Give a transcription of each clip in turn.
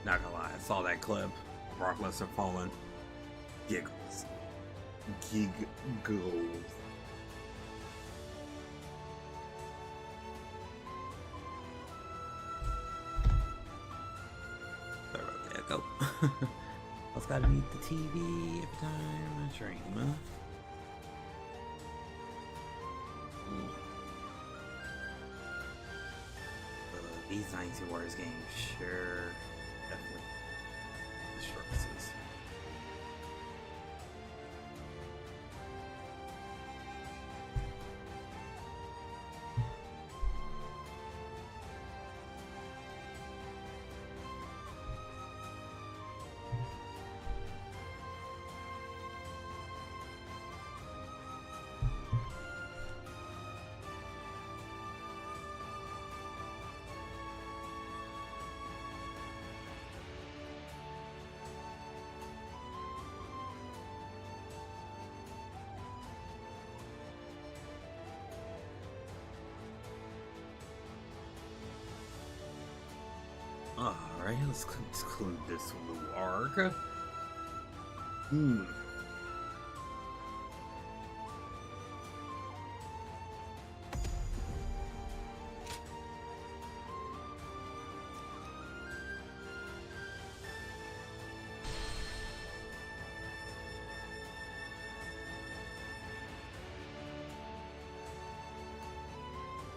Not gonna lie, I saw that clip. Brock Lesnar falling. Giggles. Giggles. Sorry about the echo. I was gotta mute the TV every time I stream. These Dynasty Warriors games sure definitely structures. Alright, let's conclude this little arc.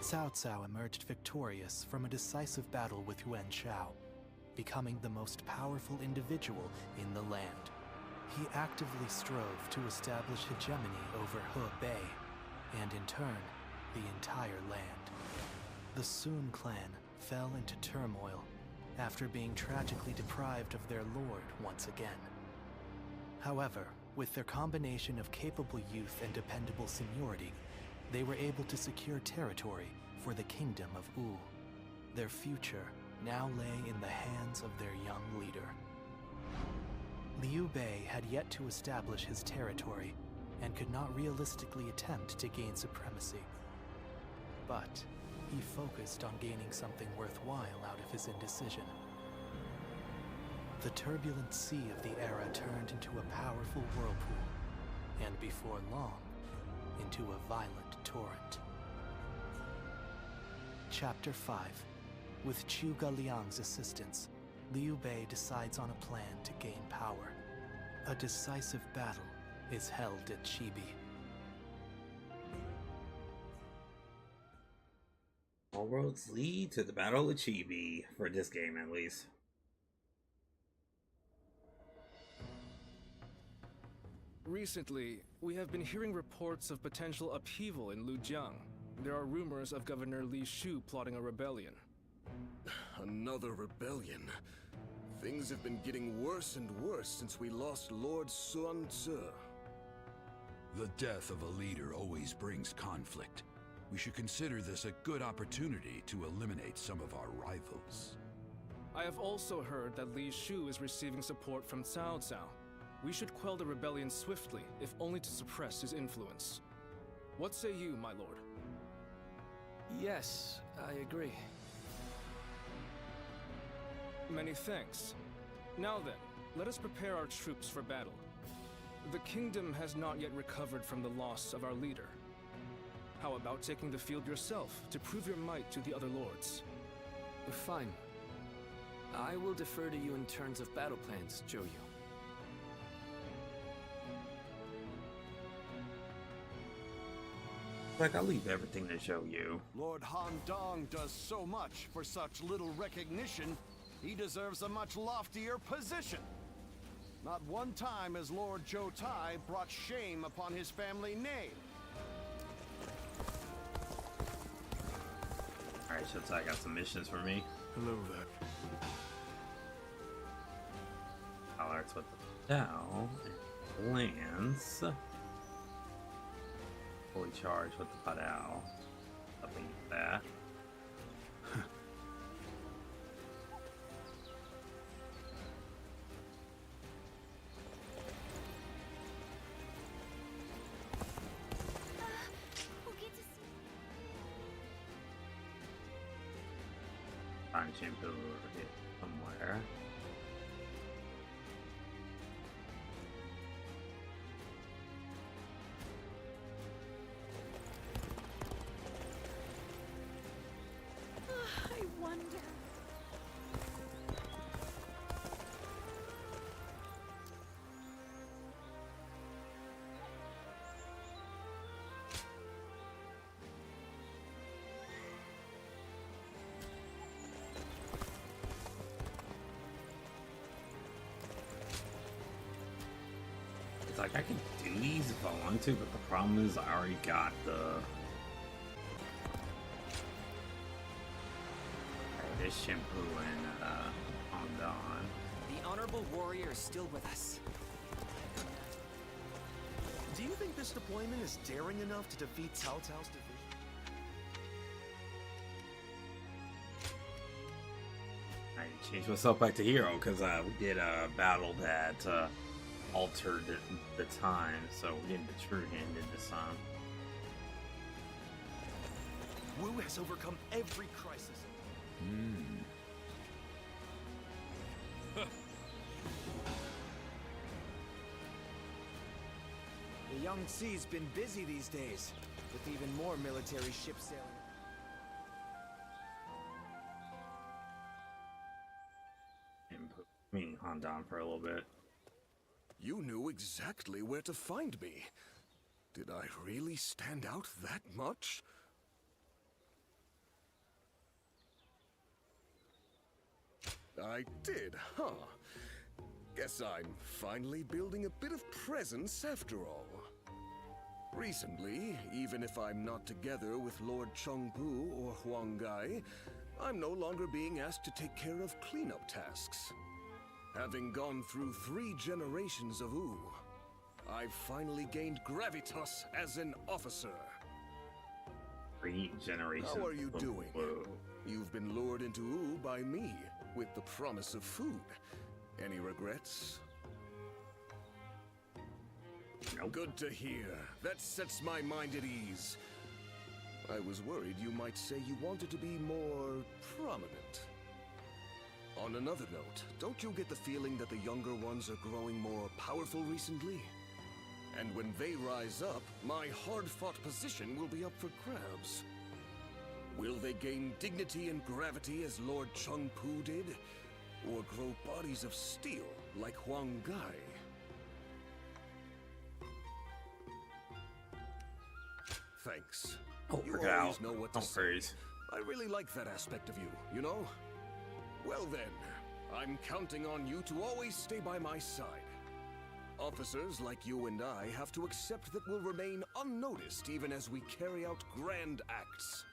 Cao Cao emerged victorious from a decisive battle with Yuan Shao, becoming the most powerful individual in the land. He actively strove to establish hegemony over Hebei, and in turn, the entire land. The Sun clan fell into turmoil after being tragically deprived of their lord once again. However, with their combination of capable youth and dependable seniority, they were able to secure territory for the kingdom of Wu. Their future now lay in the hands of their young leader. Liu Bei had yet to establish his territory and could not realistically attempt to gain supremacy. But he focused on gaining something worthwhile out of his indecision. The turbulent sea of the era turned into a powerful whirlpool, and before long, into a violent torrent. Chapter 5. With Zhuge Liang's assistance, Liu Bei decides on a plan to gain power. A decisive battle is held at Chibi. All roads lead to the Battle of Chibi, for this game at least. Recently, we have been hearing reports of potential upheaval in Lujiang. There are rumors of Governor Li Shu plotting a rebellion. Another rebellion. Things have been getting worse and worse since we lost Lord Sun Tzu. The death of a leader always brings conflict. We should consider this a good opportunity to eliminate some of our rivals. I have also heard that Li Shu is receiving support from Cao Cao. We should quell the rebellion swiftly, if only to suppress his influence. What say you, my lord? Yes, I agree. Many thanks. Now then, let us prepare our troops for battle. The kingdom has not yet recovered from the loss of our leader. How about taking the field yourself to prove your might to the other lords? Fine. I will defer to you in terms of battle plans, Zhou Yu. Like, I'll leave everything to show you. Lord Han Dong does so much for such little recognition, he deserves a much loftier position. Not one time has Lord Zhou Tai brought shame upon his family name. Alright, Zhou Tai got some missions for me. Hello there. Alerts with the Tao and lands. Fully charged with the Padao. Something like that. Find shampoo somewhere. It's like I can do these if I want to, but the problem is I already got the this shampoo and Ondon. The honorable warrior is still with us. Do you think this deployment is daring enough to defeat Cao Cao's division? I changed myself back to hero because we did a battle that altered the time, so we didn't the true handed this time. Wu has overcome every crisis. The Yangtze's been busy these days, with even more military ships sailing. I mean, Ondon for a little bit. You knew exactly where to find me. Did I really stand out that much? I did, huh? Guess I'm finally building a bit of presence after all. Recently, even if I'm not together with Lord Chengpu or Huang Gai, I'm no longer being asked to take care of cleanup tasks. Having gone through 3 generations of Wu, I've finally gained gravitas as an officer. 3 generations. How are you doing? Whoa. You've been lured into Wu by me, with the promise of food. Any regrets? Nope. Good to hear. That sets my mind at ease. I was worried you might say you wanted to be more prominent. On another note, don't you get the feeling that the younger ones are growing more powerful recently? And when they rise up, my hard-fought position will be up for grabs. Will they gain dignity and gravity as Lord Chengpu did? Or grow bodies of steel like Huang Gai? Thanks. Oh, You forgot. always know what to Don't say. freeze. I really like that aspect of you, you know? Well then, I'm counting on you to always stay by my side. Officers like you and I have to accept that we'll remain unnoticed even as we carry out grand acts.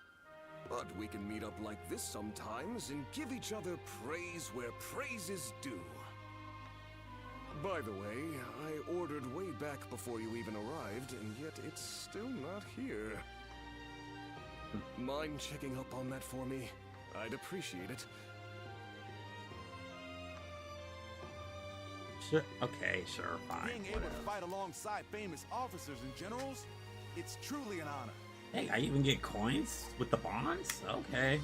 But we can meet up like this sometimes and give each other praise where praise is due. By the way, I ordered way back before you even arrived, and yet it's still not here. Mind checking up on that for me? I'd appreciate it. Sure. Okay, sure, fine. Being able to fight alongside famous officers and generals, it's truly an honor. Hey, I even get coins with the bonds? Okay.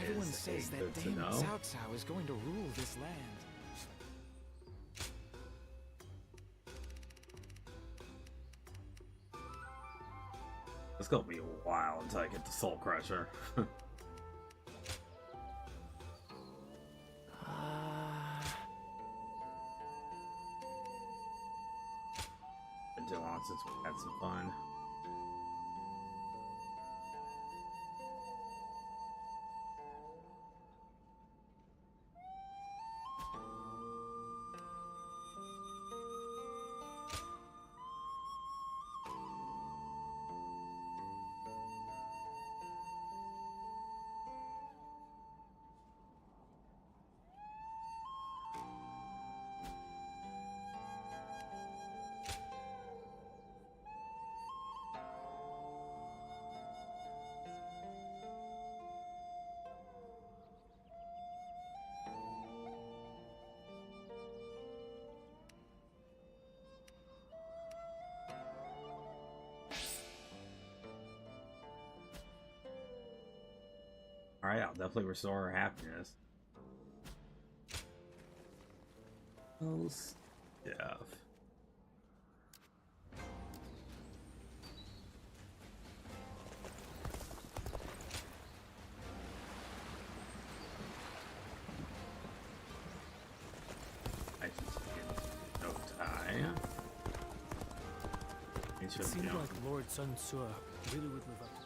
Everyone Is says that good to Dame know. Cao Cao is going to rule this land. It's gonna be a while until I get the Soul Crusher. Been too long since we had some fun. Alright, I'll definitely restore her happiness. Oh, stuff. to, It you seemed know, like Lord Sun Tzu really would live up to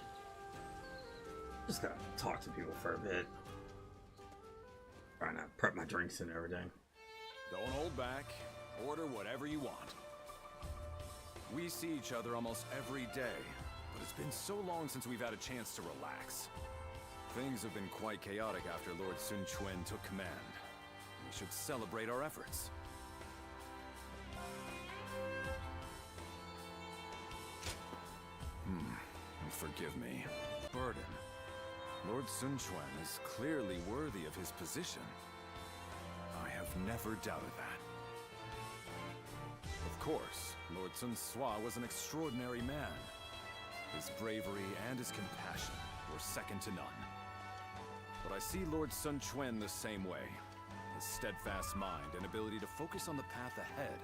just gotta talk to people for a bit. Trying to prep my drinks and everything. Don't hold back. Order whatever you want. We see each other almost every day, but it's been so long since we've had a chance to relax. Things have been quite chaotic after Lord Sun Quan took command. We should celebrate our efforts. Forgive me. Burden. Lord Sun Quan is clearly worthy of his position. I have never doubted that. Of course, Lord Sun Tzu was an extraordinary man. His bravery and his compassion were second to none. But I see Lord Sun Quan the same way. His steadfast mind and ability to focus on the path ahead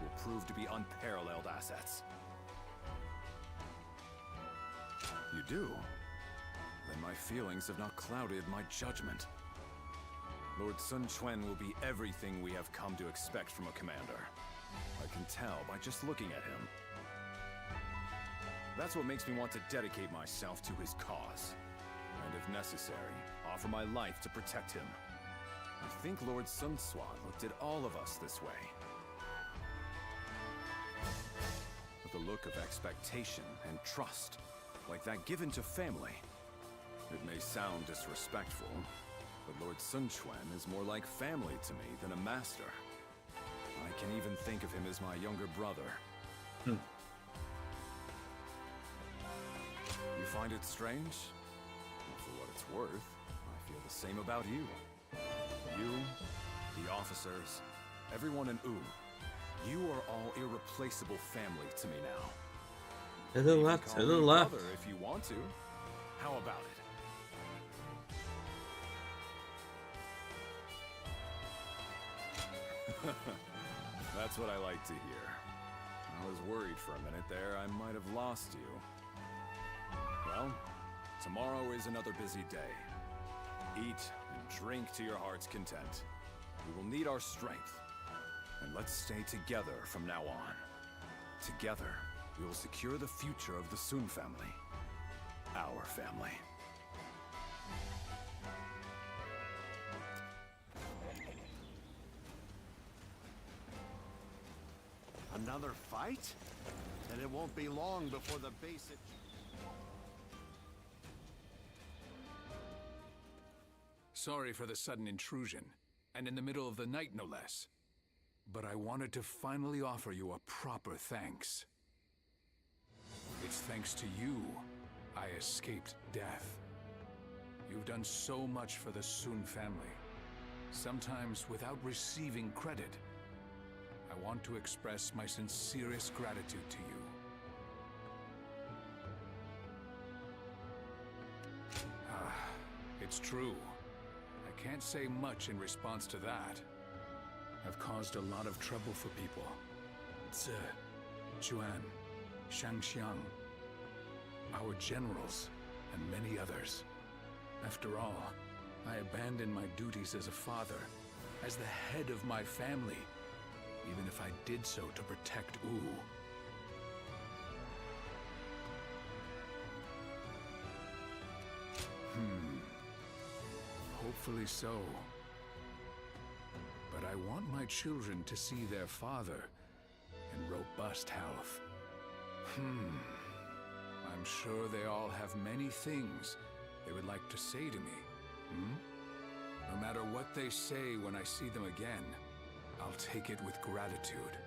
will prove to be unparalleled assets. You do? Then my feelings have not clouded my judgment. Lord Sun Quan will be everything we have come to expect from a commander. I can tell by just looking at him. That's what makes me want to dedicate myself to his cause. And if necessary, offer my life to protect him. I think Lord Sun Tzu looked at all of us this way. With a look of expectation and trust, like that given to family. It may sound disrespectful, but Lord Sun Quan is more like family to me than a master. I can even think of him as my younger brother. You find it strange? Well, for what it's worth, I feel the same about you. You, the officers, everyone in U. You are all irreplaceable family to me now. To the left, to the left. Brother if you want to. How about it? That's what I like to hear. I was worried for a minute there I might have lost you. Well, tomorrow is another busy day. Eat and drink to your heart's content. We will need our strength. And let's stay together from now on. Together, we will secure the future of the Sun family. Our family. Another fight? And it won't be long before the basic... Sorry for the sudden intrusion, and in the middle of the night no less. But I wanted to finally offer you a proper thanks. It's thanks to you I escaped death. You've done so much for the Sun family, sometimes without receiving credit. I want to express my sincerest gratitude to you. It's true. I can't say much in response to that. I've caused a lot of trouble for people. Zi, Juan, Shangxiang, our generals, and many others. After all, I abandoned my duties as a father, as the head of my family, even if I did so to protect U. Hopefully so. But I want my children to see their father in robust health. I'm sure they all have many things they would like to say to me. No matter what they say when I see them again, I'll take it with gratitude.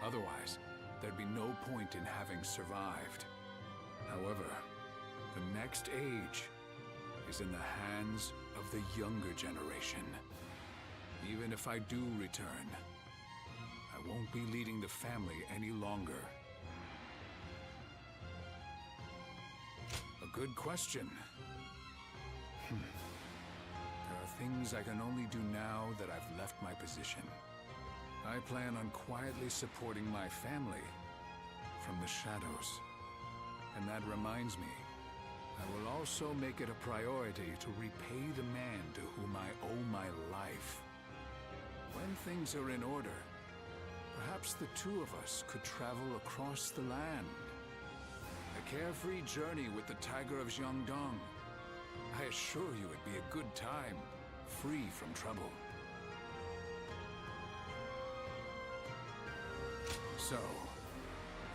Otherwise, there'd be no point in having survived. However, the next age is in the hands of the younger generation. Even if I do return, I won't be leading the family any longer. A good question. There are things I can only do now that I've left my position. I plan on quietly supporting my family from the shadows. And that reminds me, I will also make it a priority to repay the man to whom I owe my life. When things are in order, perhaps the two of us could travel across the land carefree journey with the Tiger of Jiangdong. I assure you it'd be a good time, free from trouble. So,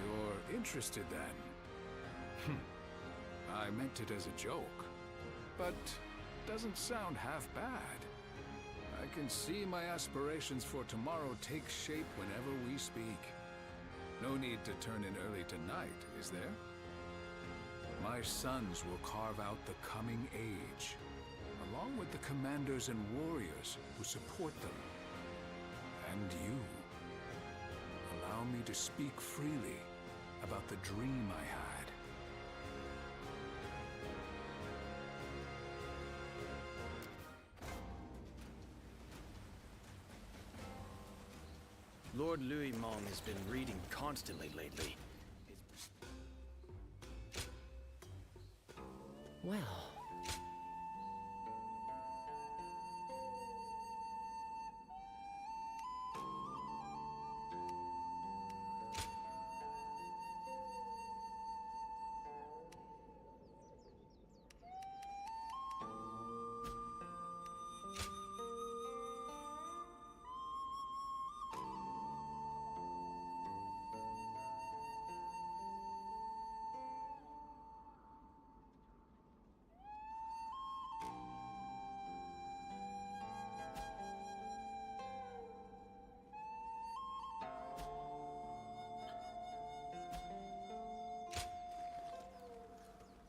you're interested then? I meant it as a joke, but doesn't sound half bad. I can see my aspirations for tomorrow take shape whenever we speak. No need to turn in early tonight, is there? My sons will carve out the coming age, along with the commanders and warriors who support them. And you. Allow me to speak freely about the dream I had. Lord Louis Mong has been reading constantly lately. Well...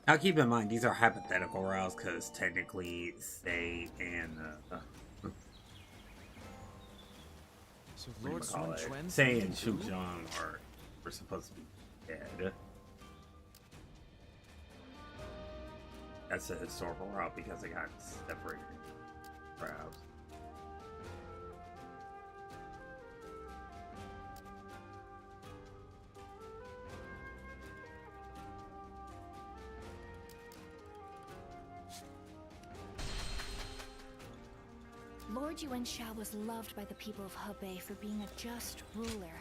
Now keep in mind, these are hypothetical routes, because technically Sei and So Lord Sun Quan Sei and Xuzhang were supposed to be dead. That's a historical route because they got separated crowds. Lord Yuanshao was loved by the people of Hebei for being a just ruler.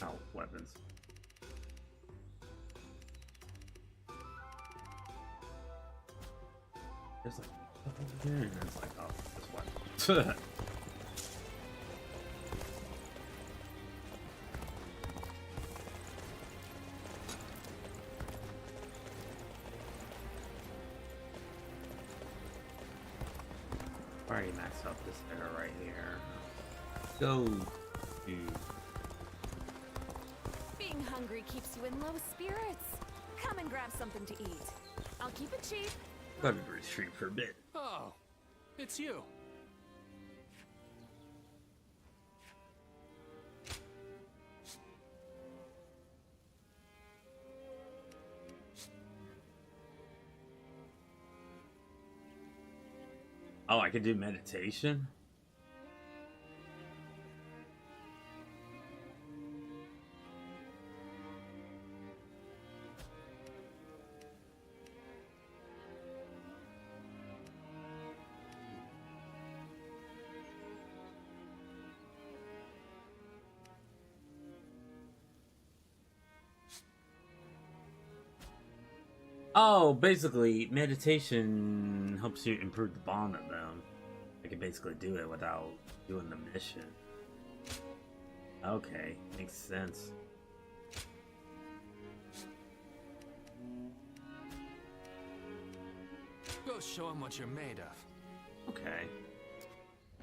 Oh, weapons. There's like stuff over there, and it's like, oh, this weapon. Already maxed out this era right here. Go, dude. Being hungry keeps you in low spirits. Come and grab something to eat. I'll keep it cheap. Let me retreat for a bit. Oh, it's you. Oh, I can do meditation? Oh, basically, meditation helps you improve the bond of them. I can basically do it without doing the mission. Okay, makes sense. Go show him what you're made of. Okay.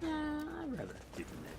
I'd rather do the mission.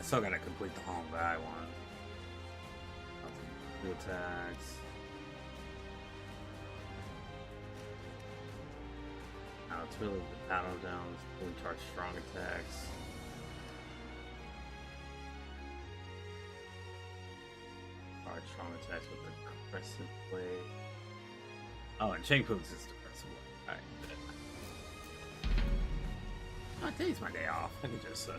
still gotta complete the Hong Bai one. Two attacks. Now it's really the battle downs, fully charged strong attacks. Charge strong attacks with the crescent blade. Oh, and Cheng Pu's is the crescent blade. Alright. Oh, today's my day off. I can just do.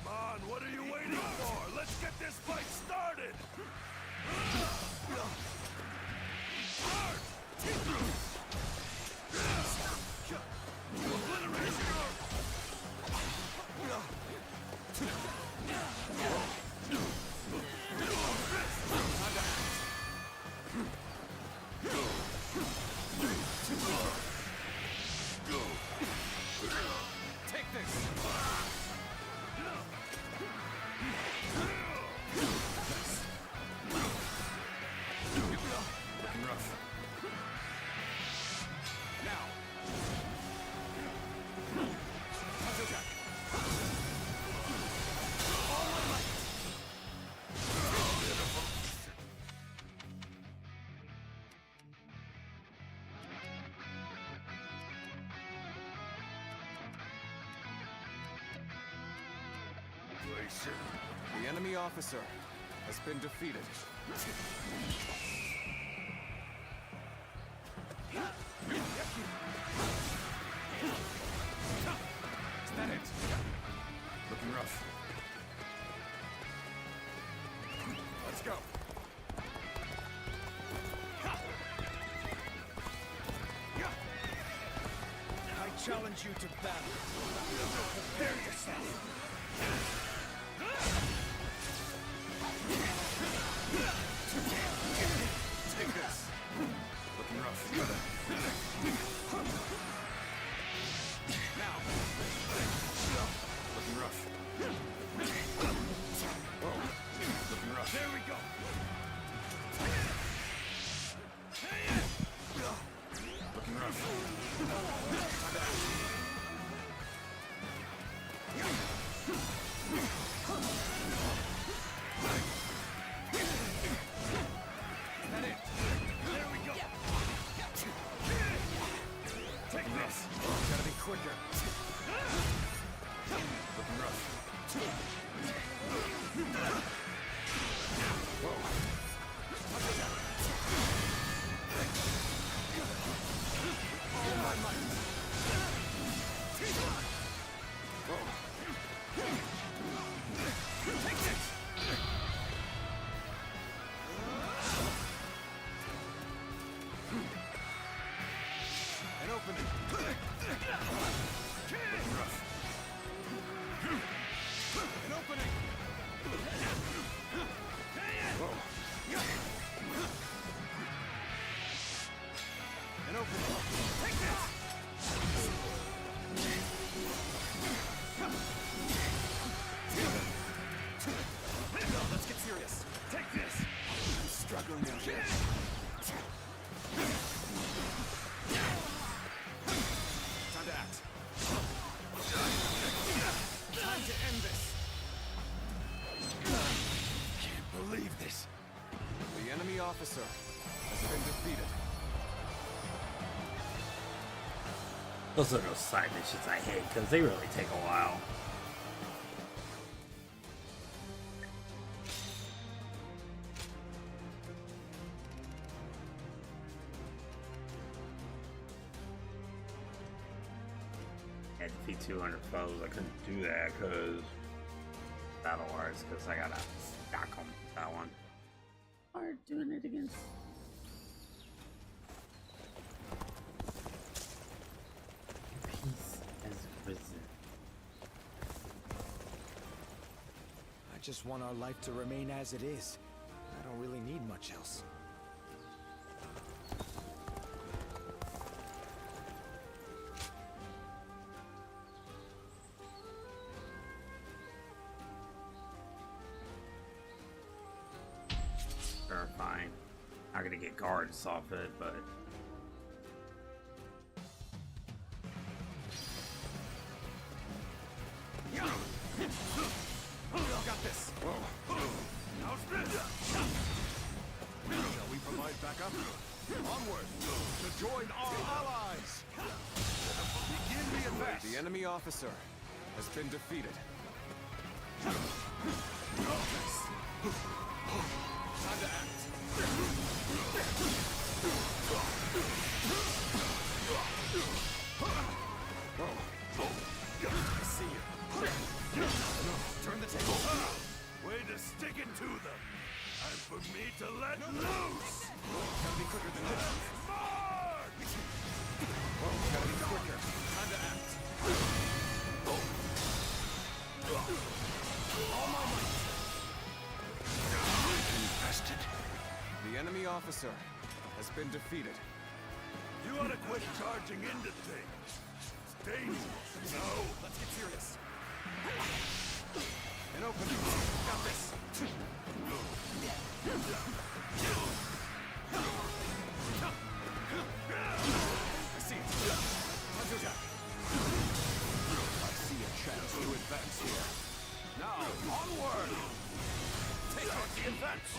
Come on, what are you waiting for? Let's get this fight started! Take this! Looking rough. Now. Counterattack. The enemy officer has been defeated. Is that it? Looking rough. Let's go. I challenge you to battle. Prepare yourself. Take this. Looking rough. Now. Looking rough. Whoa. Looking rough. There we go! Looking rough. That it? There we go! Take this. Gotta be quicker. Looking rough. All my might. Take this! An opening. Looking rough. An opening. Whoa. An opening. Take this! Let's get serious. Take this! I'm struggling out here. Time to act. Time to end this. Can't believe this. The enemy officer has been defeated. Those are those side missions I hate because they really take a while. I had to defeat 200 foes. I couldn't do that because Battle Wars, because I gotta stack them. That one. Are doing it against. Peace has risen. I just want our life to remain as it is. I don't really need much else. Terrifying. Not gonna get guards off it, but Shall we provide backup? Onward! To join our allies! Begin the advance! The enemy officer has been defeated. Time to act. I see you. Turn the table. Way to stick it to them. And for me to let loose. Gotta be quicker than this. March! Gotta be quicker. Time to act. All my might. Infested. The enemy officer has been defeated. You ought to quit charging into things. It's dangerous, no? Let's get serious. An opening. Got this. I see it. Hunter attack. I see a chance to advance here. Now, onward! Take out the advance!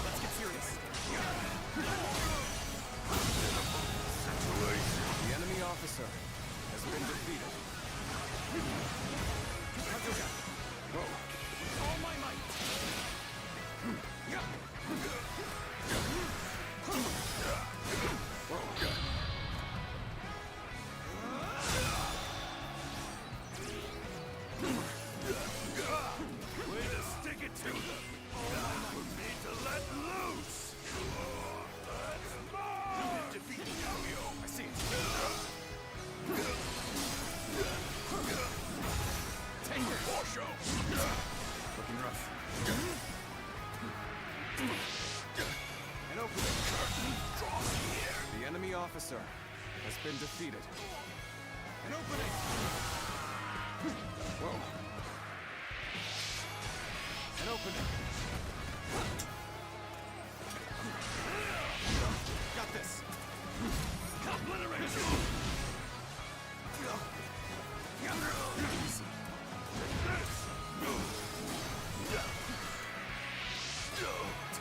Let's get serious. The enemy officer has been defeated. All my might. Way to stick it to them. For me to let loose. Let's march! Defeat I see it. Take it. For show. Looking rough. An opening. Draw here. The enemy officer has been defeated. An opening. Whoa. An opening. Got this. Obliteration! Easy.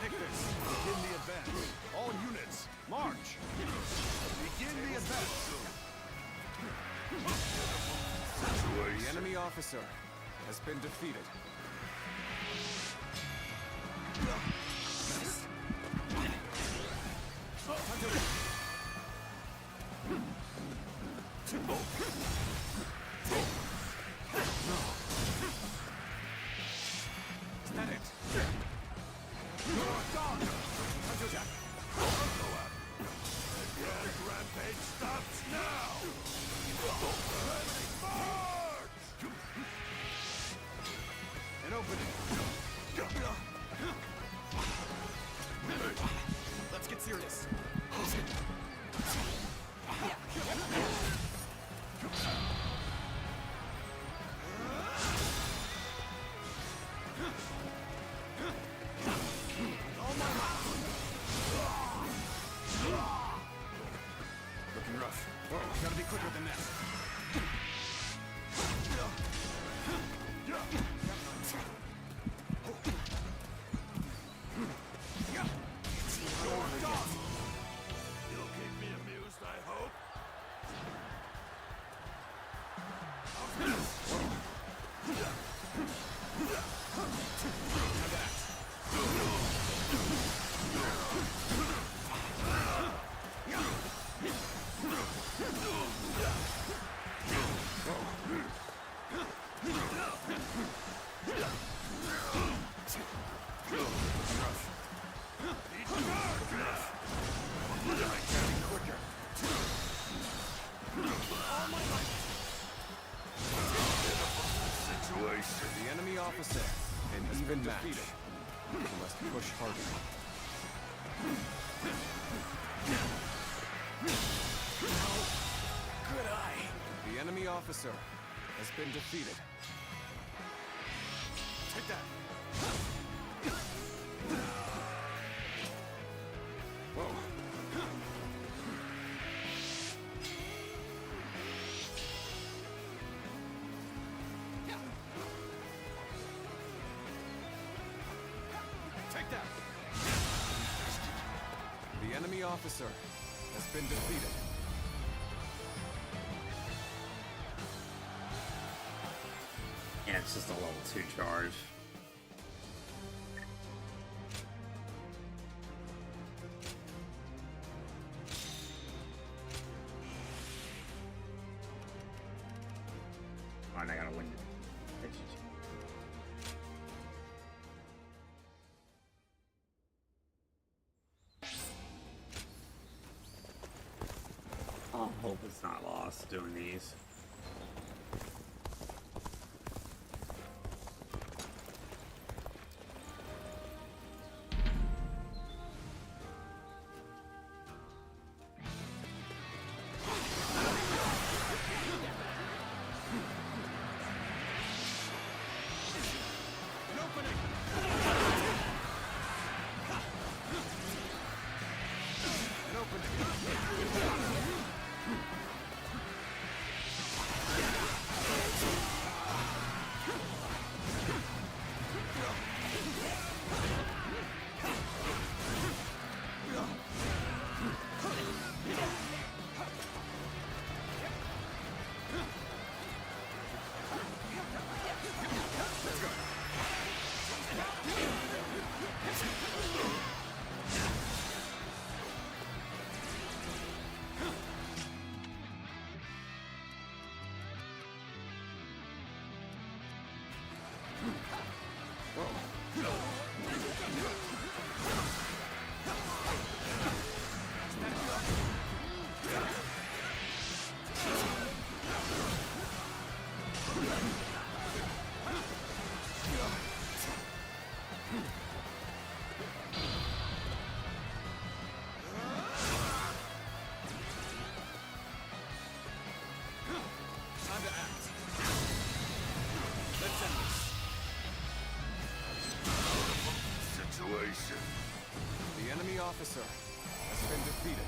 Take this. Begin the advance. All units, march. Begin the advance. The enemy officer has been defeated. Is that it? You're gone! Hunter attack. Yes, rampage stops now! Let's march! An opening. Let's get serious. Looking rough. Gotta be quicker than that. You'll keep me amused, I hope. The enemy officer has been defeated. We must push harder. Good eye. The enemy officer has been defeated. Take that. The enemy officer has been defeated. Yeah, it's just a level 2 charge. Alright, I gotta win it. I hope it's not lost doing these. The enemy officer has been defeated.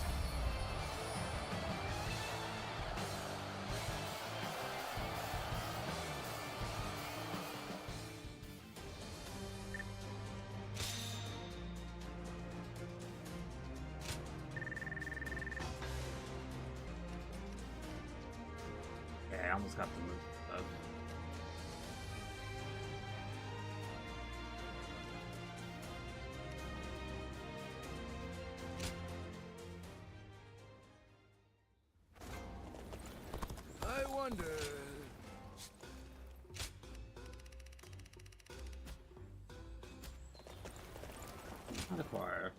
Yeah, I almost got the move up. I wonder... Not acquire.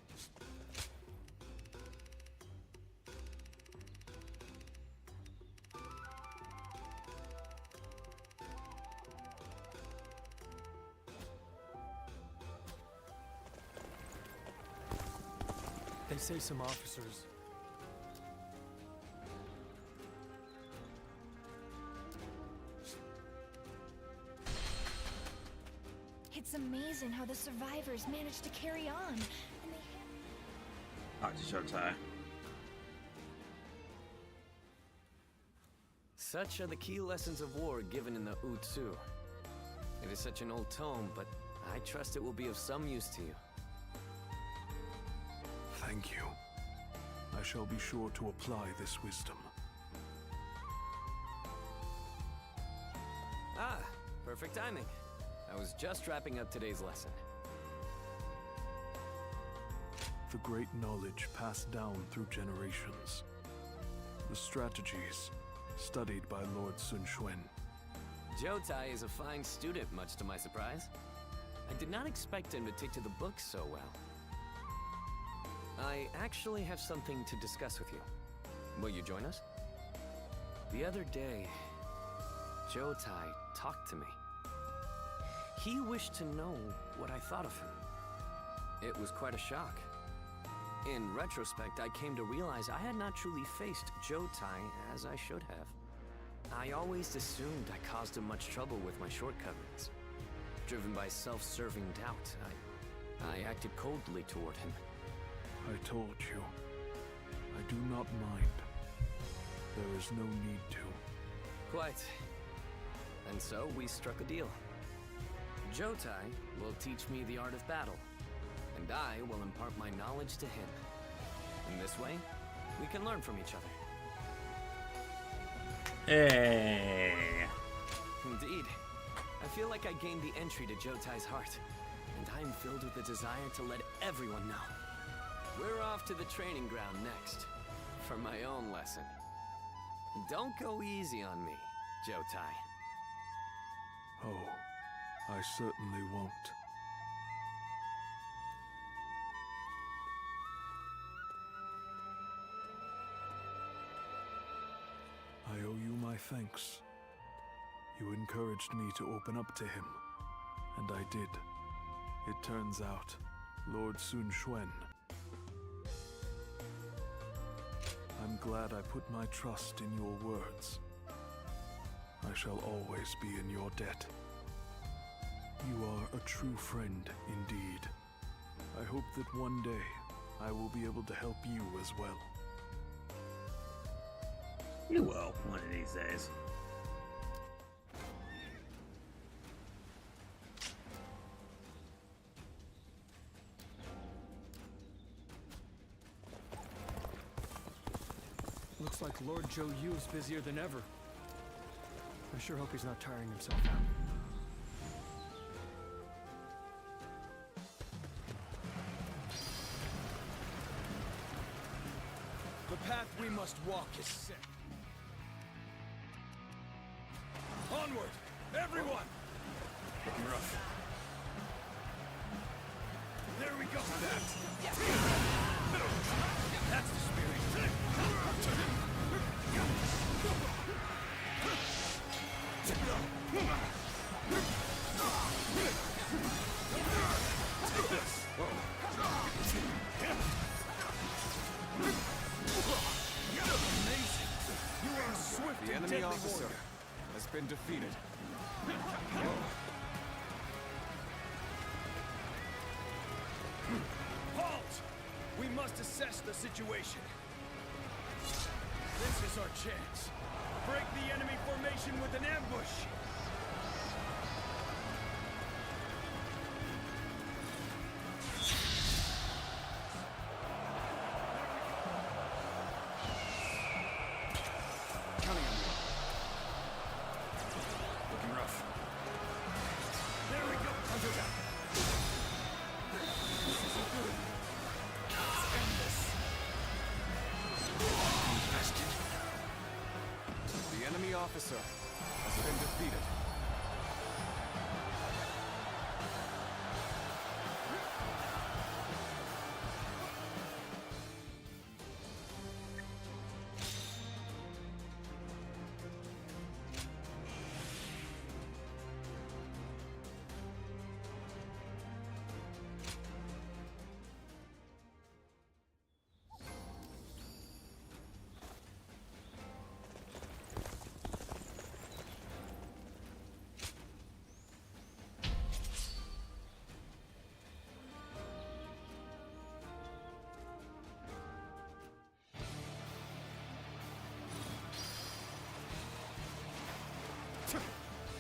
They say some officers... It's amazing how the survivors managed to carry on. And they Oh, it's Showtime. Such are the key lessons of war given in the Utsu. It is such an old tome, but I trust it will be of some use to you. Thank you. I shall be sure to apply this wisdom. Ah, perfect timing. I was just wrapping up today's lesson. The great knowledge passed down through generations. The strategies studied by Lord Sun Xuan. Jotai is a fine student, much to my surprise. I did not expect him to take to the books so well. I actually have something to discuss with you. Will you join us? The other day, Jotai talked to me. He wished to know what I thought of him. It was quite a shock. In retrospect, I came to realize I had not truly faced Jotai as I should have. I always assumed I caused him much trouble with my shortcomings. Driven by self-serving doubt, I acted coldly toward him. I told you. I do not mind. There is no need to. Quite. And so we struck a deal. Jotai will teach me the art of battle, and I will impart my knowledge to him. In this way, we can learn from each other. Hey. Indeed. I feel like I gained the entry to Jotai's heart, and I am filled with the desire to let everyone know. We're off to the training ground next, for my own lesson. Don't go easy on me, Jotai. Oh, I certainly won't. I owe you my thanks. You encouraged me to open up to him, and I did. It turns out, Lord Sun Xuan. I'm glad I put my trust in your words. I shall always be in your debt. You are a true friend indeed. I hope that one day I will be able to help you as well. You will, one of these days. Looks like Lord Zhou Yu's busier than ever. I sure hope he's not tiring himself out. The path we must walk is set. Onward, everyone! Looking rough. There we go. That's the spirit. Take this. Amazing. You are a swift The and enemy deadly officer warrior. has been defeated. Halt! We must assess the situation. This is our chance. Break the enemy formation with an ambush. Counting on you. Looking rough. There we go. Under that. This isn't good. Let's end this. Bastard. The enemy officer has been defeated.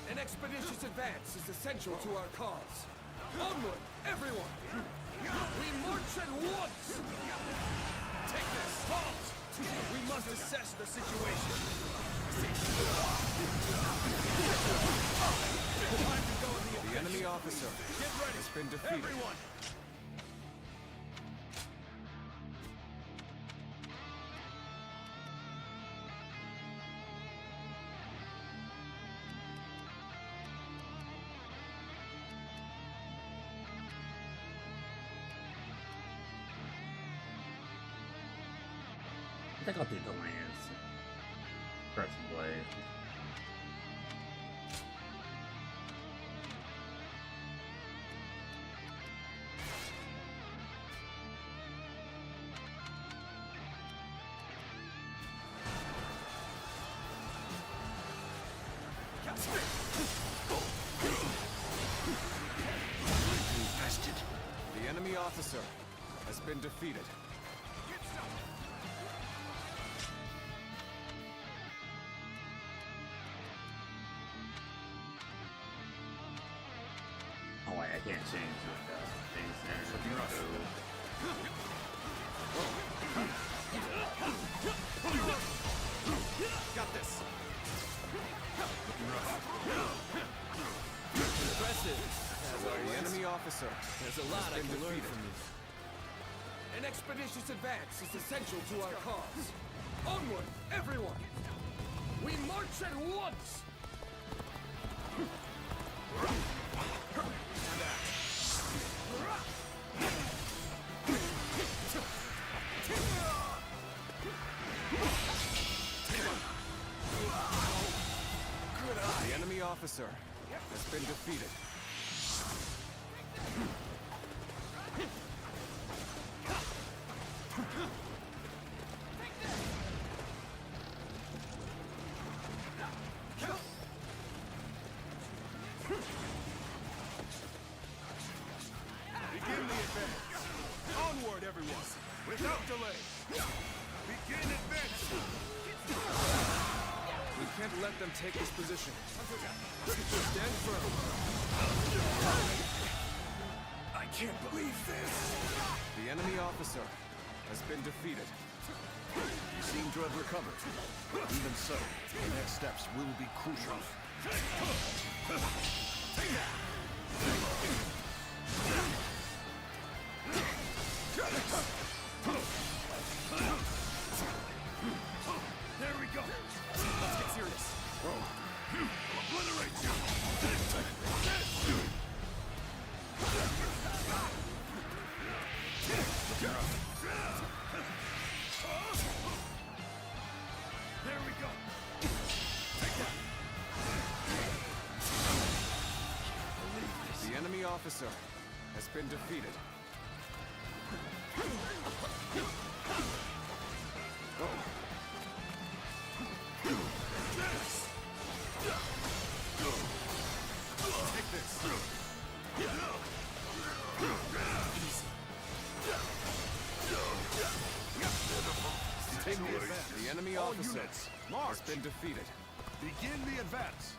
An expeditious advance is essential to our cause. Onward, everyone! We march at once! Take this! Halt! We must assess the situation. Time to go in the The enemy officer Get ready! has been defeated. Everyone! I think I'll do the lance. Press blade. The enemy officer has been defeated. Oh wait, I can't change the things there. Looking rough. There's a lot I can learn from you. An expeditious advance is essential to our cause. Onward, everyone! We march at once! The enemy officer has been defeated. Begin the advance. Onward, everyone. Without delay. Begin advancing. We can't let them take this position. Stand firm. I can't believe this. The enemy officer has been defeated. You seem to have recovered. Even so, the next steps will be crucial. There we go. Let's get serious. Obliterate you. There we go. The enemy officer has been defeated. Take this. Take this. The enemy All officer units, has march. been defeated. Begin the advance.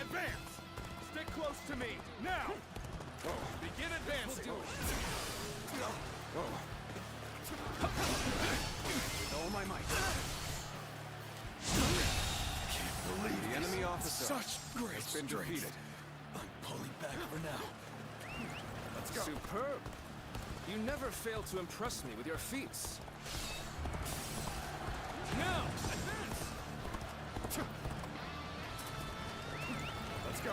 Advance. Stick close to me. Now. Begin advancing. With all my might. The enemy officer Such great has been defeated. I'm pulling back for now. Let's go. Superb. You never fail to impress me with your feats. Now, advance! Let's go.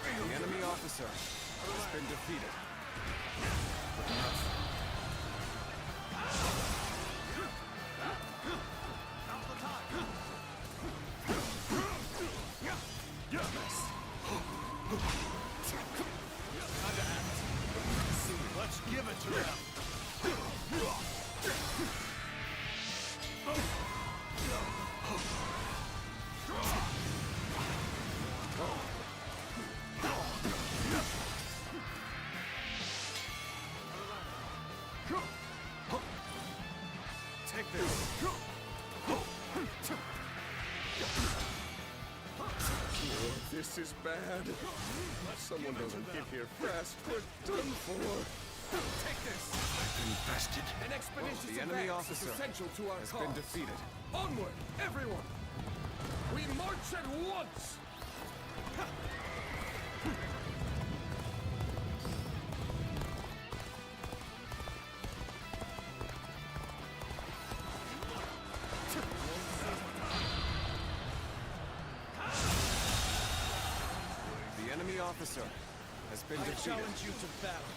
The enemy officer has been defeated. Let's give it to them. Take this. This is bad. If someone doesn't get here fast, we're done for. Take this! Infested. An expeditious The enemy advance officer is essential to our has cause. been defeated. Onward, everyone! We march at once! The enemy officer has been I defeated. challenge you to battle.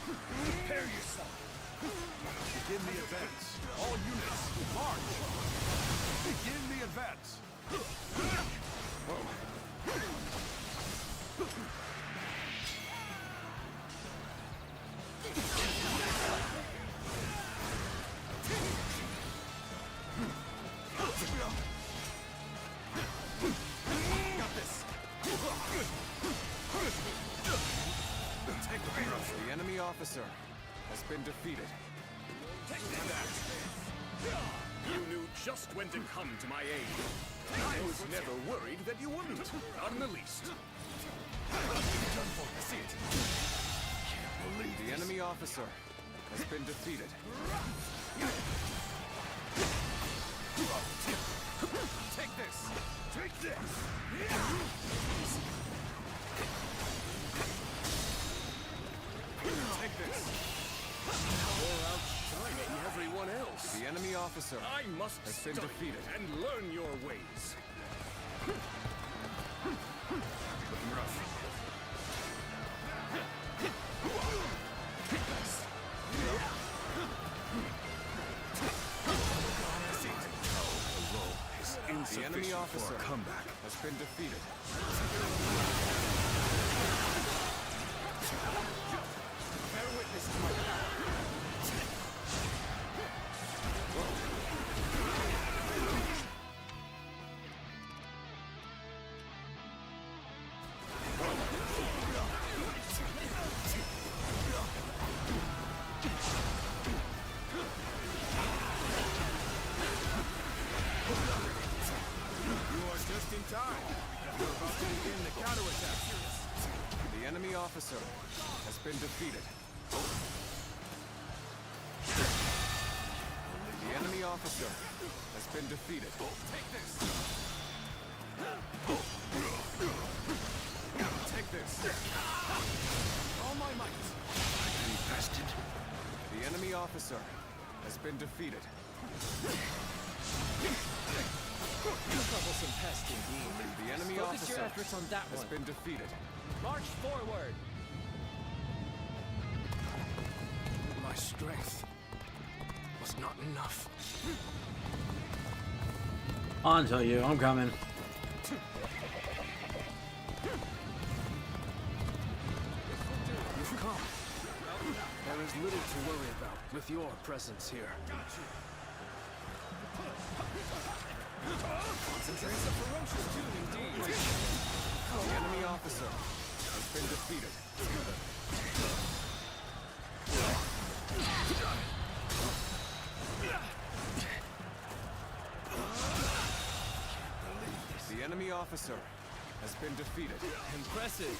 Prepare yourself. Begin the advance. All units, march. Begin the advance. Got this. Good. The enemy officer has been defeated. You knew just when to come to my aid. I was never worried that you wouldn't. Not in the least. The enemy officer has been defeated. Take this! Take this! Take this! You're outshining everyone else. The enemy officer I must has been study defeated. and learn your ways. Looking rough. The enemy officer has been defeated. Bear witness to my power. The enemy officer has been defeated. The enemy officer has been defeated. Take this! Take this! All my might! Infested. The enemy officer has been defeated. Troublesome pest indeed. The enemy Focus officer your efforts on that has one. been defeated. March forward. My strength was not enough. On to you, I'm coming. You've come. There is little to worry about with your presence here. Concentrates a ferocious tune indeed. The enemy officer has been defeated. The enemy officer has been defeated. Impressive,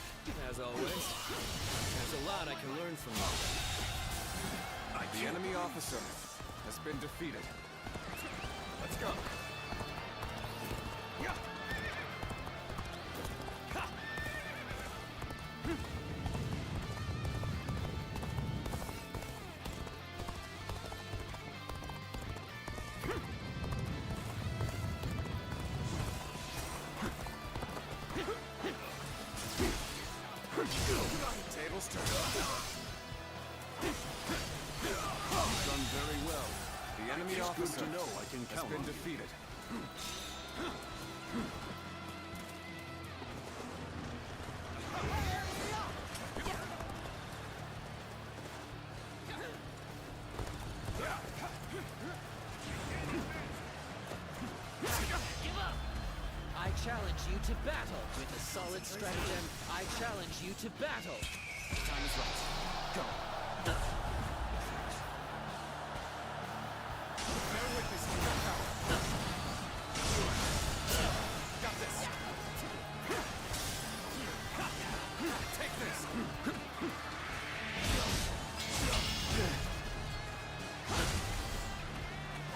as always. There's a lot I can learn from you. The enemy officer has been defeated. Let's go. Tables turned. Done very well. The enemy officer to know I can has count been on you. defeated. Give up! I challenge you to battle. With a solid stratagem, I challenge you to battle. Time is right. Go. Bear witness to your power. Got this. Take this.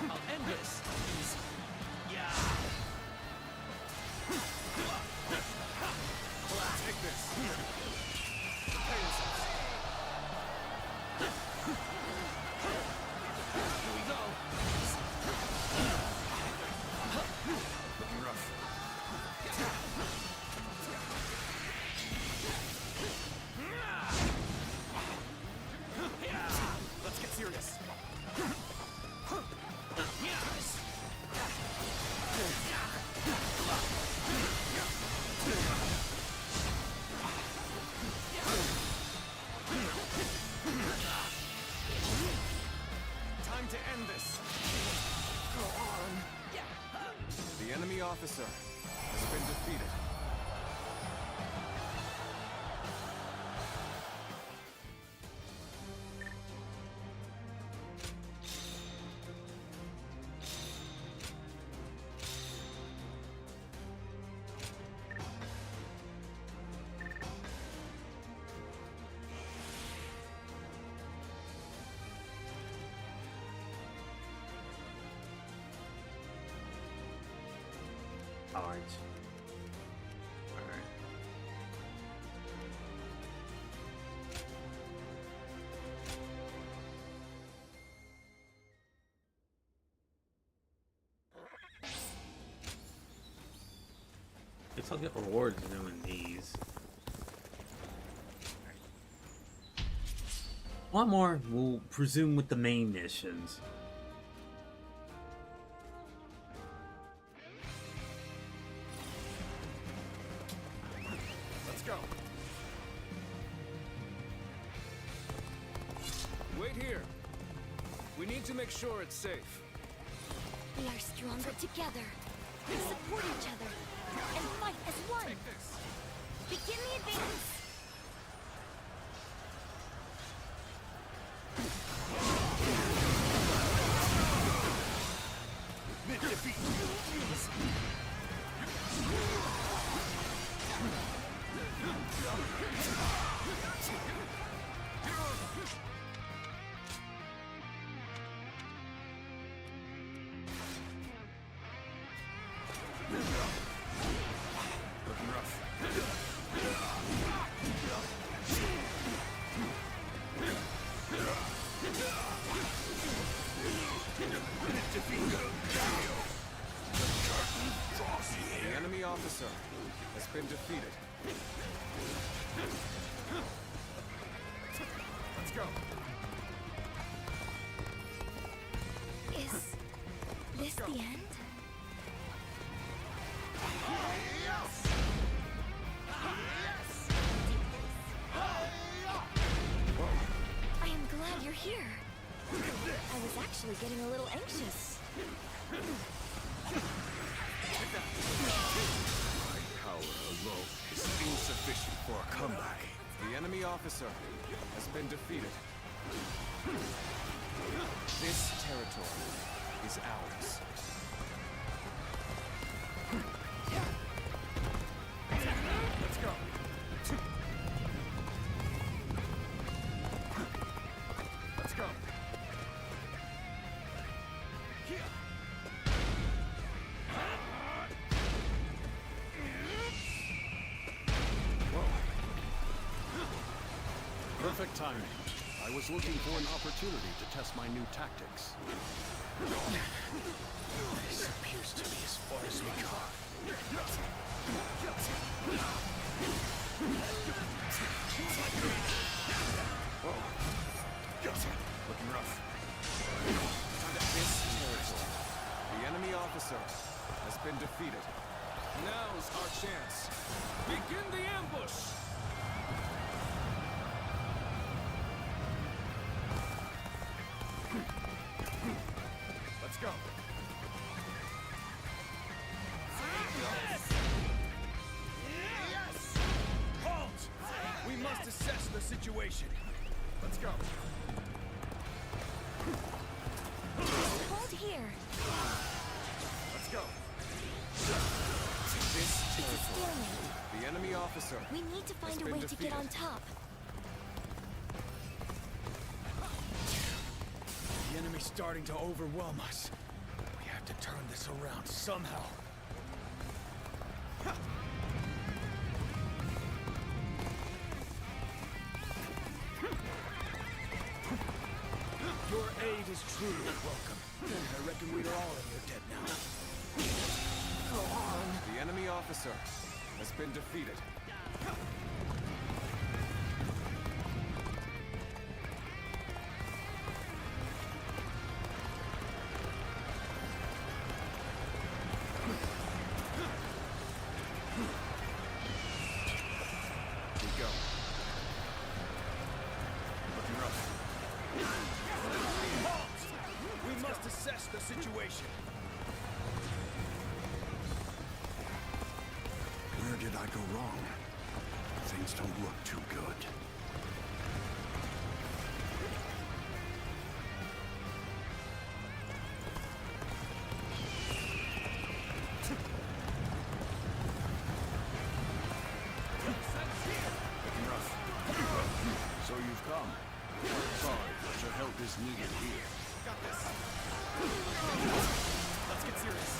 I'll end this. Yeah. Take this. Prepare yourselves. Here we go. Looking rough. Let's get serious. Time to end this. Go on. The enemy officer has been defeated. Alright. Alright. Guess I'll get rewards doing these. One more, we'll presume with the main missions. Let's go. Wait here. We need to make sure it's safe. We are stronger together. We support each other and fight as one. Take this. Begin the advance. Looking rough. The enemy officer has been defeated. Let's go. Is this the end? I am glad you're here. I was actually getting a little anxious. My power alone is insufficient for a comeback. The enemy officer has been defeated. This territory is ours. Let's go. Let's go. Perfect timing. I was looking for an opportunity to test my new tactics. This appears to be as far as we go. Looking rough. This territory. The enemy officer has been defeated. Now's our chance. Begin the ambush! Let's go. Yes! Halt! We must assess the situation. Let's go. Hold here. Let's go. This It's a territory. stalemate. The enemy officer. We need to find a way to get on top. The enemy's starting to overwhelm us. We have to turn this around somehow. Your aid is truly welcome. I reckon we're all in your debt now. Go on. The enemy officer has been defeated. We go. Looking rough. Halt! We must assess the situation. Where did I go wrong? Things don't look too good. Looking rough. So you've come. Sorry, but your help is needed here. Got this. Let's get serious.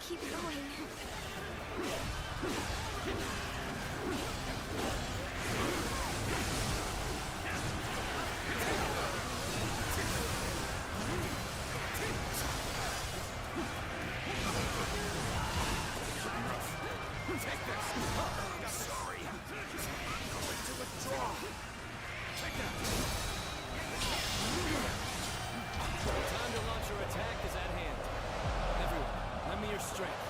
Keep going. Take this. Sorry. I'm going to withdraw. Take that. Time to launch your attack is at hand. Everyone, lend me your strength.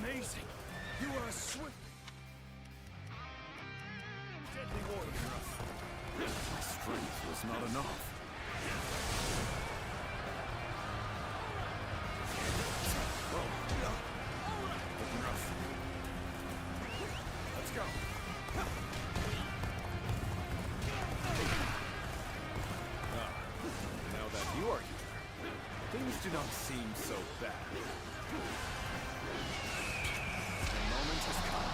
Amazing! You are a swift... deadly warrior. My strength was not enough. Looking rough. Let's go. Now that you are here, things do not seem so bad. The moment has come.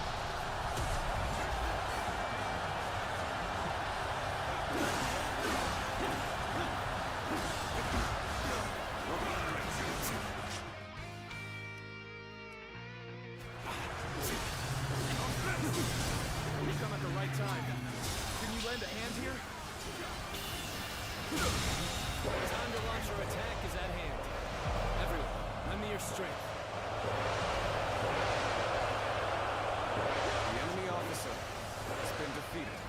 You come at the right time. Can you lend a hand here? Time to launch your attack is at hand. Everyone, lend me your strength. The enemy officer has been defeated.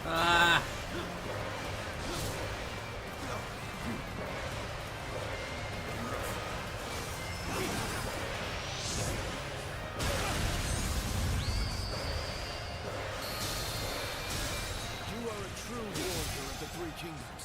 Ah! You are a true warrior of the Three Kingdoms.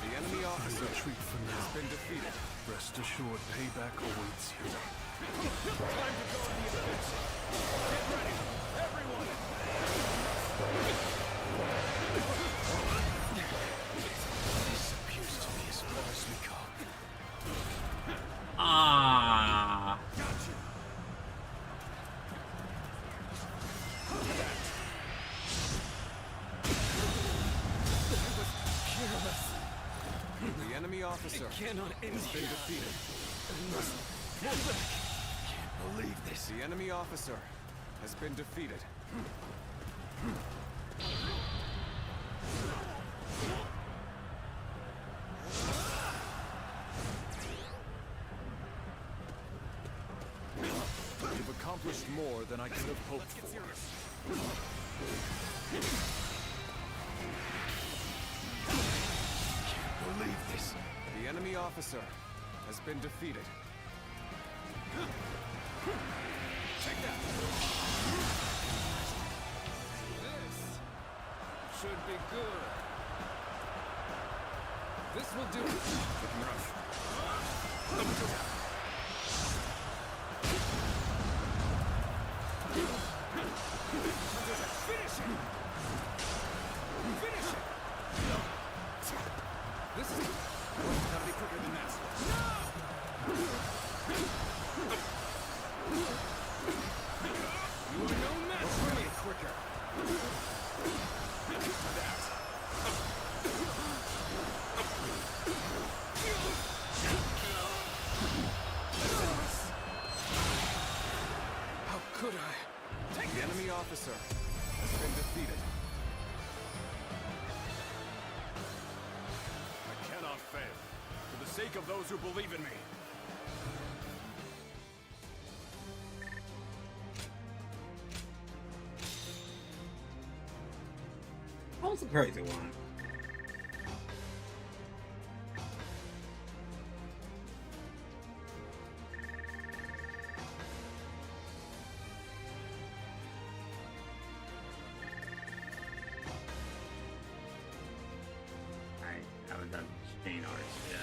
The enemy officer Retreat for now. has been defeated. Rest assured, payback awaits you. Time to go on the offensive. Get ready, everyone! This appears to be as far as we go. Ah! Gotcha! The enemy officer Cannot end has been defeated. Can't believe this. The enemy officer has been defeated. You've accomplished more than I could have hoped for. Can't believe this. The enemy officer has been defeated. Take that. This should be good. This will do. Looking rough. Finish him! Finish him! This is... Gotta be quicker than that. No! has been defeated. I cannot fail. For the sake of those who believe in me. That was a crazy one. I haven't done chain arts yet.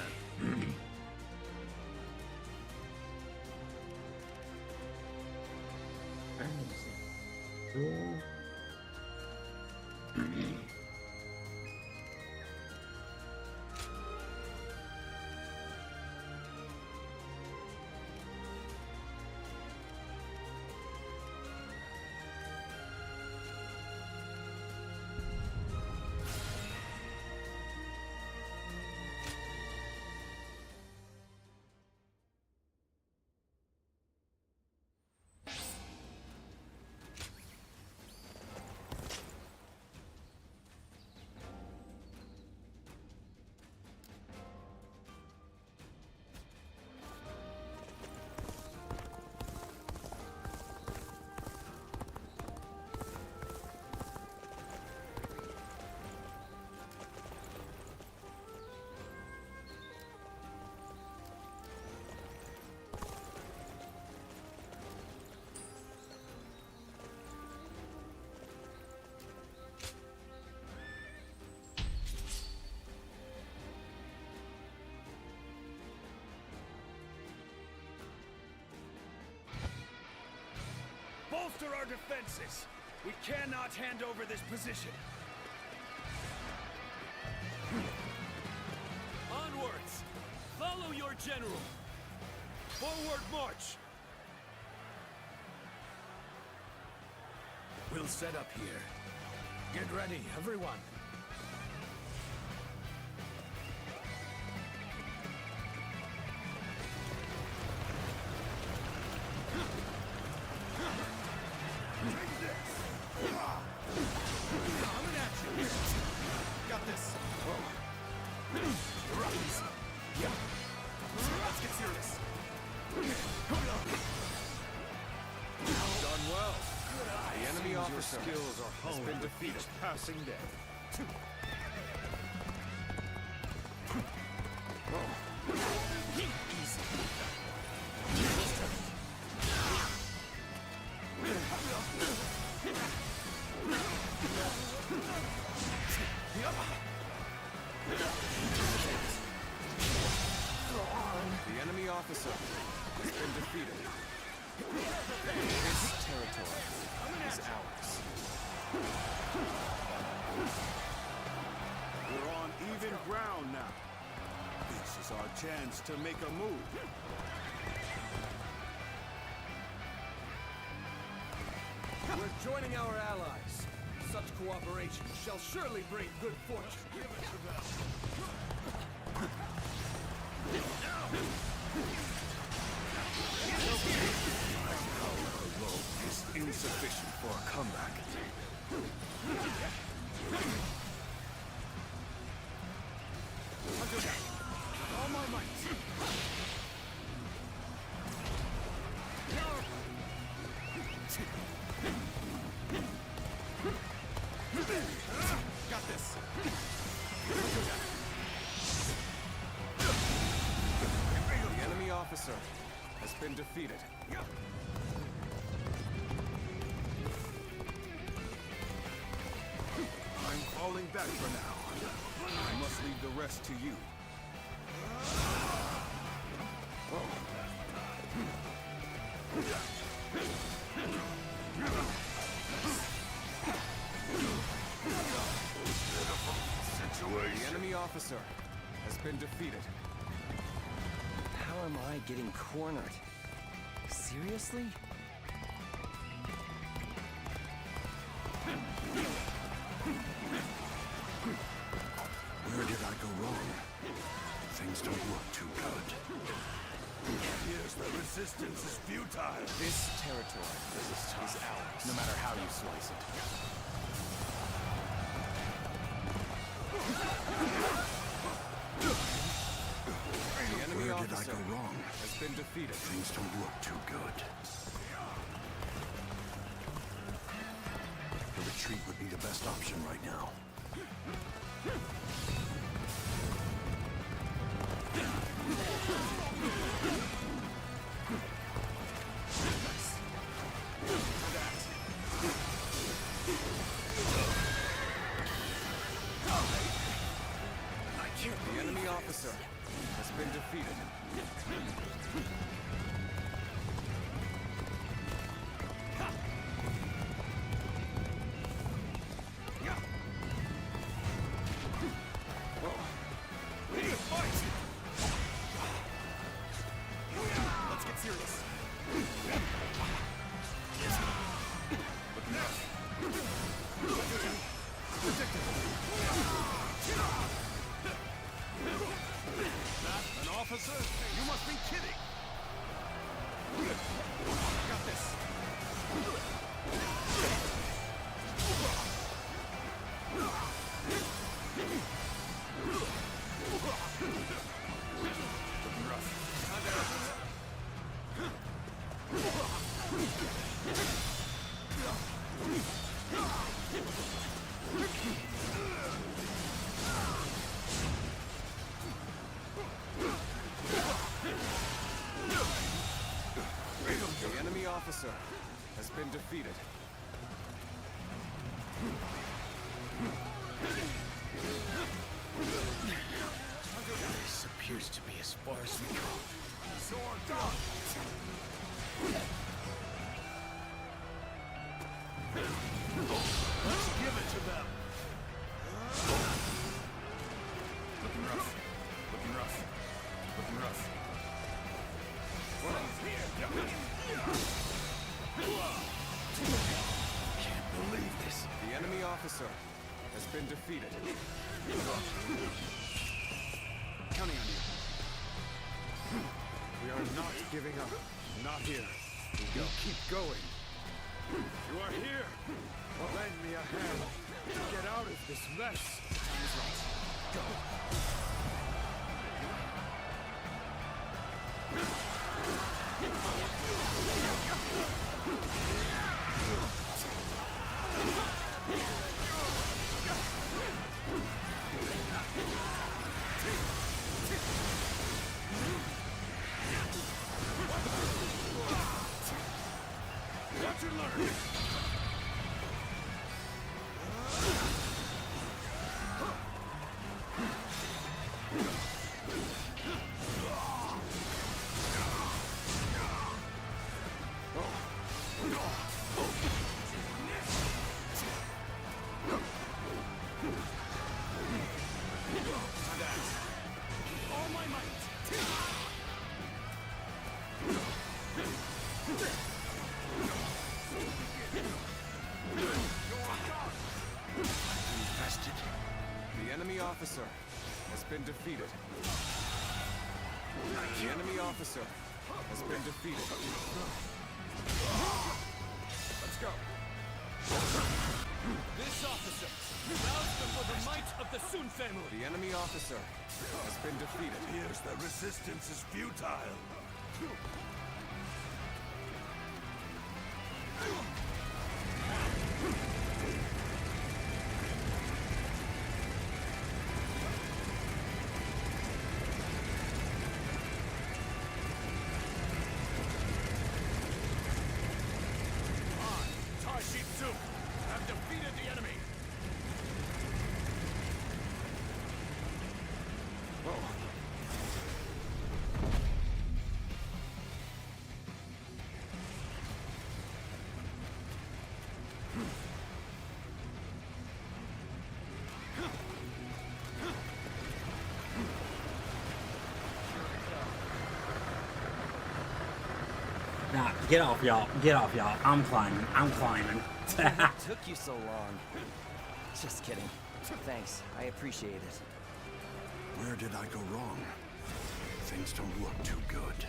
Bolster our defenses! We cannot hand over this position! Onwards! Follow your general! Forward march! We'll set up here. Get ready, everyone. Skills are honed with each passing day. The enemy officer has been defeated. This territory is ours. We're on even ground now. This is our chance to make a move. We're joining our allies. Such cooperation shall surely bring good fortune. Give it to them. Our load is insufficient for a comeback. All my might. Got this. The enemy officer has been defeated. I'm falling back for now. I must leave the rest to you. The enemy officer has been defeated. How am I getting cornered? Seriously? Where did I go wrong? Things don't look too good. Here's the resistance is futile. This territory is ours, no matter how you slice it. go wrong? Has been defeated. Things don't look too good. The retreat would be the best option right now. The enemy officer has been defeated. We need to fight! Let's get serious. Looking rough. That an officer? You must be kidding! Got this. Looking rough. The enemy officer has been defeated. This appears to be as far as we go. Sword down. Let's give it to them! Looking rough. Looking rough. Looking rough. Can't believe this. The enemy officer has been defeated. Counting on you. We are not giving up. Not here. We keep going. You are here. Lend me a hand to get out of this mess. Time is right. Go. Watch and learn. All my might. Infested. The enemy officer has been defeated. The enemy officer has been defeated. Let's go. This officer bows before the might of the Sun family. The enemy officer has been defeated. Appears that resistance is futile. Have defeated the enemy. Nah, get off, y'all. Get off, y'all. I'm climbing. I'm climbing. What took you so long? Just kidding. Thanks. I appreciate it. Where did I go wrong? Things don't look too good.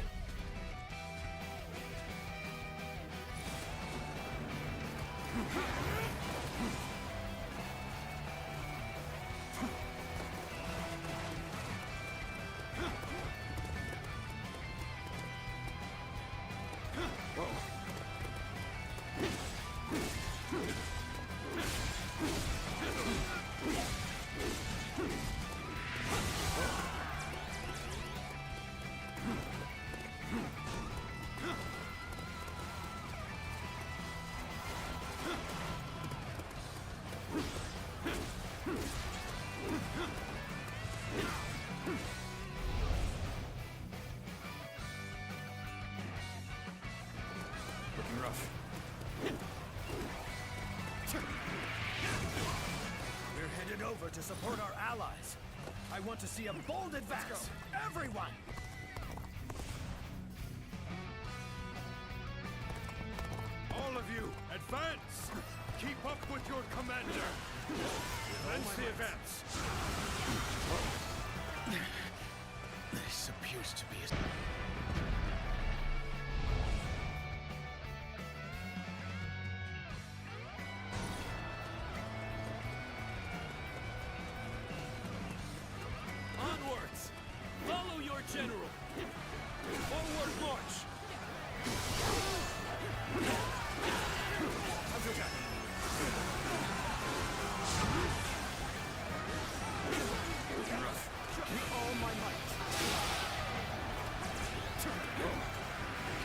over to support our allies. I want to see a bold advance. Everyone! All of you, advance! Keep up with your commander! Commence the events! This appears to be a... Onwards! Follow your general! Forward march! With all my might.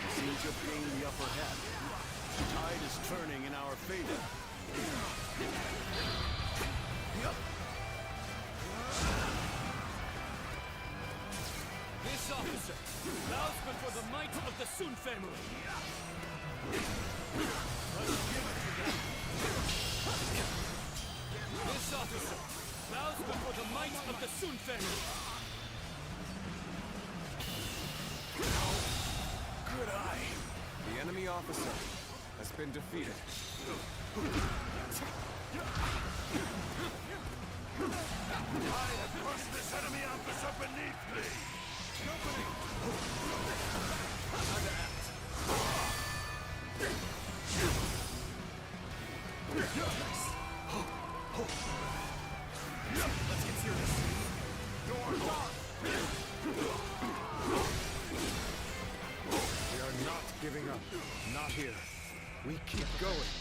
Seems you've gained the upper hand. The tide is turning in our favor. This officer bows before the might of the Sun family. This officer bows before the might of the Sun family. Good eye. The enemy officer has been defeated. I have crushed this enemy officer beneath me! Nobody! Time to act. Let's get serious. Doors off! We are not giving up. Not here. We keep going.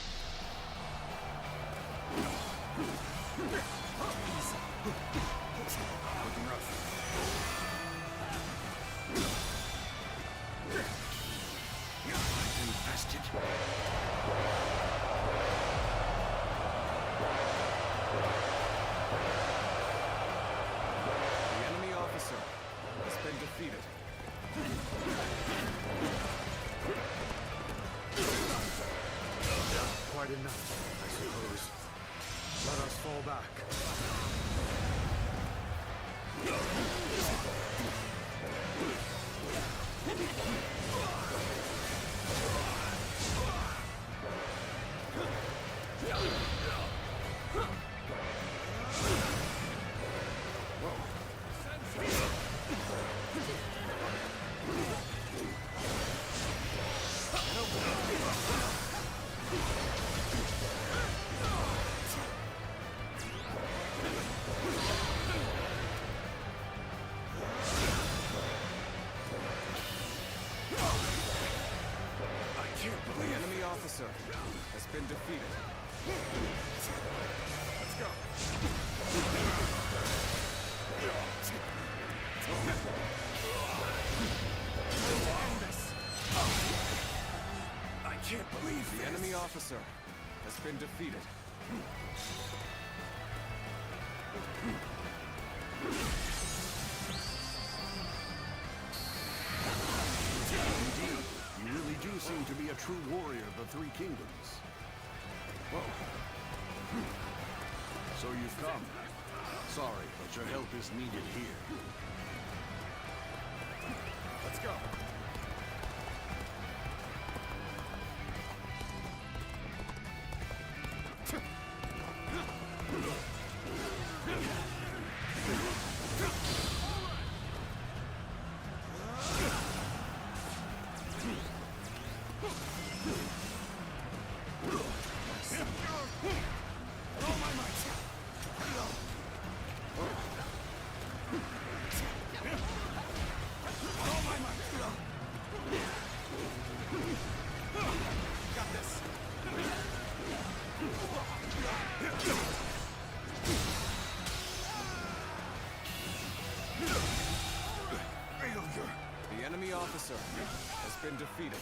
Looking rough. Infested. The enemy officer has been defeated. Quite enough, I suppose. Let us fall back. The enemy officer has been defeated. Let's go! I can't believe the enemy officer has been defeated. Indeed, you really do seem to be a true warrior of the Three Kingdoms. Whoa. So you've come. Sorry, but your help is needed here. Let's go! The enemy officer has been defeated.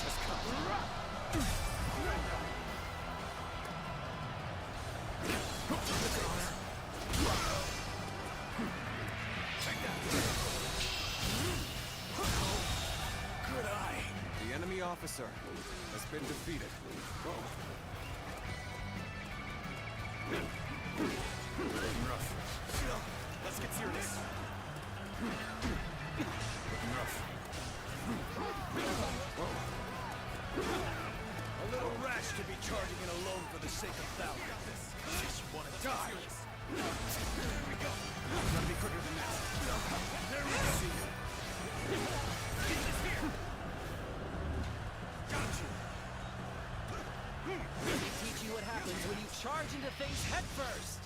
has come. Good eye. The enemy officer has been defeated. Rough. Let's get serious. Rough. A little rash to be charging in alone for the sake of valor. Unless you want to die. There we go. Gotta be quicker than that. There we go. See you. Here. Got you. Let me teach you what happens when you charge into things head first.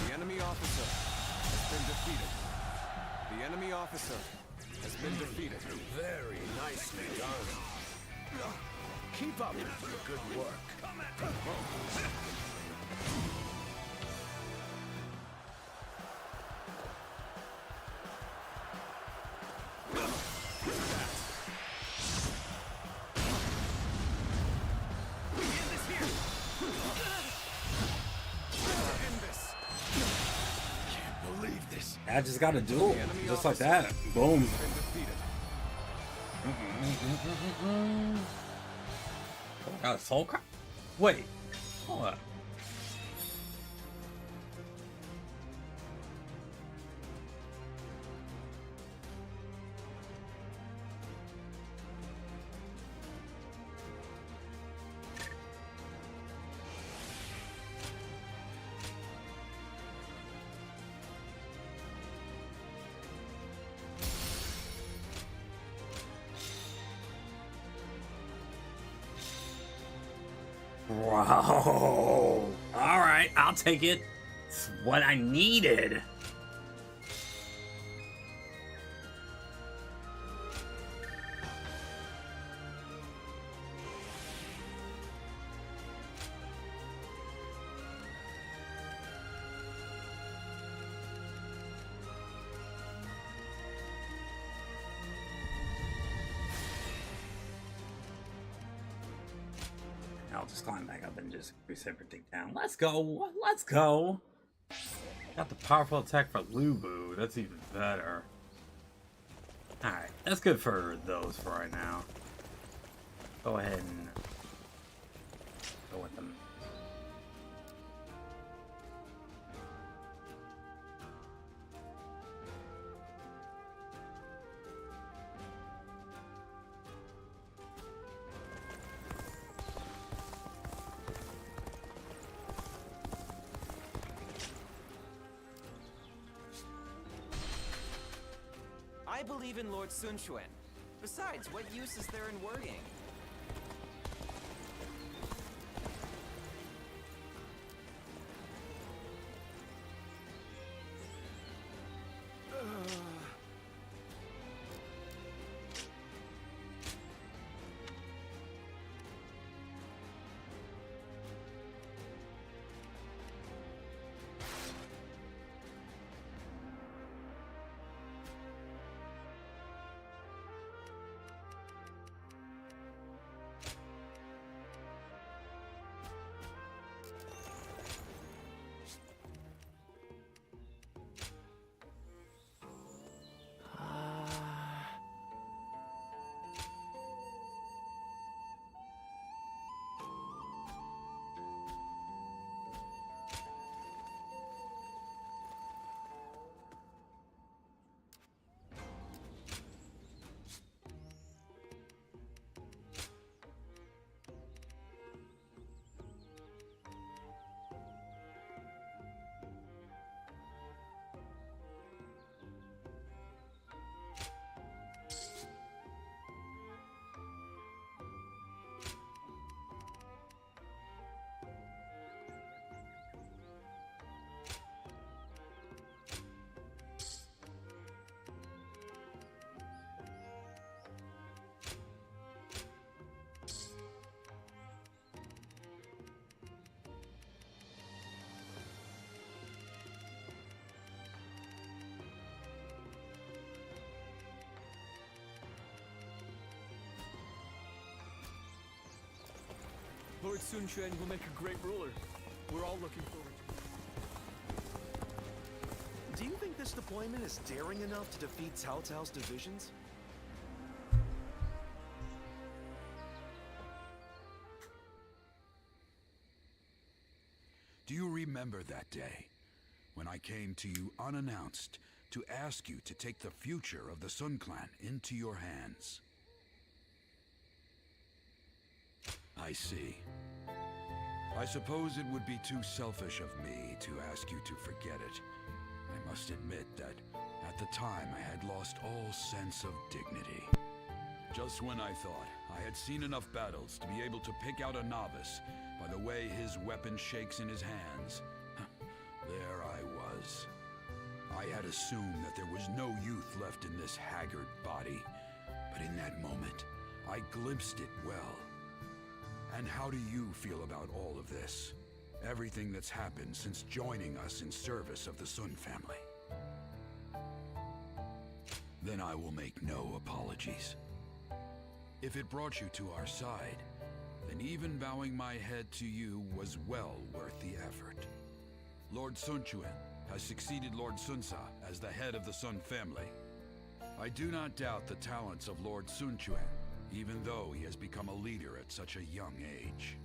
The enemy officer has been defeated. The enemy officer has been defeated. Very nicely done. Keep up your good work. I just got a duel, just like that. Boom. Got a soul crack? Wait, hold up. Wow. All right, I'll take it. It's what I needed. I'll just climb back up and just reciprocate down. Let's go. Let's go. Got the powerful attack for Lubu. That's even better. Alright, that's good for those for right now. Go ahead and go with them. I believe in Lord Sun Quan. Besides, what use is there in worrying? Lord Sun Quan will make a great ruler. We're all looking forward to it. Do you think this deployment is daring enough to defeat Cao Cao's divisions? Do you remember that day when I came to you unannounced to ask you to take the future of the Sun Clan into your hands? I see. I suppose it would be too selfish of me to ask you to forget it. I must admit that at the time I had lost all sense of dignity. Just when I thought I had seen enough battles to be able to pick out a novice by the way his weapon shakes in his hands, there I was. I had assumed that there was no youth left in this haggard body, but in that moment, I glimpsed it well. And how do you feel about all of this? Everything that's happened since joining us in service of the Sun family? Then I will make no apologies. If it brought you to our side, then even bowing my head to you was well worth the effort. Lord Sun Quan has succeeded Lord Sun Ca as the head of the Sun family. I do not doubt the talents of Lord Sun Quan, even though he has become a leader at such a young age.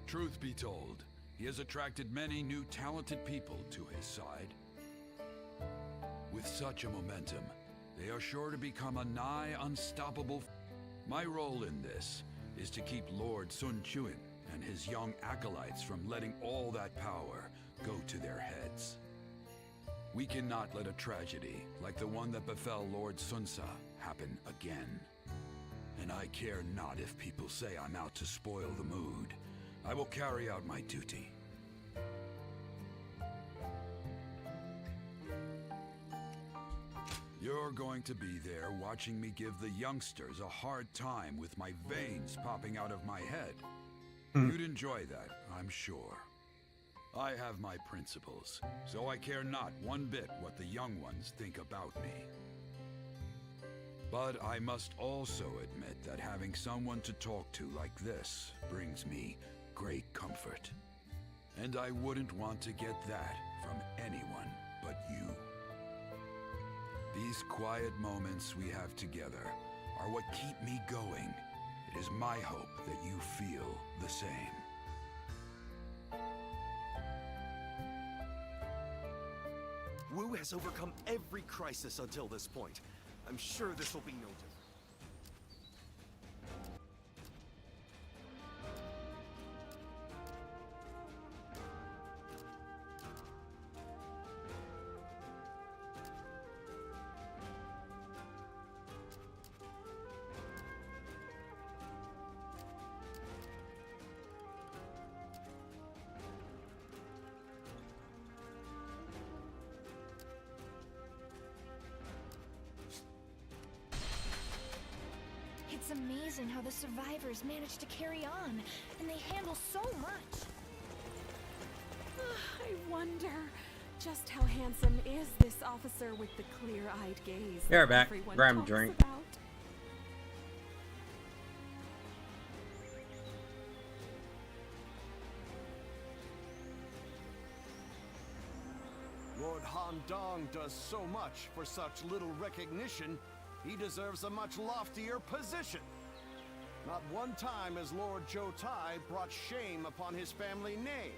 Truth be told, he has attracted many new talented people to his side. With such a momentum, they are sure to become a nigh unstoppable. My role in this is to keep Lord Sun Quan and his young acolytes from letting all that power go to their heads. We cannot let a tragedy like the one that befell Lord Sun Ca happen again. And I care not if people say I'm out to spoil the mood. I will carry out my duty. You're going to be there watching me give the youngsters a hard time with my veins popping out of my head. You'd enjoy that, I'm sure. I have my principles, so I care not one bit what the young ones think about me. But I must also admit that having someone to talk to like this brings me great comfort. And I wouldn't want to get that from anyone but you. These quiet moments we have together are what keep me going. It is my hope that you feel the same. Wu has overcome every crisis until this point. I'm sure this will be no different. It's amazing how the survivors manage to carry on, and they handle so much. I wonder just how handsome is this officer with the clear-eyed gaze You're that back. everyone Grab a talks drink. about? Lord Han Dong does so much for such little recognition, he deserves a much loftier position. Not one time has Lord Zhou Tai brought shame upon his family name.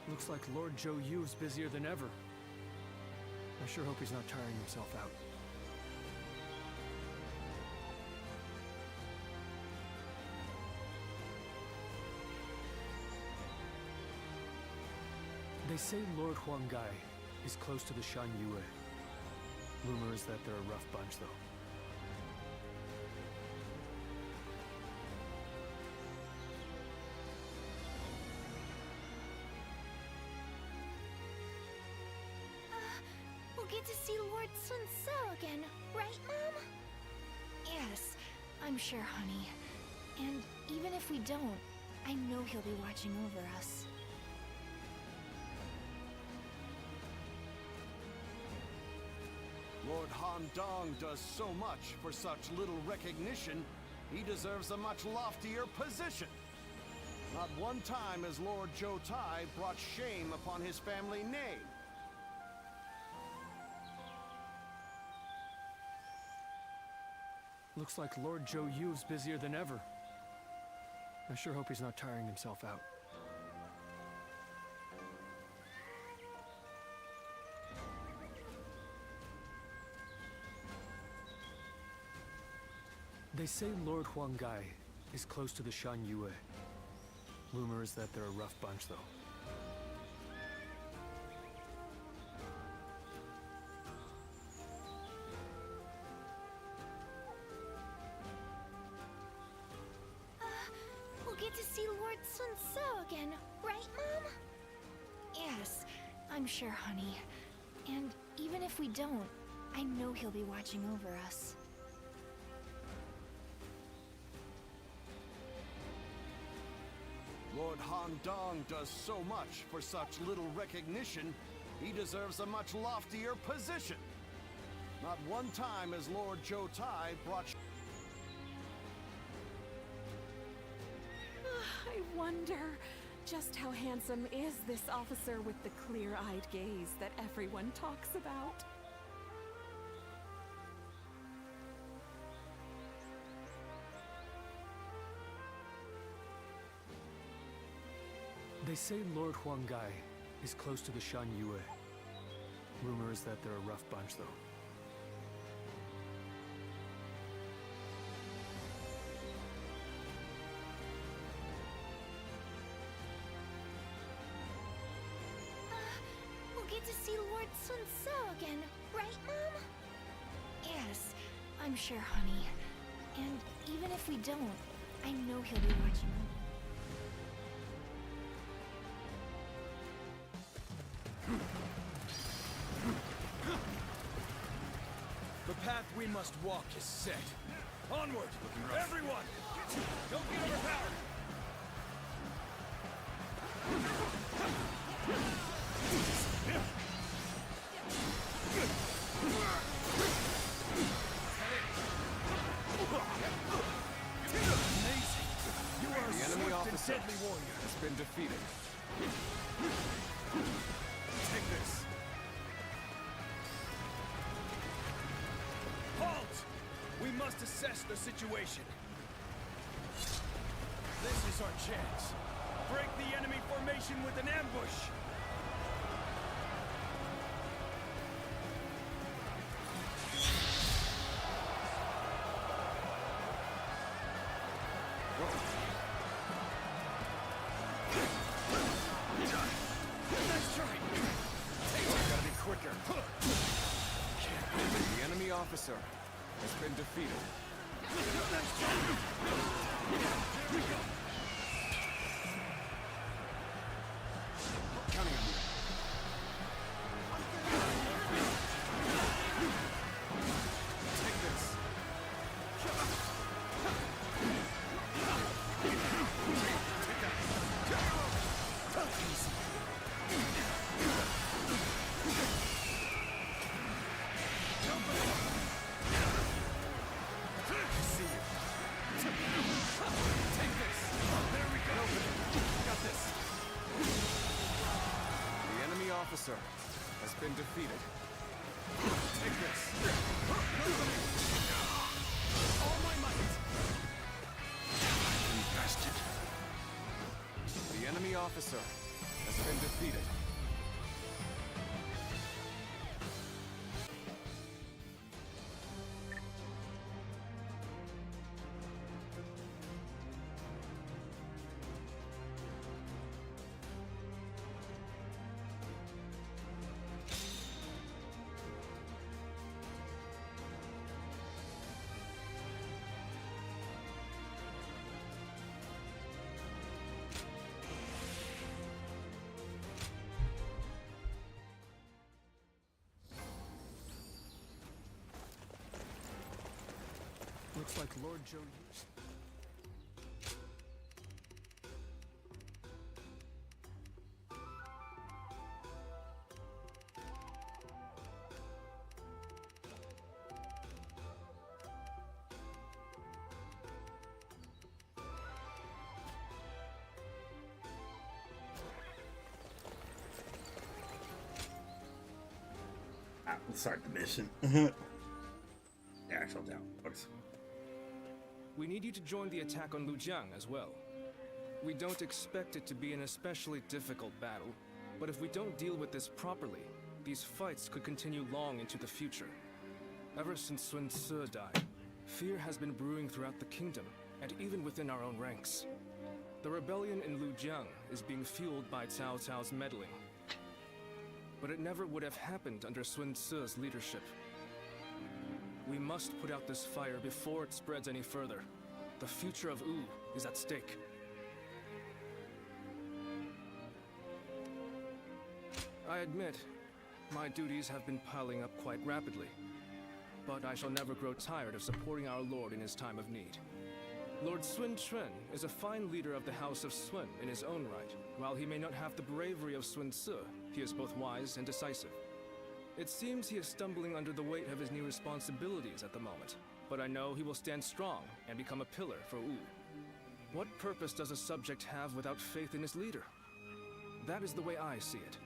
Looks like Lord Zhou Yu's busier than ever. I sure hope he's not tiring himself out. They say Lord Huanggai is close to the Shan Yue. Rumor is that they're a rough bunch, though. We'll get to see Lord Sun Ca again, right, Mom? Yes, I'm sure, honey. And even if we don't, I know he'll be watching over us. Lord Lord Han Dong does so much for such little recognition, he deserves a much loftier position. Not one time has Lord Zhou Tai brought shame upon his family name. Looks like Lord Zhou Yu's busier than ever. I sure hope he's not tiring himself out. They say Lord Huanggai is close to the Shan Yue. Rumor is that they're a rough bunch, though. We'll get to see Lord Sun So again, right, Mom? Yes, I'm sure, honey. And even if we don't, I know he'll be watching over us. Lord Han Dong does so much for such little recognition, he deserves a much loftier position. Not one time has Lord Zhou Tai brought... I wonder, just how handsome is this officer with the clear-eyed gaze that everyone talks about? They say Lord Huanggai is close to the Shan Yue. Rumor is that they're a rough bunch, though. We'll get to see Lord Sun So again, right, Mom? Yes, I'm sure, honey. And even if we don't, I know he'll be watching over. The path we must walk is set. Onward! Everyone! Don't get overpowered! Amazing! You are The a enemy swift officer and deadly warrior. has been defeated. Take this. Halt! We must assess the situation. This is our chance. Break the enemy formation with an ambush. Nice try. Gotta be quicker. The enemy officer has been defeated. Counting on you. Take this. Officer has been defeated. Take this. All my might. Bastard. The enemy officer has been defeated. Looks like Lord Zhou Yu. Alright, let's start the mission. The actual downloads. We need you to join the attack on Lujiang as well. We don't expect it to be an especially difficult battle, but if we don't deal with this properly, these fights could continue long into the future. Ever since Sun Ce died, fear has been brewing throughout the kingdom, and even within our own ranks. The rebellion in Lujiang is being fueled by Cao Cao's meddling. But it never would have happened under Sun Ce's leadership. We must put out this fire before it spreads any further. The future of Wu is at stake. I admit, my duties have been piling up quite rapidly. But I shall never grow tired of supporting our lord in his time of need. Lord Sun Quan is a fine leader of the House of Sun in his own right. While he may not have the bravery of Sun Ce, he is both wise and decisive. It seems he is stumbling under the weight of his new responsibilities at the moment, but I know he will stand strong and become a pillar for Wu. What purpose does a subject have without faith in his leader? That is the way I see it.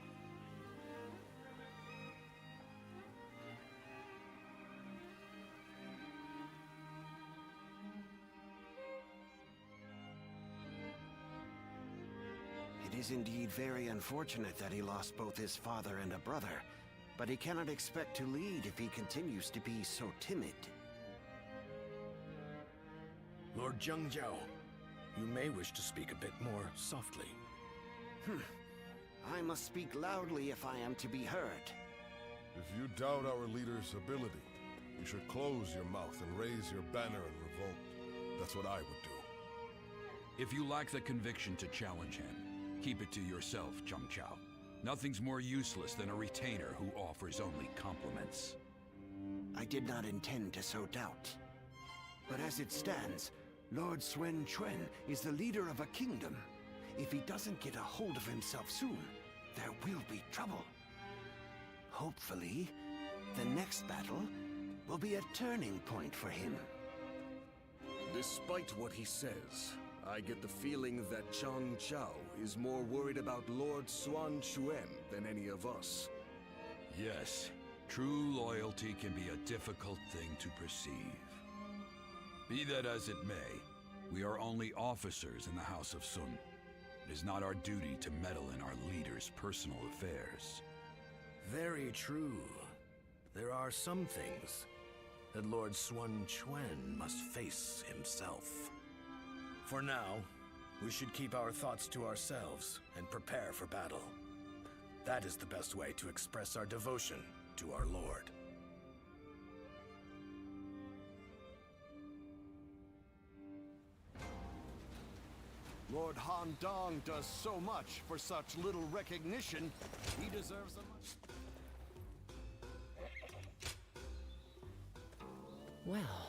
It is indeed very unfortunate that he lost both his father and a brother, but he cannot expect to lead if he continues to be so timid. Lord Zhengjiao, you may wish to speak a bit more softly. I must speak loudly if I am to be heard. If you doubt our leader's ability, you should close your mouth and raise your banner in revolt. That's what I would do. If you lack the conviction to challenge him, keep it to yourself, Zhengjiao. Nothing's more useless than a retainer who offers only compliments. I did not intend to sow doubt. But as it stands, Lord Sun Quan is the leader of a kingdom. If he doesn't get a hold of himself soon, there will be trouble. Hopefully, the next battle will be a turning point for him. Despite what he says, I get the feeling that Zhang Chao is more worried about Lord Sun Quan than any of us. Yes, true loyalty can be a difficult thing to perceive. Be that as it may, we are only officers in the House of Sun. It is not our duty to meddle in our leader's personal affairs. Very true. There are some things that Lord Sun Quan must face himself. For now, we should keep our thoughts to ourselves and prepare for battle. That is the best way to express our devotion to our Lord. Lord Han Dong does so much for such little recognition. He deserves a much... Well...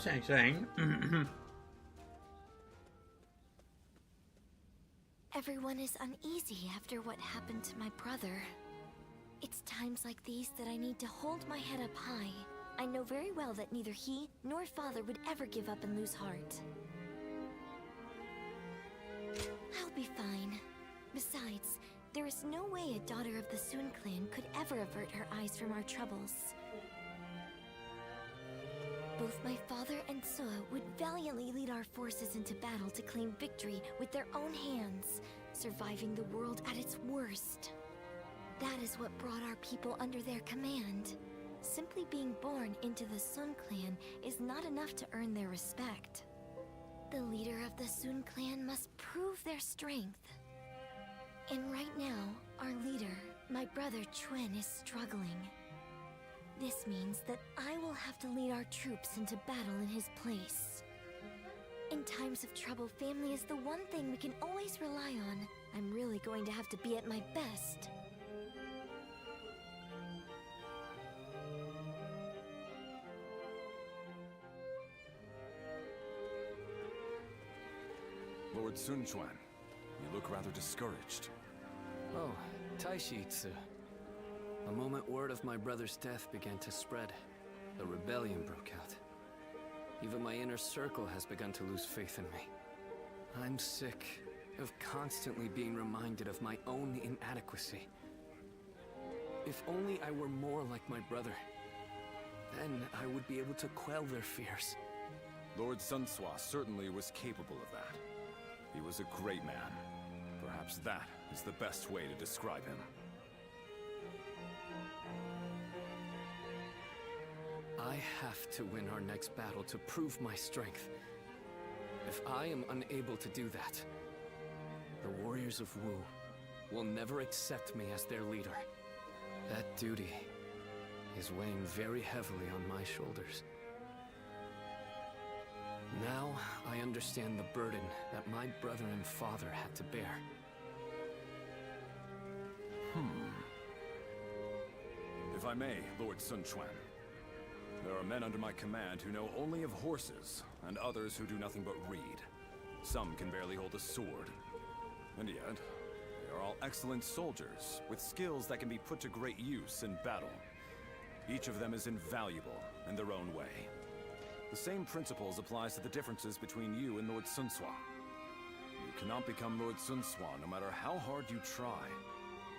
Shang Shang. Everyone is uneasy after what happened to my brother. It's times like these that I need to hold my head up high. I know very well that neither he nor father would ever give up and lose heart. I'll be fine. Besides, there is no way a daughter of the Sun clan could ever avert her eyes from our troubles. Both my father and Suo would valiantly lead our forces into battle to claim victory with their own hands, surviving the world at its worst. That is what brought our people under their command. Simply being born into the Sun clan is not enough to earn their respect. The leader of the Sun clan must prove their strength. And right now, our leader, My brother Chuen is struggling. This means that I will have to lead our troops into battle in his place. In times of trouble, family is the one thing we can always rely on. I'm really going to have to be at my best. Lord Sun Quan, you look rather discouraged. Oh, Taishitsu. The moment word of my brother's death began to spread, the rebellion broke out. Even my inner circle has begun to lose faith in me. I'm sick of constantly being reminded of my own inadequacy. If only I were more like my brother, then I would be able to quell their fears. Lord Sun Swa certainly was capable of that. He was a great man. Perhaps that is the best way to describe him. I have to win our next battle to prove my strength. If I am unable to do that, the warriors of Wu will never accept me as their leader. That duty is weighing very heavily on my shoulders. Now I understand the burden that my brother and father had to bear. If I may, Lord Sun Quan. There are men under my command who know only of horses, and others who do nothing but read. Some can barely hold a sword. And yet, they are all excellent soldiers, with skills that can be put to great use in battle. Each of them is invaluable in their own way. The same principles applies to the differences between you and Lord Sun Swa. You cannot become Lord Sun Swa no matter how hard you try.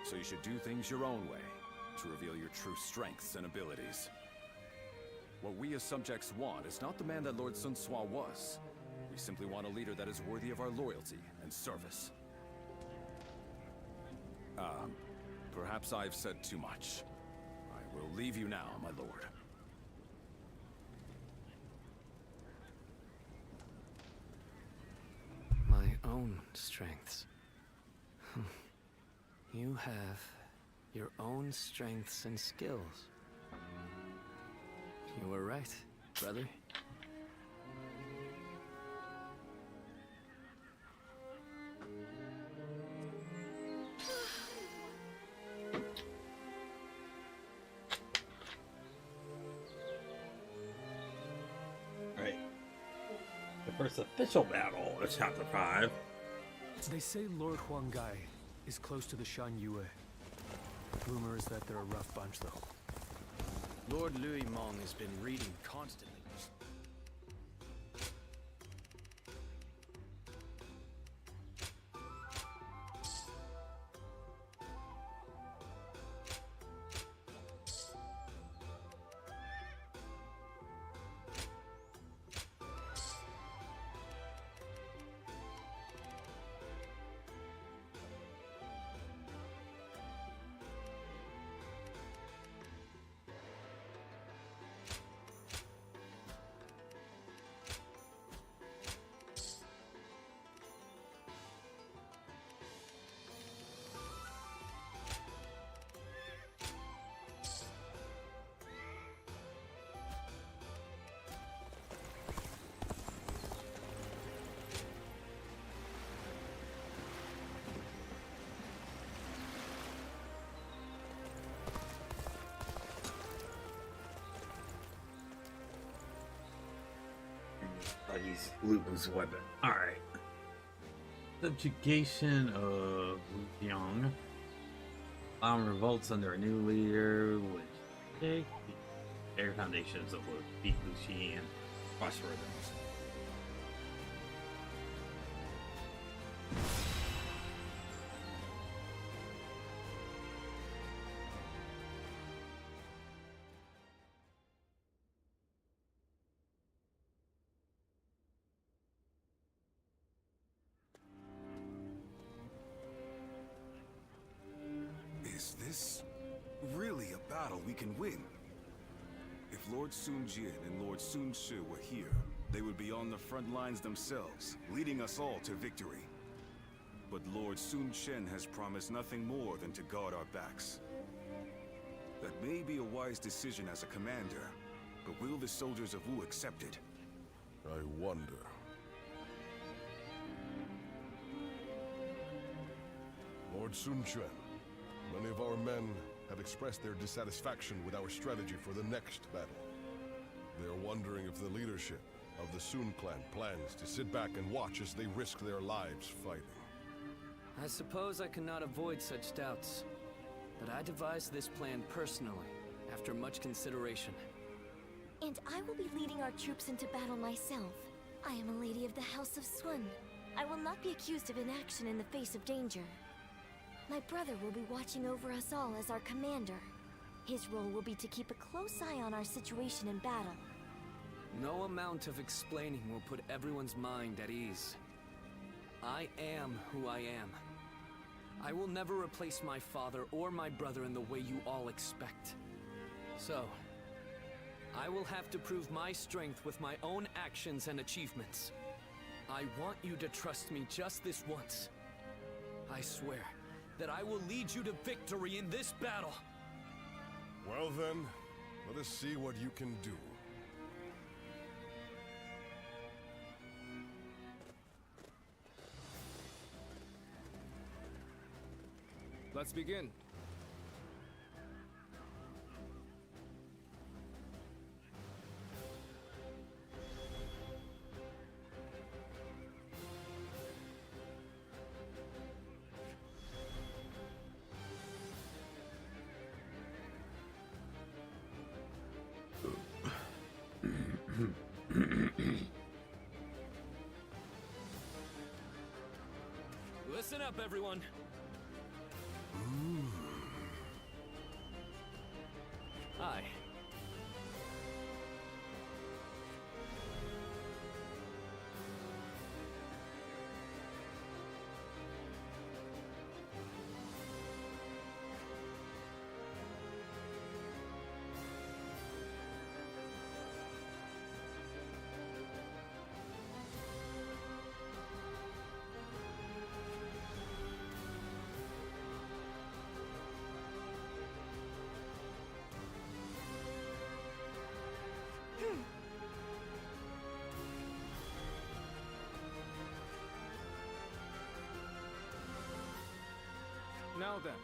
So you should do things your own way, to reveal your true strengths and abilities. What we as subjects want is not the man that Lord Sun Swa was. We simply want a leader that is worthy of our loyalty and service. Perhaps I've said too much. I will leave you now, my lord. My own strengths. You have your own strengths and skills. You were right, brother. Right. The first official battle of Chapter 5. They say Lord Huanggai is close to the Shan Yue. Rumor is that they're a rough bunch, though. Lord Louis Mong has been reading constantly. He's Lubu's weapon. Alright. Subjugation of Wujiang. Bomb revolts under a new leader, which take the air foundations of what beat Luxi and crush rhythms. Is this really a battle we can win? If Lord Sun Jian and Lord Sun Shi were here, they would be on the front lines themselves, leading us all to victory. but Lord Sun Chen has promised nothing more than to guard our backs. That may be a wise decision as a commander, but will the soldiers of Wu accept it? I wonder. Lord Sun Quan, many of our men have expressed their dissatisfaction with our strategy for the next battle. They are wondering if the leadership of the Sun clan plans to sit back and watch as they risk their lives fighting. I suppose I cannot avoid such doubts, but I devised this plan personally, after much consideration. And I will be leading our troops into battle myself. I am a lady of the House of Sun. I will not be accused of inaction in the face of danger. My brother will be watching over us all as our commander. His role will be to keep a close eye on our situation in battle. No amount of explaining will put everyone's mind at ease. I am who I am. I will never replace my father or my brother in the way you all expect. So, I will have to prove my strength with my own actions and achievements. I want you to trust me just this once. I swear that I will lead you to victory in this battle. Well then, let us see what you can do. Let's begin. Listen up, everyone. Hi. Now then.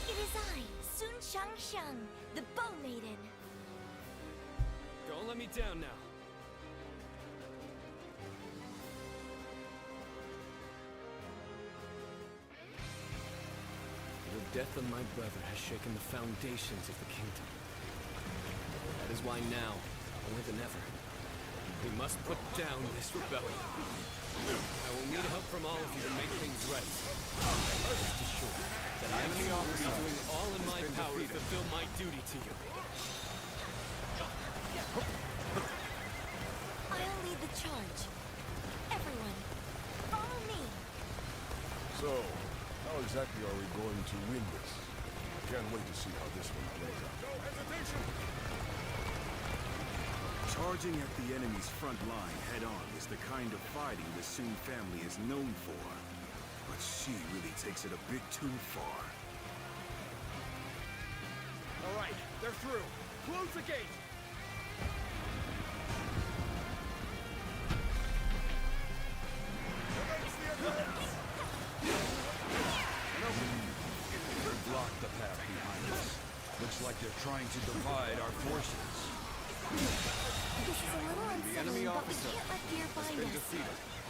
It is I, Sun Shang, the Bow Maiden. Don't let me down now. death of my brother has shaken the foundations of the kingdom. That is why now, more than ever, we must put down this rebellion. I will need help from all of you to make things right. Rest assured that I am doing all in my power to fulfill my duty to you. I'll lead the charge. Everyone, follow me. So, how exactly are we going to win this? I can't wait to see how this one plays out. No hesitation! Charging at the enemy's front line head-on is the kind of fighting the Sun family is known for. But she really takes it a bit too far. All right, they're through. Close the gate! Block the path behind us. Looks like they're trying to divide our forces. This is a little unsettling, but we can't let fear bind us.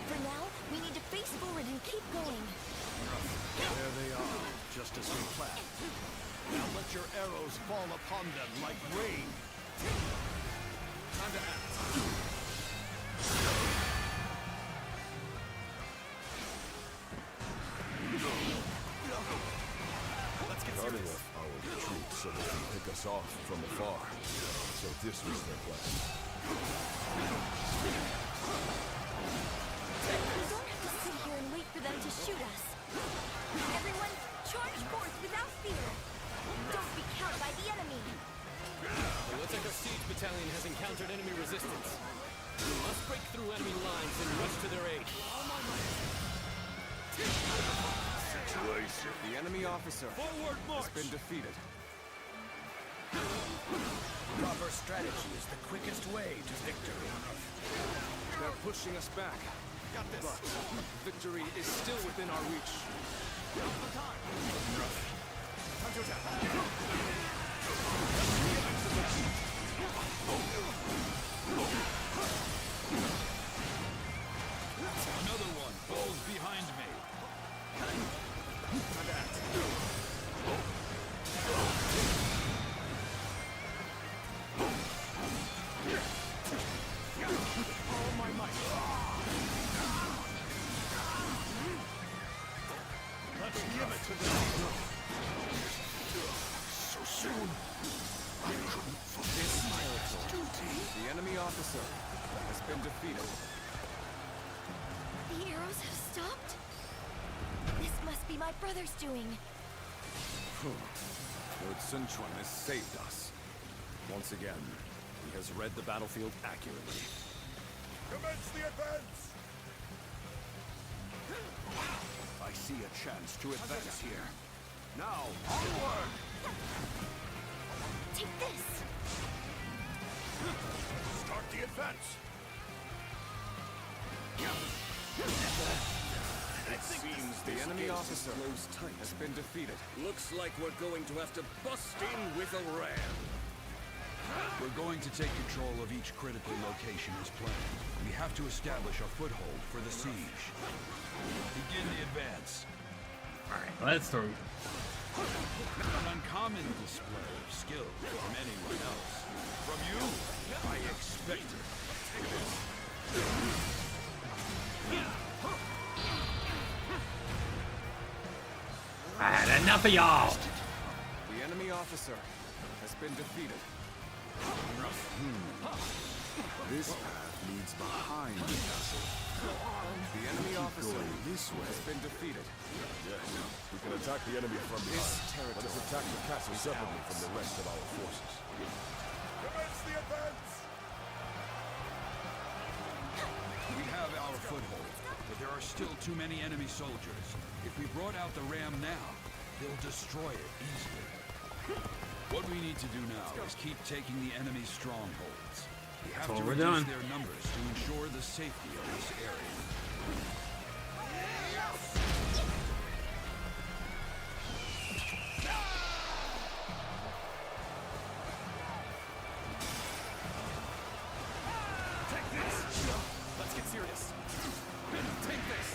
For now, we need to face forward and keep going. There they are, just as we planned. Now let your arrows fall upon them like rain. Time to act. Let's get Cutting serious. off our retreat so they can pick us off from afar. So this was their plan. We don't have to sit here and wait for them to shoot us. Everyone, charge forth without fear. Don't be cowed by the enemy. It looks like our siege battalion has encountered enemy resistance. We must break through enemy lines and rush to their aid. Situation. The enemy officer has been defeated. Proper strategy is the quickest way to victory. They're pushing us back. Got this. But victory is still within our reach. Time to attack. Another one falls behind me. Time to act. All my might. Let's give it to them. So soon. I couldn't fulfill my duty. The enemy officer has been defeated. The arrows have stopped? This must be my brother's doing. Lord Sun Quan has saved us. Once again, he has read the battlefield accurately. Commence the advance! I see a chance to advance here. Now, onward! Take this! Start the advance! It seems the enemy officer has been defeated. Looks like we're going to have to bust in with a ram. We're going to take control of each critical location as planned. We have to establish a foothold for the siege. Begin the advance. Alright, let's throw. An uncommon display of skill from anyone else. From you, I expect it. I had enough of y'all. The enemy officer has been defeated. This path leads behind the castle. The enemy officer this way has been defeated. Yes, we can attack the enemy from behind. Let us attack the castle separately from the rest of our forces. Commence the advance! We have our foothold, but there are still too many enemy soldiers. If we brought out the ram now, they'll destroy it easily. What we need to do now is keep taking the enemy's strongholds. We have That's to what we're reduce doing. their numbers to ensure the safety of this area. Take this! Let's get serious. Take this!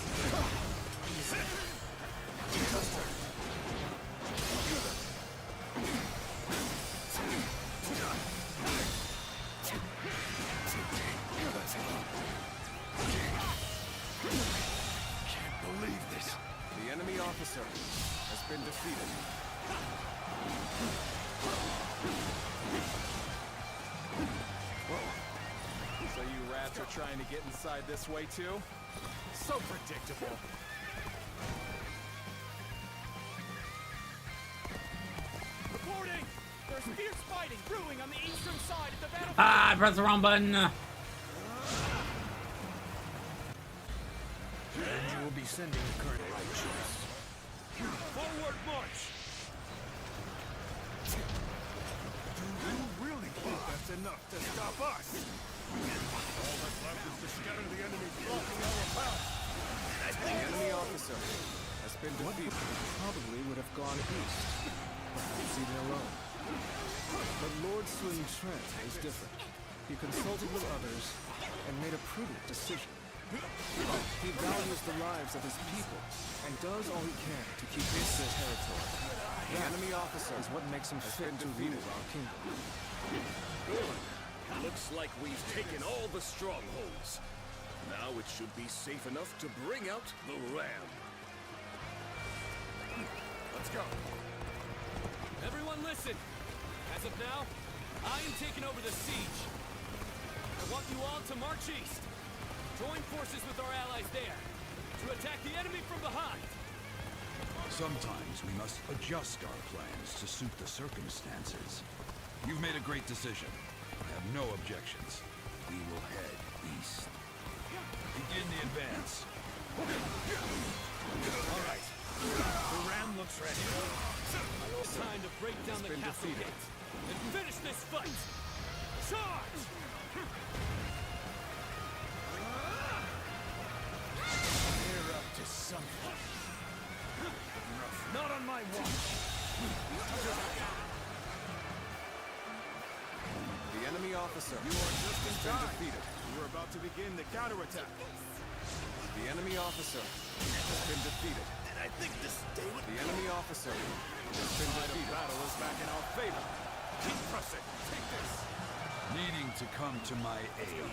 trying to get inside this way too? So predictable. Reporting! There's fierce fighting brewing on the eastern side of the battlefield. Ah, I pressed the wrong button. And you will be sending the current right choice. Forward march! Do you really think that's enough to stop us? All that's left is to scatter the enemy blocking our path. The enemy officer has been defeated. Probably would have gone east, perhaps even alone. But Lord Sun Quan is different. He consulted with others and made a prudent decision. He values the lives of his people and does all he can to keep his territory. The enemy officer is what makes him fit to rule our kingdom. Good. Looks like we've taken all the strongholds. Now it should be safe enough to bring out the ram. Let's go. Everyone listen. As of now, I am taking over the siege. I want you all to march east. Join forces with our allies there to attack the enemy from behind. Sometimes we must adjust our plans to suit the circumstances. You've made a great decision. I have no objections. We will head east. Begin the advance. All right. The ram looks ready. Time to break down the castle gate and finish this fight. Charge! We're up to something. Not on my watch. The enemy officer. You are just in time. Defeated. We're about to begin the counterattack. The enemy officer has been defeated. And I think to stay with the enemy officer has been defeated. Battle is back in our favor. Keep pressing. Take this. Needing to come to my aid.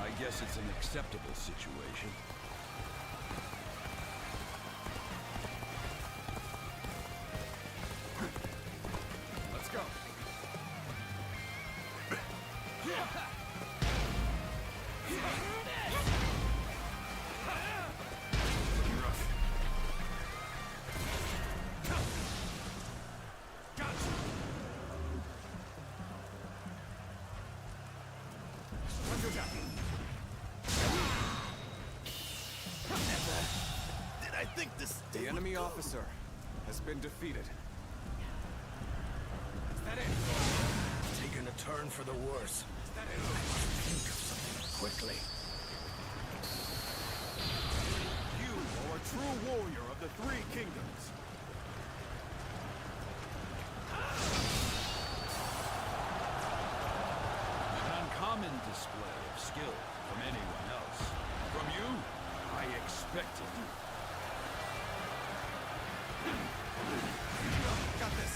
I guess it's an acceptable situation. Let's go. Did I think this? The enemy officer has been defeated. Is that it? Taking a turn for the worse. Is that it? Think of something quickly. You are a true warrior of the Three Kingdoms. An uncommon display of skill from anyone else. From you, I expected. Got this.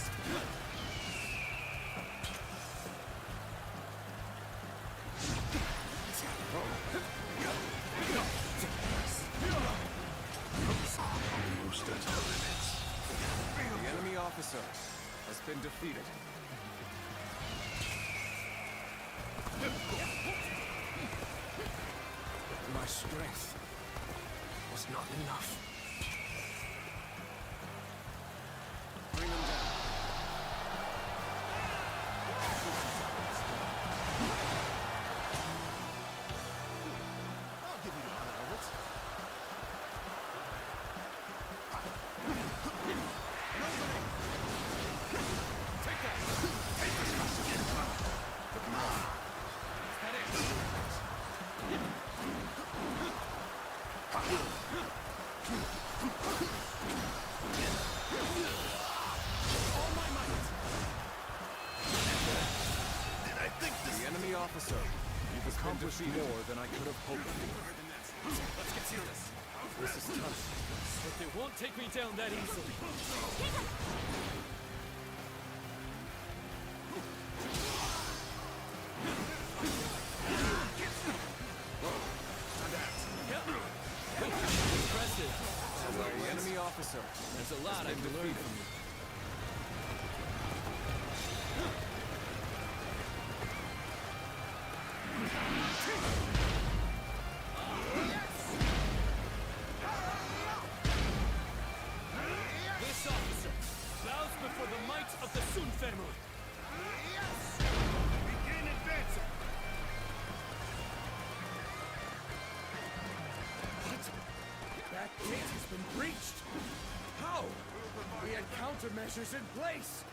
Almost at our limits. The enemy officer has been defeated. My strength was not enough. Bring them down. I'll give you the honor of it. Take that. Take this. Looking rough. Is that it? All my might. Did I think this? The enemy officer. You've accomplished more than I could have hoped for. Let's get serious. This is tough. But they won't take me down that easily. Impressive. The enemy officer. There's a lot I can learn from you. countermeasures in place.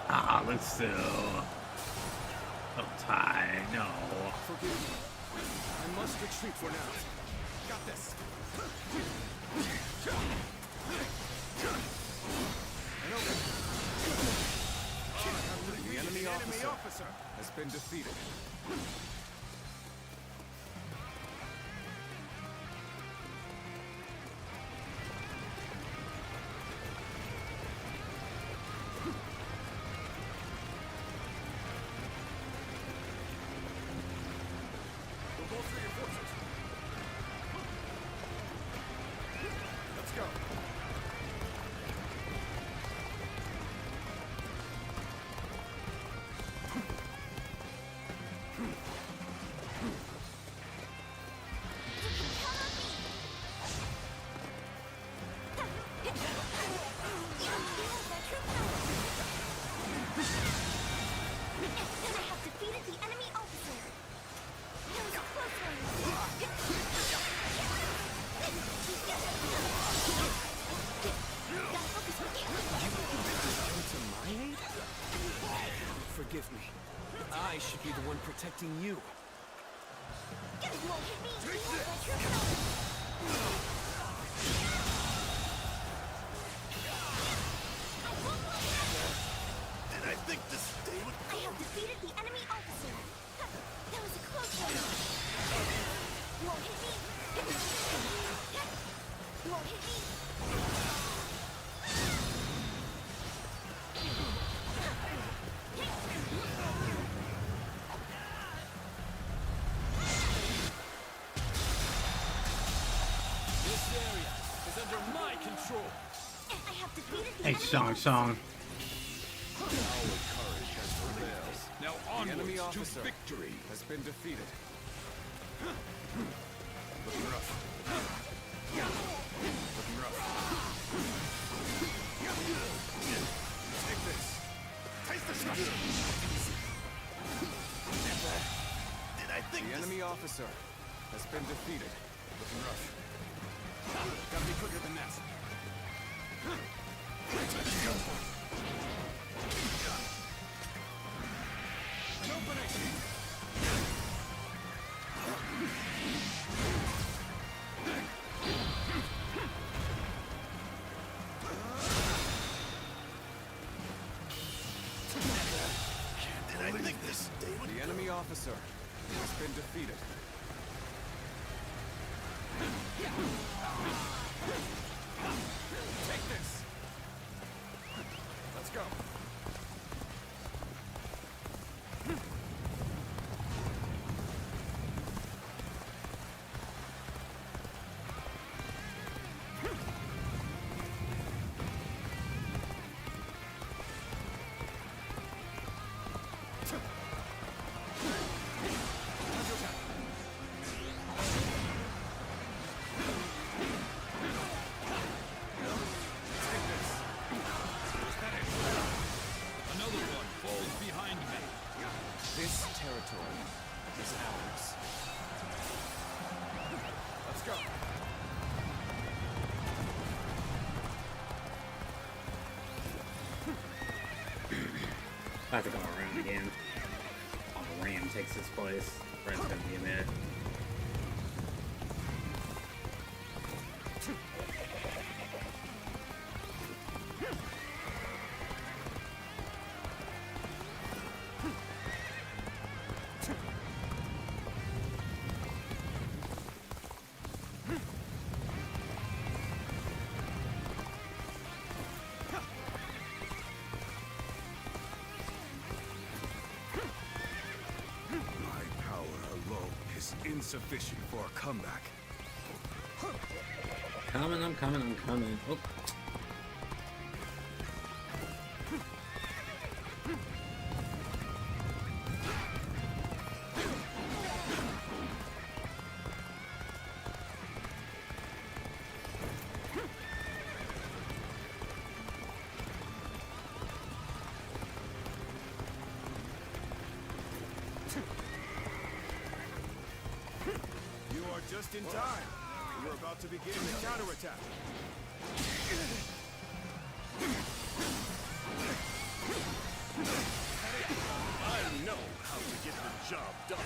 Ah, but still. Don't tie. No. Forgive me. I must retreat for now. Got this. The enemy officer has been defeated. Let's go. Forgive me. I should be the one protecting you. Did I think this day would... I have defeated the enemy officer. That was a close one. You won't hit me. You won't hit me. This area is under my control. I have defeated the Hey, enemy Shang Shang. Now The onwards enemy to officer victory. has been defeated. Looking rough. Looking rough. Take this. Taste the shot. Did I think The enemy officer has been defeated. Looking rough. Gotta be quicker than that. An opening. Did I think this day would... The enemy officer has been defeated. Take this. Let's go. Another one falls behind me. This territory is ours. Let's go. I have to go around again. Oh, the Ram takes his place. Red's gonna be in there. My power alone is insufficient for a comeback. Coming, I'm coming, I'm coming. Oh. You are just in time. We're about to begin the counterattack. I know how to get the job done.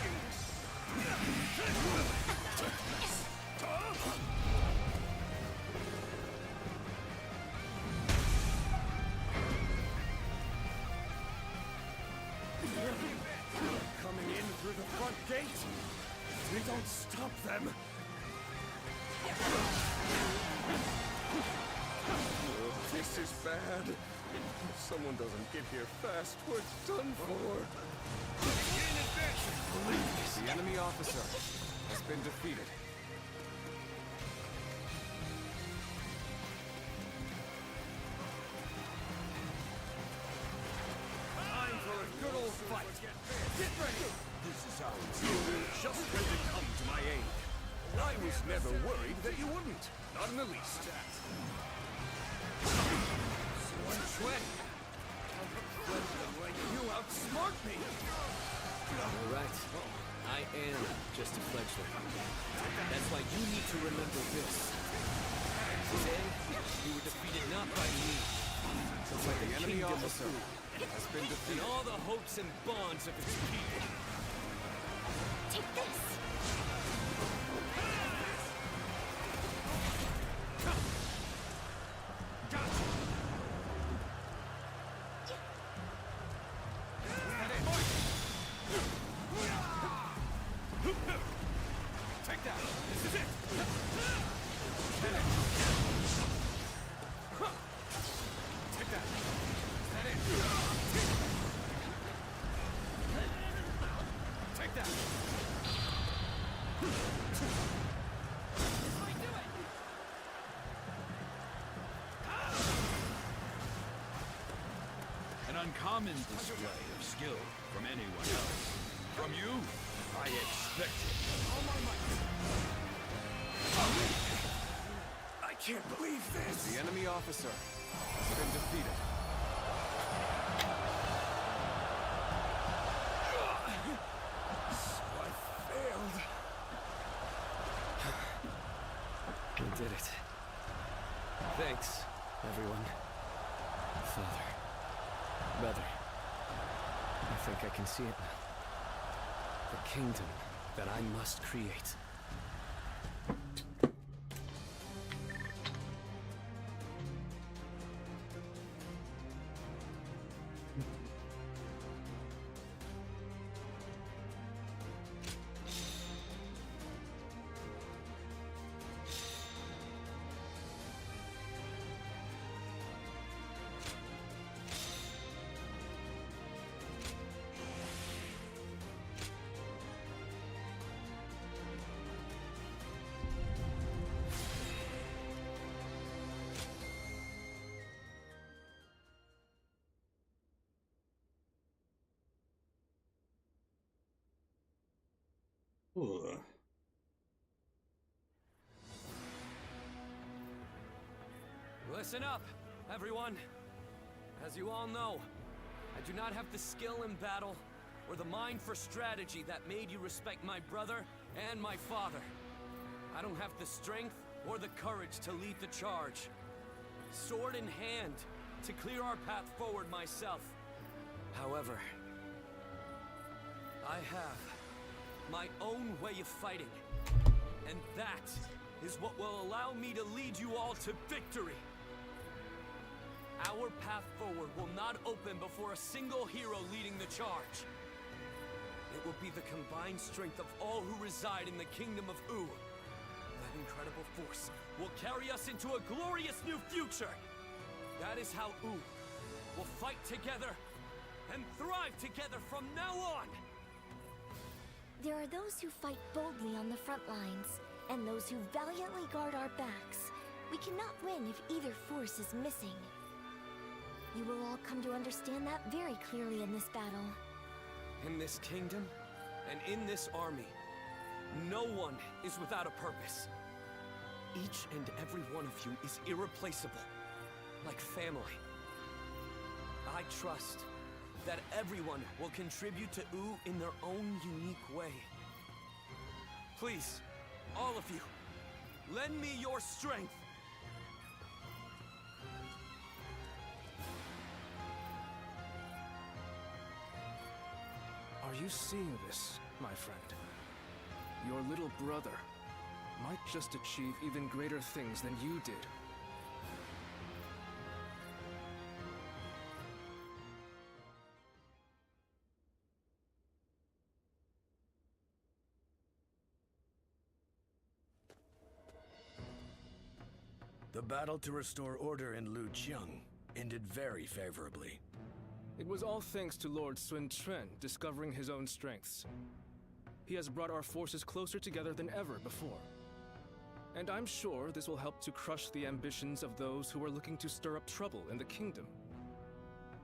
Coming in through the front gate. We don't stop them. This is bad. If someone doesn't get here fast, we're done for. The enemy officer has been defeated. Time for a good old fight. Get ready. This is how it's just ready to come to my aid. I was never worried that you wouldn't. Not in the least. Sweat. You outsmart me. You're right. I am just a fledgling. That's why you need to remember this. Today, you were defeated not by me, but by the enemy kingdom officer has been defeated. and all the hopes and bonds of its people. Take this! Take that. This is it. Take that. Is that it? Take that. An uncommon display of skill from anyone else. From you, I expect it. I can't believe this. The enemy officer has been defeated. So I failed. We did it. Thanks, everyone. Father. Brother. I think I can see it now. The kingdom that I must create. Ugh. Listen up, everyone. As you all know, I do not have the skill in battle or the mind for strategy that made you respect my brother and my father. I don't have the strength or the courage to lead the charge. Sword in hand, to clear our path forward myself. However, I have my own way of fighting. And that is what will allow me to lead you all to victory. Our path forward will not open before a single hero leading the charge. It will be the combined strength of all who reside in the kingdom of U. That incredible force will carry us into a glorious new future. That is how U will fight together and thrive together from now on. There are those who fight boldly on the front lines, and those who valiantly guard our backs. We cannot win if either force is missing. You will all come to understand that very clearly in this battle. In this kingdom, and in this army, no one is without a purpose. Each and every one of you is irreplaceable, like family. I trust that everyone will contribute to U in their own unique way. Please, all of you, Lend me your strength! Are you seeing this, my friend? Your little brother might just achieve even greater things than you did. The battle to restore order in Luqiang ended very favorably. It was all thanks to Lord Sun Quan discovering his own strengths. He has brought our forces closer together than ever before. And I'm sure this will help to crush the ambitions of those who are looking to stir up trouble in the kingdom.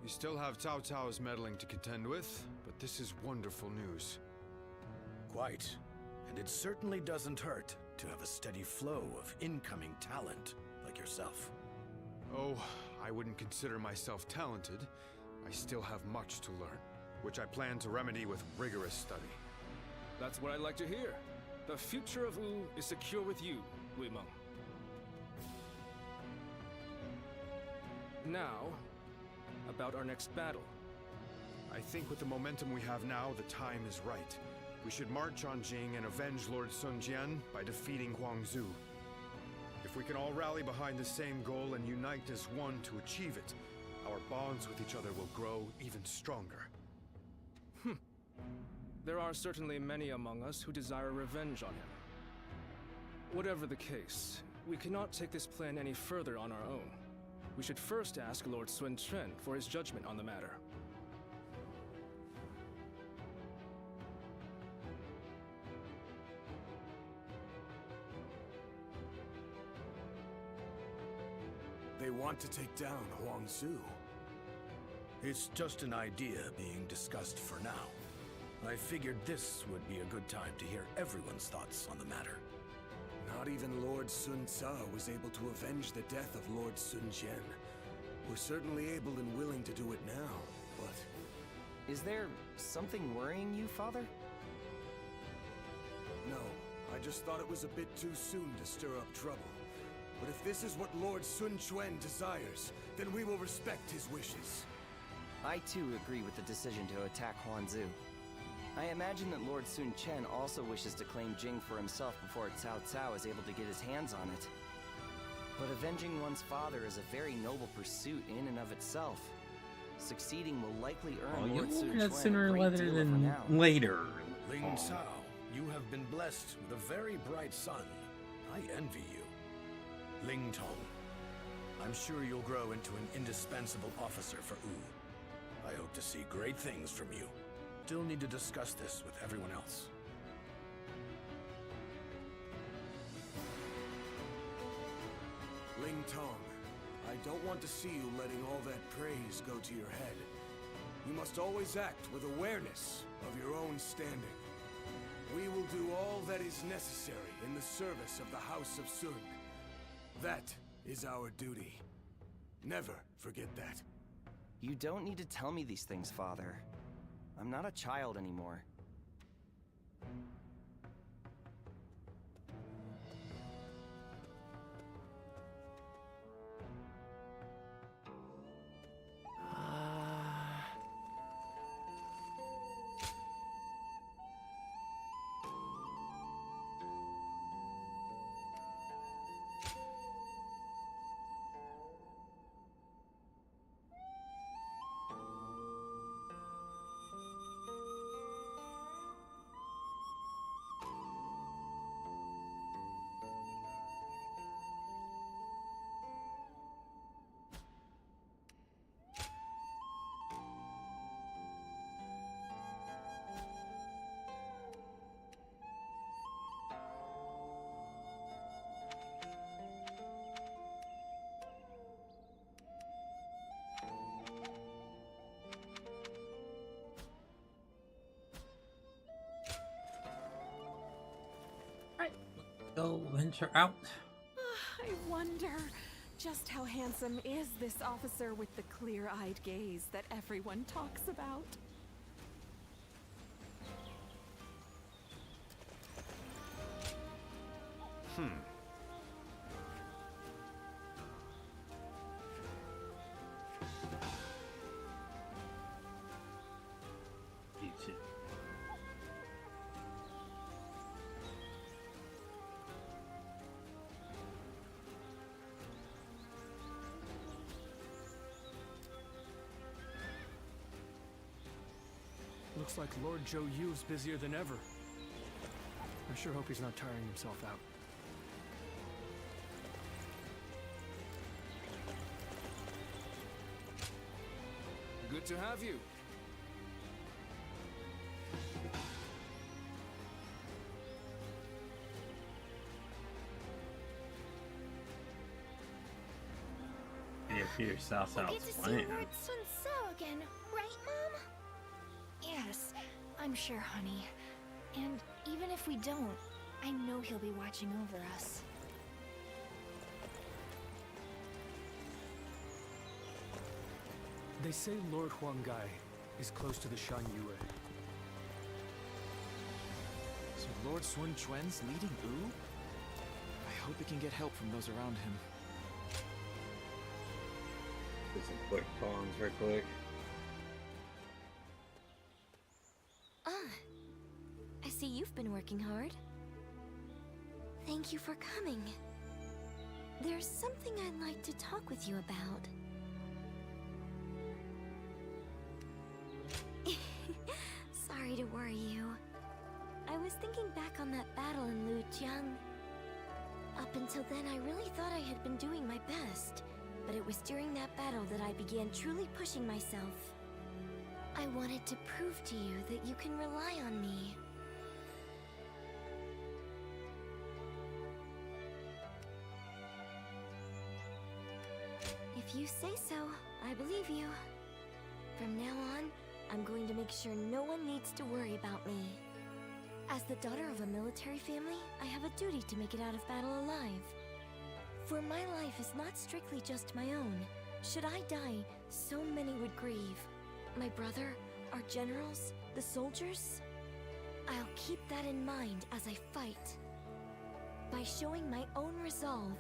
You still have Cao Cao's meddling to contend with, but this is wonderful news. Quite. And it certainly doesn't hurt to have a steady flow of incoming talent like yourself. Oh, I wouldn't consider myself talented. I still have much to learn, which I plan to remedy with rigorous study. That's what I like to hear. The future of Wu is secure with you, R.E.V.O. Now, about our next battle. I think with the momentum we have now, the time is right. We should march on Jing and avenge Lord Sun Jian by defeating Guangzhou. If we can all rally behind the same goal and unite as one to achieve it, our bonds with each other will grow even stronger. There are certainly many among us who desire revenge on him. Whatever the case, we cannot take this plan any further on our own. We should first ask Lord Sun Quan for his judgment on the matter. They want to take down Guangzhou. It's just an idea being discussed for now. I figured this would be a good time to hear everyone's thoughts on the matter. Not even Lord Sun Ca was able to avenge the death of Lord Sun Jian. We're certainly able and willing to do it now, but... Is there something worrying you, Father? No, I just thought it was a bit too soon to stir up trouble. But if this is what Lord Sun Quan desires, then we will respect his wishes. I too agree with the decision to attack Guangzhou. I imagine that Lord Sun Quan also wishes to claim Jing for himself before Cao Cao is able to get his hands on it. But avenging one's father is a very noble pursuit in and of itself. Succeeding will likely earn Lord Sun Quan sooner a great rather deal of than renown. later. Ling Cao, you have been blessed with a very bright son. I envy you. Ling Tong, I'm sure you'll grow into an indispensable officer for Wu. I hope to see great things from you. Still need to discuss this with everyone else. Ling Tong, I don't want to see you letting all that praise go to your head. You must always act with awareness of your own standing. We will do all that is necessary in the service of the House of Sun. That is our duty. Never forget that. You don't need to tell me these things, Father. I'm not a child anymore. Go venture out. I wonder, just how handsome is this officer with the clear-eyed gaze that everyone talks about? Looks like Lord Zhou Yu's busier than ever. I sure hope he's not tiring himself out. Good to have you. Hey, Peter South We'll South get to see playing. Lord Sun So again, right, Mom? Yes, I'm sure, honey. And even if we don't, I know he'll be watching over us. They say Lord Huanggai is close to the Shan Yue. So Lord Sun Quan's leading Wu? I hope he can get help from those around him. Do some quick poems real quick. I see you've been working hard. Thank you for coming. There's something I'd like to talk with you about. Sorry to worry you. I was thinking back on that battle in Lujiang. Up until then, I really thought I had been doing my best. But it was during that battle that I began truly pushing myself. I wanted to prove to you that you can rely on me. If you say so, I believe you. From now on, I'm going to make sure no one needs to worry about me. As the daughter of a military family, I have a duty to make it out of battle alive. For my life is not strictly just my own. Should I die, so many would grieve. My brother, our generals, the soldiers? I'll keep that in mind as I fight. By showing my own resolve,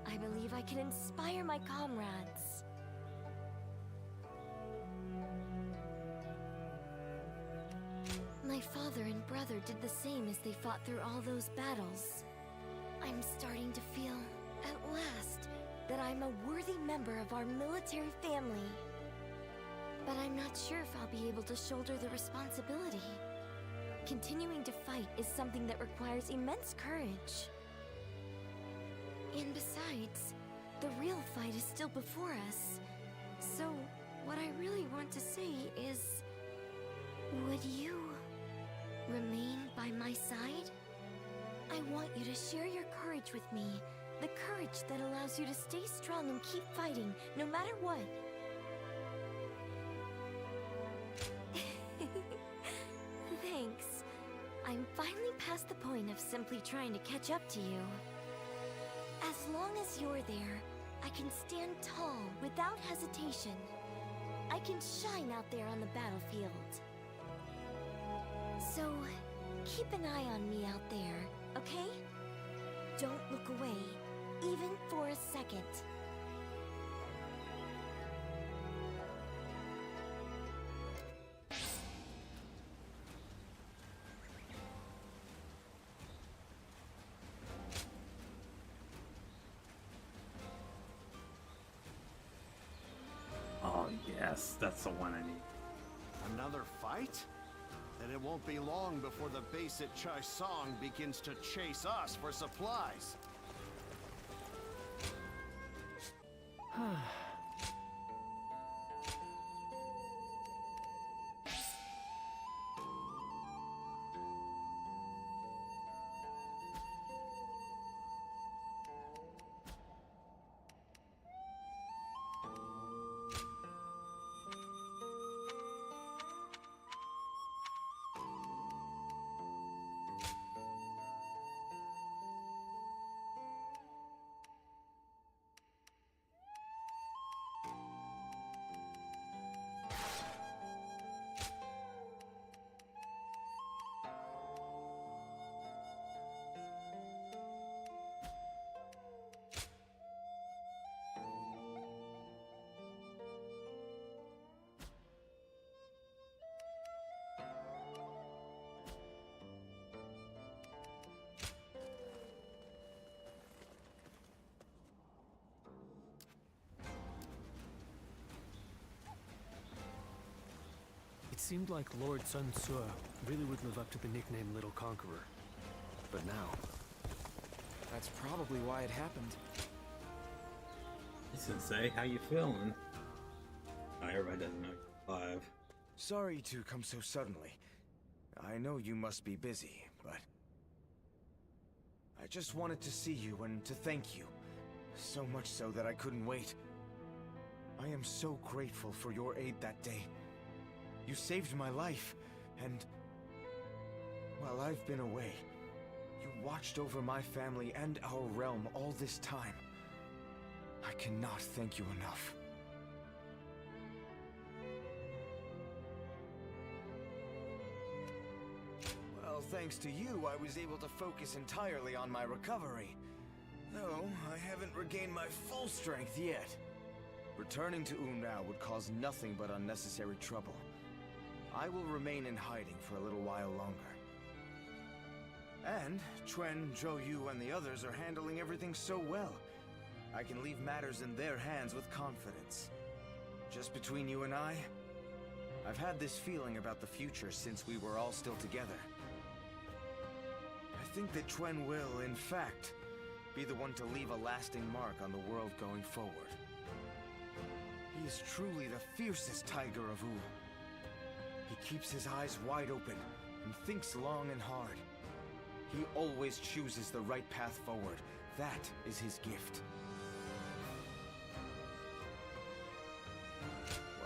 I believe I can inspire my comrades. My father and brother did the same as they fought through all those battles. I'm starting to feel, at last, that I'm a worthy member of our military family. But I'm not sure if I'll be able to shoulder the responsibility. Continuing to fight is something that requires immense courage. And besides, the real fight is still before us. So, what I really want to say is... would you remain by my side? I want you to share your courage with me. The courage that allows you to stay strong and keep fighting, no matter what. Thanks. I'm finally past the point of simply trying to catch up to you. As long as you're there, I can stand tall without hesitation. I can shine out there on the battlefield. So, keep an eye on me out there, okay? Don't look away, even for a second. Oh yes, that's the one I need. Another fight? Then it won't be long before the base at Chai Song begins to chase us for supplies. seemed like Lord Sun Ce really would live up to the nickname Little Conqueror. But now... That's probably why it happened. Hey, Sensei, how you feeling? Oh, everybody doesn't know you're alive. Sorry to come so suddenly. I know you must be busy, but... I just wanted to see you and to thank you. So much so that I couldn't wait. I am so grateful for your aid that day. You saved my life, and... while I've been away, you watched over my family and our realm all this time. I cannot thank you enough. Well, thanks to you, I was able to focus entirely on my recovery. Though, I haven't regained my full strength yet. Returning to now would cause nothing but unnecessary trouble. I will remain in hiding for a little while longer. And Chuen, Zhou Yu, and the others are handling everything so well. I can leave matters in their hands with confidence. Just between you and I've had this feeling about the future since we were all still together. I think that Chuen will, in fact, be the one to leave a lasting mark on the world going forward. He is truly the fiercest tiger of Wu. He keeps his eyes wide open and thinks long and hard. He always chooses the right path forward. That is his gift.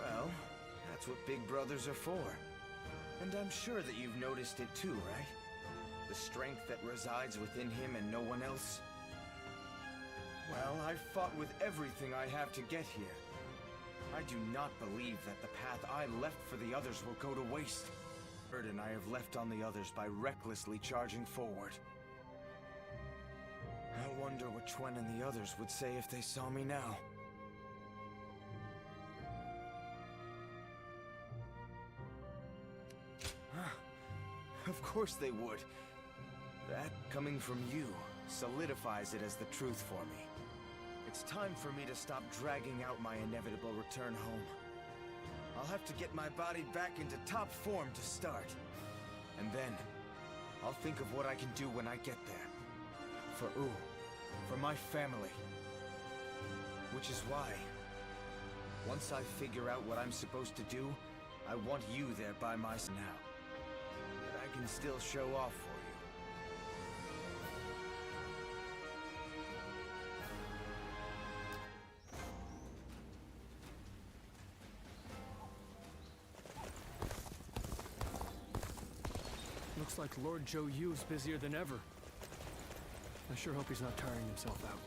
Well, that's what big brothers are for. And I'm sure that you've noticed it too, right? The strength that resides within him and no one else. Well, I've fought with everything I have to get here. I do not believe that the path I left for the others will go to waste. The burden I have left on the others by recklessly charging forward. I wonder what Chuen and the others would say if they saw me now. Of course they would. That, coming from you, solidifies it as the truth for me. It's time for me to stop dragging out my inevitable return home. I'll have to get my body back into top form to start. And then, I'll think of what I can do when I get there. For Wu, for my family. Which is why, once I figure out what I'm supposed to do, I want you there by my side now. That I can still show off for you. Looks like Lord Zhou Yu's busier than ever. I sure hope he's not tiring himself out.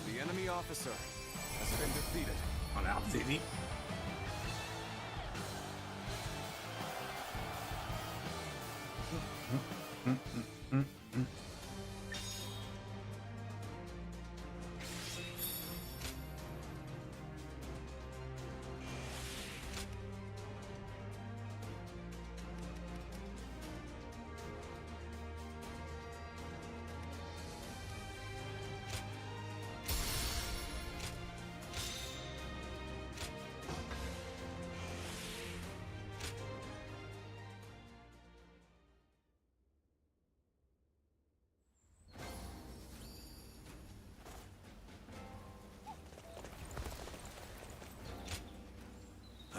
The enemy officer has been defeated. On out, Zini.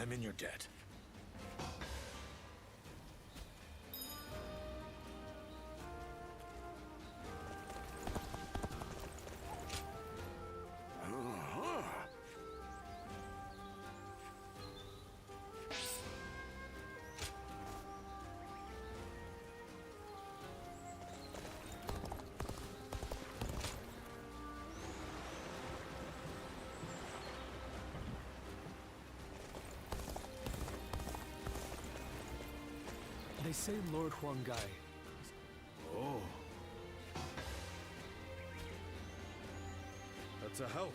I'm in your debt. They say Lord Huangai. Oh. That's a help.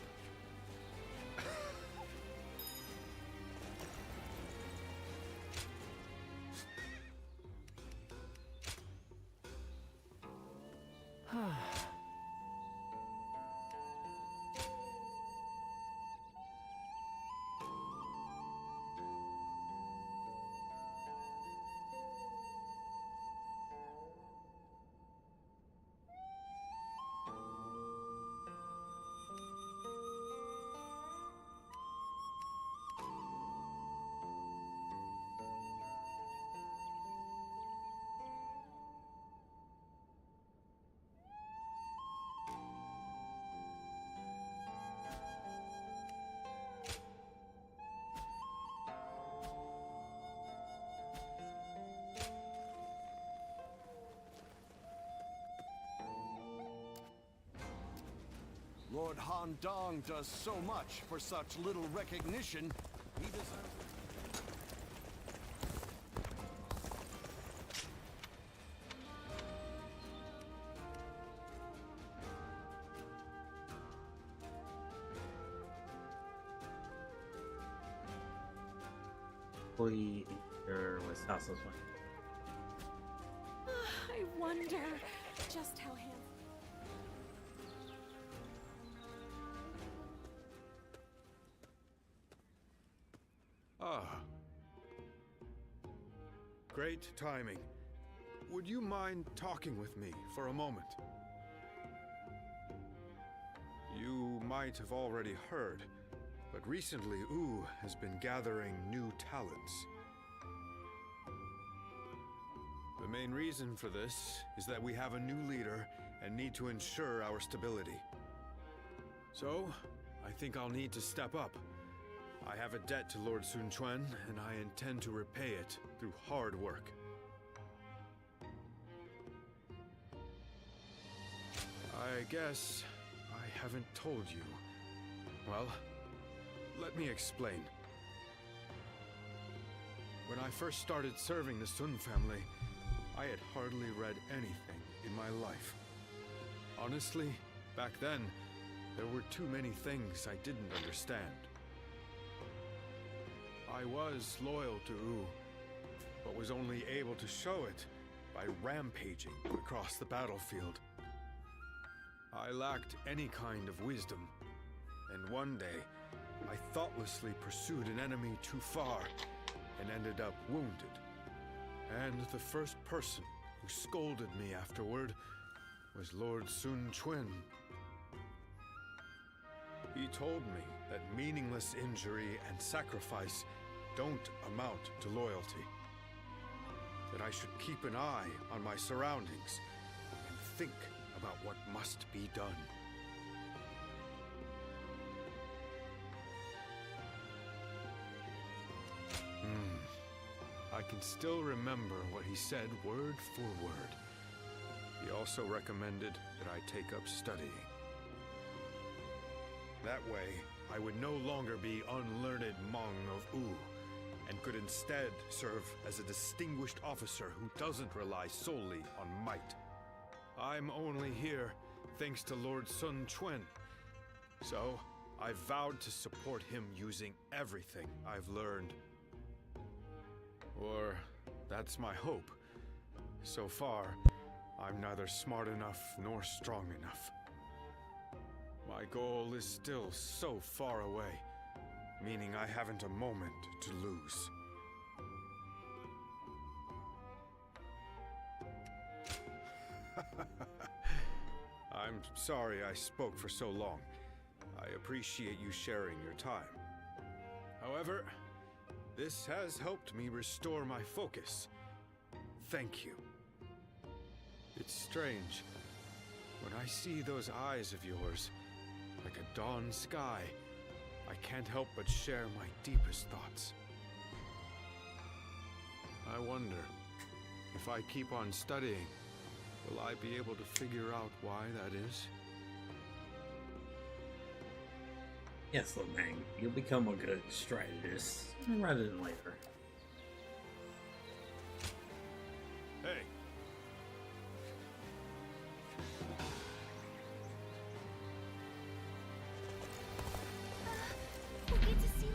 Lord Han Dong does so much for such little recognition. He deserves Hopefully, there was houseless one. I wonder just how handsome. Ah. Great timing. Would you mind talking with me for a moment? You might have already heard, but recently U has been gathering new talents. The main reason for this is that we have a new leader and need to ensure our stability. So, I think I'll need to step up. I have a debt to Lord Sun Quan, and I intend to repay it through hard work. I guess I haven't told you. Well, let me explain. When I first started serving the Sun family, I had hardly read anything in my life. Honestly, back then, there were too many things I didn't understand. I was loyal to U, but was only able to show it by rampaging across the battlefield. I lacked any kind of wisdom, and one day, I thoughtlessly pursued an enemy too far and ended up wounded. And the first person who scolded me afterward was Lord Sun Quan. He told me that meaningless injury and sacrifice don't amount to loyalty. That I should keep an eye on my surroundings and think about what must be done. I can still remember what he said word for word. He also recommended that I take up studying. That way, I would no longer be unlearned Hmong of U, and could instead serve as a distinguished officer who doesn't rely solely on might. I'm only here thanks to Lord Sun Quan, so I vowed to support him using everything I've learned. Or that's my hope. So far, I'm neither smart enough nor strong enough. My goal is still so far away, meaning I haven't a moment to lose. I'm sorry I spoke for so long. I appreciate you sharing your time. However, This has helped me restore my focus. Thank you. It's strange. When I see those eyes of yours, like a dawn sky, I can't help but share my deepest thoughts. I wonder, if I keep on studying, will I be able to figure out why that is? Yes, little man, you'll become a good strategist rather than later. Hey. We'll get to see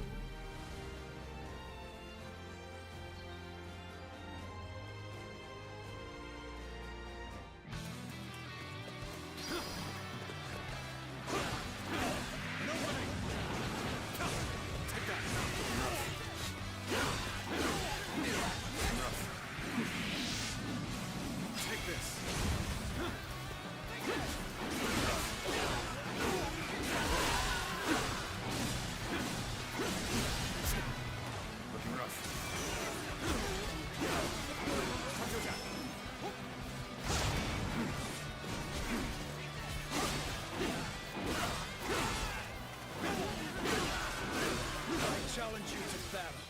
challenge you to battle.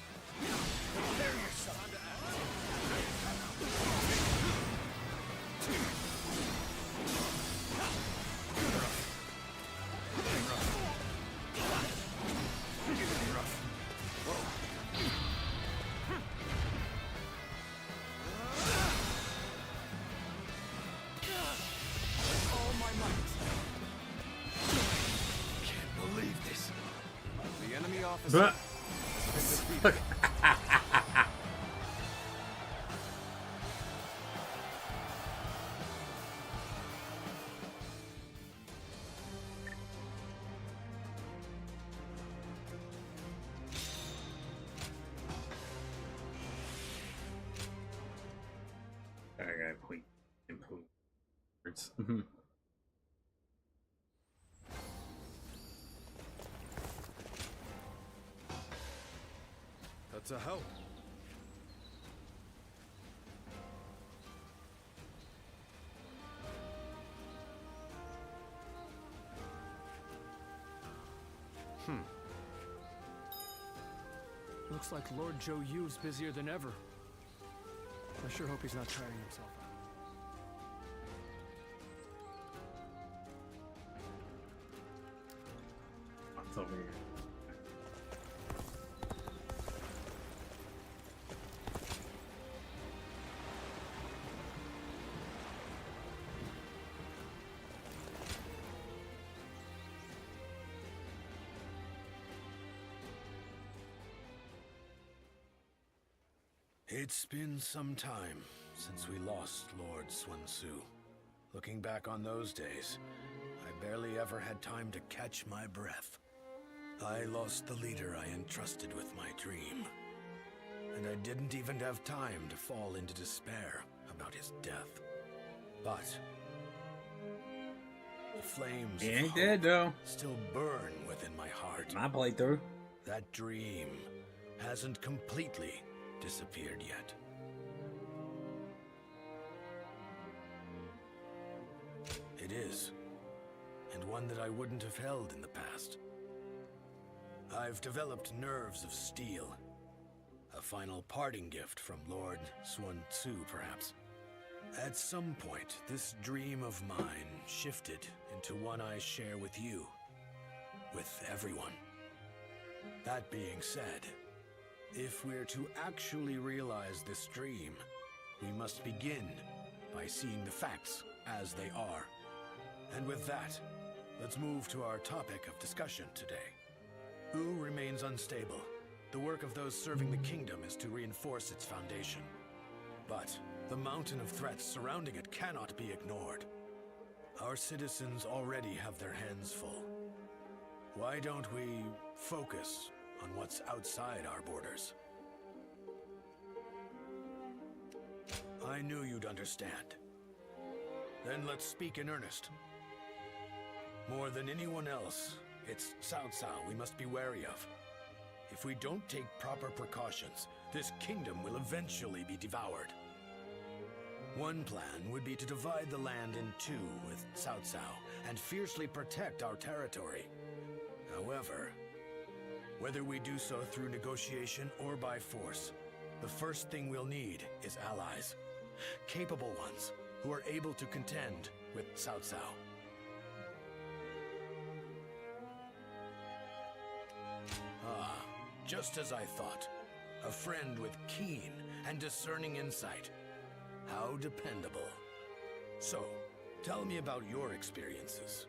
Prepare yourself to act. All my might. Can't believe this. The enemy officer. I point improve words. That's a help. Looks like Lord Zhou Yu's busier than ever. I sure hope he's not tiring himself out. What's over here? It's been some time since we lost Lord Sun Tzu. Looking back on those days, I barely ever had time to catch my breath. I lost the leader I entrusted with my dream. And I didn't even have time to fall into despair about his death. But the flames He ain't of dead hope though. Still burn within my heart. My playthrough. That dream hasn't completely disappeared yet. It is, and one that I wouldn't have held in the past. I've developed nerves of steel. A final parting gift from Lord Sun Tzu, perhaps. At some point, this dream of mine shifted into one I share with you. With everyone. That being said, if we're to actually realize this dream, we must begin by seeing the facts as they are. And with that, let's move to our topic of discussion today. U remains unstable. The work of those serving the kingdom is to reinforce its foundation. But the mountain of threats surrounding it cannot be ignored. Our citizens already have their hands full. Why don't we focus on what's outside our borders? I knew you'd understand. Then let's speak in earnest. More than anyone else, it's Cao Cao we must be wary of. If we don't take proper precautions, this kingdom will eventually be devoured. One plan would be to divide the land in two with Cao Cao and fiercely protect our territory. However, whether we do so through negotiation or by force, the first thing we'll need is allies. Capable ones who are able to contend with Cao Cao. Ah, just as I thought. A friend with keen and discerning insight. How dependable. So, tell me about your experiences.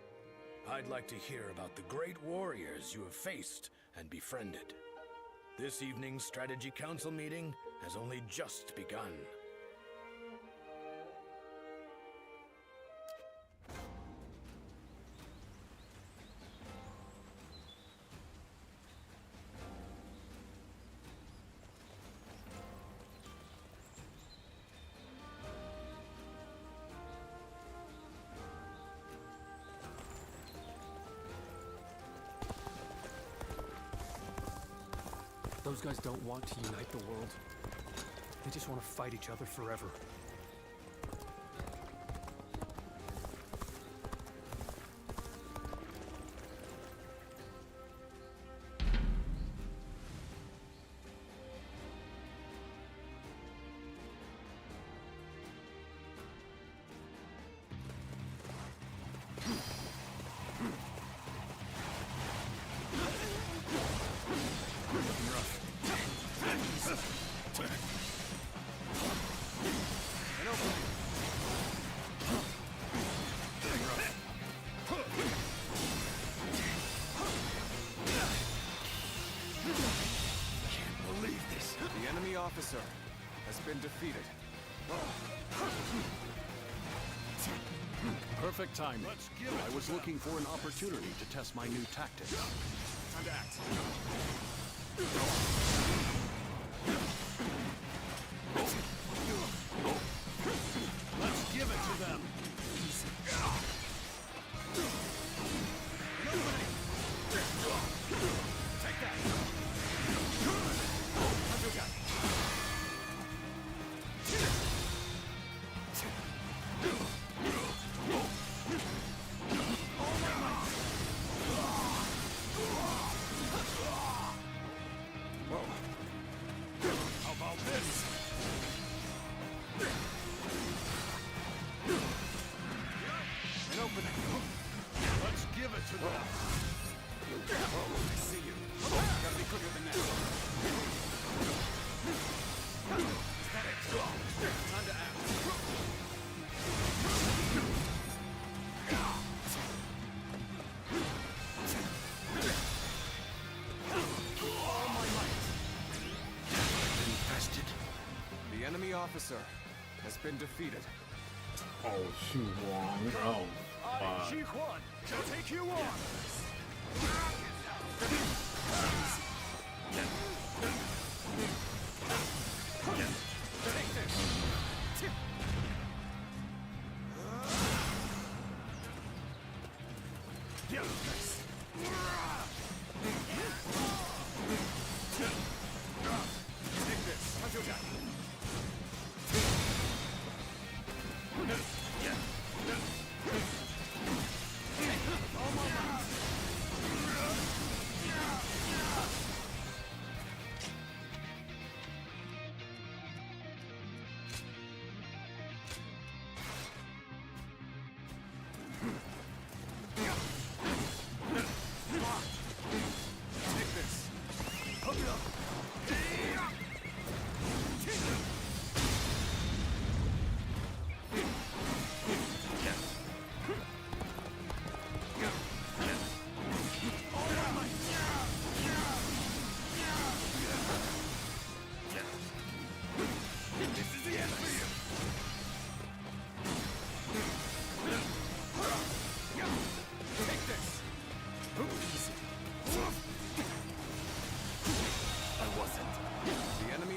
I'd like to hear about the great warriors you have faced and befriended. This evening's Strategy Council meeting has only just begun. Those guys don't want to unite the world. They just want to fight each other forever. Officer has been defeated. Perfect timing. I was looking for an opportunity to test my new tactics. Time to act. Let's give it to them. Take that. Officer has been defeated. Oh, Xu Wang. Oh, I, Xi Huan, shall take you on. Take this. Take this.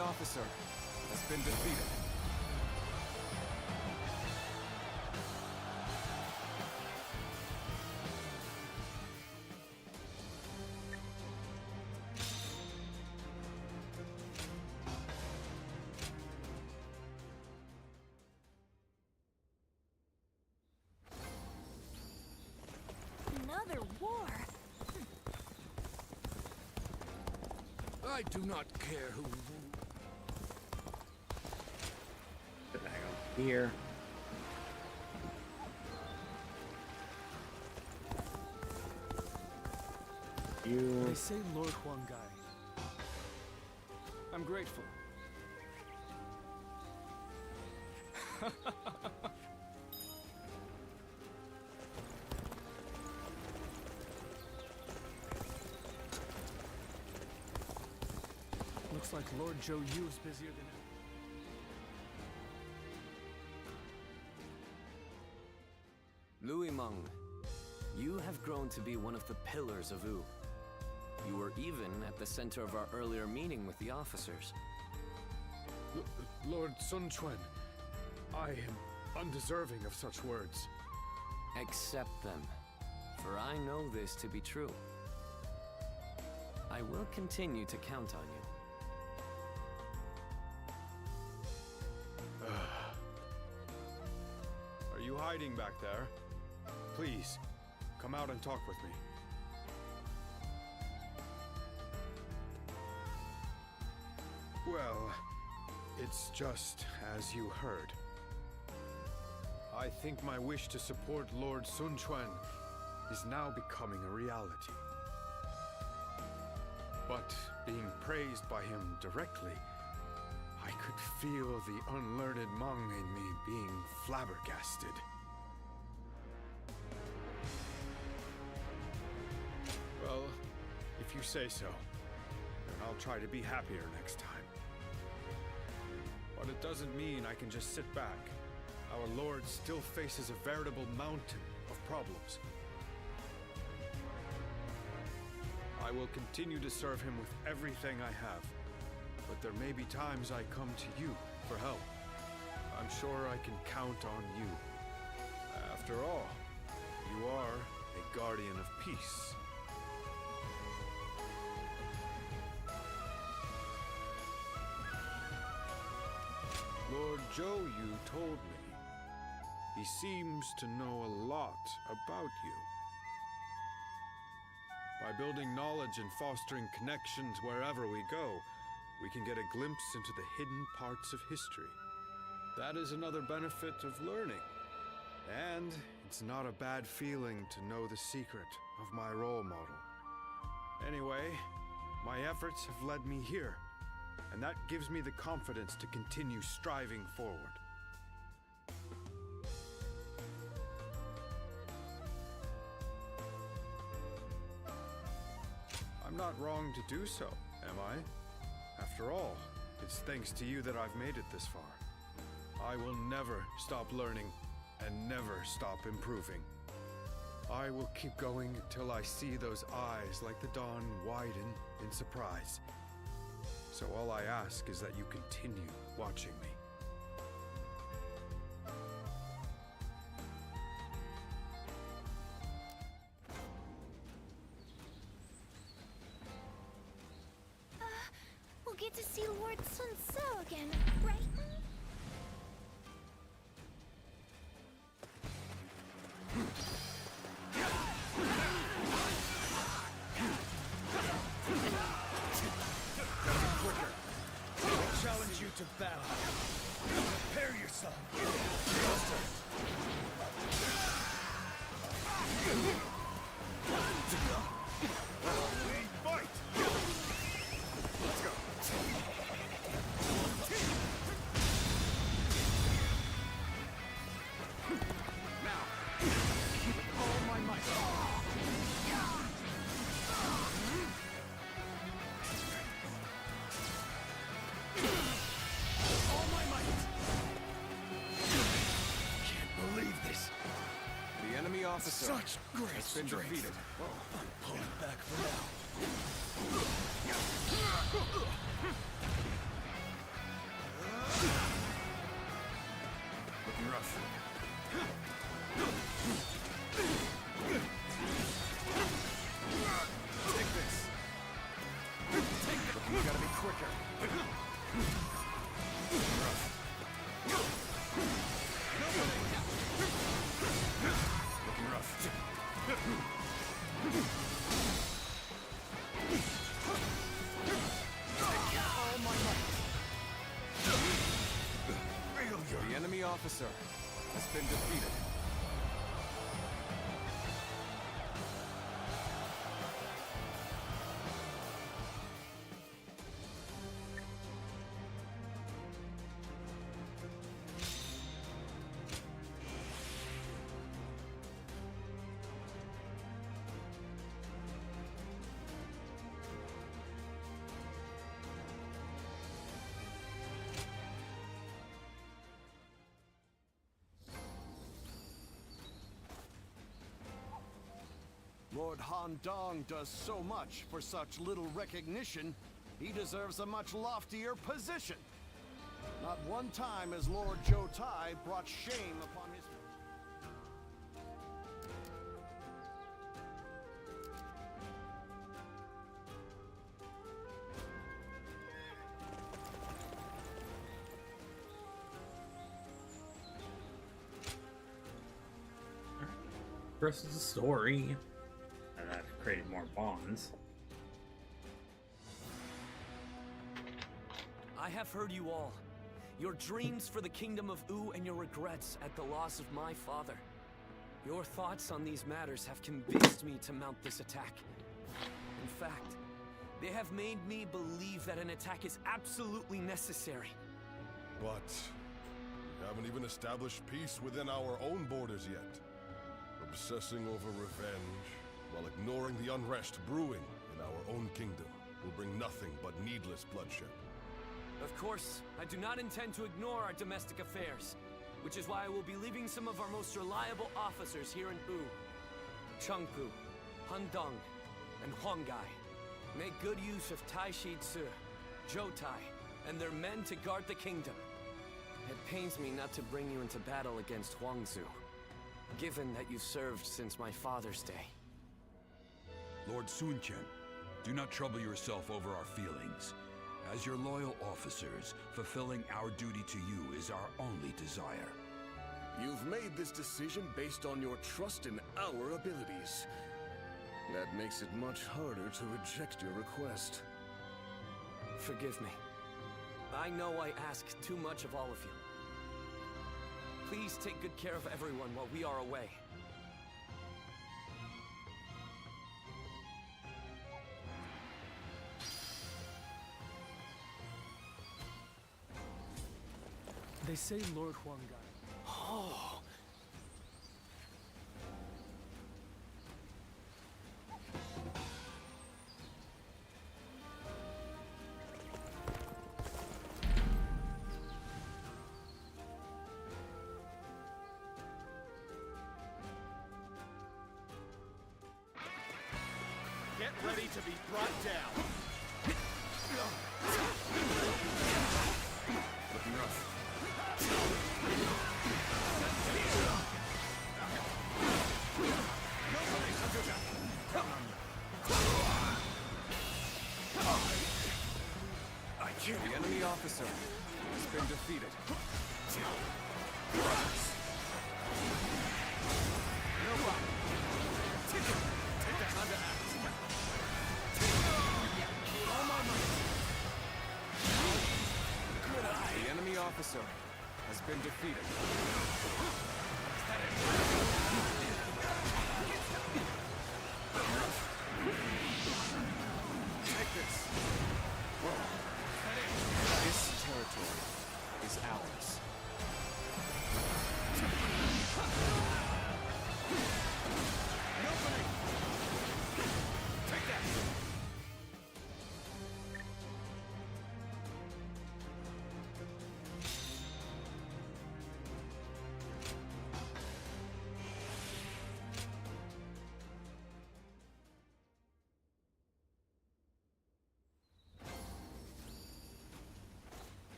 Officer has been defeated. I do not care who... Put that go here. You... They say Lord Huangai. I'm grateful. Looks like Lord Zhou Yu is busier than ever. Louis Meng, you have grown to be one of the pillars of U. You were even at the center of our earlier meeting with the officers. Lord Sun Quan, I am undeserving of such words. Accept them, for I know this to be true. I will continue to count on you. Are you hiding back there? Please, come out and talk with me. Well, it's just as you heard. I think my wish to support Lord Sun Quan is now becoming a reality. But being praised by him directly, I could feel the unlearned Hmong in me being flabbergasted. Well, if you say so, then I'll try to be happier next time. But it doesn't mean I can just sit back. Our Lord still faces a veritable mountain of problems. I will continue to serve him with everything I have, but there may be times I come to you for help. I'm sure I can count on you. After all, you are a guardian of peace. Lord Zhou Yu told me. He seems to know a lot about you. By building knowledge and fostering connections wherever we go, we can get a glimpse into the hidden parts of history. That is another benefit of learning. And it's not a bad feeling to know the secret of my role model. Anyway, my efforts have led me here, and that gives me the confidence to continue striving forward. I'm not wrong to do so, am I? After all, it's thanks to you that I've made it this far. I will never stop learning and never stop improving. I will keep going until I see those eyes like the dawn widen in surprise. So all I ask is that you continue watching me. We'll get to see Lord Sun Tzu again, right? Challenge you to battle. Prepare yourself. We fight! Let's go. Now, with all my might. All my might. Can't believe this. The enemy officer Such great has been strength. defeated. I'm pulling back for now. Looking rough. Take this. Take it. You gotta be quicker. Looking rough. Looking rough. officer has been defeated. Lord Han Dong does so much for such little recognition, he deserves a much loftier position. Not one time has Lord Zhou Tai brought shame upon his... Versus the story. And that created more bonds. I have heard you all. Your dreams for the Kingdom of U and your regrets at the loss of my father. Your thoughts on these matters have convinced me to mount this attack. In fact, they have made me believe that an attack is absolutely necessary. But we haven't even established peace within our own borders yet. Obsessing over revenge, while ignoring the unrest brewing in our own kingdom, will bring nothing but needless bloodshed. Of course, I do not intend to ignore our domestic affairs, which is why I will be leaving some of our most reliable officers here in U. Chengpu, Handong, and Huanggai. Make good use of Tai Shi Tzu, Zhou Tai, and their men to guard the kingdom. It pains me not to bring you into battle against Huangzu, given that you served since my father's day. Lord Sun Quan, do not trouble yourself over our feelings. As your loyal officers, fulfilling our duty to you is our only desire. You've made this decision based on your trust in our abilities. That makes it much harder to reject your request. Forgive me. I know I ask too much of all of you. Please take good care of everyone while we are away. They say Lord Huanggai. Oh. Get ready to be brought down. Looking rough. The enemy officer has been defeated. No problem. Take the time to act. All my might. Good eye. The enemy officer has been defeated. Take this. This territory is ours. An opening. Take that.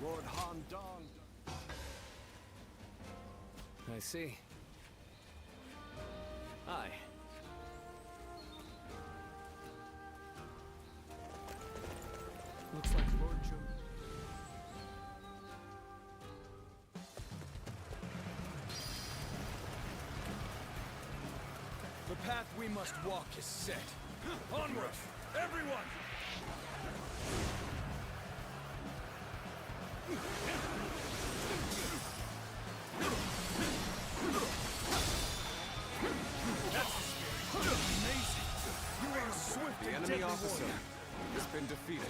Lord Han Dong... I see. Aye. Looks like Lord Zhou. The path we must walk is set. Onward, everyone! enemy officer has been defeated.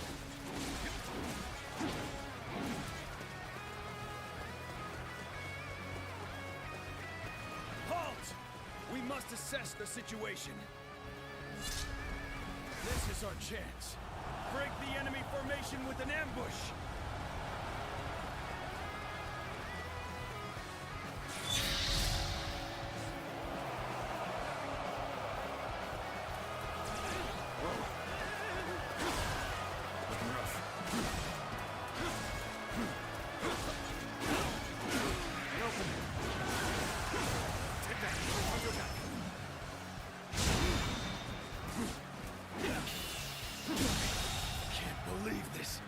Halt! We must assess the situation. This is our chance. Break the enemy formation with an ambush.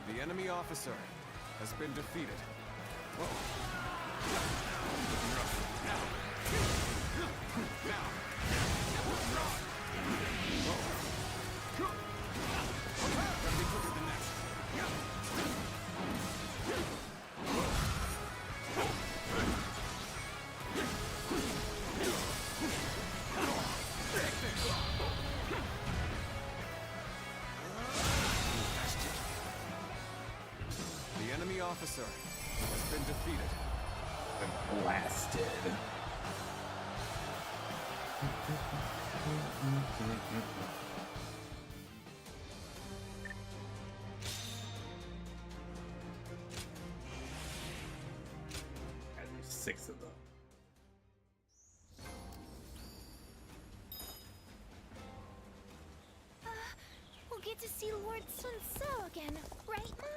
The enemy officer has been defeated. The enemy officer has been defeated. And blasted. Gotta do 6 of them. We'll get to see Lord Sun So again, right, Mom?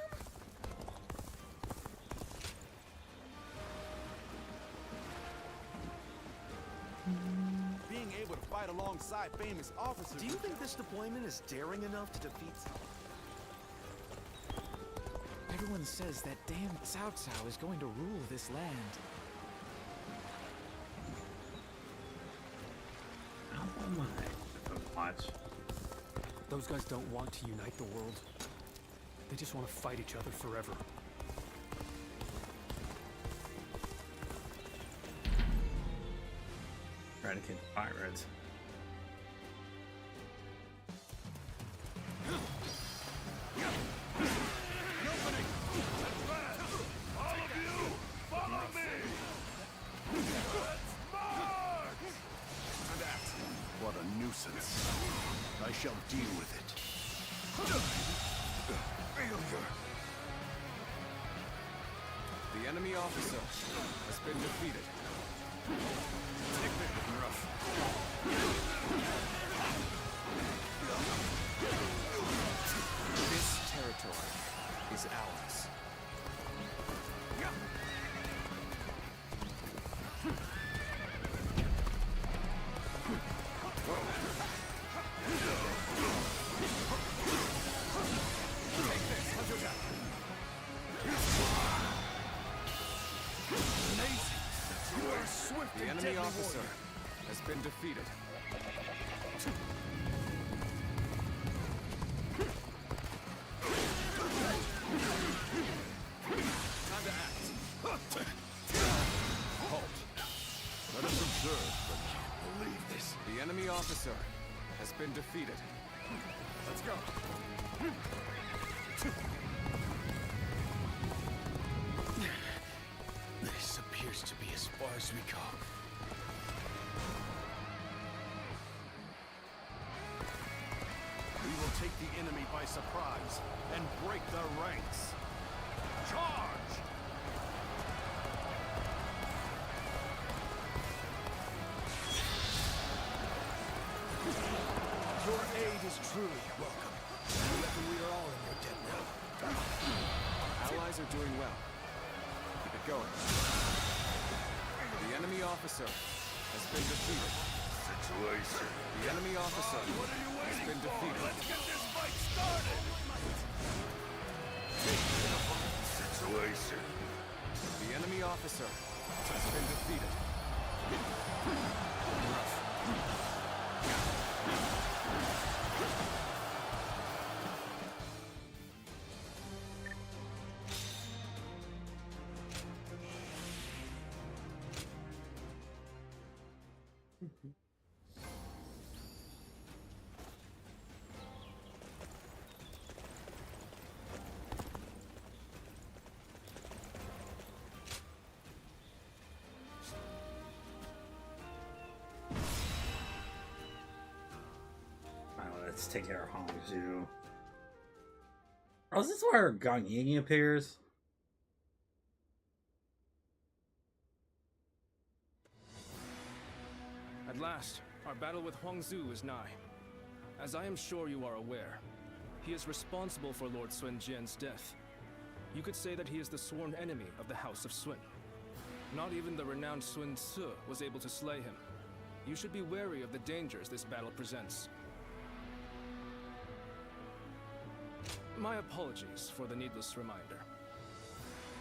Being able to fight alongside famous officers... Do you think this deployment is daring enough to defeat... Everyone says that damn Cao Cao is going to rule this land. How am I? Watch. Those guys don't want to unite the world. They just want to fight each other forever. Eradicate the pirates. All of you, follow me! Let's march! What a nuisance. I shall deal with it. Failure. The enemy officer has been defeated. This territory is ours. The enemy officer has been defeated. Time to act. Halt. Let us observe, but can't believe this. The enemy officer has been defeated. Let's go. This appears to be as far as we go. We will take the enemy by surprise and break their ranks. Charge! Your aid is truly welcome. I reckon we are all in your debt now. Allies are doing well. Keep it going. The enemy officer has been defeated. Situation. The enemy officer What are you has waiting been for? defeated. Let's get this fight started! Situation. The enemy officer has been defeated. Let's take care of Hongzhu. Oh, is this where Gang Ying appears? At last, our battle with Huangzu is nigh. As I am sure you are aware, he is responsible for Lord Sun Jian's death. You could say that he is the sworn enemy of the House of Sun. Not even the renowned Sun Tzu was able to slay him. You should be wary of the dangers this battle presents. My apologies for the needless reminder.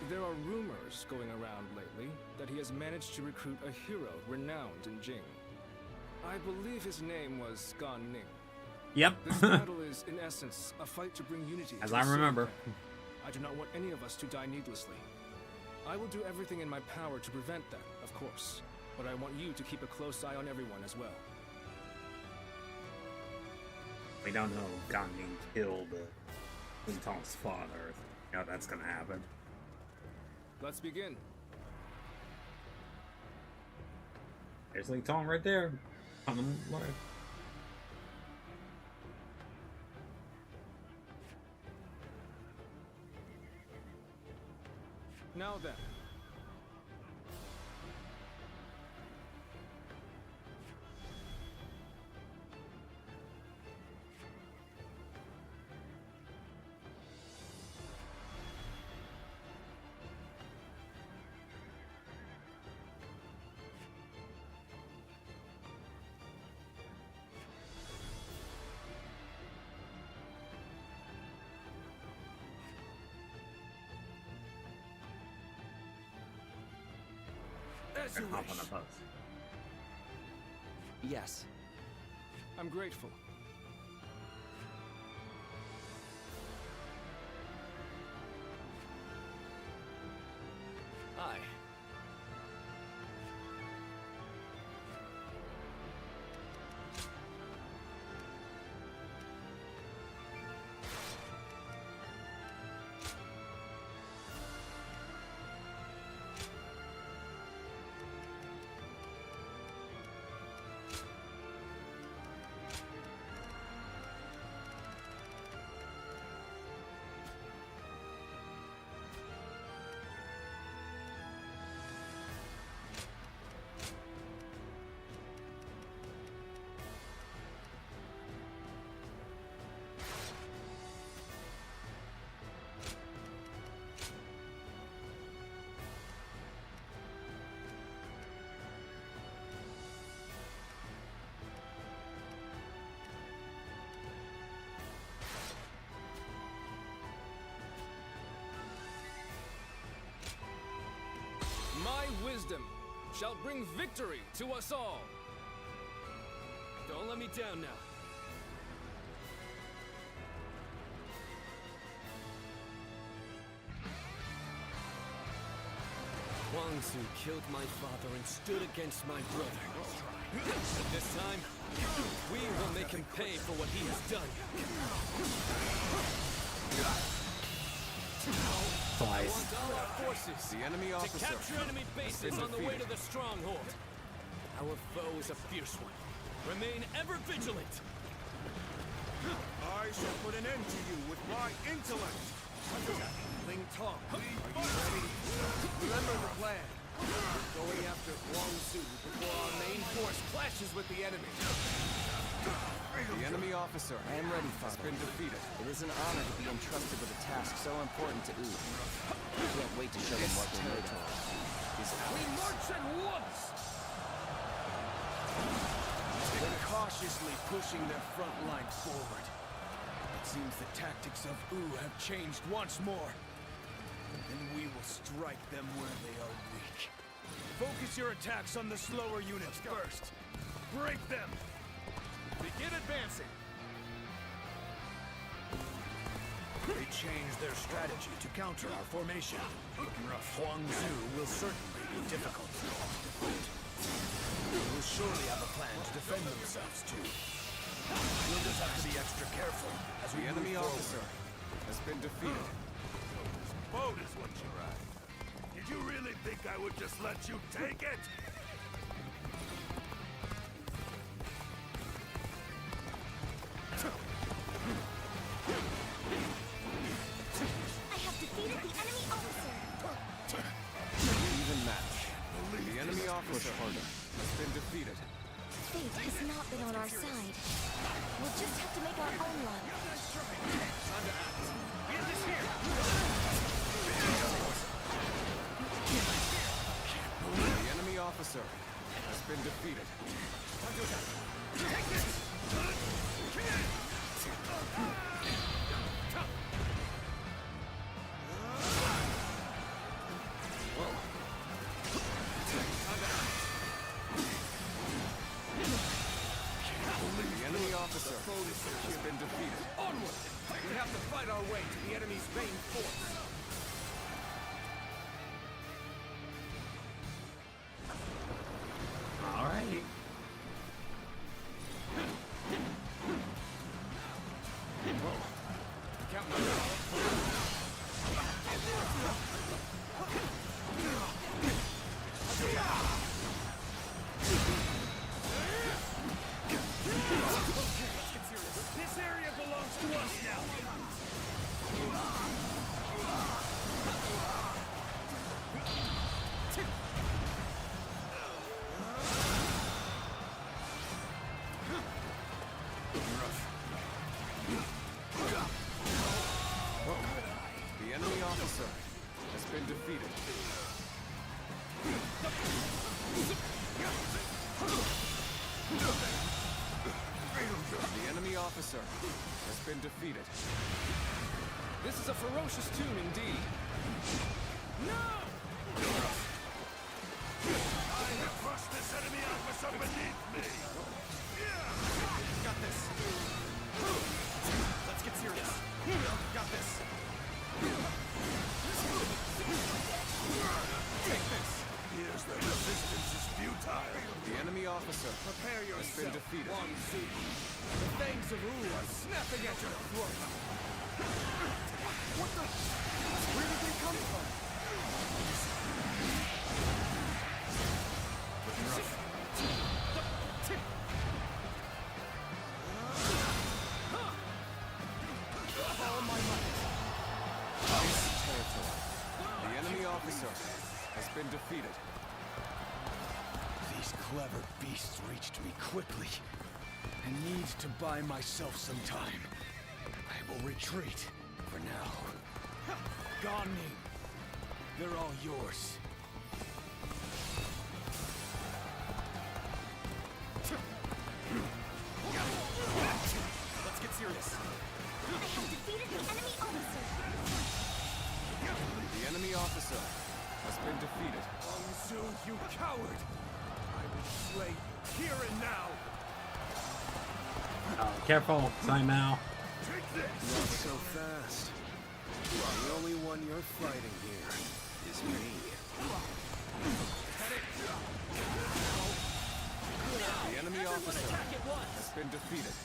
There are rumors going around lately that he has managed to recruit a hero renowned in Jing. I believe his name was Gan Ning. Yep. This battle is, in essence, a fight to bring unity As to I the remember. Sun. I do not want any of us to die needlessly. I will do everything in my power to prevent that, of course. But I want you to keep a close eye on everyone as well. We don't know if Gan Ning killed Ling Tong's father. How that's gonna happen. Let's begin. There's Ling Tong right there. On the left. Now then. As you Hop on wish. the bus. Yes. I'm grateful. Aye. My wisdom shall bring victory to us all. Don't let me down now. Huangzu killed my father and stood against my brother. But this time, we will make him pay for what he has done. I want all our forces The enemy to officer capture enemy bases on the way to the stronghold. Our foe is a fierce one. Remain ever vigilant. I shall put an end to you with my intellect. Ling Tong, are you ready? Remember the plan. We're going after Huangzu before our main force clashes with the enemy. The enemy officer I am ready, has Father. been defeated. It is an honor to be entrusted with a task so important to Wu. I can't wait to show them what we're made of. We march at once! They're cautiously pushing their front line forward. It seems the tactics of Wu have changed once more. Then we will strike them where they are weak. Focus your attacks on the slower units first. Break them! Begin advancing! They changed their strategy to counter our formation. Huangzu will certainly be difficult to defeat. They will surely have a plan to defend themselves too. We'll just have to be extra careful as we The enemy move officer has been defeated. Boat is what you're at. Did you really think I would just let you take it? harder has been defeated. Fate has not been on our side. We'll just have to make our own luck. Time to act. Get this here! The enemy officer has been defeated. Take this! The enemy officer has been defeated. Onward! We have to fight our way to the enemy's main force. Alright. This area belongs to us now. The enemy officer has been defeated. The enemy officer has been defeated. This is a ferocious tune indeed. No! I have crushed this enemy officer beneath me! Got this. Let's get serious. Got this. Take this! Here's the resistance is futile. The enemy officer Prepare has yourself, been defeated. Guangzhou. The fangs of R.E.V.O are snapping at your throat. What the? Where did they come from? All my might. Ice territory. The enemy officer has been defeated. These clever beasts reached me quickly. I need to buy myself some time. I will retreat for now. Gone me. They're all yours. Let's get serious. I have defeated the enemy officer. The enemy officer has been defeated. Guangzhou, you coward! I will slay you here and now! Careful, sign now. Take this! Not so fast. The only one you're fighting here is me. The enemy officer has been defeated.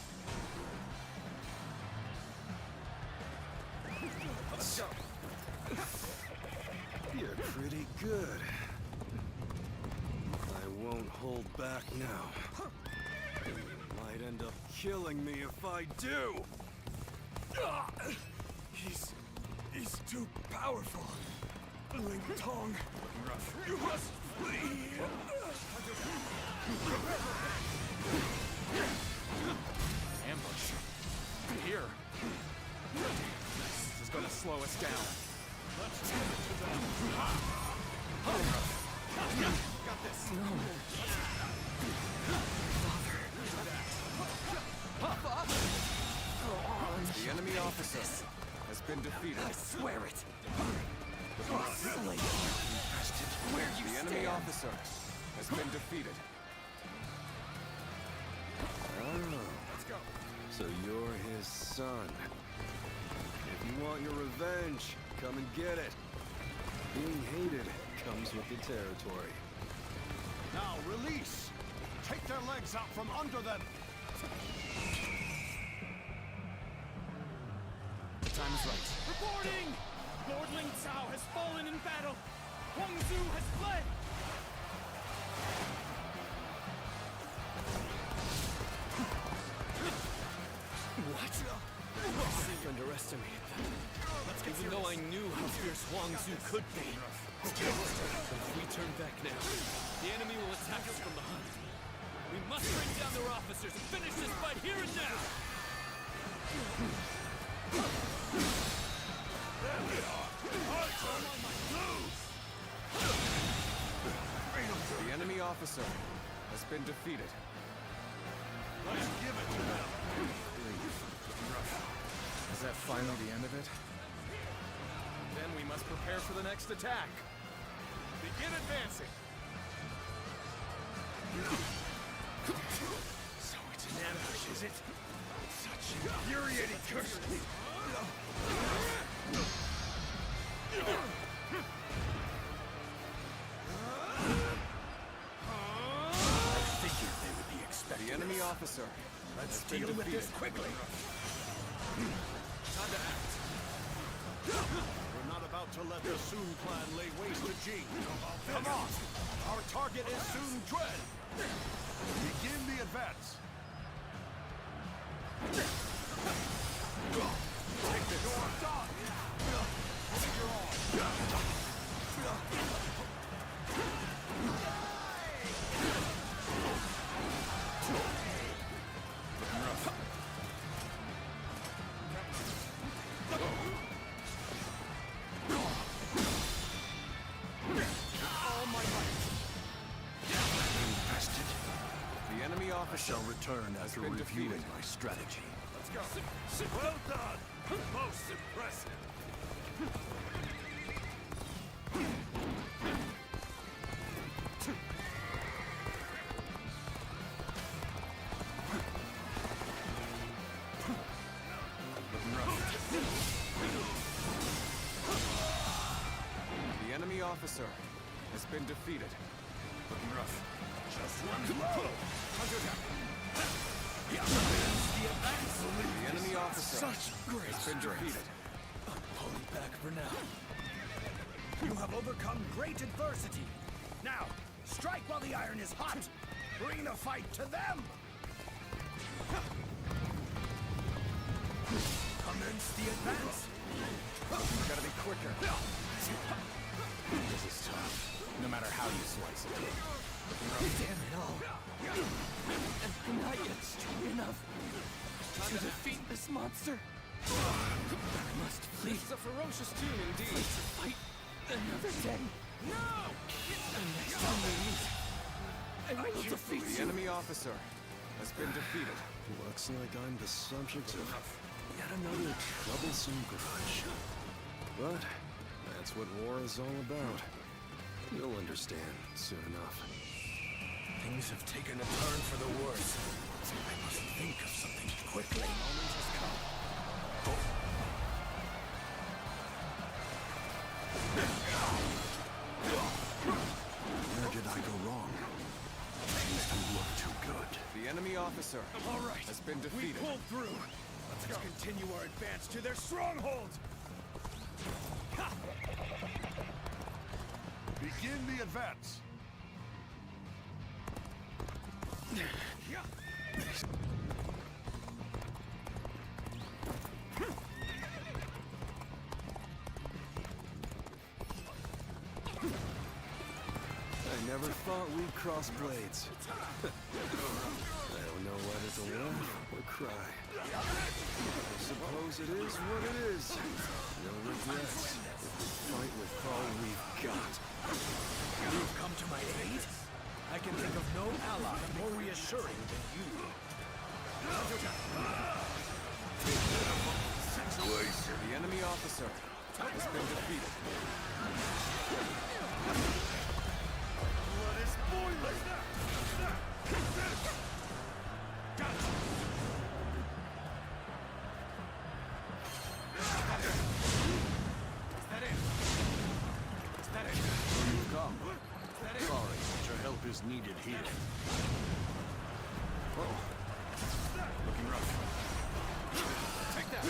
Let's go! You're pretty good. I won't hold back now. You might end up killing me if I do. He's too powerful. Ling Tong, you must flee! Ambush. Here. This is gonna slow us down. Let's give it to them. Got this. The enemy officer has been defeated. I swear it. The enemy officer has been defeated. Oh. Let's go. So you're his son. If you want your revenge, come and get it. Being hated comes with the territory. Now release. Take their legs out from under them. Time is right. Reporting! Lord Ling Cao has fallen in battle. Guangzhou has fled. What? underestimated them. Even though I knew how fierce Huang Zu could be. But if we turn back now, the enemy will attack us from behind. We must bring down their officers and finish this fight here and now! There we are! Archer! The enemy officer has been defeated. Let's give it to them! Is that finally the end of it? Then we must prepare for the next attack. Begin advancing! So it's an ambush, is it? Such infuriating curse! I figured they would be expecting The enemy officer. Let's deal with this quickly. Time to act. We're not about to let the Sun clan lay waste to Jing. Come on! Our target is Sun Quan! Begin the advance! Take this! You're done! You're on! The enemy I officer shall return after been reviewing defeated. my strategy. Let's go! Well done! Most impressive! The enemy officer has been defeated. Looking rough. Just one blow! The enemy officer Such great has been strength. defeated. I'm pulling back for now. You have overcome great adversity. Now, strike while the iron is hot. Bring the fight to them. Commence the advance. You gotta be quicker. This is tough, no matter how you slice it. Damn it all. I'm not yet strong enough to defeat this monster. I must flee. This is a ferocious tune indeed. Fight another day. No! And next time we meet, I will defeat The you. enemy officer has been defeated. Looks like I'm the subject of yet another troublesome grudge. But that's what war is all about. You'll understand soon enough. Things have taken a turn for the worse. I must think of something quickly. The moment has come. Where did I go wrong? Things don't look too good. The enemy officer All right, has been we defeated. pulled through. Let's continue our advance to their stronghold. Begin the advance. I never thought we'd cross blades. I don't know whether to laugh or cry. I suppose it is what it is. No regrets. Fight with all we've got. You've come to my aid? I can think of no ally more reassuring than you. Situation. The enemy officer has been defeated. Blood is boiling. Come. Sorry, but your help is needed here. Looking rough. Take that.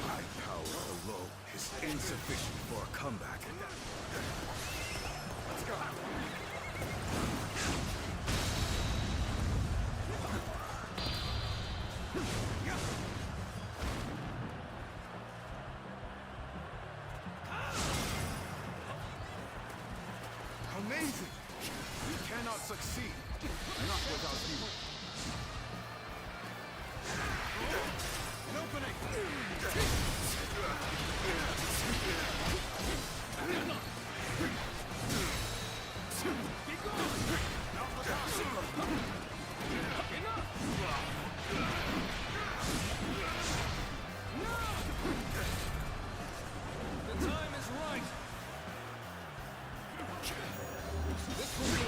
My power alone is insufficient for a comeback. Let's go. cannot succeed. Not without you. An opening! Be gone! Now for that! Enough! The time is right. This will do. This will do.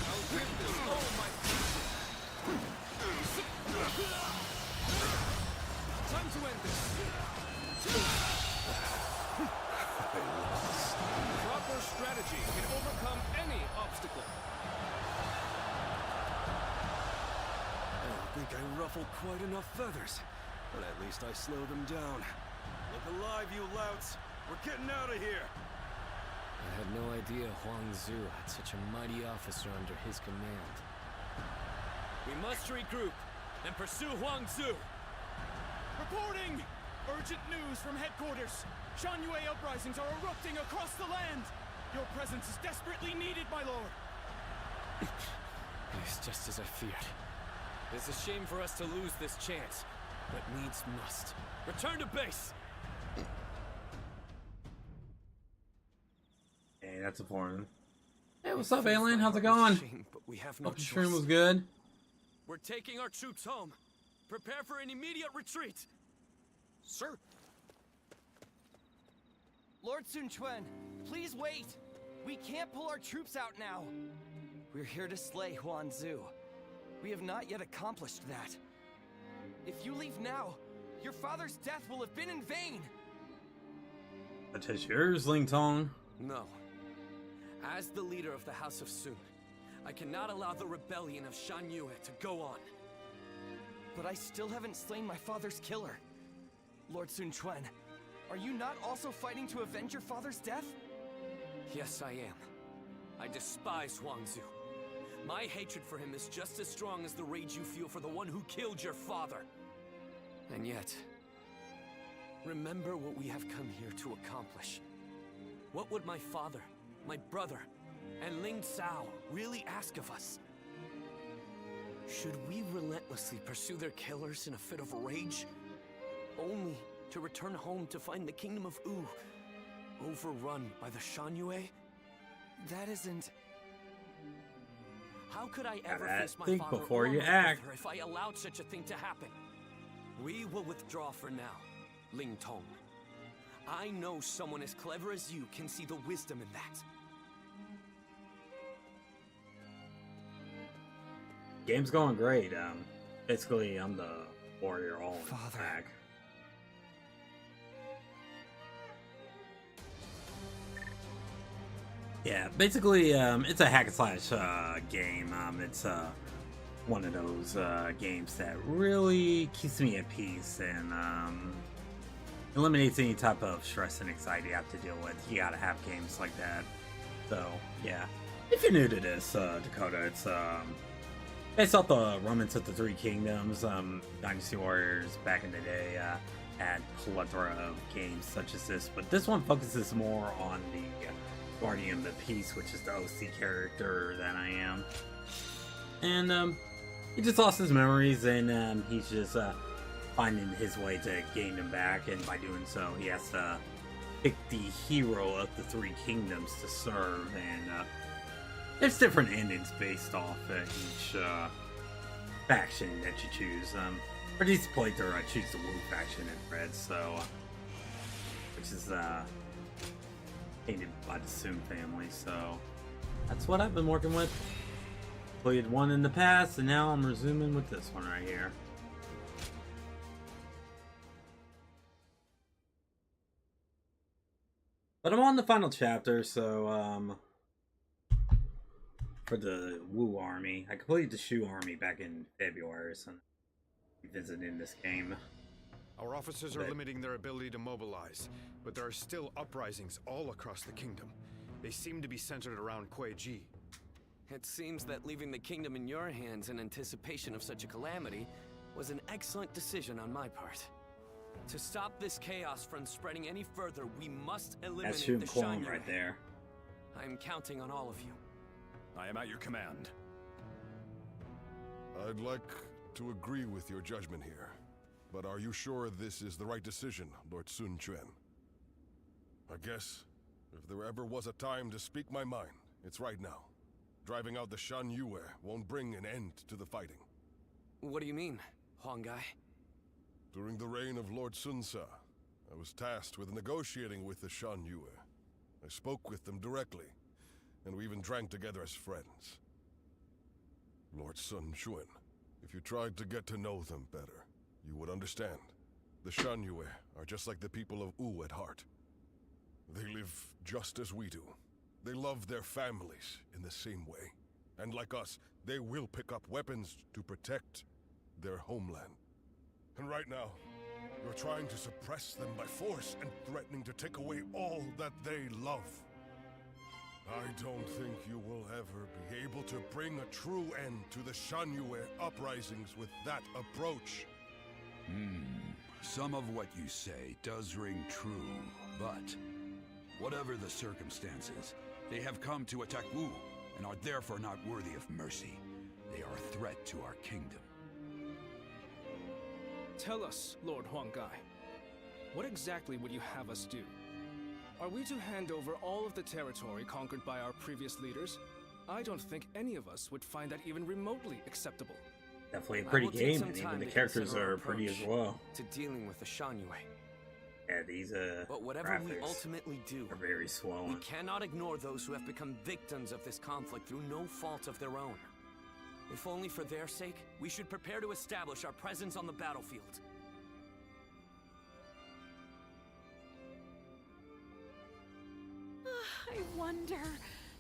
I'll give this all my time to end this. Proper strategy can overcome any obstacle. I don't think I ruffled quite enough feathers, but at least I slowed them down. Look alive, you louts! We're getting out of here! I had no idea Huang Zu had such a mighty officer under his command. We must regroup and pursue Huang Zu. Reporting! Urgent news from headquarters. Shan-Yue uprisings are erupting across the land. Your presence is desperately needed, my lord. It's just as I feared. It's a shame for us to lose this chance, but needs must. Return to base! Hey, that's important. Hey, what's up, Alien? How's it going? Hope the stream was good. We're taking our troops home. Prepare for an immediate retreat. Sir. Lord Sun Quan, please wait. We can't pull our troops out now. We're here to slay Huan Zu. We have not yet accomplished that. If you leave now, your father's death will have been in vain. That is yours, Ling Tong. No. As the leader of the House of Sun, I cannot allow the rebellion of Shan-Yue to go on. But I still haven't slain my father's killer. Lord Sun Quan, are you not also fighting to avenge your father's death? Yes, I am. I despise Huang Zu. My hatred for him is just as strong as the rage you feel for the one who killed your father. And yet, remember what we have come here to accomplish. What would my father, my brother, and Ling Cao really ask of us? Should we relentlessly pursue their killers in a fit of rage? Only to return home to find the Kingdom of Wu overrun by the Shan-Yue? That isn't... How could I ever face my think father before or you my act. brother if I allowed such a thing to happen? We will withdraw for now, Ling Tong. I know someone as clever as you can see the wisdom in that. Game's going great. Basically, I'm the warrior all in back. Yeah, basically, it's a hack and slash game. It's one of those games that really keeps me at peace and eliminates any type of stress and anxiety I have to deal with. You gotta have games like that. So, yeah. If you're new to this, Dakota, it's based off the Remnants of the Three Kingdoms. Dynasty Warriors back in the day had a plethora of games such as this, but this one focuses more on the Guardian of the Peace, which is the OC character that I am. And he just lost his memories, and he's just finding his way to gain them back, and by doing so, he has to pick the hero of the Three Kingdoms to serve, and there's different endings based off each faction that you choose. For this playthrough, I choose the Wu faction in red, so which is painted by the Sun family, so that's what I've been working with. Played one in the past, and now I'm resuming with this one right here. But I'm on the final chapter, so for the Wu army. I completed the Shu army back in February, so I'm revisiting this game. Our officers are limiting their ability to mobilize, but there are still uprisings all across the kingdom. They seem to be centered around Kuei Ji. It seems that leaving the kingdom in your hands in anticipation of such a calamity was an excellent decision on my part. To stop this chaos from spreading any further, we must eliminate That's the Shun Shan right there. I'm counting on all of you. I am at your command. I'd like to agree with your judgment here. But are you sure this is the right decision, Lord Sun Quan? I guess, if there ever was a time to speak my mind, it's right now. Driving out the Shan Yue won't bring an end to the fighting. What do you mean, Huang Gai? During the reign of Lord Sun Ce, I was tasked with negotiating with the Shan Yue. I spoke with them directly, and we even drank together as friends. Lord Sun Quan, if you tried to get to know them better, you would understand. The Shan Yue are just like the people of Wu at heart. They live just as we do. They love their families in the same way. And like us, they will pick up weapons to protect their homeland. And right now, you're trying to suppress them by force and threatening to take away all that they love. I don't think you will ever be able to bring a true end to the Shan Yue uprisings with that approach. Some of what you say does ring true, but whatever the circumstances, they have come to attack Wu and are therefore not worthy of mercy. They are a threat to our kingdom. Tell us, Lord Huang Gai, what exactly would you have us do? Are we to hand over all of the territory conquered by our previous leaders? I don't think any of us would find that even remotely acceptable. Definitely a pretty game, and even the characters are pretty as well. To dealing with the Shan Yue. Yeah, these but whatever we ultimately do, are very swollen. We cannot ignore those who have become victims of this conflict through no fault of their own. If only for their sake, we should prepare to establish our presence on the battlefield. I wonder,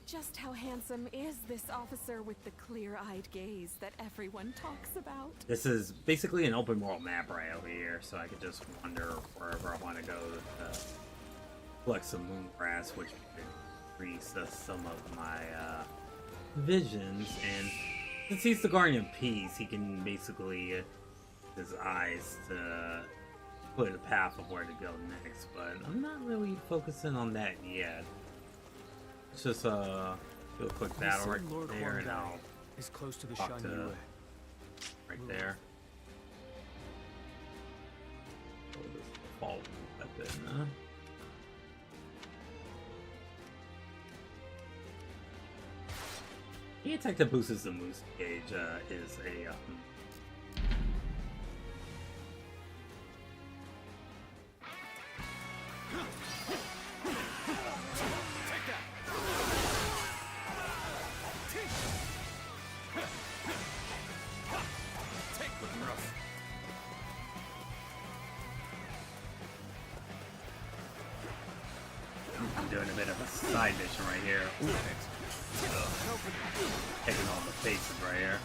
just how handsome is this officer with the clear-eyed gaze that everyone talks about? This is basically an open world map right over here, so I could just wander wherever I want to go to collect some moongrass, which could increase some of my visions. And since he's the Guardian of Peace, he can basically his eyes to put a path of where to go next, but I'm not really focusing on that yet. Let's just do a quick battle right Lord there, and I'll is close to the talk Shan to Yue. right there. Oh, this default weapon. The attack that boosts the moose gauge is a I'm doing a bit of a side mission right here. Ooh. Taking all the faces right here.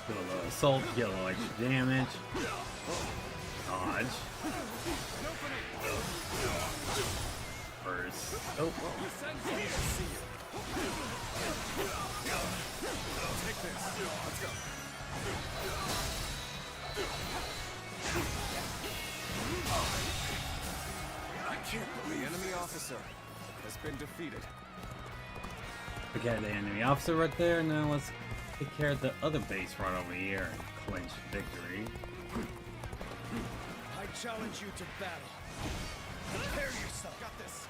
Do a little assault, get a little extra damage. Dodge. First. Oh. Take this. Let's go. I can't believe the enemy officer has been defeated. Okay, the enemy officer right there. Now let's take care of the other base right over here and clinch victory. I challenge you to battle. Prepare yourself. Got this.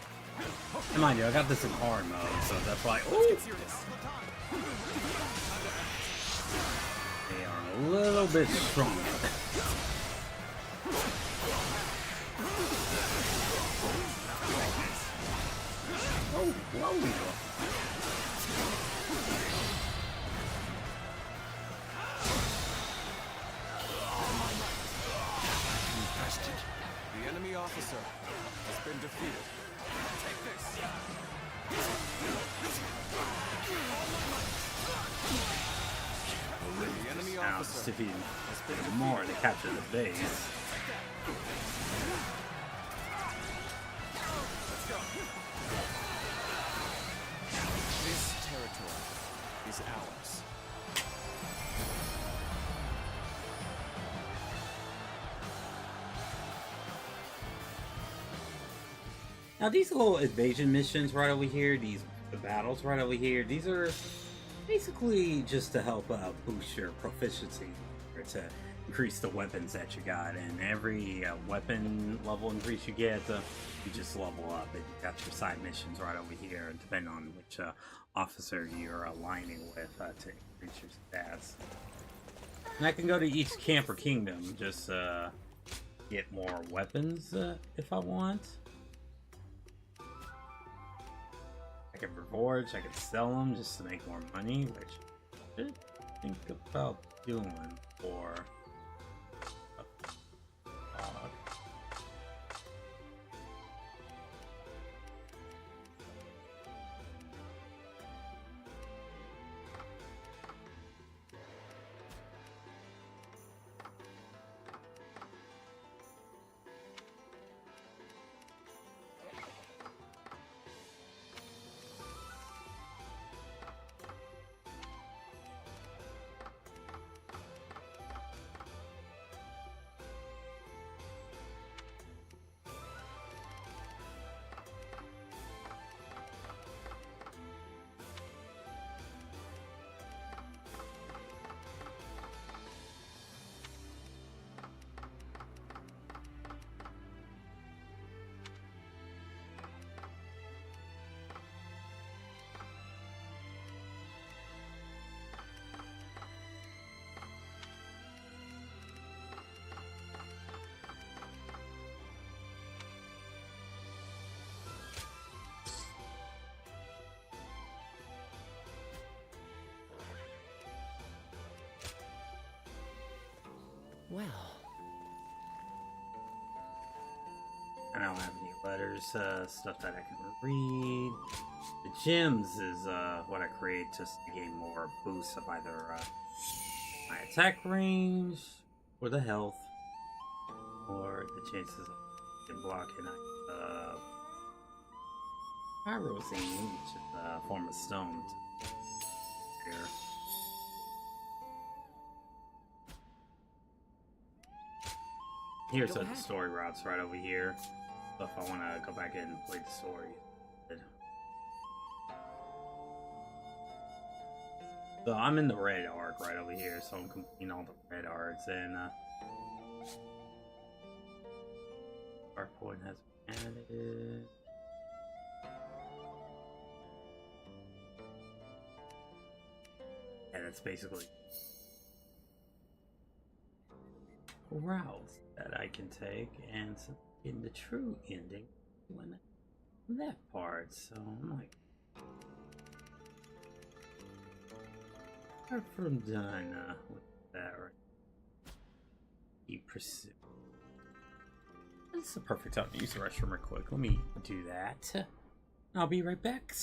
And mind you, I got this in hard mode, so that's why. Ooh, they are a little bit stronger. Oh, whoa. The enemy officer has been defeated. Take this. The enemy officer defeated more to capture the base. is ours. Now these little invasion missions right over here, the battles right over here, these are basically just to help boost your proficiency, or to increase the weapons that you got. And every weapon level increase you get, you just level up. And you got your side missions right over here, depending on which officer you're aligning with to increase your stats. And I can go to each camp or kingdom, just get more weapons if I want. I can rewards, I can sell them just to make more money, which I should think about doing for Well, I don't have any letters, stuff that I can read. The gems is what I create just to gain more boosts of either my attack range, or the health, or the chances of blocking pyrosine, which is a form of stone. Here. Here's the story routes right over here. So if I want to go back in and play the story. So I'm in the red arc right over here, so I'm completing all the red arcs, and our point has been added. And it's basically routes that I can take, and so in the true ending when that part. So I'm like, apart from done with that, right? Keep pursuit. This is a perfect time to use the restroom real quick. Let me do that. I'll be right back.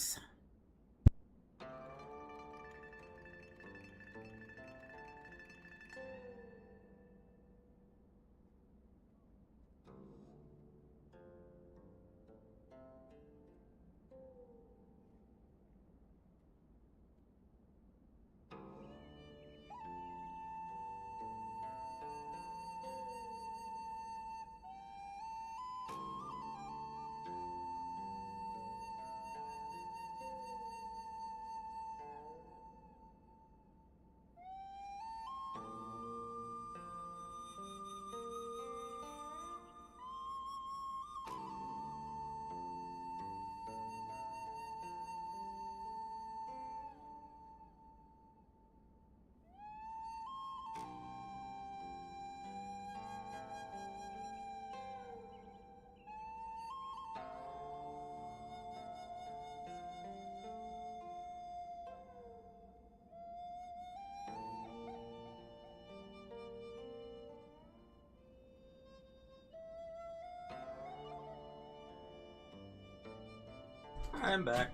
I'm back.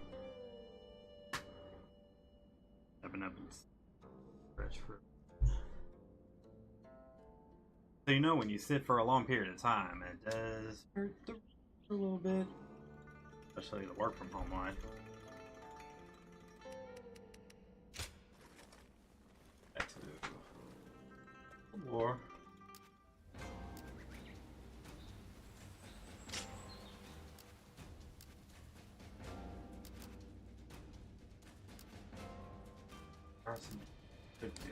Stepping up and stretch for. So you know when you sit for a long period of time, it does hurt a little bit, especially the work from home life. before. Person could do.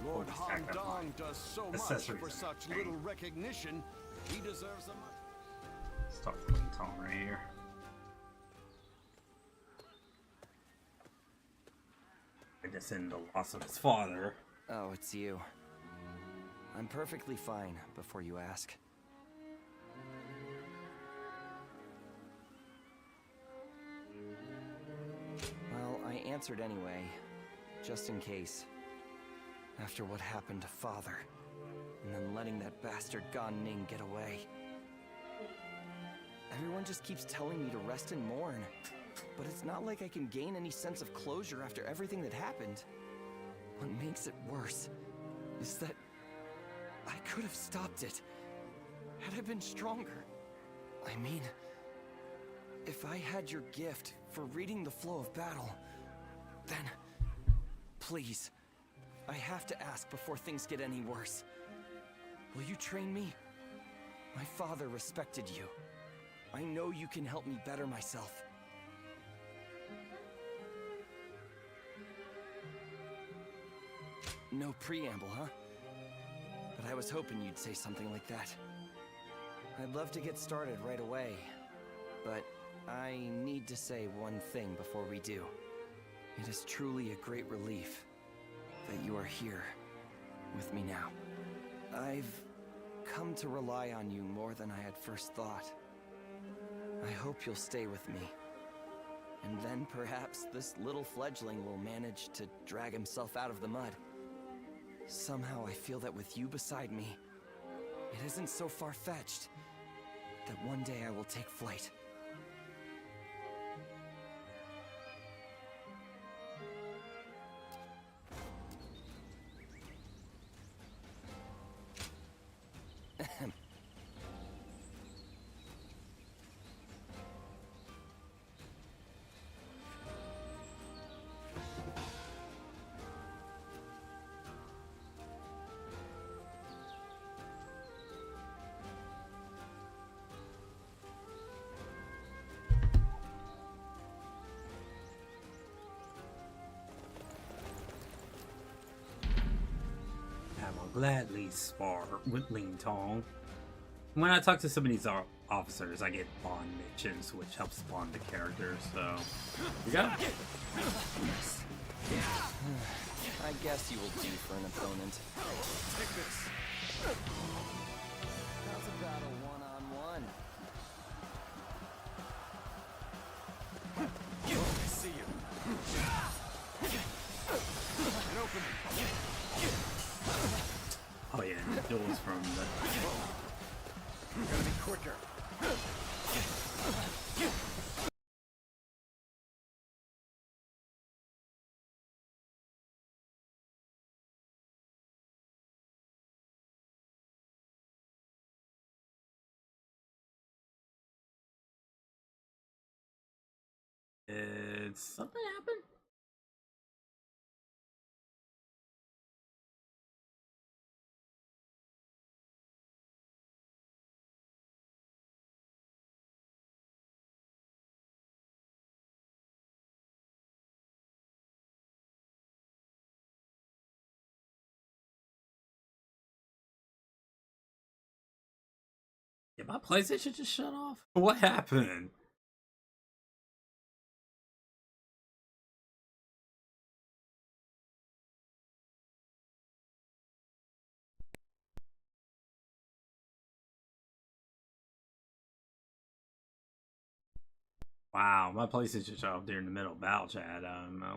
Lord Han Dong does so much for such little recognition. He deserves a much. Start with Tom right here. I just in the loss of his father. Oh, it's you. I'm perfectly fine, before you ask. Well, I answered anyway, just in case. After what happened to Father, and then letting that bastard Gan Ning get away. Everyone just keeps telling me to rest and mourn, but it's not like I can gain any sense of closure after everything that happened. What makes it worse is that I could have stopped it, had I been stronger. I mean, if I had your gift for reading the flow of battle, then please, I have to ask before things get any worse. Will you train me? My father respected you. I know you can help me better myself. No preamble, huh? But I was hoping you'd say something like that. I'd love to get started right away, but I need to say one thing before we do. It is truly a great relief that you are here with me now. I've come to rely on you more than I had first thought. I hope you'll stay with me. And then perhaps this little fledgling will manage to drag himself out of the mud. Somehow I feel that with you beside me, it isn't so far-fetched that one day I will take flight. Gladly spar with Ling Tong. When I talk to some of these officers, I get bond missions, which helps bond the characters, so you go. I guess you will do for an opponent. Take this. How's a battle one-on-one? I see you. Get open. Oh yeah, and the duels from the... Gotta be quicker. Did something happen? Did my PlayStation just shut off? What happened? Wow, my PlayStation shut off during the middle of battle chat.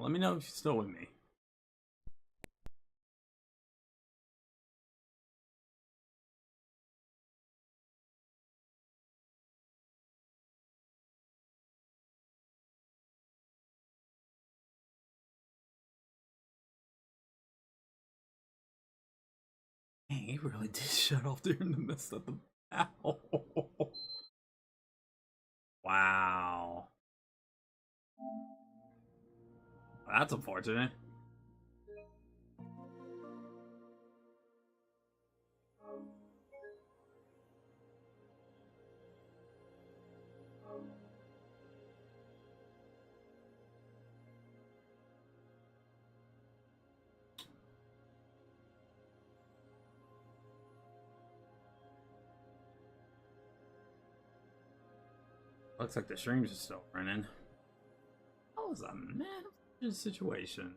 Let me know if you're still with me. Dang, he really did shut off during the midst of the battle. Wow. That's unfortunate. Looks like the streams are still running. That was a mad situation.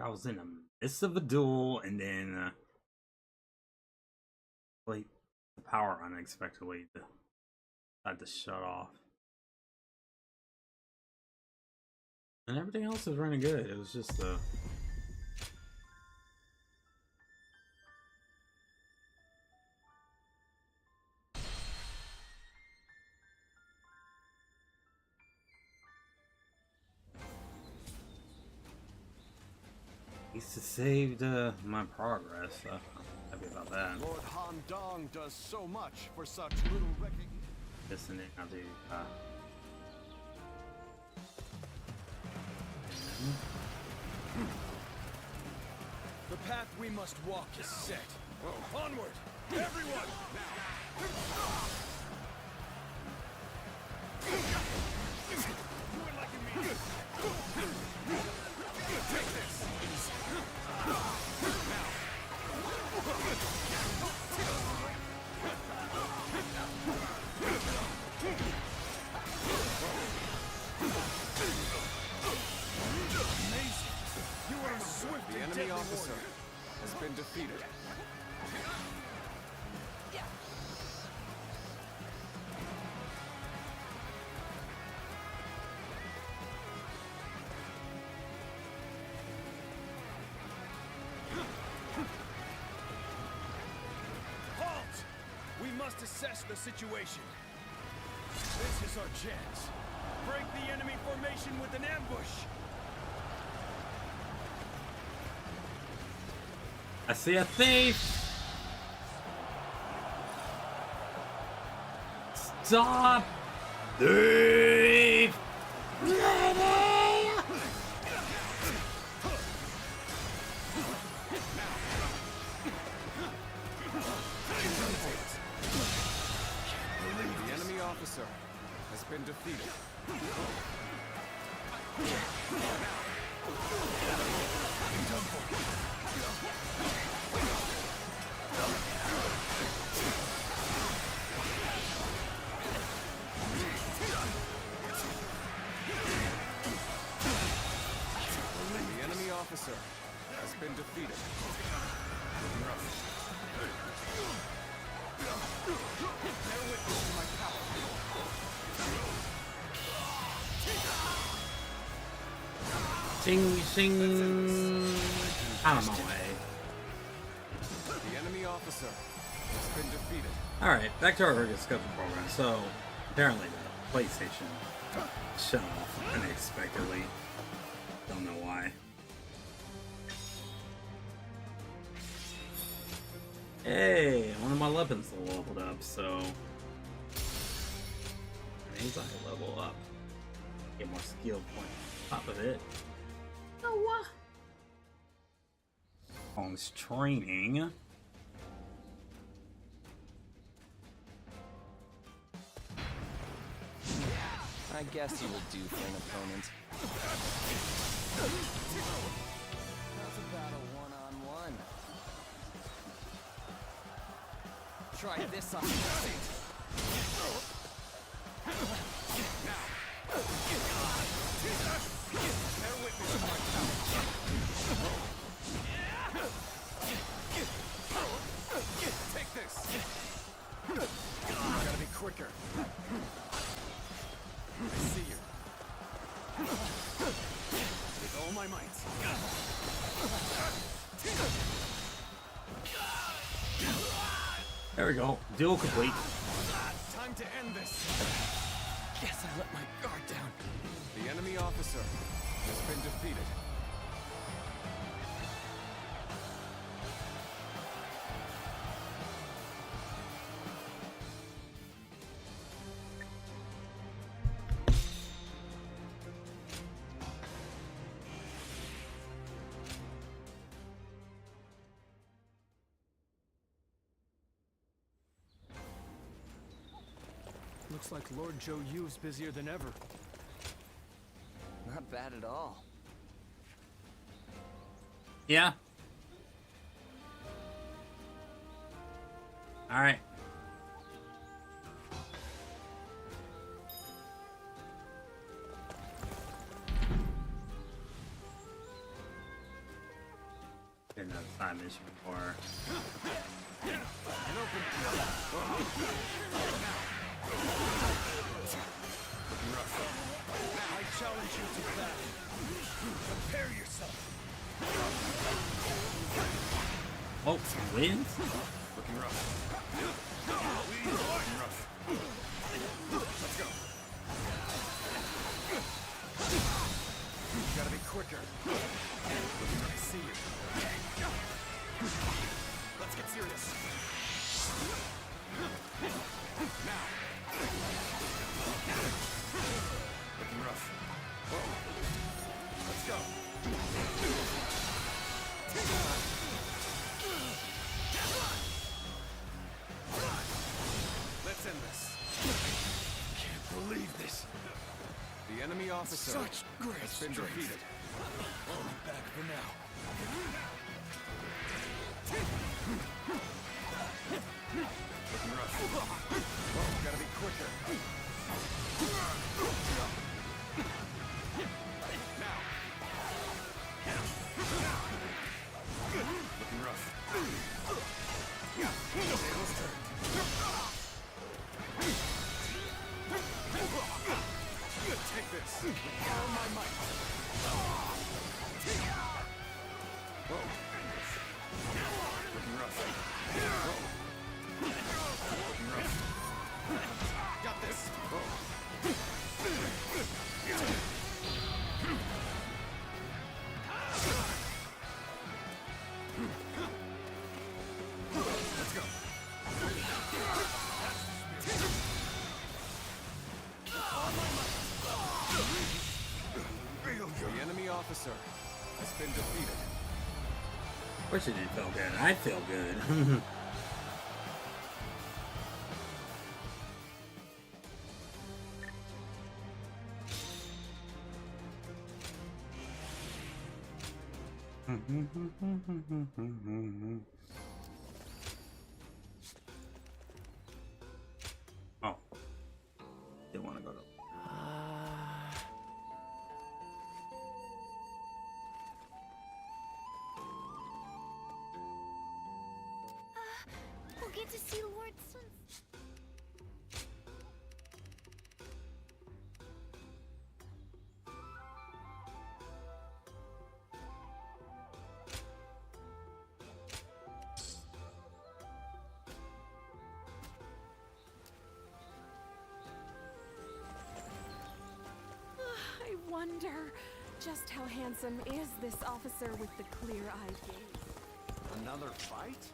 I was in the midst of a duel, and then like the power unexpectedly had to shut off, and everything else was running good. It was just needs to save my progress. I'm happy about that. Lord Han Dong does so much for such little recognition. This and it, I'll do. The path we must walk is set. Onward, everyone! Take this! Amazing! You are swift. The enemy officer has been defeated. Halt! We must assess the situation. This is our chance. Break the enemy formation with an ambush. I see a thief! Stop! Thief! The enemy officer has been defeated. The enemy officer has been defeated. Bear witness to my power. Sing, sing. Out of my way. The enemy officer has been defeated. Alright, back to our regular schedule program. So, apparently the PlayStation shut off unexpectedly. Don't know why. Hey, one of my weapons leveled up, so that means I level up. Get more skill points on top of it. Oh, what? Kong's training. I guess you will do for an opponent. How's about a one-on-one? Try this on your Take this! Gotta be quicker. I see you. With all my might. There we go. Duel complete. Time to end this. Guess I let my guard down. The enemy officer has been defeated. Looks like Lord Zhou Yu's busier than ever. Not bad at all. Yeah. All right. Didn't have a side mission before. I challenge you to battle. Prepare yourself. Oh, wins? Looking rough. Looking rough. Let's go. You gotta be quicker. Looking rough. I see you. Let's get serious. Now. Looking rough. Whoa. Let's go. Let's end this. Can't believe this. The enemy officer Such great has been strength. defeated. Only back for now. Looking rough. Whoa, gotta be quicker. Now. Looking rough. Tables turned. Take this. With all my might. Whoa. Looking rough. Whoa. Looking rough. Got this. Whoa. Let's go. The enemy officer has been defeated. Of course it didn't feel good. I feel good. Oh. Didn't want to go to... We'll get to see Lord Sun. I wonder just how handsome is this officer with the clear-eyed gaze. Another fight?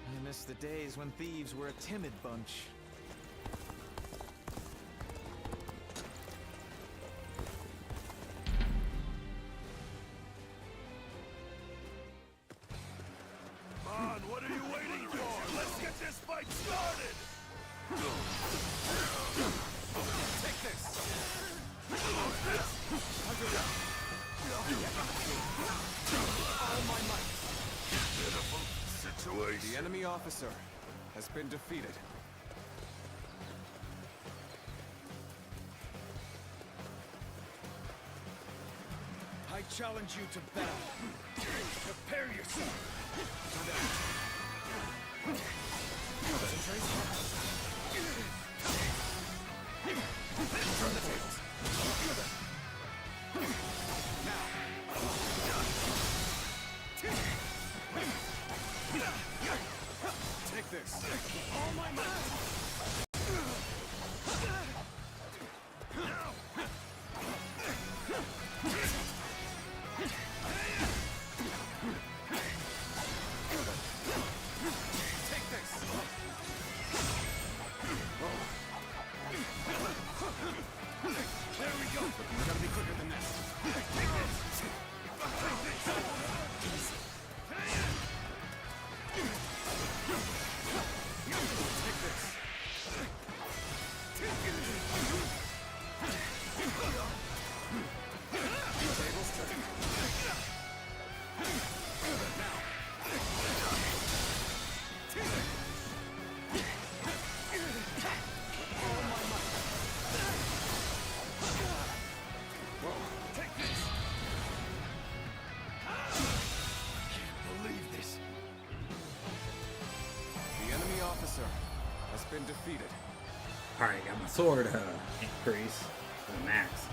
I miss the days when thieves were a timid bunch. Come on, what are you waiting for? Let's get this fight started! Take this. All my might. Pitiful situation. The enemy officer has been defeated. I challenge you to battle. Prepare yourself. Turn the tables. defeated. Alright, got my sword increase to the max.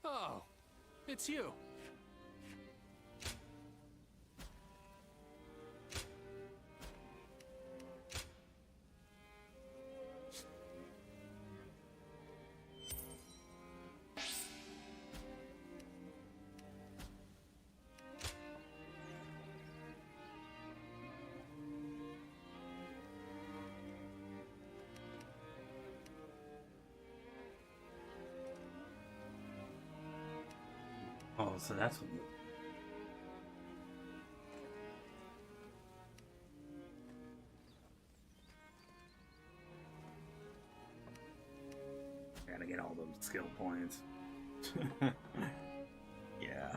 Oh, it's you. Oh, so that's what. Gotta get all those skill points. Yeah.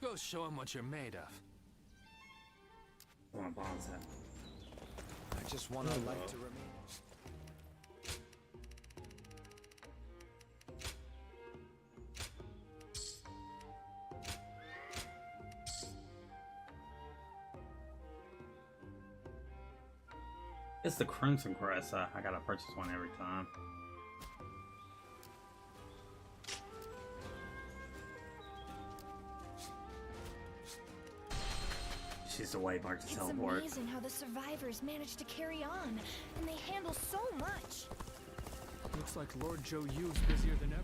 Go show him what you're made of. I want to bounce that. I just want our life to remain. It's the Crimson Crest. I gotta purchase one every time. She's the way Mark to teleport. It's amazing how the survivors managed to carry on, and they handle so much. Looks like Lord Zhou Yu's busier than ever.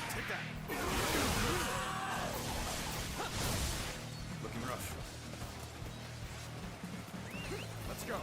Take that. Looking rough. Let's go.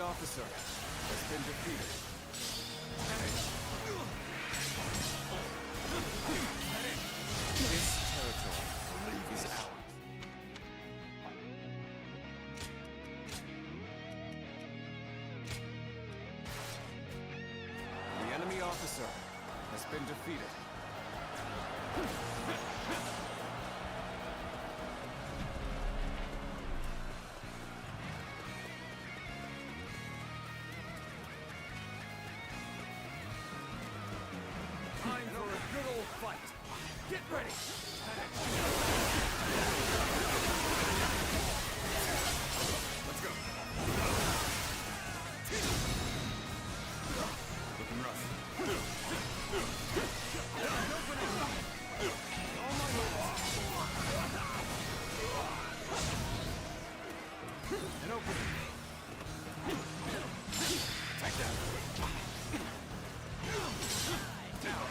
officer has been defeated. This territory is ours. The enemy officer has been defeated. Time for a good old fight. Get ready. Let's go. Looking rough. All my an opening. Take that. Down.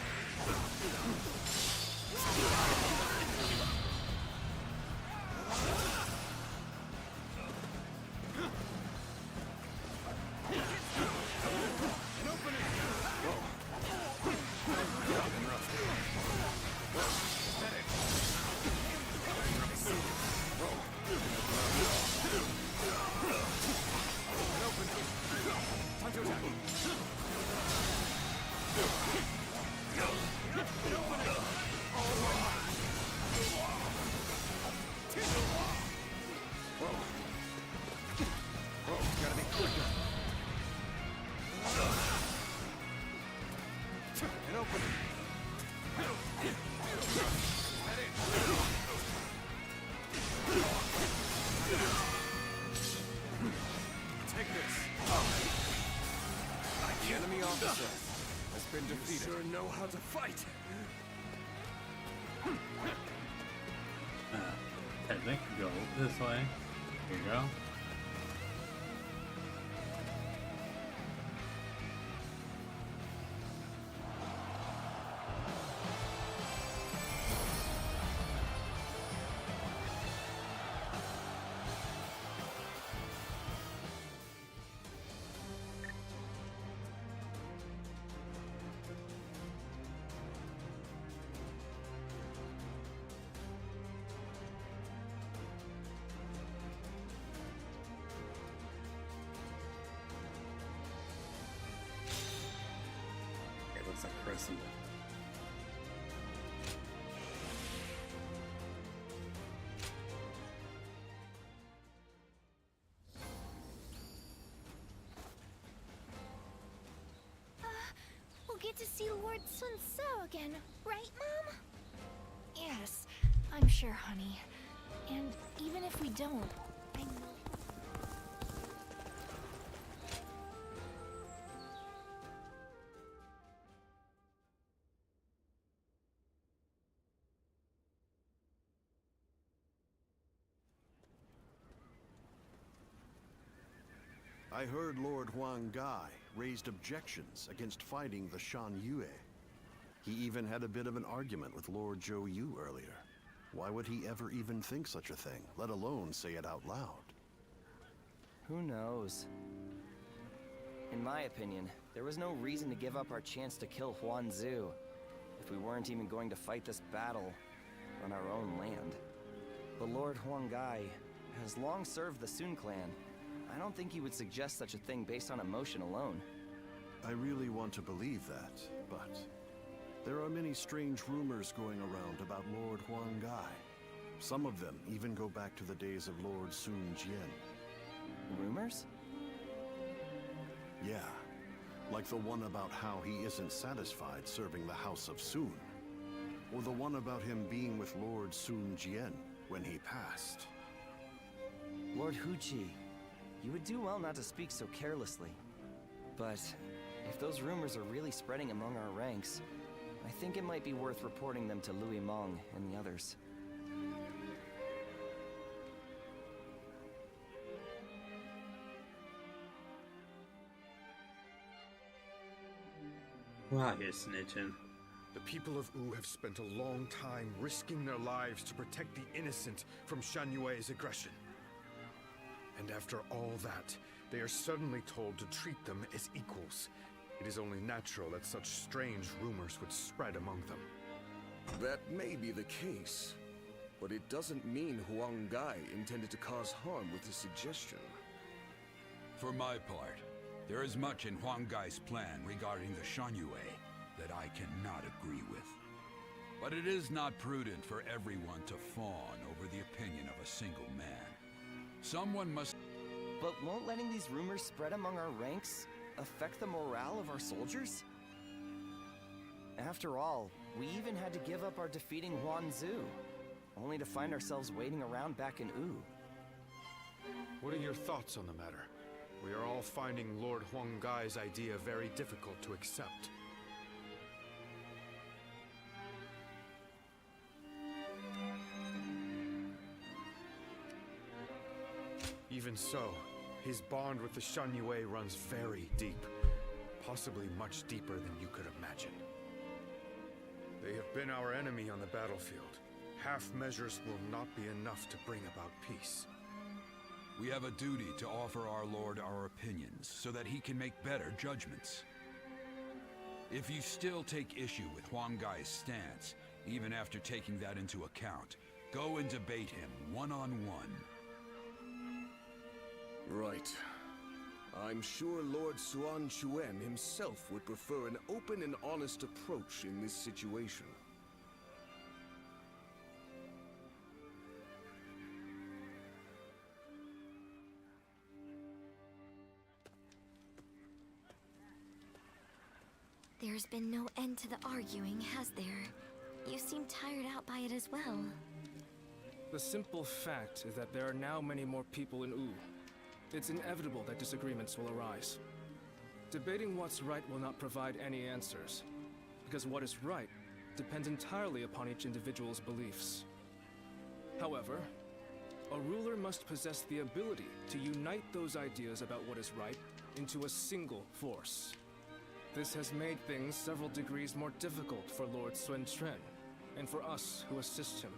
An opening. Whoa. Looking rough. Medic. Whoa. An opening. Time to attack. An opening. Whoa. Whoa, gotta be quicker. An opening. Head in. Take this. The enemy officer has been defeated. You sure know how to fight. I think go this way. Here you go. Looks like Crescent. We'll get to see Lord Sun So again, right, Mom? Yes, I'm sure, honey. And even if we don't, I know. I heard Lord Huang Gai raised objections against fighting the Shan Yue. He even had a bit of an argument with Lord Zhou Yu earlier. Why would he ever even think such a thing, let alone say it out loud? Who knows? In my opinion, there was no reason to give up our chance to kill Huanzu if we weren't even going to fight this battle on our own land. But Lord Huang Gai has long served the Sun clan. I don't think he would suggest such a thing based on emotion alone. I really want to believe that, but there are many strange rumors going around about Lord Huang Gai. Some of them even go back to the days of Lord Sun Jian. Rumors? Yeah, like the one about how he isn't satisfied serving the House of Sun. Or the one about him being with Lord Sun Jian when he passed. Lord Huqi, you would do well not to speak so carelessly. But if those rumors are really spreading among our ranks, I think it might be worth reporting them to Louis Meng and the others. Wow, you're snitching. The people of Wu have spent a long time risking their lives to protect the innocent from Shan Yue's aggression. And after all that, They are suddenly told to treat them as equals. It is only natural that such strange rumors would spread among them. That may be the case, but it doesn't mean Huang Gai intended to cause harm with the suggestion. For my part, there is much in Huang Gai's plan regarding the Shanyue that I cannot agree with. But it is not prudent for everyone to fawn over the opinion of a single man. Someone must... But won't letting these rumors spread among our ranks affect the morale of our soldiers? After all, we even had to give up our defeating Huanzu, only to find ourselves waiting around back in Wu. What are your thoughts on the matter? We are all finding Lord Huang Gai's idea very difficult to accept. Even so, his bond with the Shanyue runs very deep, possibly much deeper than you could imagine. They have been our enemy on the battlefield. Half measures will not be enough to bring about peace. We have a duty to offer our Lord our opinions so that he can make better judgments. If you still take issue with Huang Gai's stance, even after taking that into account, go and debate him one-on-one. Right. I'm sure Lord Suan Chuen himself would prefer an open and honest approach in this situation. There's been no end to the arguing, has there? You seem tired out by it as well. The simple fact is that there are now many more people in Wu. It's inevitable that disagreements will arise. Debating what's right will not provide any answers, because what is right depends entirely upon each individual's beliefs. However, a ruler must possess the ability to unite those ideas about what is right into a single force. This has made things several degrees more difficult for Lord Sun Quan, and for us who assist him,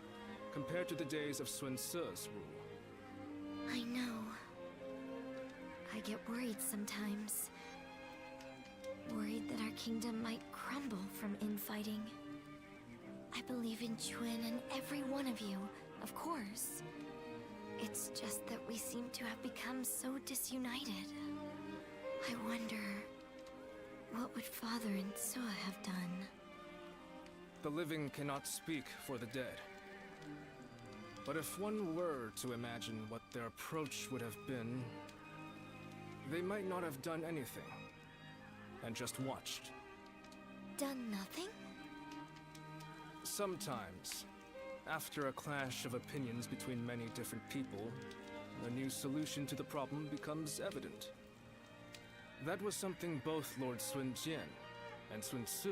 compared to the days of Sun Ce's rule. I know. I get worried sometimes. Worried that our kingdom might crumble from infighting. I believe in Chuen and every one of you, of course. It's just that we seem to have become so disunited. I wonder, what would Father and Soa have done? The living cannot speak for the dead. But if one were to imagine what their approach would have been, they might not have done anything, and just watched. Done nothing? Sometimes, after a clash of opinions between many different people, a new solution to the problem becomes evident. That was something both Lord Sun Jian and Sun Ce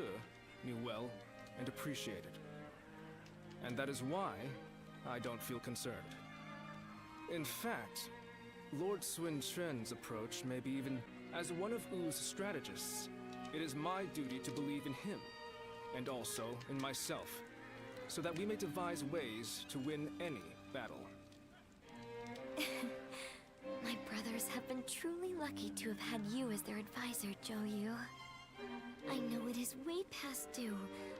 knew well and appreciated. And that is why I don't feel concerned. In fact, Lord Sun Quan's approach may be even as one of Wu's strategists. It is my duty to believe in him, and also in myself, so that we may devise ways to win any battle. My brothers have been truly lucky to have had you as their advisor, Zhou. I know it is way past due,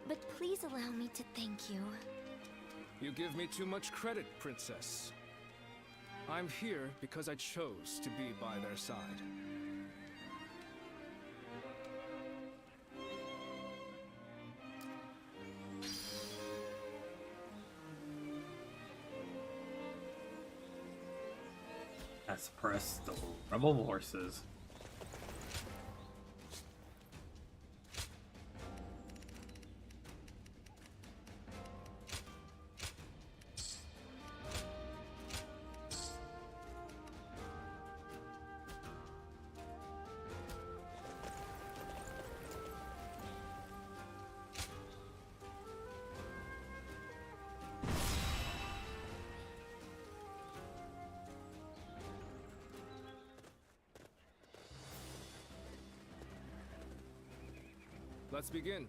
but please allow me to thank you. You give me too much credit, Princess. I'm here because I chose to be by their side. Let's press the rebel horses. Let's begin.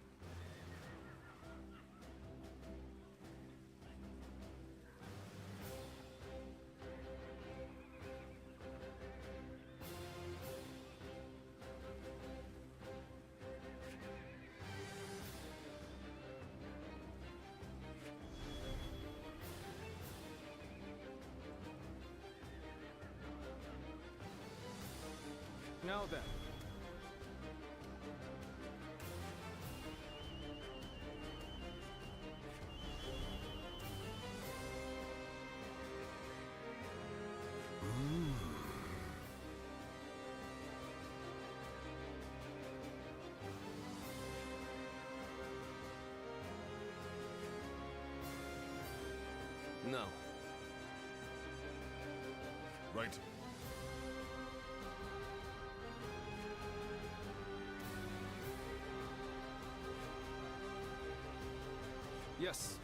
Now then. No. Right. Yes.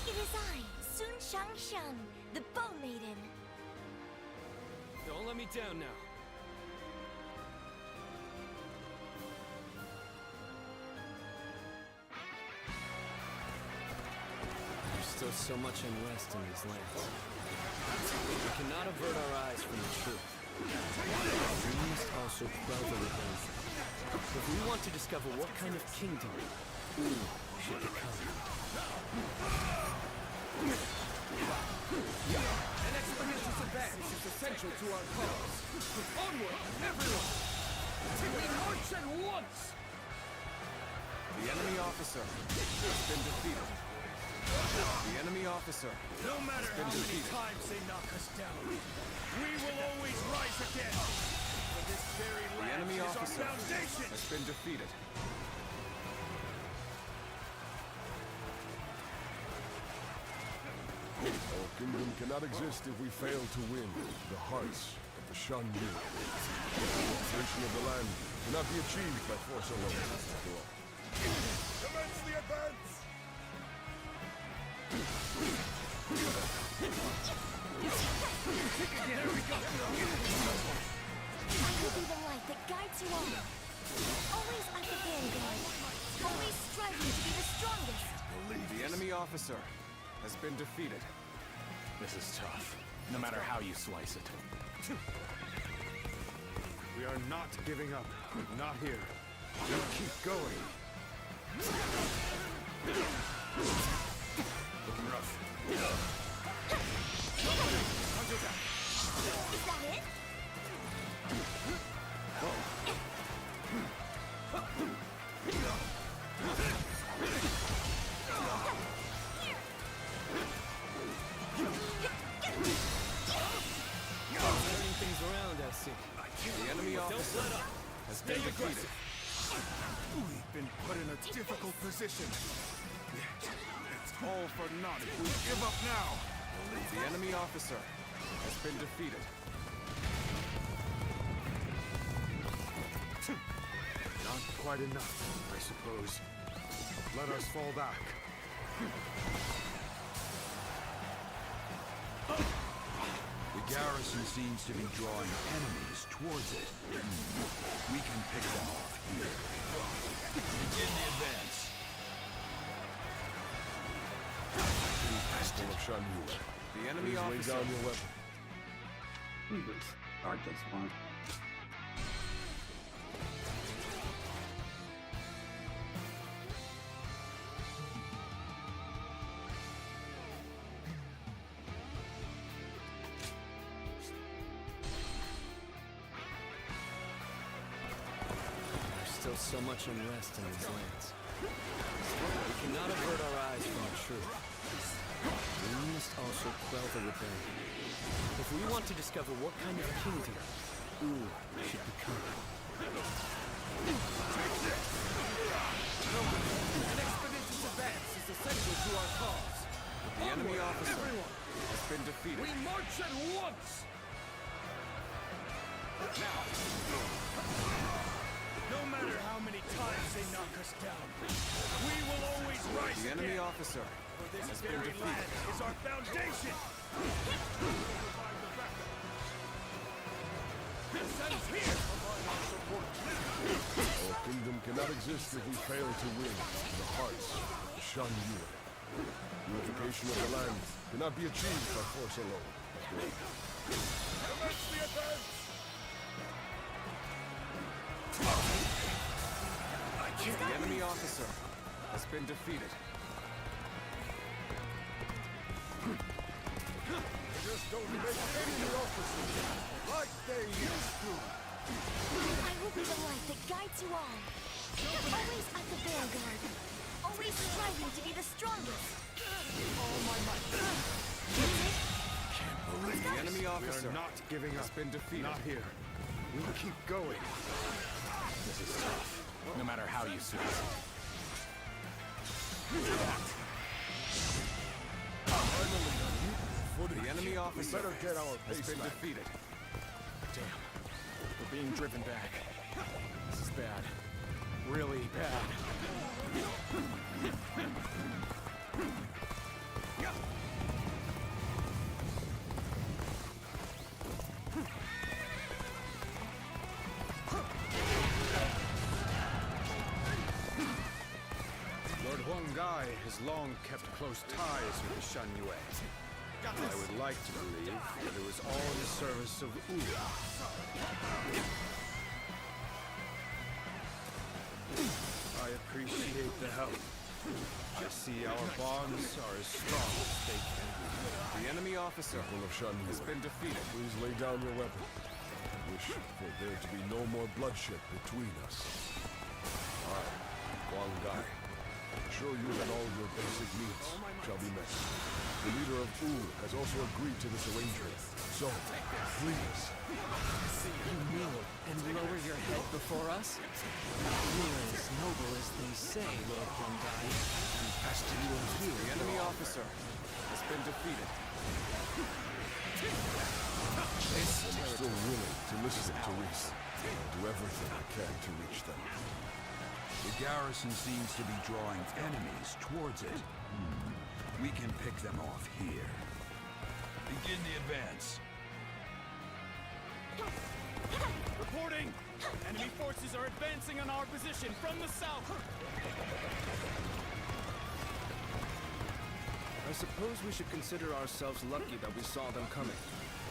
It is I, Sun Shangshan, the Bow Maiden. Don't let me down now. There's still so much unrest in these lands. We cannot avert our eyes from the truth. We must also quell the rebellion. If we want to discover what kind of kingdom we should become. An expeditious advance is essential to our cause. Onward, everyone! We march at once! The enemy officer has been defeated. The enemy officer No matter has been how many defeated. times they knock us down, we will always rise again! For this very The land enemy is our officer foundation! has been defeated. Our kingdom cannot exist if we fail to win the hearts of the Shan Yu. The liberation of the land cannot be achieved by force alone. Commence the advance! There we go! I will be the light that guides you all. Always at the vanguard. Always striving to be the strongest. The enemy officer has been defeated. This is tough, no matter how you slice it. We are not giving up. Not here. We keep going. Looking rough. Is that it? Turning things around, I see. The enemy officer has been defeated. We've been put in a difficult position. It's all for naught if we give up now. The enemy officer has been defeated. Not quite enough, I suppose. Let us fall back. The garrison seems to be drawing enemies towards it. We can pick them off here. Begin the advance. People of Shan Yu, The enemy please lay officer down your weapon. We could start this one. There's still so much unrest in these lands. We cannot avert our eyes from the truth. We must also quell the rebellion. If If we want to discover what kind of kingdom Ooh should become. An expeditious advance is essential to our cause. The enemy officer has been defeated. We march at once! Now! No matter how many times they knock us down, we will always rise The enemy again. officer For this has been very defeated. land is our foundation! Our kingdom cannot exist if we fail to win the hearts of Shan Yue. Unification of the land cannot be achieved by force alone. Commence the advance! The enemy officer has been defeated. Just don't make any officers like they used to. I will be the light that guides you all. Always at the vanguard. Always striving to be the strongest. All my might. The enemy officer We are not giving up. Has been defeated. Not here. We'll keep going. This is tough, no matter how you see it. The enemy officer better get our has pace been back. defeated. Damn. We're being driven back. This is bad. Really bad. Lord Huangai has long kept close ties with the Shan Yue. I would like to believe that it was all in the service of Wu. I appreciate the help. I see our bonds are as strong as they can be. The enemy officer People of Shan Yue, has been defeated. please lay down your weapon. I wish for there to be no more bloodshed between us. I, Wang Gai, assure you that all your basic needs shall be met. The leader of Wu has also agreed to this arrangement. So, please. You kneel and lower your head before us? You are as noble as they say, Lord Huangai. And as to you and you, The enemy officer has been defeated. I'm still willing to listen to Reese. I'll do everything I can to reach them. The garrison seems to be drawing enemies towards it. We can pick them off here. Begin the advance. Reporting! Enemy forces are advancing on our position from the south! I suppose we should consider ourselves lucky that we saw them coming.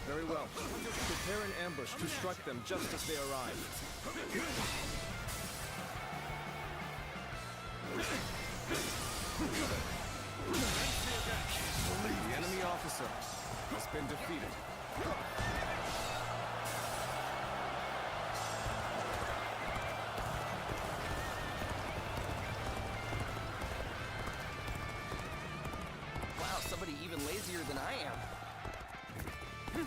Very well. Prepare an ambush to strike them just as they arrive. The enemy officer has been defeated. Wow, somebody even lazier than I am.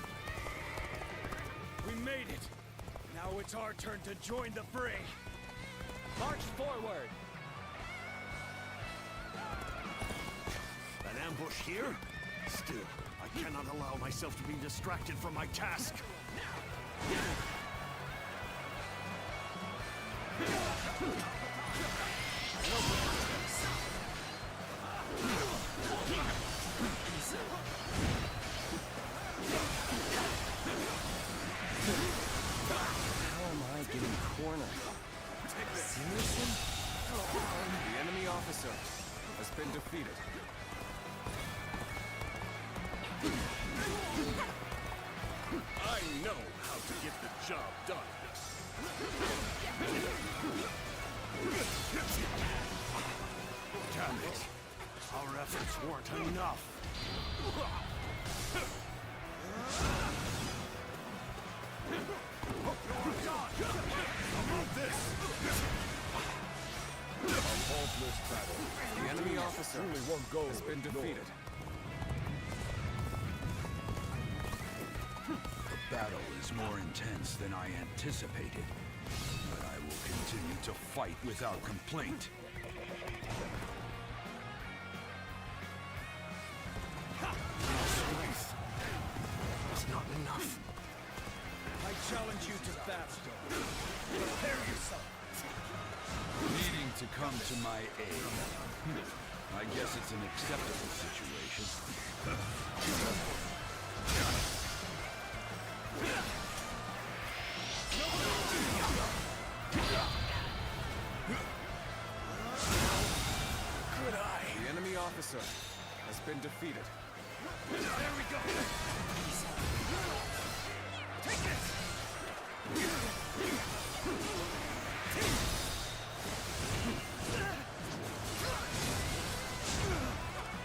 We made it! Now it's our turn to join the fray! March forward! An ambush here? Still, I cannot allow myself to be distracted from my task. How am I getting cornered? Seriously? The enemy officer has been defeated. I know how to get the job done. Damn it! Our efforts weren't enough. A faultless battle. The enemy officer Truly won't go has been ignored. defeated. battle is more intense than I anticipated, but I will continue to fight without complaint. Strength is not enough. I challenge you to battle. Prepare yourself. Needing to come to my aid. I guess it's an acceptable situation. Good eye. The enemy officer has been defeated. There we go. Take this.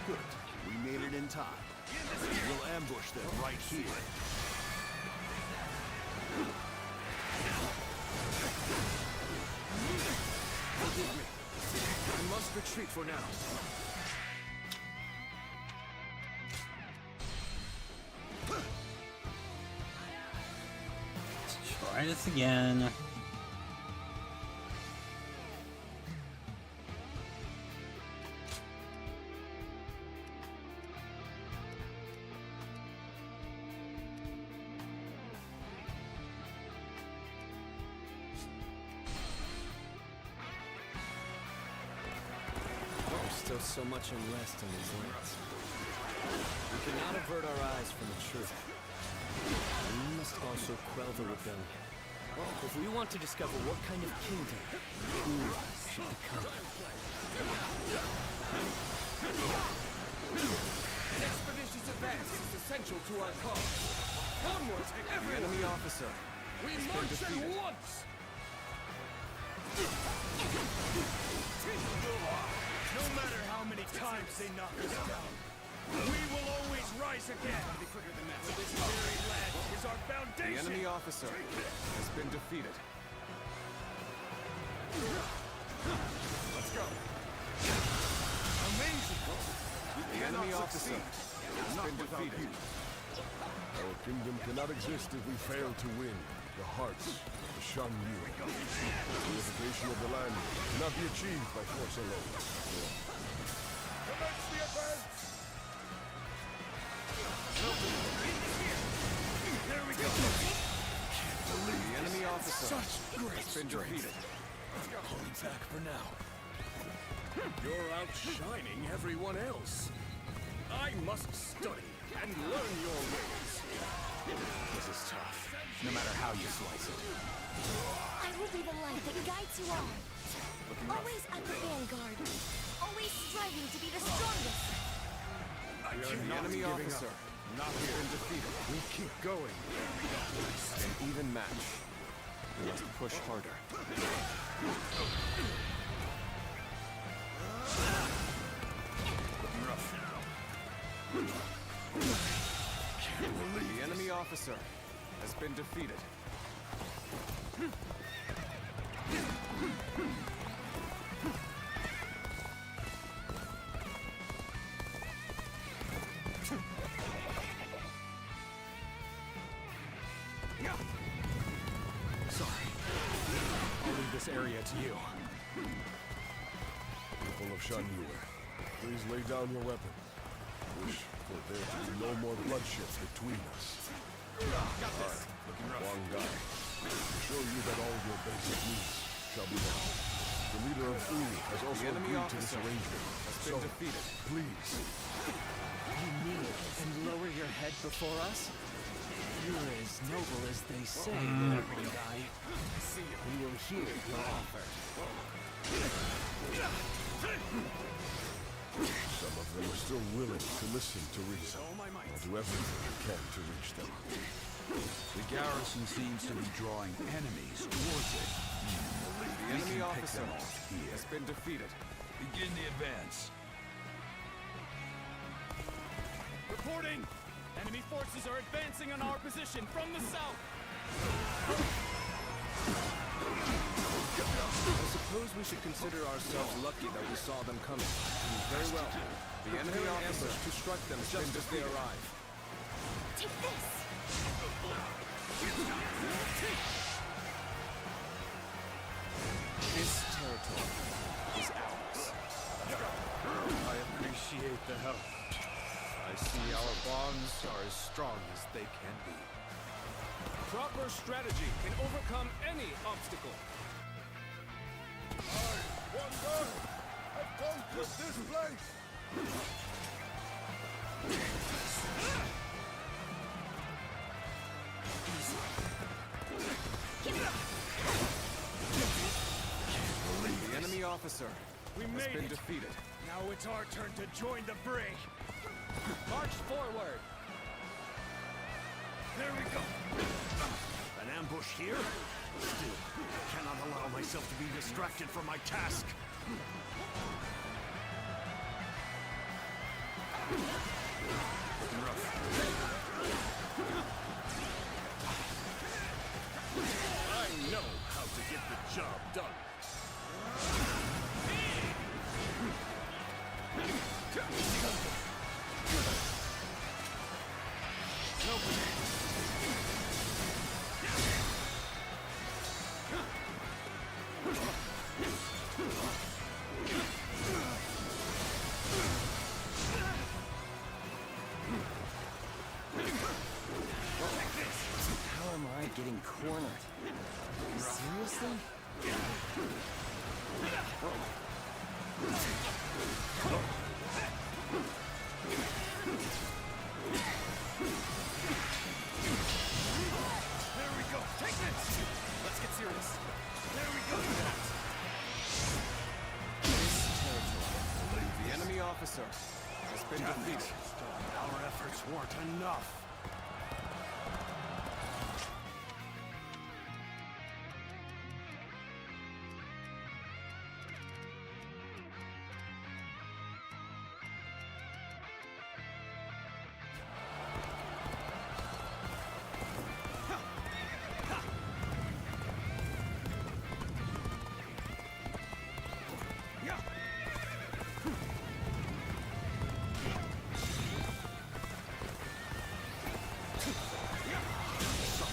Good. We made it in time. We'll ambush them right here. Forgive me. I must retreat for now. Let's try this again. There's still so much unrest in these lands. We cannot avert our eyes from the truth. We must also quell the rebellion. If we want to discover what kind of kingdom we should become. Expeditious advance is essential to our cause. Onward, everyone! Enemy officer. We march at once! No matter how many times they knock us down, we will always rise again. This very land is our foundation. The enemy officer has been defeated. Let's go. Amazing. The enemy officer has been defeated. Our kingdom cannot exist if we fail to win the hearts of the Shan Yu. The unification of the land cannot be achieved by force alone. Commence the advance! There we go. The enemy officer has been defeated. Pulling back for now. You're outshining everyone else. I must study and learn your ways. This is tough, no matter how you slice it. I will be the light that guides you all. Always at the vanguard. Always striving to be the strongest. The enemy officer not been defeated. We keep going. An even match. We must push harder. Looking rough now. The enemy officer has been defeated. Sorry. I'll leave this area to you. People of Shan Yu, please lay down your weapon. Wish for there to be no more bloodshed between us. Wang Dai, to show you that all your basic needs shall be met. The leader of Wu has also agreed to this arrangement. So, please. You kneel and lower your head before us? You're as noble as they say, Lord Dai. We will hear your offer. Some of them are still willing to listen to reason. I'll do everything I can to reach them. The garrison seems to be drawing enemies towards it. The enemy officer has been defeated. Begin the advance. Reporting! Enemy forces are advancing on our position from the south! I suppose we should consider ourselves lucky that we saw them coming. Very well. The enemy officer to strike them just as they arrive. Take this! This territory is ours. I appreciate the help. I see our bonds are as strong as they can be. Proper strategy can overcome any obstacle. One guy! I've conquered this place! The enemy officer has been defeated. Now it's our turn to join the fray. March forward! There we go. An ambush here? Still, I cannot allow myself to be distracted from my task. I know how to get the job done. How am I getting cornered? Seriously? There we go. Take this. Let's get serious. There we go. This territory. The enemy officer has been defeated. Our efforts weren't enough.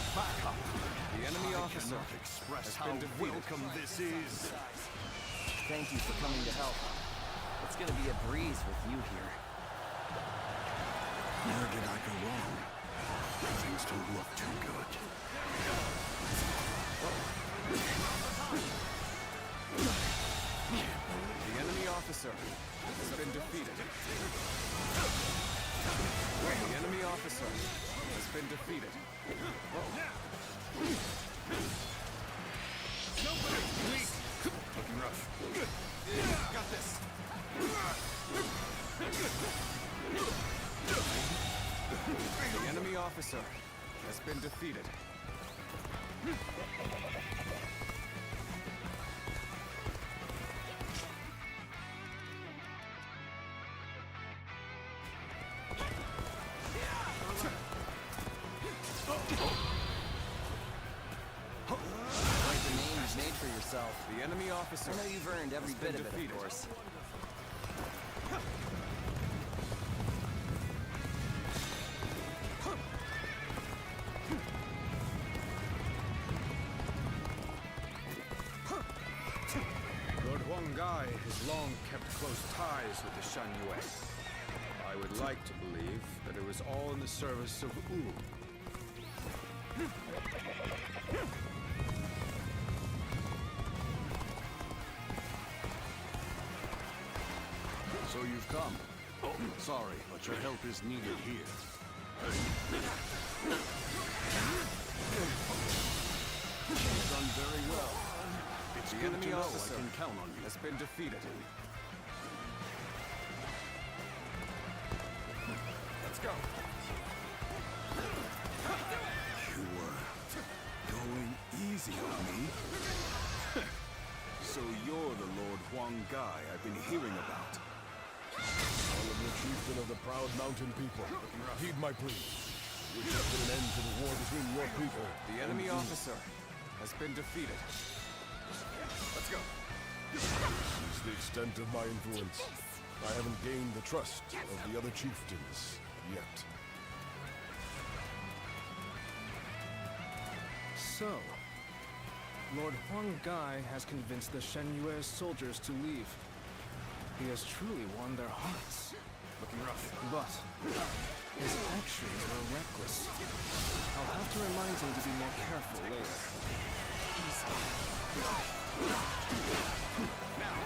The enemy officer Cannot express has how been defeated. welcome this is. Thank you for coming to help. It's gonna be a breeze with you here. Where did I go wrong? Things don't look too good. The enemy officer has been defeated. The enemy officer has been defeated. Looking rough. Got this. The enemy officer has been defeated. Quite the name you've made for yourself. The enemy officer. I know you've earned every bit of it, of course. Lord Huangai has long kept close ties with the Shan Yue. I would like to believe that it was all in the service of Wu. So you've come. Sorry, but your help is needed here. You've done very well. It's The good to enemy know officer I can count on you. has been defeated. Let's go. You were going easy on me. So you're the Lord Huangai I've been hearing about. Honorable chieftain of the proud mountain people, heed my plea. We shall put an end to the war between your people. The enemy officer has been defeated. Let's go. It's the extent of my influence. I haven't gained the trust of the other chieftains yet. So, Lord Huang Gai has convinced the Shen Yue's soldiers to leave. He has truly won their hearts. Looking rough. But his actions were reckless. I'll have to remind him to be more careful later. Now.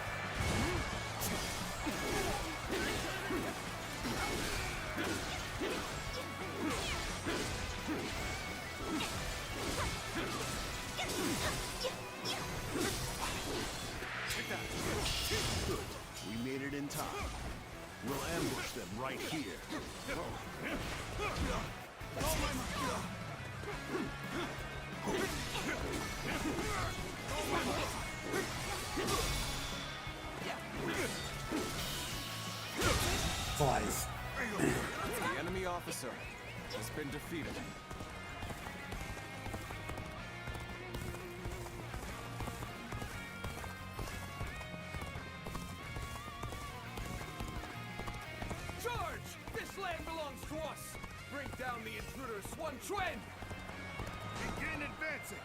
Take that. Good. We made it in time. We'll ambush them right here. Twice. The enemy officer has been defeated. Charge! This land belongs to us! Bring down the intruder, Swan Chuan! Begin advancing!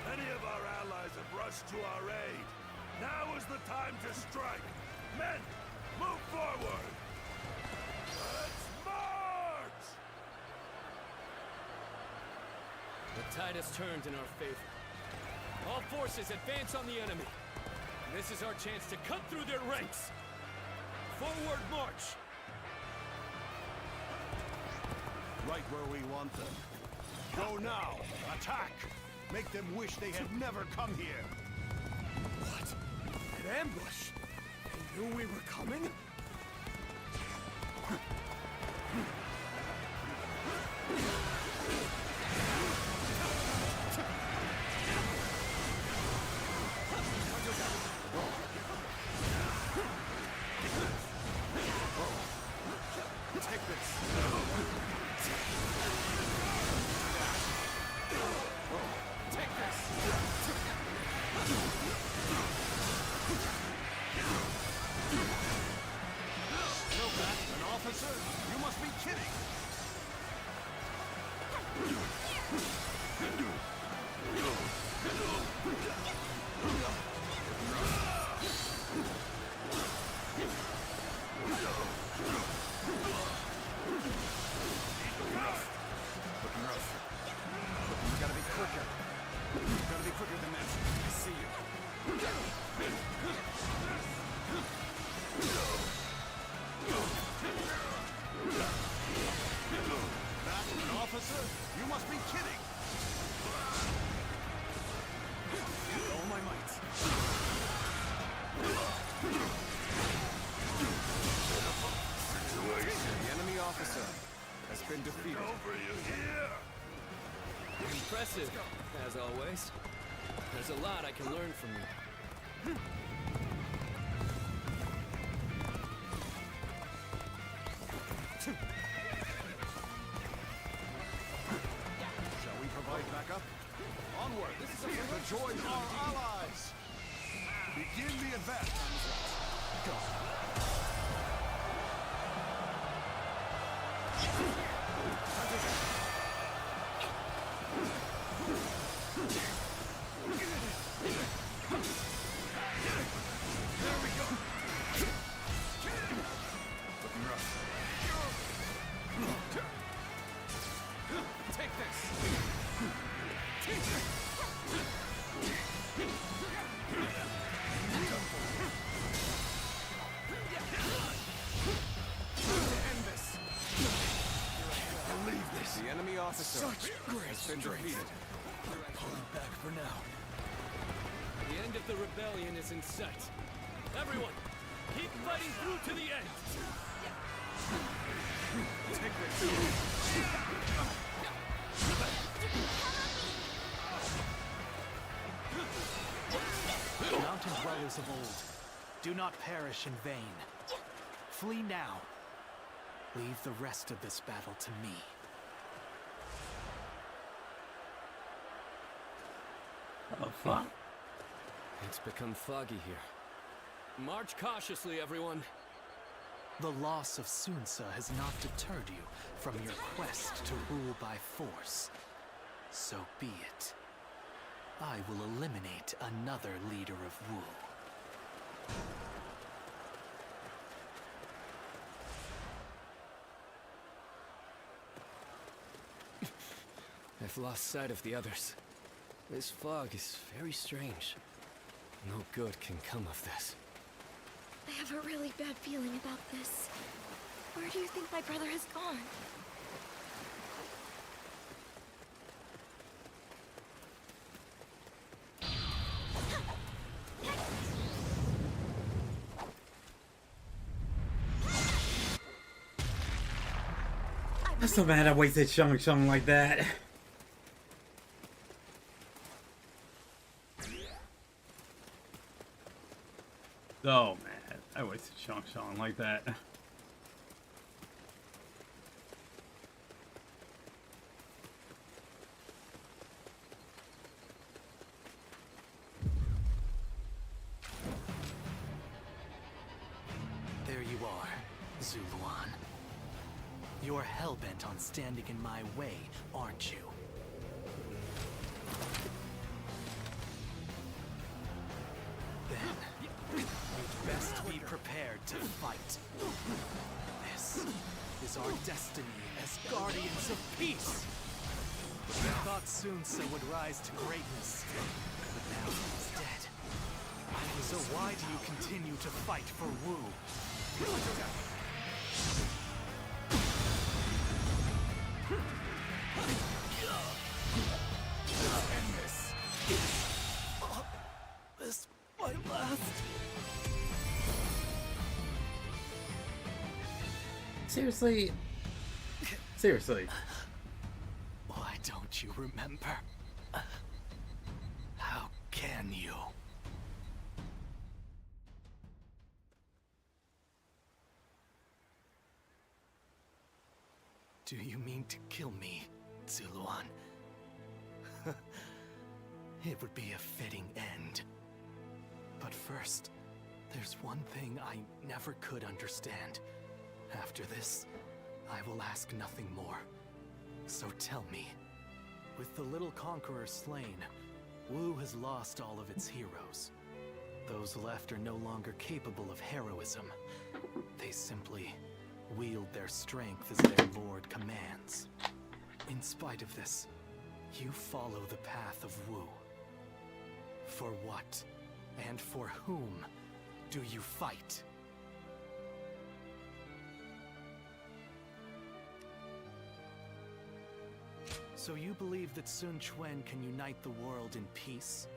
Many of our allies have rushed to our aid. Now is the time to strike! Men, move forward! Let's march! The tide has turned in our favor. All forces advance on the enemy. This is our chance to cut through their ranks. Forward march! Right where we want them. Go now! Attack! Make them wish they had never come here! What? An ambush? They knew we were coming? Take this. Take this. An officer? You must be kidding! Looking rough. You gotta be quicker. You gotta be quicker than that. I see you. That an officer? You must be kidding! With all my might. The enemy officer has been defeated. Over you here! Impressive, as always. There's a lot I can learn from you. Shall we provide backup? Onward! This is the joy of our allies! Begin the advance! Go! There we go! Looking rough. Take this! End this! Believe this! The enemy officer Such great has been defeated. Pulling back for now. The end of the rebellion is in sight. Everyone, keep fighting through to the end! Take this! Mountain dwellers of old, do not perish in vain. Flee now. Leave the rest of this battle to me. Oh, fuck. It's become foggy here. March cautiously, everyone. The loss of Sunsa has not deterred you from your quest to rule by force. So be it. I will eliminate another leader of Wu. I've lost sight of the others. This fog is very strange. No good can come of this. I have a really bad feeling about this. Where do you think my brother has gone? I'm so mad I wasted Shang like that. So mad I wasted Shang like that. There you are, Zuluan. You're hell-bent on standing in my way, aren't you? Then, you'd best be prepared to fight. This is our destiny as guardians of peace. We thought Sunsa would rise to greatness, but now he's dead. So why do you continue to fight for Wu? This might last. Seriously? Seriously. Why don't you remember? How can you? Do you mean to kill me, Zuluan? It would be a fitting end. But first, there's one thing I never could understand. After this, I will ask nothing more. So tell me, with the little conqueror slain, Wu has lost all of its heroes. Those left are no longer capable of heroism. They simply wield their strength as their lord commands. In spite of this, you follow the path of Wu. For what, and for whom, do you fight? So you believe that Sun Quan can unite the world in peace?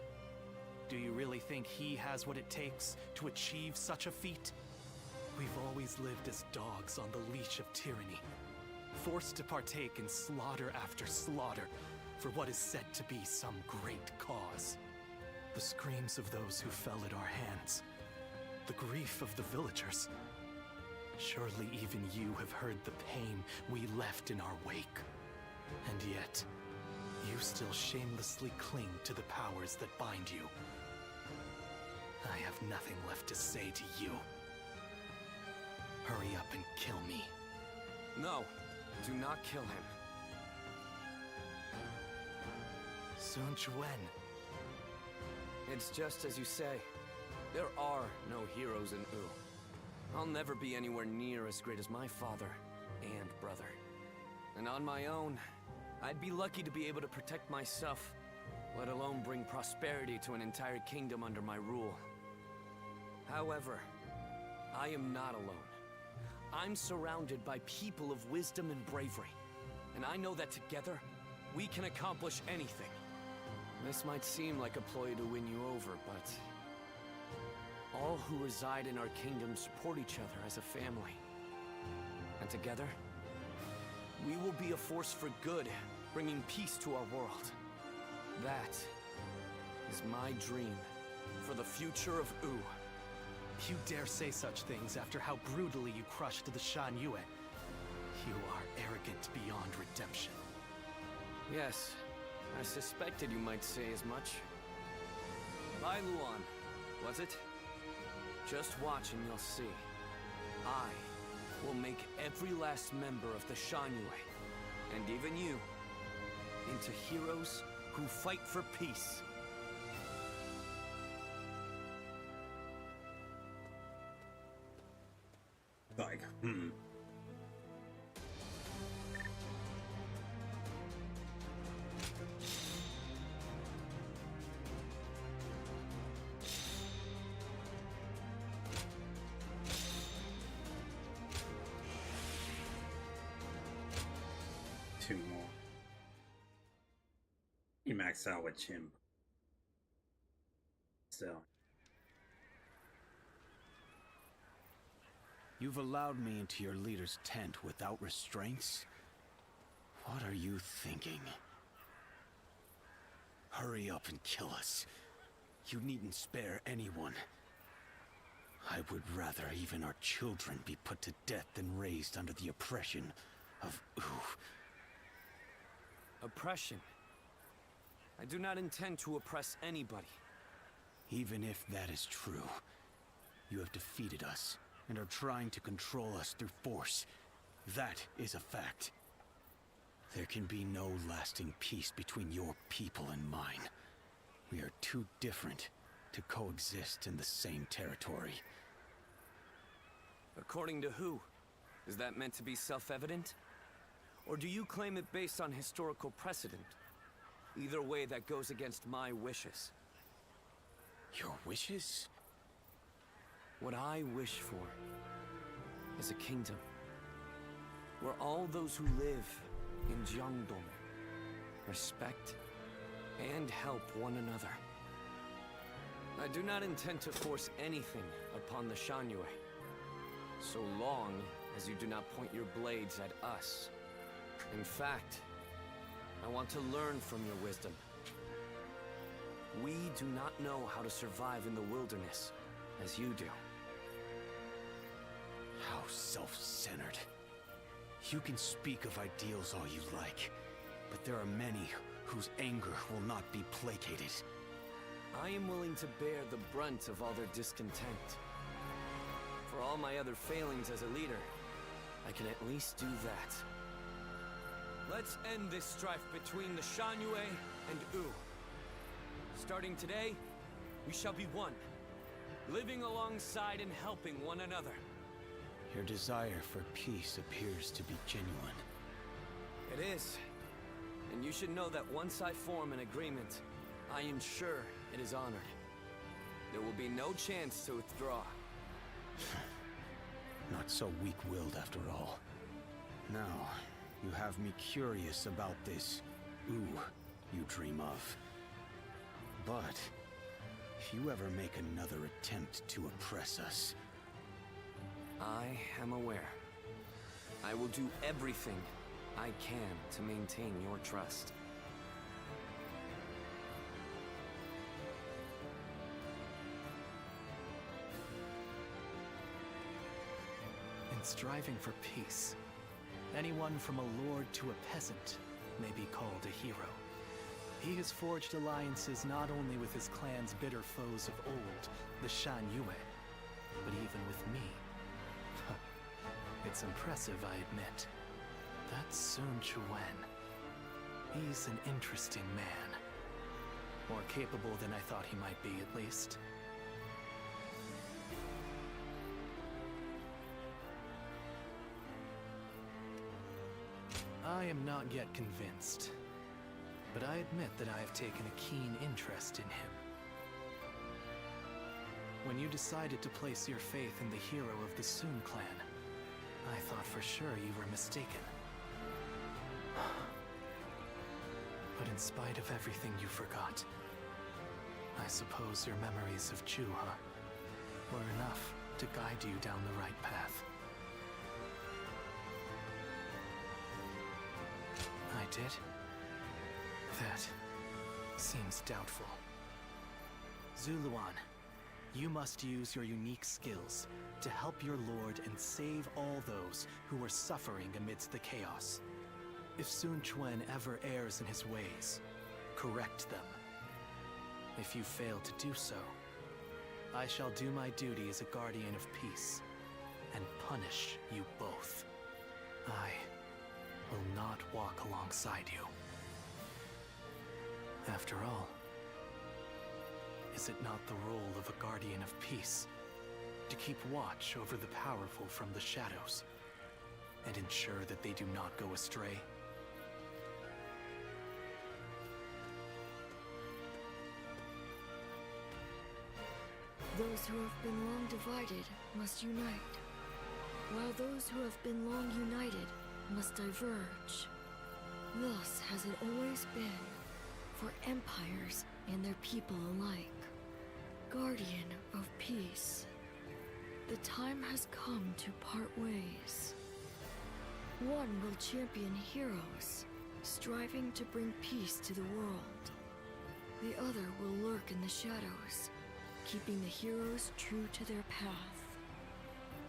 Do you really think he has what it takes to achieve such a feat? We've always lived as dogs on the leash of tyranny, forced to partake in slaughter after slaughter for what is said to be some great cause. The screams of those who fell at our hands, the grief of the villagers. Surely even you have heard the pain we left in our wake. And yet, you still shamelessly cling to the powers that bind you. I have nothing left to say to you. Hurry up and kill me. No, do not kill him. Sun Quan. It's just as you say. There are no heroes in Wu. I'll never be anywhere near as great as my father and brother. And on my own, I'd be lucky to be able to protect myself, let alone bring prosperity to an entire kingdom under my rule. However, I am not alone. I'm surrounded by people of wisdom and bravery, and I know that together, we can accomplish anything. This might seem like a ploy to win you over, but all who reside in our kingdom support each other as a family. And together, we will be a force for good, bringing peace to our world. That is my dream for the future of Wu. You dare say such things after how brutally you crushed the Shan Yue. You are arrogant beyond redemption. Yes, I suspected you might say as much. Bai Luan, was it? Just watch and you'll see. I make every last member of the Shanyue, and even you, into heroes who fight for peace. Like, 2 more. You maxed out with Chimp. Still. You've allowed me into your leader's tent without restraints? What are you thinking? Hurry up and kill us. You needn't spare anyone. I would rather even our children be put to death than raised under the oppression of R.E.V.O. Oppression? I do not intend to oppress anybody. Even if that is true, you have defeated us and are trying to control us through force. That is a fact. There can be no lasting peace between your people and mine. We are too different to coexist in the same territory. According to who? Is that meant to be self-evident? Or do you claim it based on historical precedent? Either way, that goes against my wishes. Your wishes? What I wish for is a kingdom where all those who live in Jiangdong respect and help one another. I do not intend to force anything upon the Shanyue, so long as you do not point your blades at us. In fact, I want to learn from your wisdom. We do not know how to survive in the wilderness as you do. How self-centered. You can speak of ideals all you like, but there are many whose anger will not be placated. I am willing to bear the brunt of all their discontent. For all my other failings as a leader, I can at least do that. Let's end this strife between the Shanyue and R.E.V.O. Starting today, we shall be one, living alongside and helping one another. Your desire for peace appears to be genuine. It is. And you should know that once I form an agreement, I am sure it is honored. There will be no chance to withdraw. Not so weak-willed after all. Now, you have me curious about this R.E.V.O. you dream of. But, if you ever make another attempt to oppress us... I am aware. I will do everything I can to maintain your trust. In striving for peace, anyone from a lord to a peasant may be called a hero. He has forged alliances not only with his clan's bitter foes of old, the Shanyue, but even with me. It's impressive, I admit. That's Sun Quan. He's an interesting man. More capable than I thought he might be, at least. I am not yet convinced, but I admit that I have taken a keen interest in him. When you decided to place your faith in the hero of the Sun clan, I thought for sure you were mistaken. But in spite of everything you forgot, I suppose your memories of Juha were enough to guide you down the right path. I did? That seems doubtful. Zuluan, you must use your unique skills to help your lord and save all those who are suffering amidst the chaos. If Sun Quan ever errs in his ways, correct them. If you fail to do so, I shall do my duty as a guardian of peace and punish you both. walk alongside you. After all, is it not the role of a guardian of peace to keep watch over the powerful from the shadows and ensure that they do not go astray? Those who have been long divided must unite, while those who have been long united must diverge. Thus has it always been, for empires and their people alike. Guardian of peace, the time has come to part ways. One will champion heroes, striving to bring peace to the world. The other will lurk in the shadows, keeping the heroes true to their path.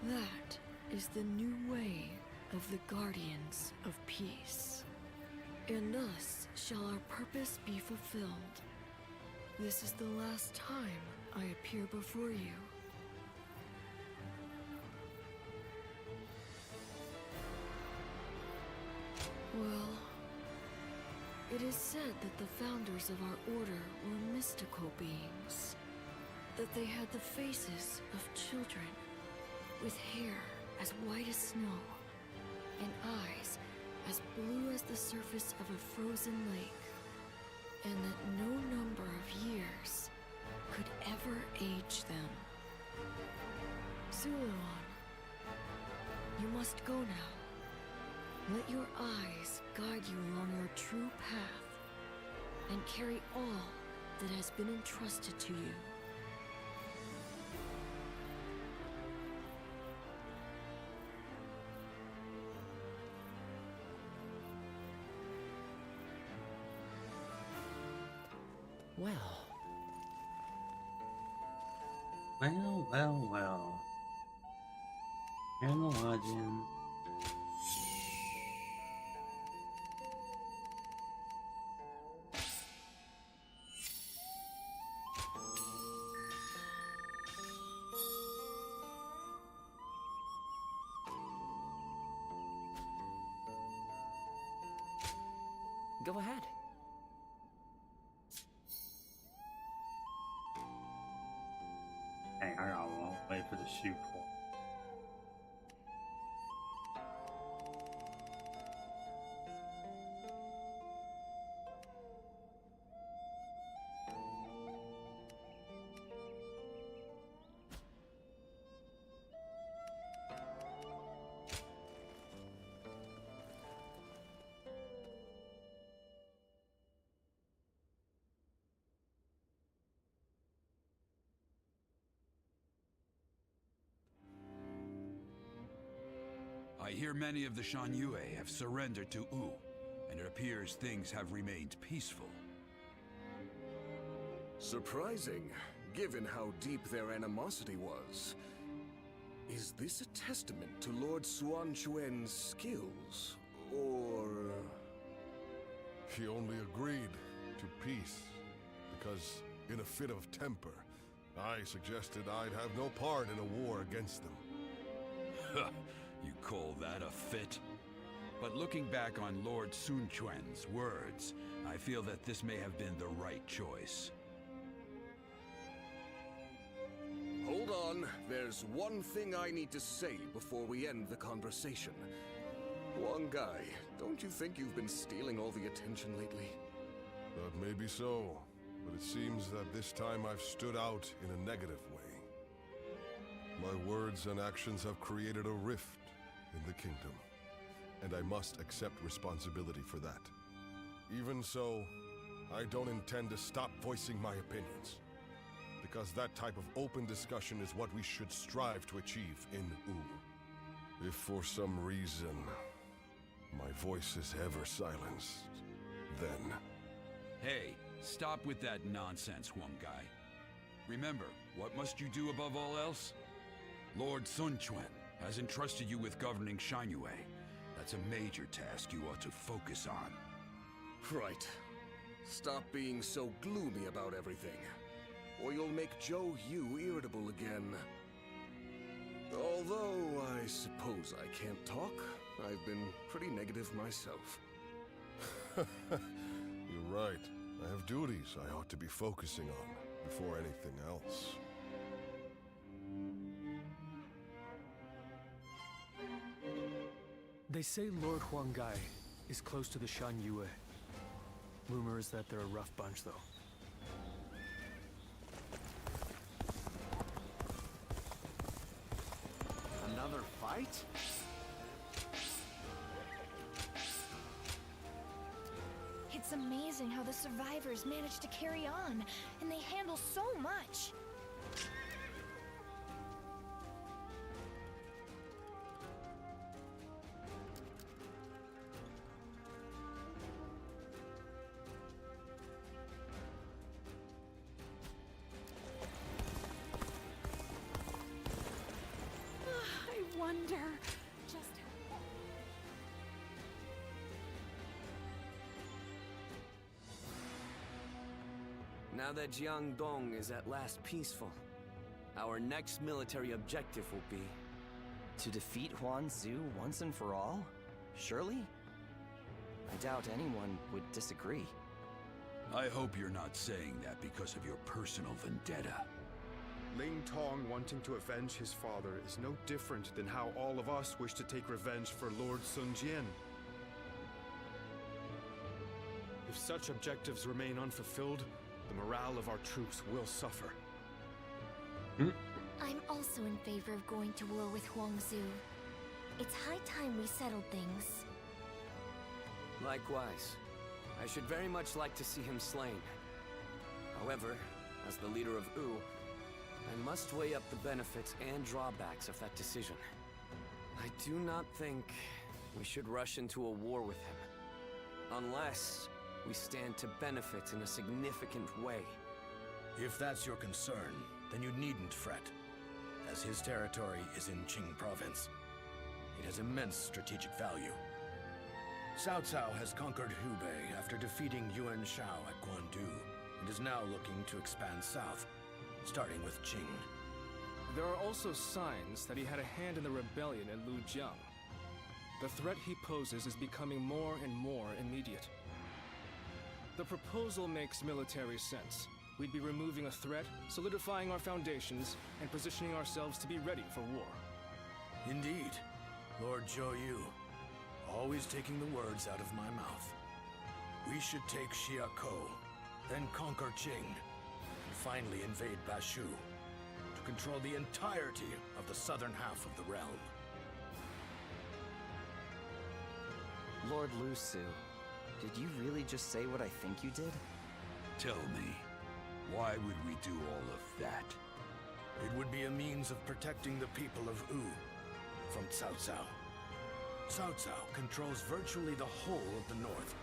That is the new way of the Guardians of Peace. And thus shall our purpose be fulfilled. This is the last time I appear before you. Well, it is said that the founders of our order were mystical beings. That they had the faces of children, with hair as white as snow, and eyes as blue as the surface of a frozen lake, and that no number of years could ever age them. Zuluan, you must go now. Let your eyes guide you along your true path, and carry all that has been entrusted to you. Well. Here in the lodging. Go ahead. Hang on, I'll wait for the shoe pull. I hear many of the Shan Yue have surrendered to U, and it appears things have remained peaceful. Surprising, given how deep their animosity was. Is this a testament to Lord Suan Chuen's skills, or... He only agreed to peace because, in a fit of temper, I suggested I'd have no part in a war against them. You call that a fit? But looking back on Lord Sun Quan's words, I feel that this may have been the right choice. Hold on, there's one thing I need to say before we end the conversation. Huang Gai, don't you think you've been stealing all the attention lately? That may be so, but it seems that this time I've stood out in a negative way. My words and actions have created a rift in the kingdom, and I must accept responsibility for that. Even so, I don't intend to stop voicing my opinions, because that type of open discussion is what we should strive to achieve in U. If for some reason my voice is ever silenced, then... Hey, stop with that nonsense, Huang Gai. Remember, what must you do above all else? Lord Sun Quan has entrusted you with governing Shan Yue. That's a major task you ought to focus on. Right. Stop being so gloomy about everything, or you'll make Zhou Yu irritable again. Although, I suppose I can't talk. I've been pretty negative myself. You're right. I have duties I ought to be focusing on before anything else. They say Lord Huanggai is close to the Shan Yue. Rumor is that they're a rough bunch, though. Another fight? It's amazing how the survivors manage to carry on, and they handle so much. I wonder just Now that Jiangdong is at last peaceful, our next military objective will be... To defeat Huanzu once and for all? Surely? I doubt anyone would disagree. I hope you're not saying that because of your personal vendetta. Ling Tong wanting to avenge his father is no different than how all of us wish to take revenge for Lord Sun Jian. If such objectives remain unfulfilled, the morale of our troops will suffer. I'm also in favor of going to war with Huangzu. It's high time we settled things. Likewise. I should very much like to see him slain. However, as the leader of Wu, I must weigh up the benefits and drawbacks of that decision. I do not think we should rush into a war with him, unless we stand to benefit in a significant way. If that's your concern, then you needn't fret, as his territory is in Qing province. It has immense strategic value. Cao Cao has conquered Hubei after defeating Yuan Shao at Guandu, and is now looking to expand south, starting with Qing. There are also signs that he had a hand in the rebellion in Lujiang. The threat he poses is becoming more and more immediate. The proposal makes military sense. We'd be removing a threat, solidifying our foundations, and positioning ourselves to be ready for war. Indeed, Lord Zhou Yu, always taking the words out of my mouth. We should take Xiakou, then conquer Qing, and finally invade Bashu, to control the entirety of the southern half of the realm. Lord Lu Su, did you really just say what I think you did? Tell me, why would we do all of that? It would be a means of protecting the people of Wu from Cao Cao. Cao Cao controls virtually the whole of the north.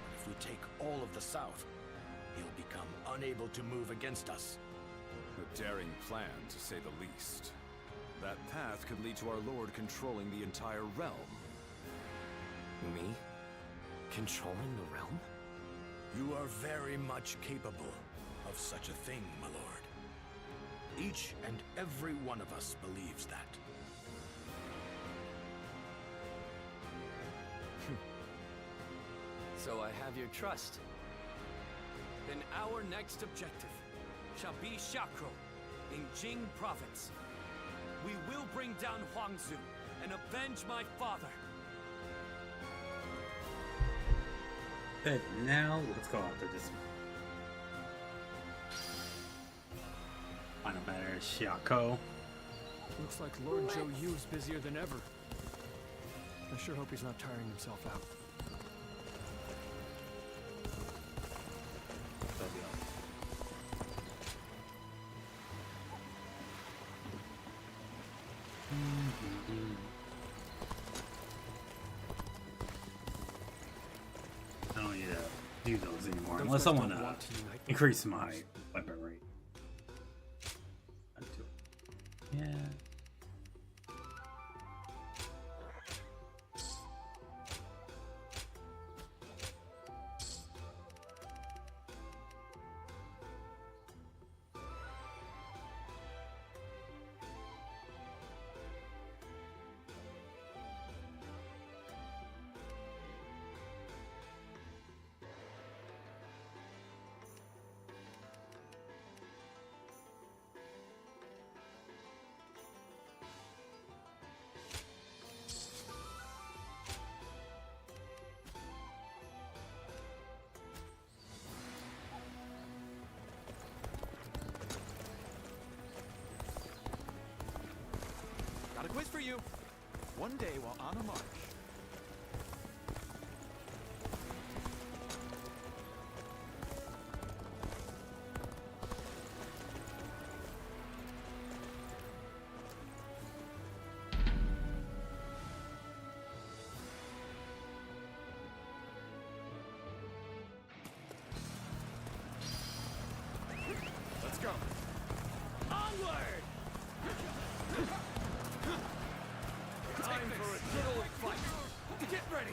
But if we take all of the south, he'll become unable to move against us. A daring plan, to say the least. That path could lead to our lord controlling the entire realm. Me? Controlling the realm? You are very much capable of such a thing, my lord. Each and every one of us believes that. So I have your trust. Then our next objective shall be Xiakou in Jing province. We will bring down Huangzu and avenge my father. Okay, now let's go after this final matter is Xiakou. Looks like Lord Zhou Yu's busier than ever. I sure hope he's not tiring himself out. I don't need to do those anymore unless I want to increase my weapon rate. Yeah. quiz for you. One day while on a march. Let's go. Onward! Time for a good old fight. Get ready.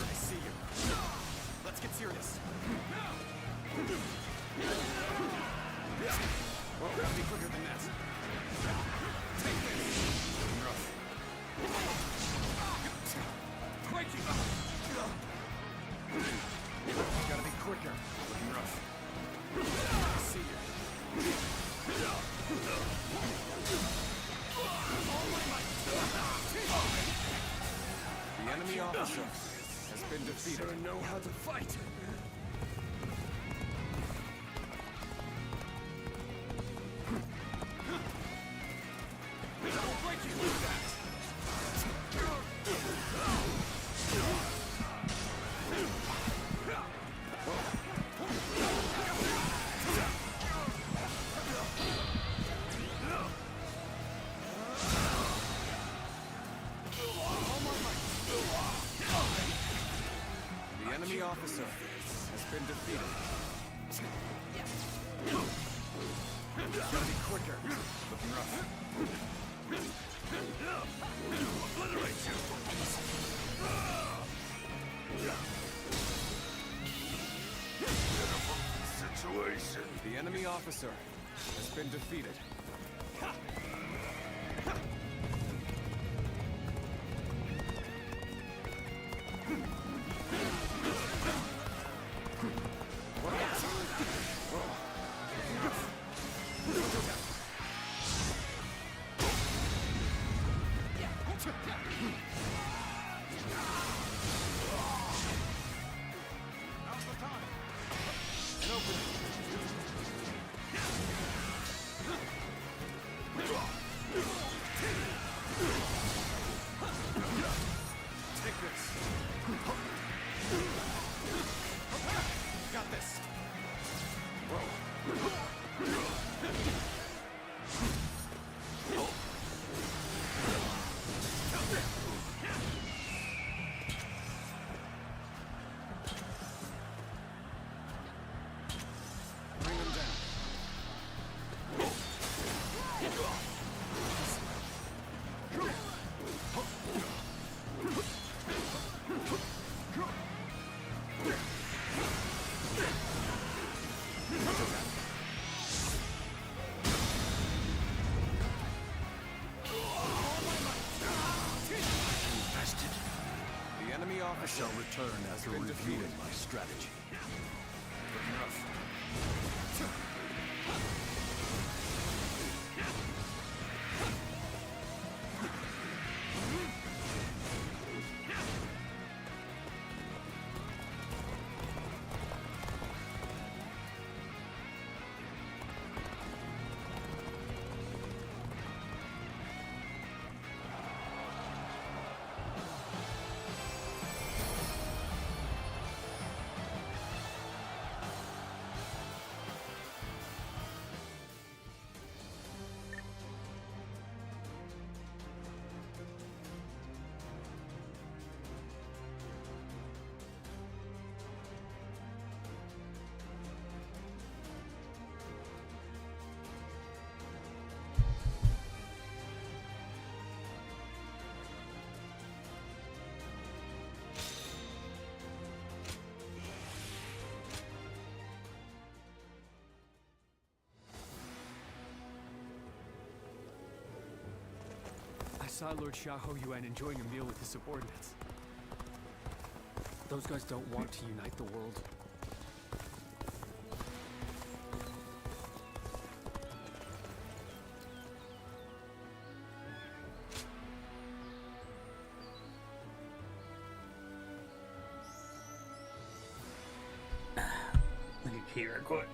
I see you. Let's get serious. Well, gotta be quicker than that. Take this. Breaking. Gotta be quicker. Looking rough. I see you. All my might. The enemy officer has been defeated. Sure know how to fight. I'll break you with that. The enemy officer has been defeated. Gotta be quicker. Looking rough. Obliterate you. Situation. The enemy officer has been defeated. Take this. Got this. Bring them down. The enemy officer shall return after been reviewing defeated. my strategy. Looking rough. I saw Lord Xiahou Yuan enjoying a meal with his subordinates. Those guys don't want to unite the world. key real quick.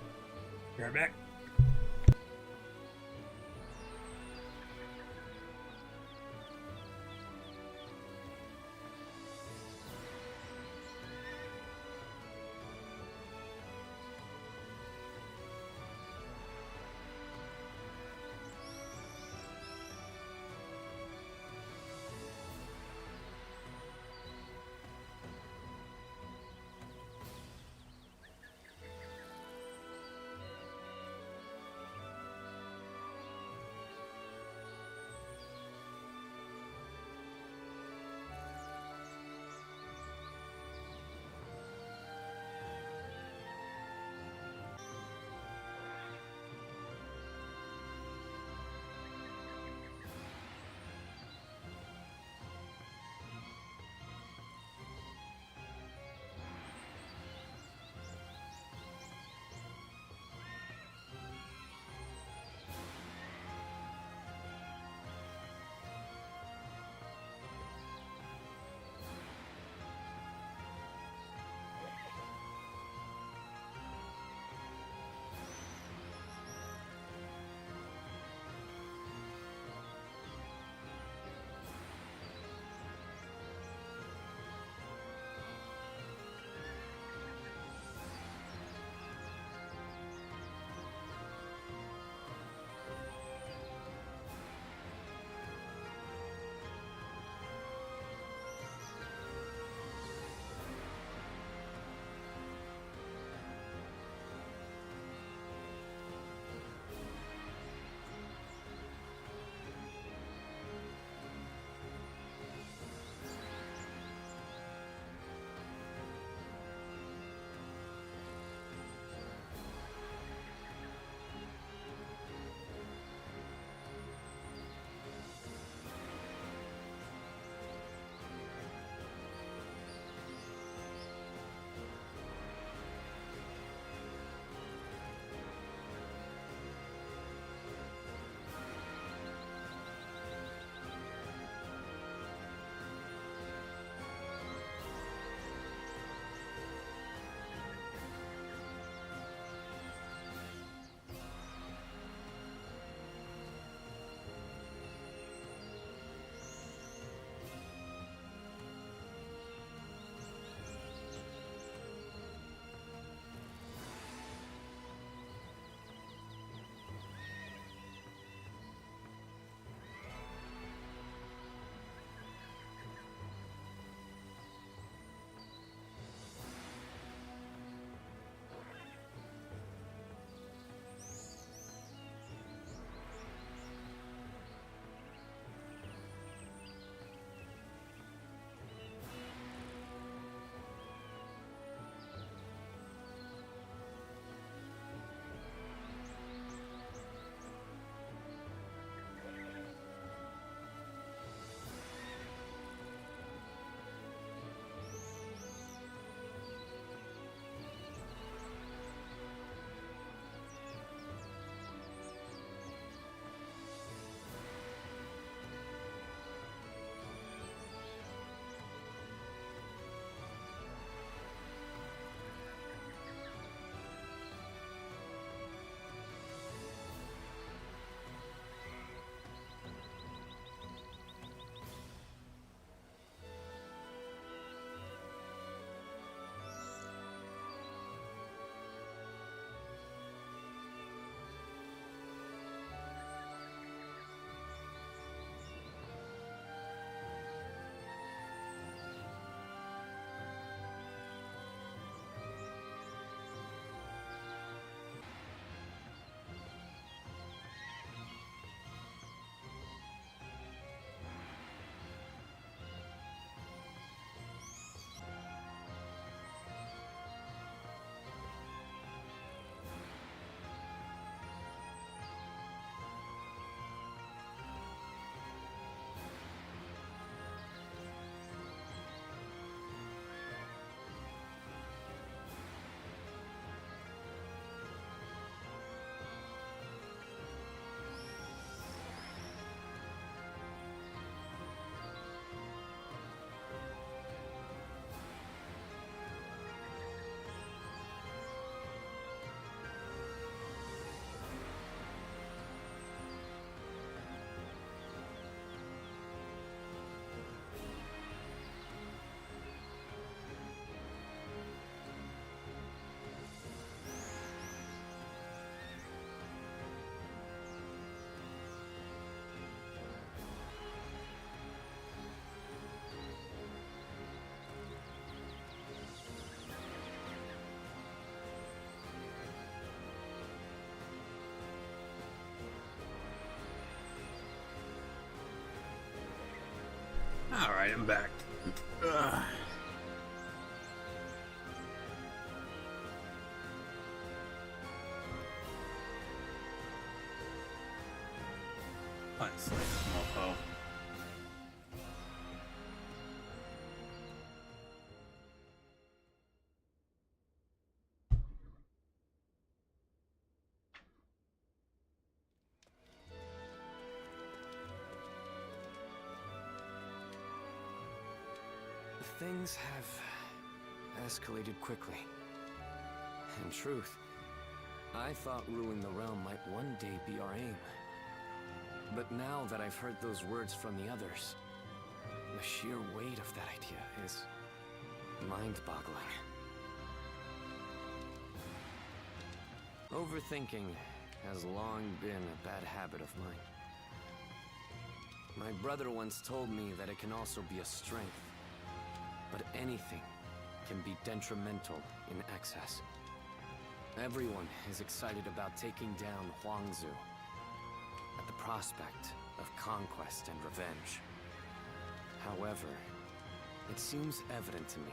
Be right back. Alright, I'm back. Ugh. Let's slay this mofo. Things have escalated quickly. In truth, I thought ruling the realm might one day be our aim. But now that I've heard those words from the others, the sheer weight of that idea is mind-boggling. Overthinking has long been a bad habit of mine. My brother once told me that it can also be a strength. But anything can be detrimental in excess. Everyone is excited about taking down Huangzu at the prospect of conquest and revenge. However, it seems evident to me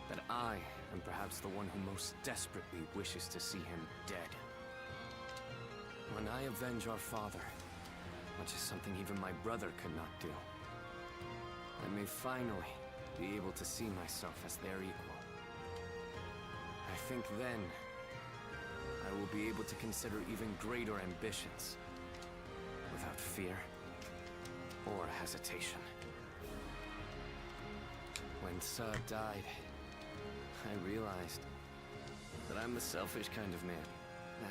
that I am perhaps the one who most desperately wishes to see him dead. When I avenge our father, which is something even my brother could not do, I may finally be able to see myself as their equal. I think then I will be able to consider even greater ambitions without fear or hesitation. When Sa died, I realized that I'm the selfish kind of man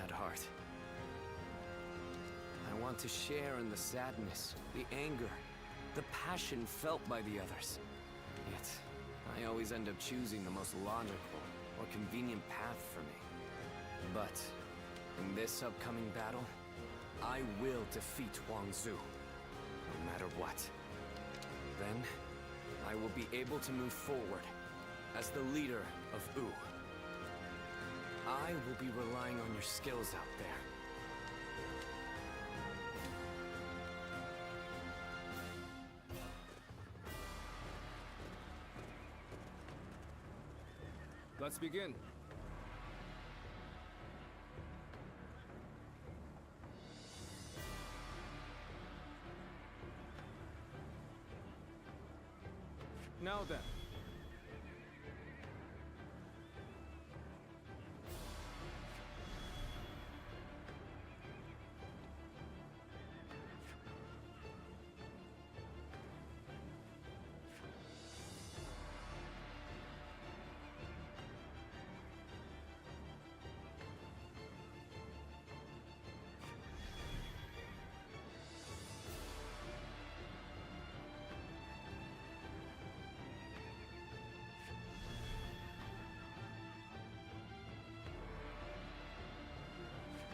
at heart. I want to share in the sadness, the anger, the passion felt by the others. Yet, I always end up choosing the most logical or convenient path for me. But, in this upcoming battle, I will defeat Huangzu, no matter what. Then, I will be able to move forward as the leader of U. I will be relying on your skills out there. Let's begin. Now then.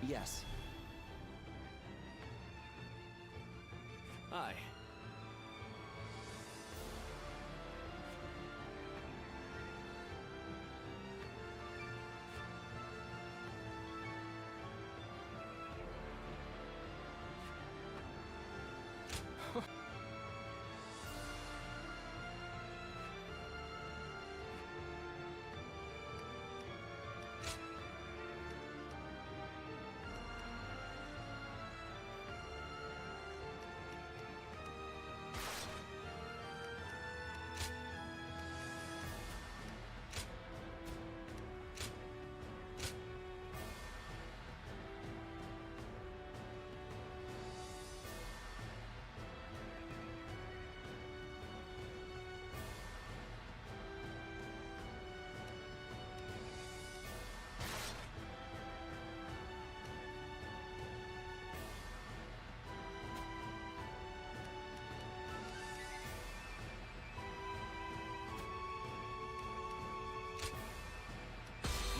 Yes. Aye.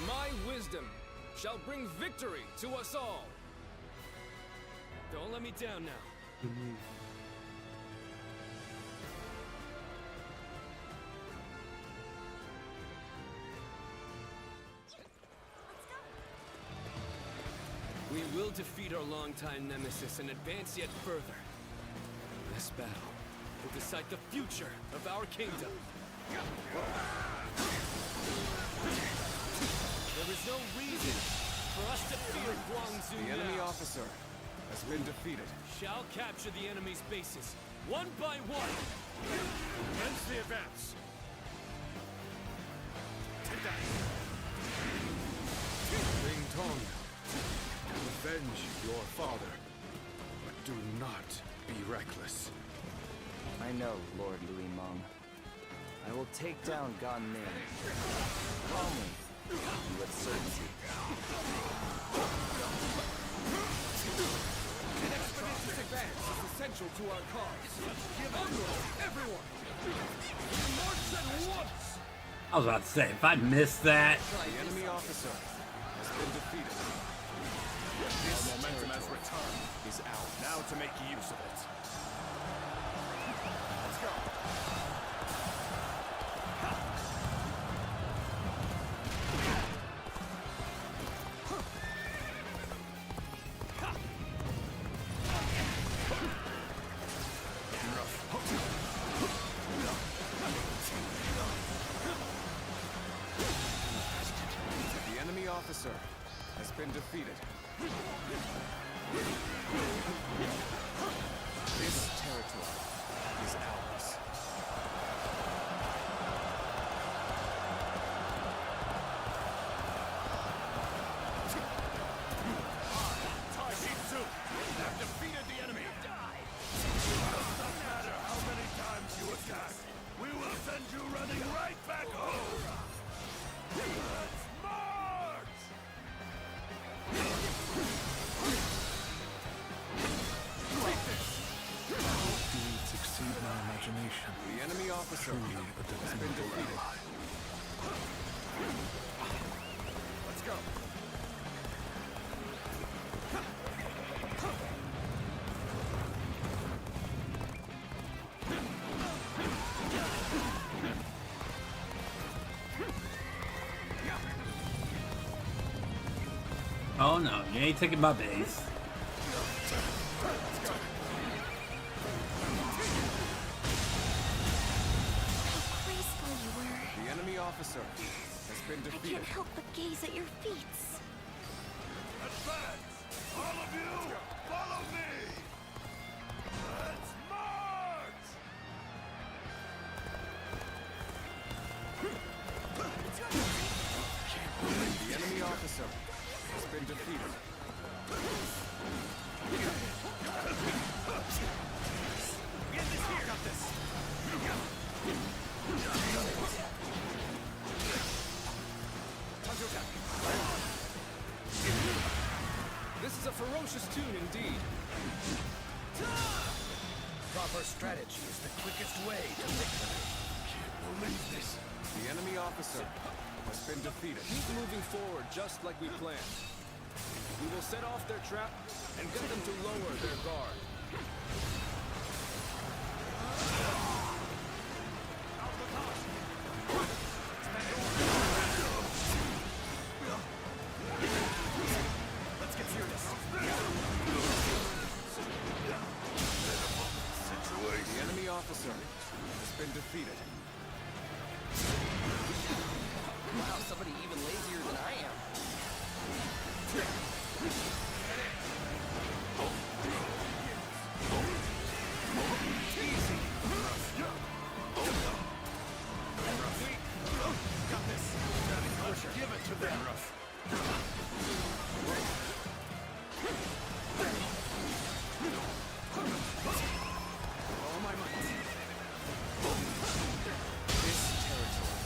My wisdom shall bring victory to us all. Don't let me down now. We will defeat our longtime nemesis and advance yet further. This battle will decide the future of our kingdom. There is no reason for us to fear Guangzhou The enemy now. officer has been defeated. Shall capture the enemy's bases, one by one. Commence the advance. Take that. Ling Tong, avenge your father, but do not be reckless. I know, Lord Louis Meng. I will take down Gan Ning. Calmly, and with certainty. An expeditious advance is essential to our cause. Onward, everyone! March at once! I was about to say, if I missed that. The enemy officer has been defeated. Our momentum has returned. Is ours. Now to make use of it. Let's go. The enemy officer has been defeated. This territory is ours. Taishitsu have defeated the enemy. Doesn't matter how many times you attack, we will send you running right back home. Let's march! Deeds exceed my imagination. The enemy officer Truly a has been defendable defeated. ally. Let's go. Oh no, you ain't taking my base. Graceful you were. The enemy officer has been I defeated. can't help but gaze at your feats. Advance! All of you, follow me! Let's march! The enemy officer has been defeated. Get this here! Got this! This is a ferocious tune indeed. Proper strategy is the quickest way to victory. Can't believe this. The enemy officer has been defeated. Keep moving forward just like we planned. We will set off their trap and get them to lower their guard. Let's get serious. The enemy officer has been defeated. Wow, somebody even lazier than I am. Got this. Let's give it to them. All my might. This territory.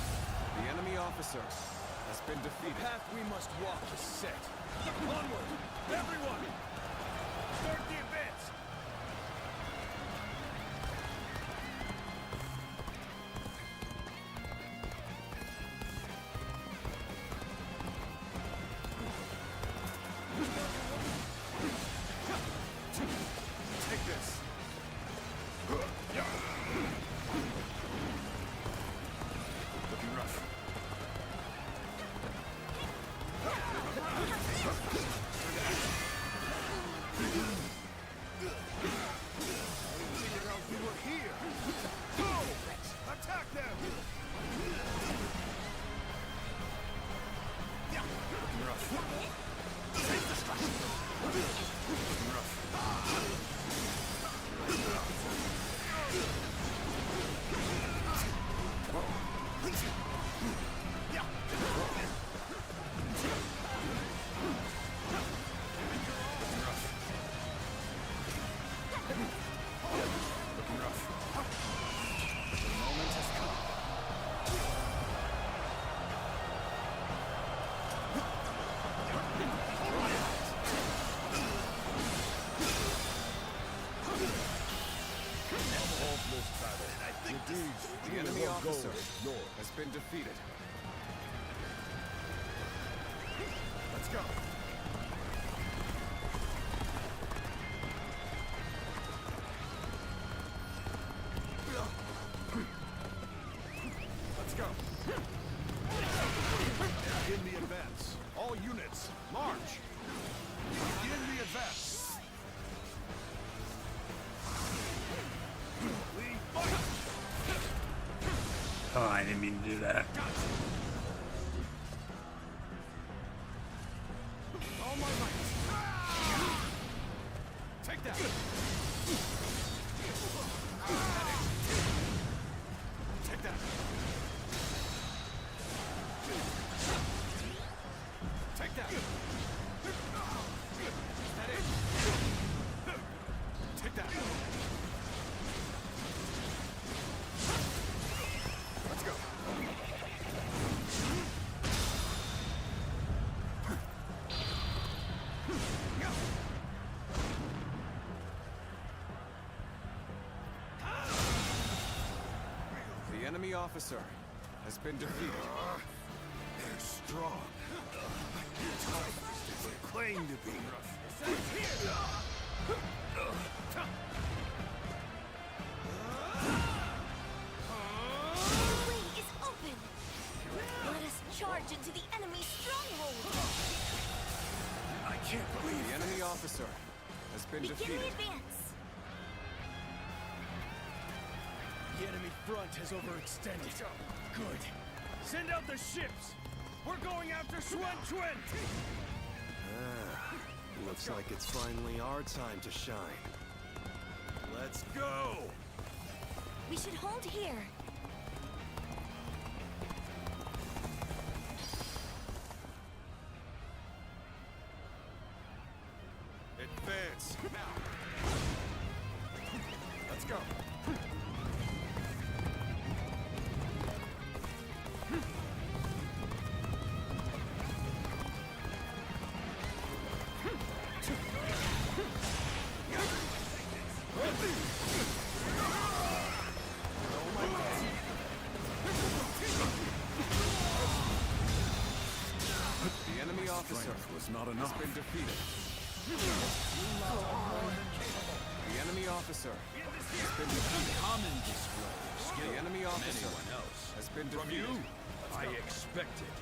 The enemy officer has been The defeated. path we must walk is set. Onward! Everyone! Start the advance! Take this. Looking rough. defeated. Let's go. Let's go. Begin the advance. All units, march. Begin the advance. We fight. Oh, I didn't mean to do that. All my might. Take that. Take that. Take that. That is. Take that. Let's go. The enemy officer has been defeated. They're strong. Tough as they claim to be. The way is open. Let us charge into the enemy's stronghold. I can't believe The enemy officer has been Begin defeated. the advance. The enemy front has overextended. Good. Send out the ships. We're going after Swan Chuen. Looks like it's finally our time to shine. Let's go! We should hold here. Advance now. Let's go. The enemy officer was not enough. has been defeated. The enemy officer has been defeated. Common display of skill The enemy from officer anyone else. has been From defeated. you, I expected.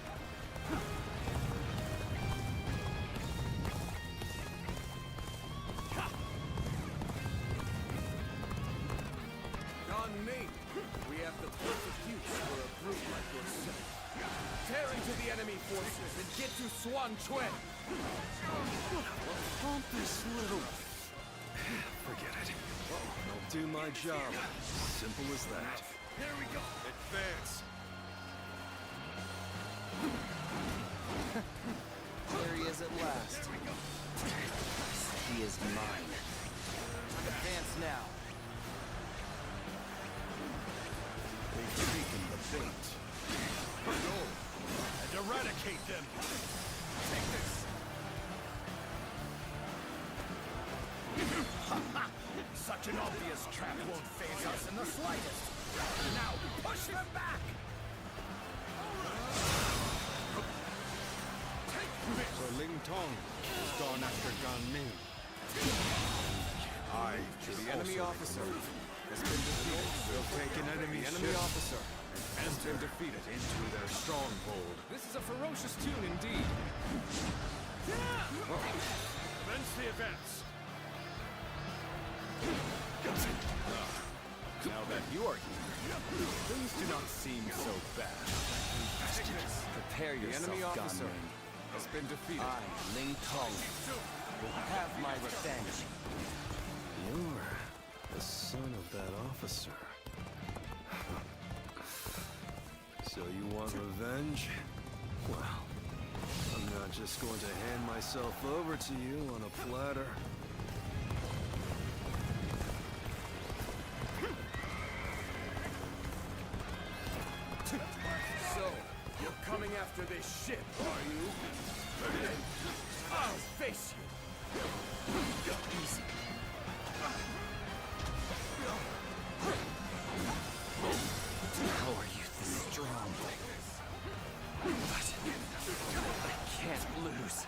On me, we have the perfect use for a brute like yourself. Tear into the enemy forces and get to Swan Chuen. Pompous little... Forget it. I'll do my job. Simple as that. Here we go. Advance. There he is at last. He is mine. Advance now. They've taken the bait. Go and eradicate them. Take this. Such an obvious trap won't faze us in the slightest. Now, push them back! So Ling Tong has gone after Gan Ning. The enemy officer has been defeated. We'll take an enemy ship. The enemy officer has been defeated into their stronghold. This is a ferocious tune indeed. Commence the advance. Now that you are here, things do not seem so bad. Prepare The yourself, enemy officer Gan Ning. has been defeated. I, Ling Tong, will have my revenge. You're the son of that officer. So you want revenge? Well, I'm not just going to hand myself over to you on a platter. So, you're coming after this ship, are you? Then I'll face you. Easy. How are you this strong? lose.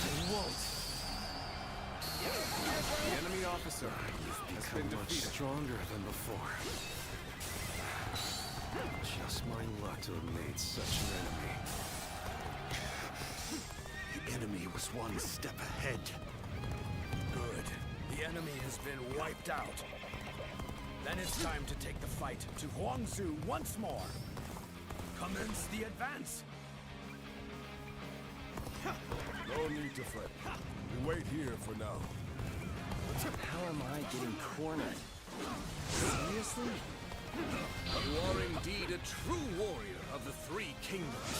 They won't. The enemy officer has been Much defeated. stronger than before. Just my luck to have made such an enemy. The enemy was one step ahead. Good. The enemy has been wiped out. Then it's time to take the fight to Huangzu once more. Commence the advance. No need to fret. We wait here for now. How am I getting cornered? Seriously? You are indeed a true warrior of the Three Kingdoms.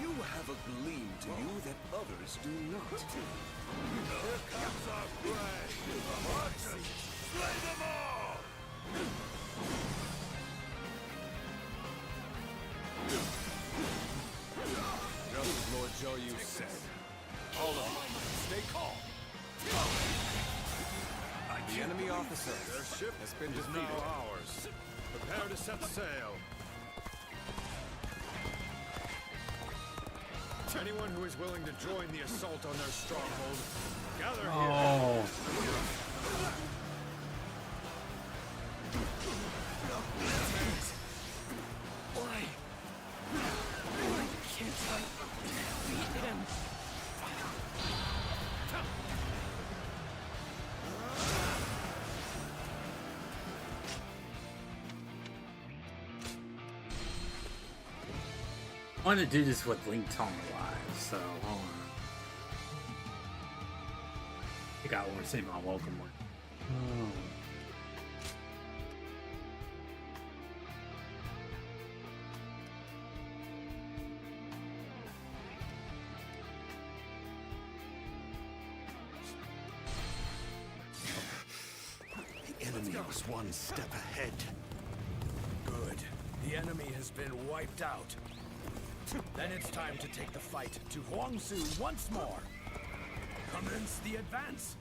You have a gleam to you that others do not. Here comes our prey! Archers, slay them all! Just as Lord Zhou said. All of you, stay calm. The enemy officer, their ship has been defeated. Now ours. Prepare to set sail. Anyone who is willing to join the assault on their stronghold, gather here. Why? Why can't I beat him? I want to do this with Link Tong Live, so hold on. I think I want to say my welcome one. The enemy was one step ahead. Good. The enemy has been wiped out. Then it's time to take the fight to Huangzu once more. Commence the advance.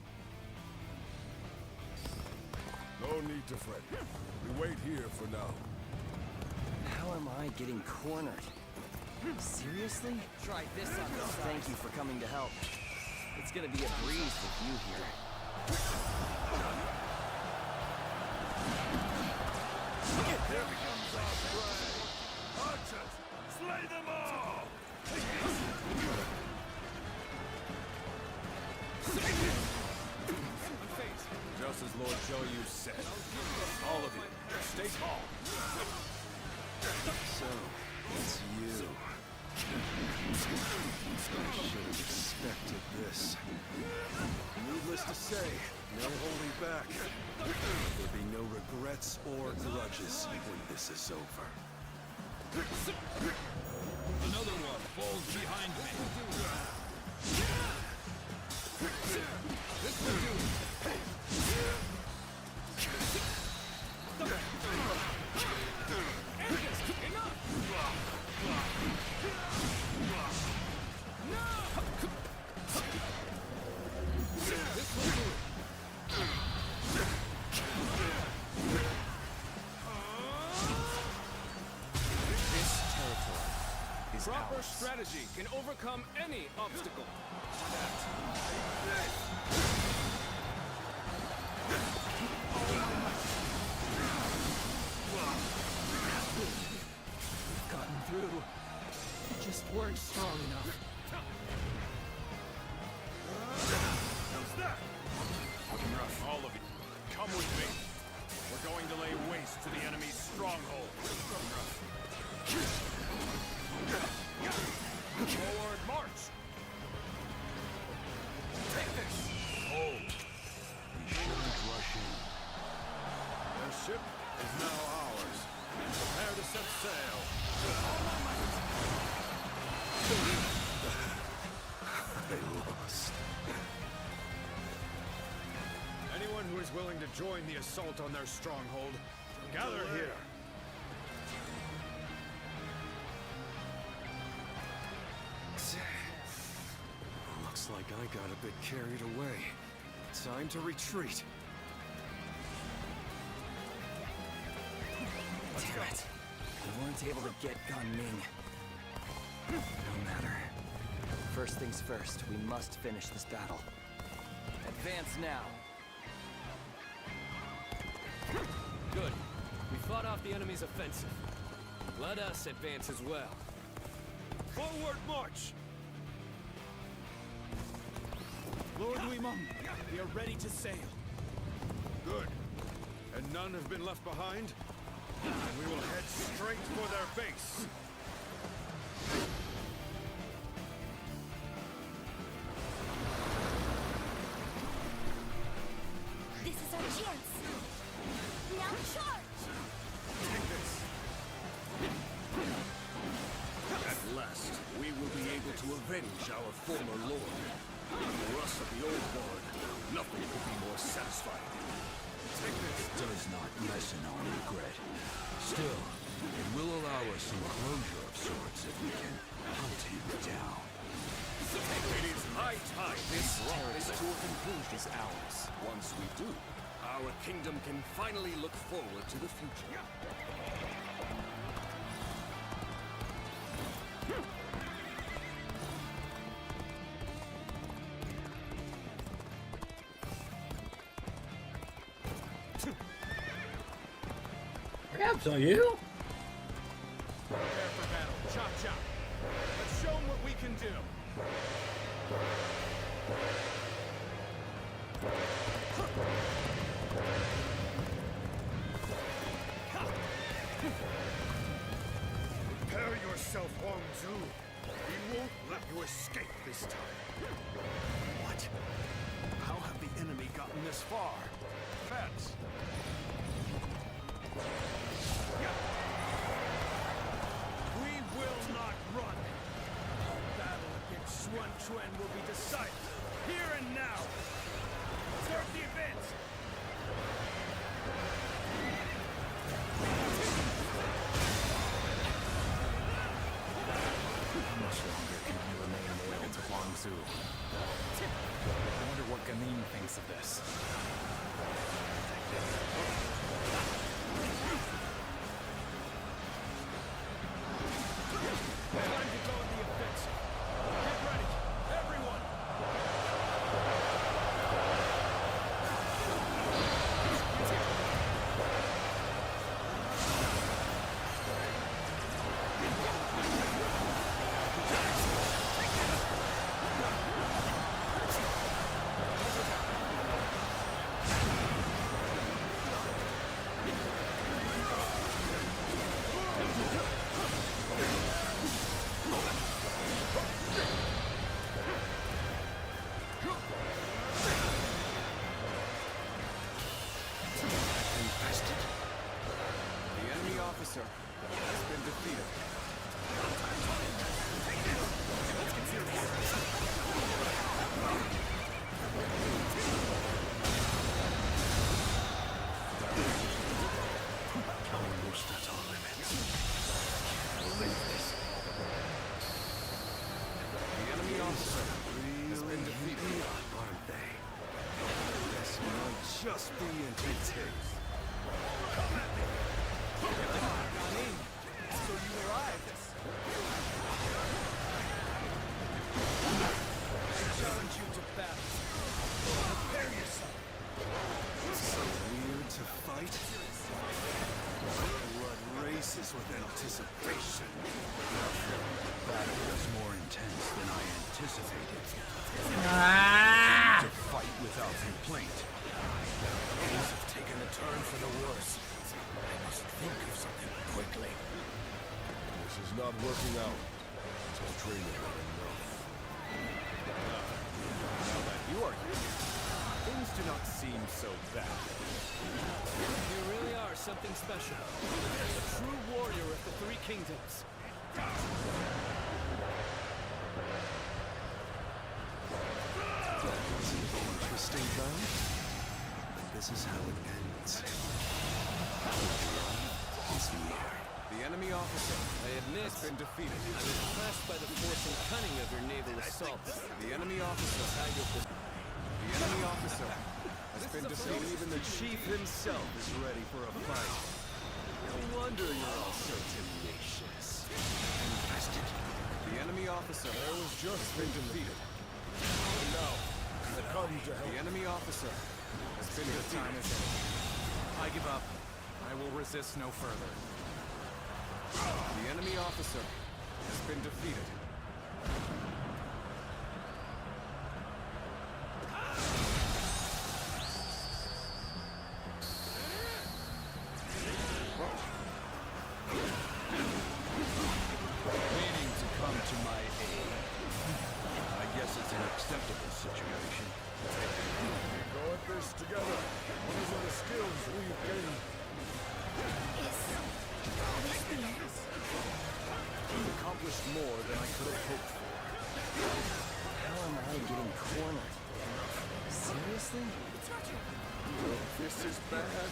No need to fret. We wait here for now. How am I getting cornered? Seriously? Try this on the side. Thank you for coming to help. It's gonna be a breeze with you here. Here comes our prey! Archers, slay them all! Just as Lord Zhou said. All of you, stay calm. So, it's you. I should have expected this. Needless to say, no holding back. There'll be no regrets or grudges when this is over. Another one falls behind me. This will do it. Proper strategy can overcome any obstacle. We've gotten through. You just weren't strong enough. All of you, come with me. We're going to lay waste to the enemy's stronghold. Forward march! Take this! Hold. We shouldn't rush in. Their ship is now ours. Prepare to set sail. I lost. Anyone who is willing to join the assault on their stronghold, gather here. Looks like I got a bit carried away. Time to retreat. Damn it. We weren't able to get Gun Ming. No matter. First things first, we must finish this battle. Advance now. Good. We fought off the enemy's offensive. Let us advance as well. Forward march! Lord Weimong, we are ready to sail. Good. And none have been left behind? And we will head straight for their base. This is our chance. Now charge! Take this. At last, we will be able to avenge our former lord. For us of the old guard, nothing could be more satisfying. Take this. It does not lessen our regret. Still, it will allow us some closure of sorts if we can hunt him down. It is high time this brought this to a conclusion. Is ours. Once we do, our kingdom can finally look forward to the future. Perhaps on you? Prepare for battle. Chop chop. Let's show them what we can do. Prepare yourself, Huang Zu. We won't let you escape this time. What? How have the enemy gotten this far? Fats. We will not run. The battle against Xuan Chuan will be decided here and now. Start the advance. How much longer can you remain loyal to Huang Zu? I wonder what Ganin thinks of this. Time to go on the offensive. Get ready, everyone. The enemy officer has been defeated. Almost at our limits. Believe this. The enemy officer has been defeated. Aren't they? This might just be entertaining. So you arrived. I challenge you to battle. Prepare yourself. So weird to fight? Blood races with anticipation. The battle was more intense than I anticipated. Ah! To fight without complaint. Things have taken a turn for the worse. I must think of something quickly. This is not working out. This training had enough. Now that you are here, things do not seem so bad. You really are something special. A true warrior of the Three Kingdoms. Interesting, though. But this is how it ends. The enemy officer I admit, has been defeated. I was impressed by the force and cunning of your naval assaults. The enemy officer has been defeated. Even the chief himself is ready for a fight. No wonder you're all so tenacious. Invested. The enemy officer was just been defeated. And now, I come to help. The enemy officer has been The time defeated. is in. I give up. I will resist no further. The enemy officer has been defeated. Meaning to come to my aid. I guess it's an acceptable situation. Go at this together. These are the skills we've gained. You've accomplished more than I could have hoped for. How am I getting cornered? Seriously? Oh, this is bad.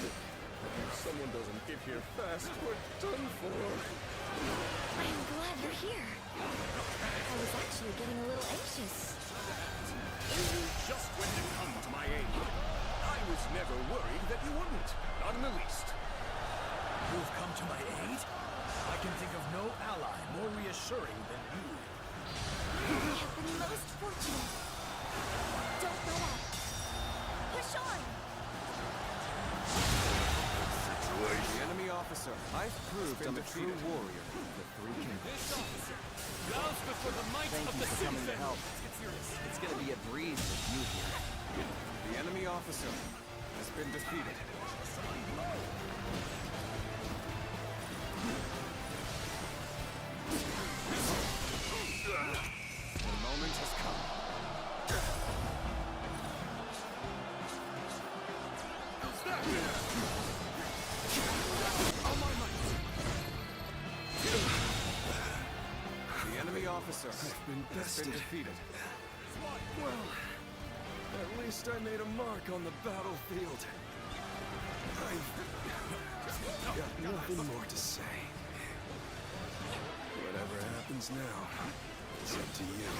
If someone doesn't get here fast, we're done for. I am glad you're here. I was actually getting a little anxious. You knew just when to come to my aid. I was never worried that you wouldn't. Not in the least. You've come to my aid? I can think of no ally more reassuring than you. We have been most fortunate. Don't let up. Push on! The enemy officer. I've proved I'm a true warrior. The three kingdoms. This officer bows before the might Thank of you the for coming to citizen. help. It's gonna be a breeze with you here. The enemy officer has been defeated. The moment has come. The enemy officer has been defeated. Well, at least I made a mark on the battlefield. I've got nothing more to say. Whatever happens now, it's up to you.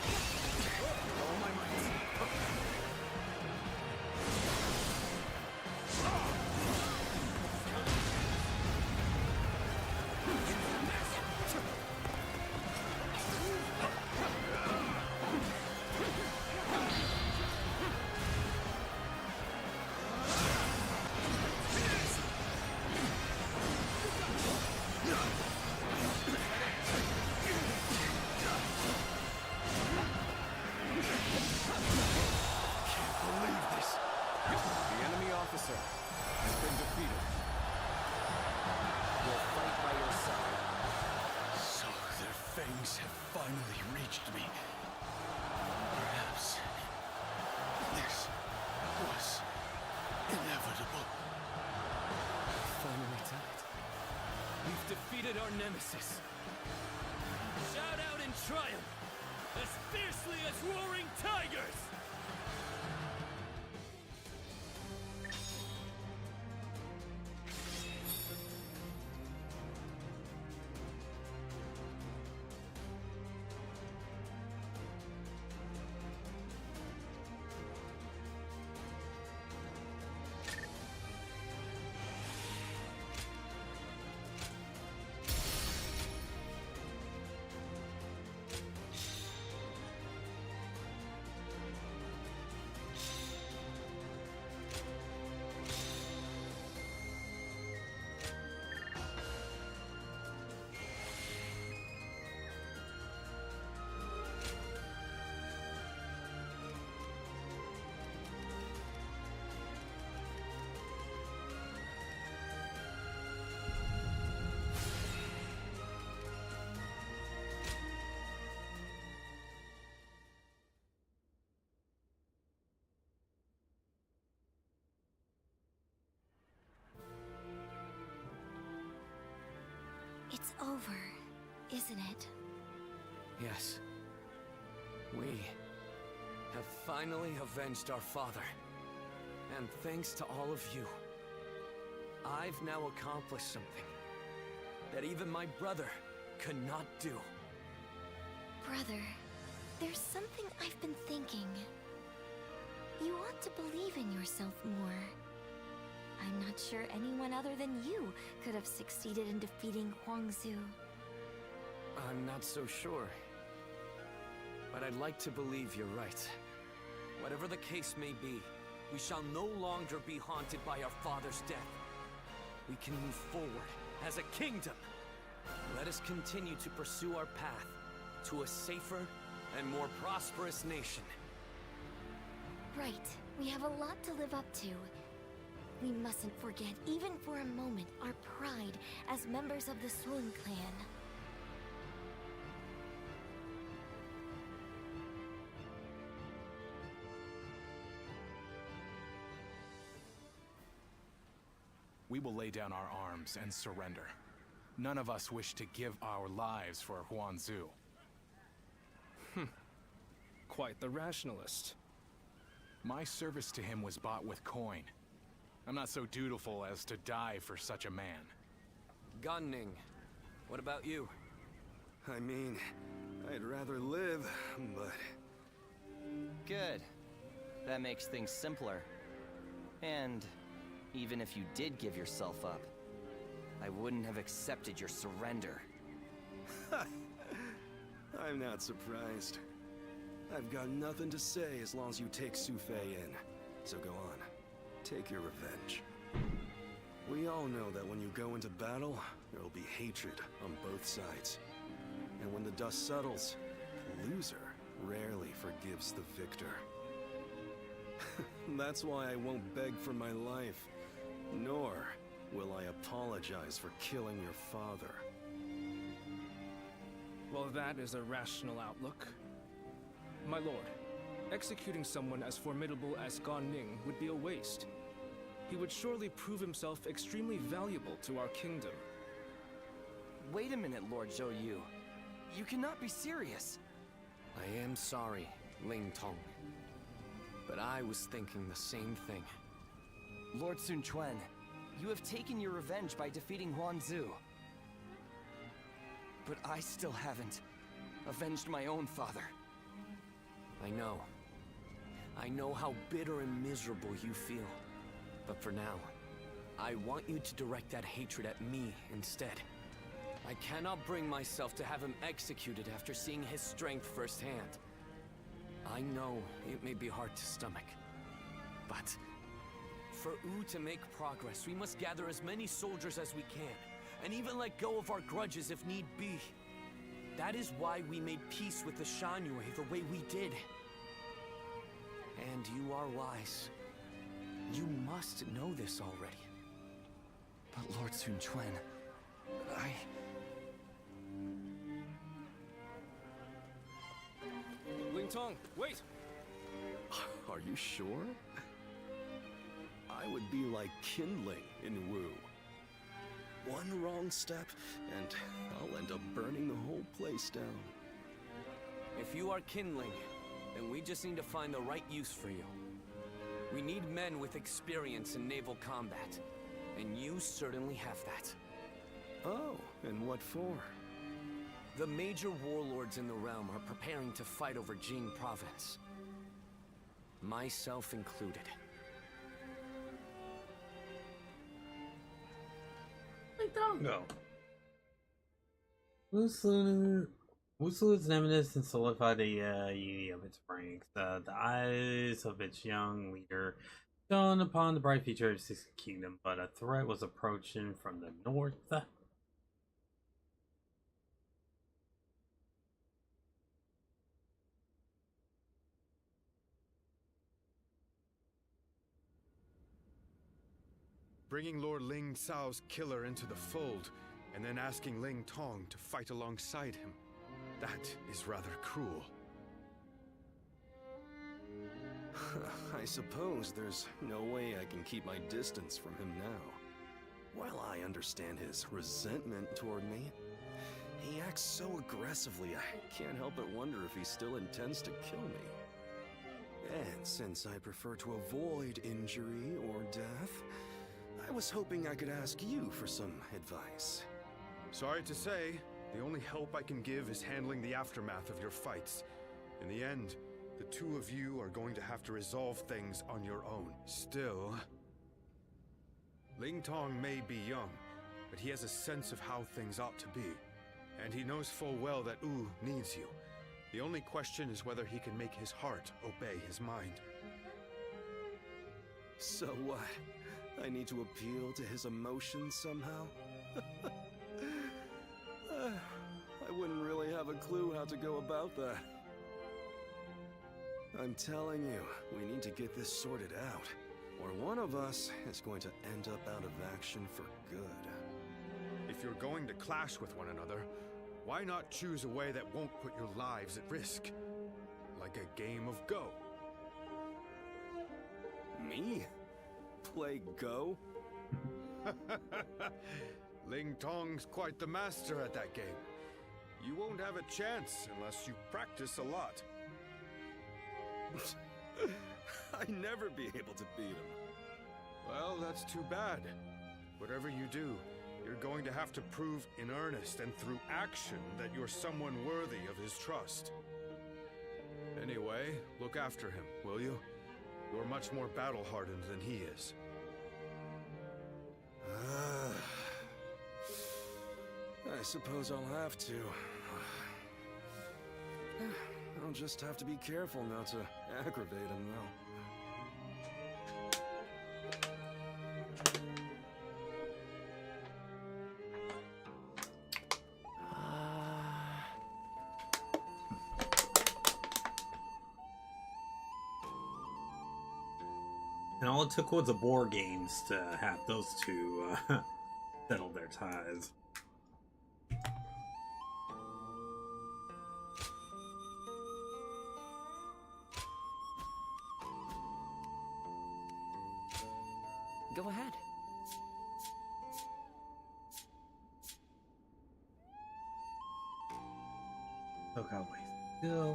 All my might. The enemy officer has been defeated. We'll fight by your side. So their fangs have finally reached me. Perhaps this was inevitable. Finally done it. We've defeated our nemesis. Shout out in triumph, as fiercely as roaring tigers! It's over, isn't it? Yes. We have finally avenged our father. And thanks to all of you, I've now accomplished something that even my brother could not do. Brother, there's something I've been thinking. You ought to believe in yourself more. I'm not sure anyone other than you could have succeeded in defeating Huangzu. I'm not so sure. But I'd like to believe you're right. Whatever the case may be, we shall no longer be haunted by our father's death. We can move forward as a kingdom. Let us continue to pursue our path to a safer and more prosperous nation. Right. We have a lot to live up to. We mustn't forget, even for a moment, our pride as members of the Sun clan. We will lay down our arms and surrender. None of us wish to give our lives for Huangzu. Quite the rationalist. My service to him was bought with coin. I'm not so dutiful as to die for such a man. Gunning, what about you? I mean, I'd rather live, but... Good. That makes things simpler. And even if you did give yourself up, I wouldn't have accepted your surrender. I'm not surprised. I've got nothing to say as long as you take Su Fei in. So go on. Take your revenge. We all know that when you go into battle, there will be hatred on both sides. And when the dust settles, the loser rarely forgives the victor. That's why I won't beg for my life, nor will I apologize for killing your father. Well, that is a rational outlook. My lord, executing someone as formidable as Gan Ning would be a waste. He would surely prove himself extremely valuable to our kingdom. Wait a minute, Lord Zhou Yu. You cannot be serious. I am sorry, Ling Tong. But I was thinking the same thing. Lord Sun Quan, you have taken your revenge by defeating Huangzu. But I still haven't avenged my own father. I know. I know how bitter and miserable you feel. But for now, I want you to direct that hatred at me instead. I cannot bring myself to have him executed after seeing his strength firsthand. I know it may be hard to stomach, but for Wu to make progress, we must gather as many soldiers as we can, and even let go of our grudges if need be. That is why we made peace with the Shanyue the way we did. And you are wise. You must know this already. But Lord Sun Quan, Ling Tong, wait! Are you sure? I would be like kindling in Wu. One wrong step, and I'll end up burning the whole place down. If you are kindling, then we just need to find the right use for you. We need men with experience in naval combat, and you certainly have that. Oh, and what for? The major warlords in the realm are preparing to fight over Jing province. Myself included. Where'd Dom go? Wusu's eminence and solidified the unity of its ranks. The eyes of its young leader shone upon the bright future of Sixth Kingdom, but a threat was approaching from the north. Bringing Lord Ling Cao's killer into the fold, and then asking Ling Tong to fight alongside him. That is rather cruel. I suppose there's no way I can keep my distance from him now. While I understand his resentment toward me, he acts so aggressively I can't help but wonder if he still intends to kill me. And since I prefer to avoid injury or death, I was hoping I could ask you for some advice. Sorry to say, the only help I can give is handling the aftermath of your fights. In the end, the two of you are going to have to resolve things on your own. Still... Ling Tong may be young, but he has a sense of how things ought to be. And he knows full well that Wu needs you. The only question is whether he can make his heart obey his mind. So what? I need to appeal to his emotions somehow? I wouldn't really have a clue how to go about that. I'm telling you, we need to get this sorted out, or one of us is going to end up out of action for good. If you're going to clash with one another, why not choose a way that won't put your lives at risk? Like a game of Go. Me? Play Go? Ling Tong's quite the master at that game. You won't have a chance unless you practice a lot. I'd never be able to beat him. Well, that's too bad. Whatever you do, you're going to have to prove in earnest and through action that you're someone worthy of his trust. Anyway, look after him, will you? You're much more battle-hardened than he is. I suppose I'll have to. I'll just have to be careful not to aggravate him, though. And all it took was a board games to have those two settle their ties. Go ahead. Look how we still.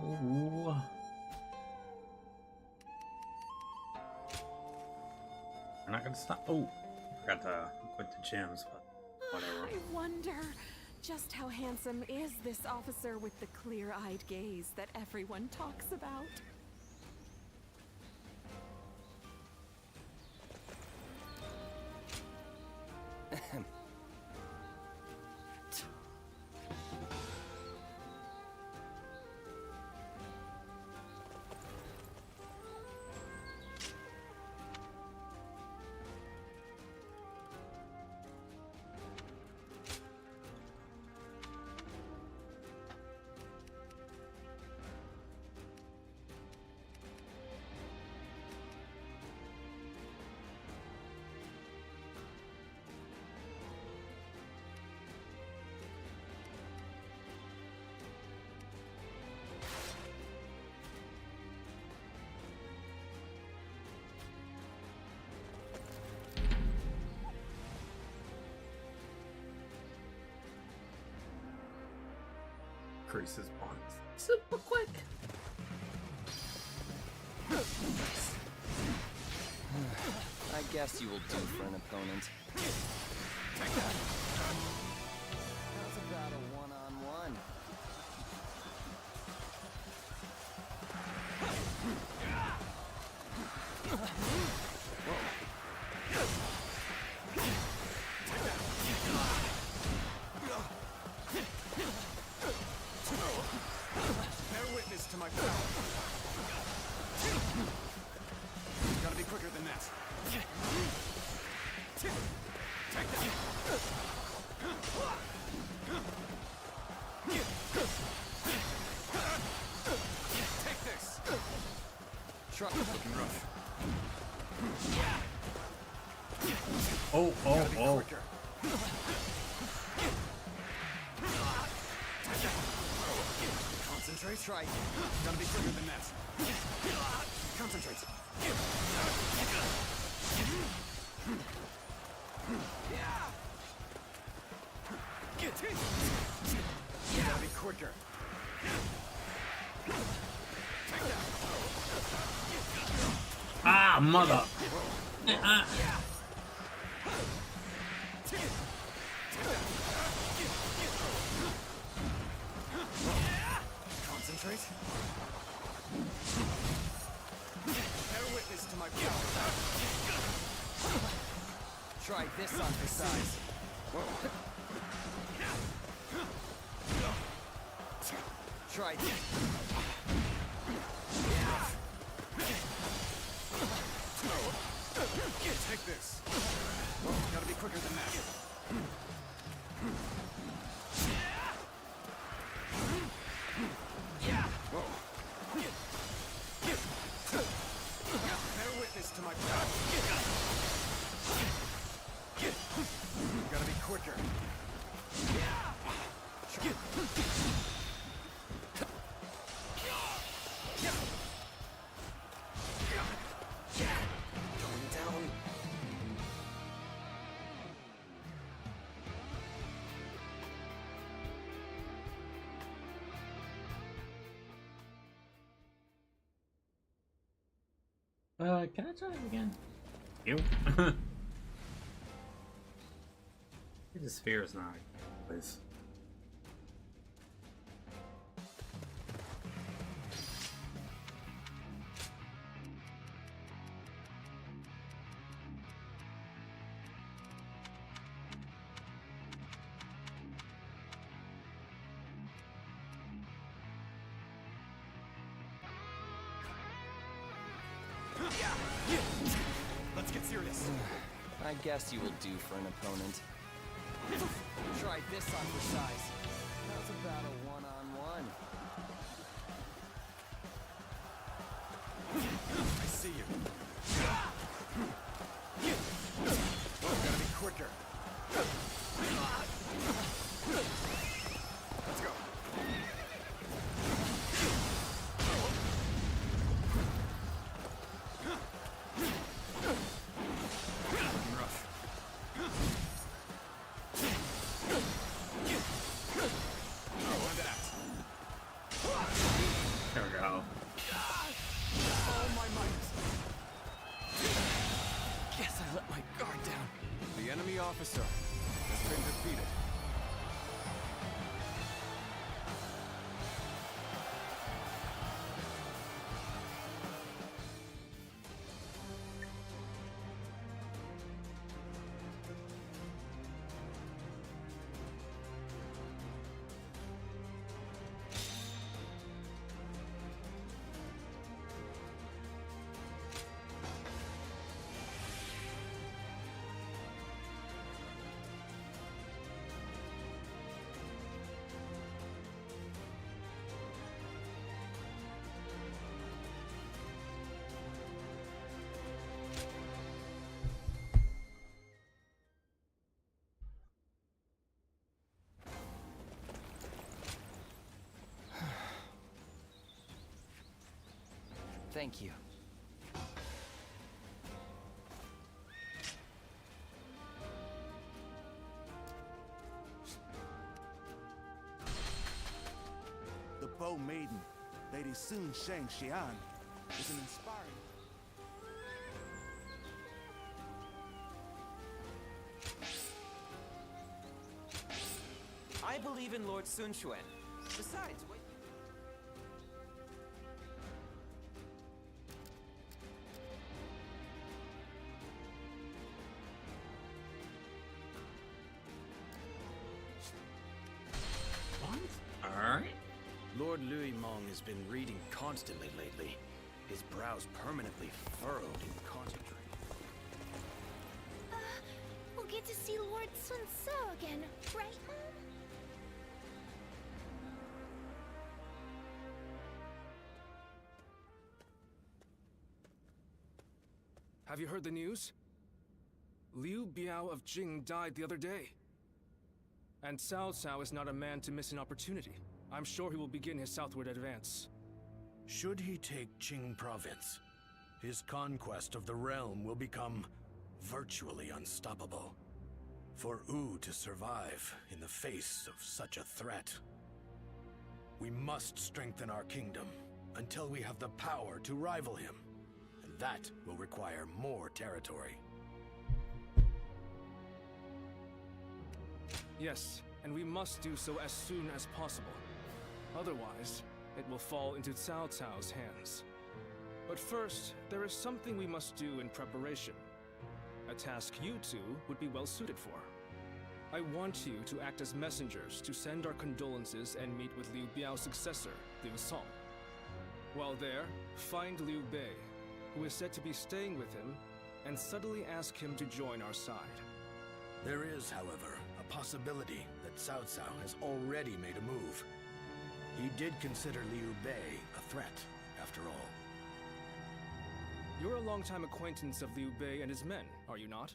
We're not gonna stop. Oh, forgot to quit the gems, but whatever. I wonder just how handsome is this officer with the clear-eyed gaze that everyone talks about. Increases bonds super quick. I guess you will do for an opponent. Take that. How's about a one-on-one? Bear witness to my power. Gotta be quicker than that. Take that. Take this. Truck looking rough. Oh, oh, oh. Concentrate. Strike. Gotta be quicker than that. Concentrate. Gotta be quicker. Ah, mother. Concentrate. Bear witness to my power. Try Try this on for size. Try this. Take this. Gotta be quicker than that. Bear witness to my power. Gotta be quicker. Going down. Can I try it again? You? The sphere is not, please. Let's get serious. I guess you will do for an opponent. Try this on for size. How's about a one-on-one? I see you. Gotta be quicker. Let's go. Rough. There we go. All my might. Guess I let my guard down. The enemy officer has been defeated. Thank you. The Bow Maiden, Lady Sun Shang Xian, is an inspiring... I believe in Lord Sun Quan. Besides, wait. Alright. Lord Louis Mong has been reading constantly lately. His brows permanently furrowed in concentrate. We'll get to see Lord Sun Ce again, right, Mom? Have you heard the news? Liu Biao of Jing died the other day. And Cao Cao is not a man to miss an opportunity. I'm sure he will begin his southward advance. Should he take Qing province, his conquest of the realm will become virtually unstoppable. For Wu to survive in the face of such a threat, we must strengthen our kingdom until we have the power to rival him. And that will require more territory. Yes, and we must do so as soon as possible. Otherwise, it will fall into Cao Cao's hands. But first, there is something we must do in preparation. a task you two would be well suited for. I want you to act as messengers to send our condolences and meet with Liu Biao's successor, Liu Song. While there, find Liu Bei, who is said to be staying with him, and subtly ask him to join our side. There is, however, a possibility that Cao Cao has already made a move. He did consider Liu Bei a threat, after all. You're a longtime acquaintance of Liu Bei and his men, are you not?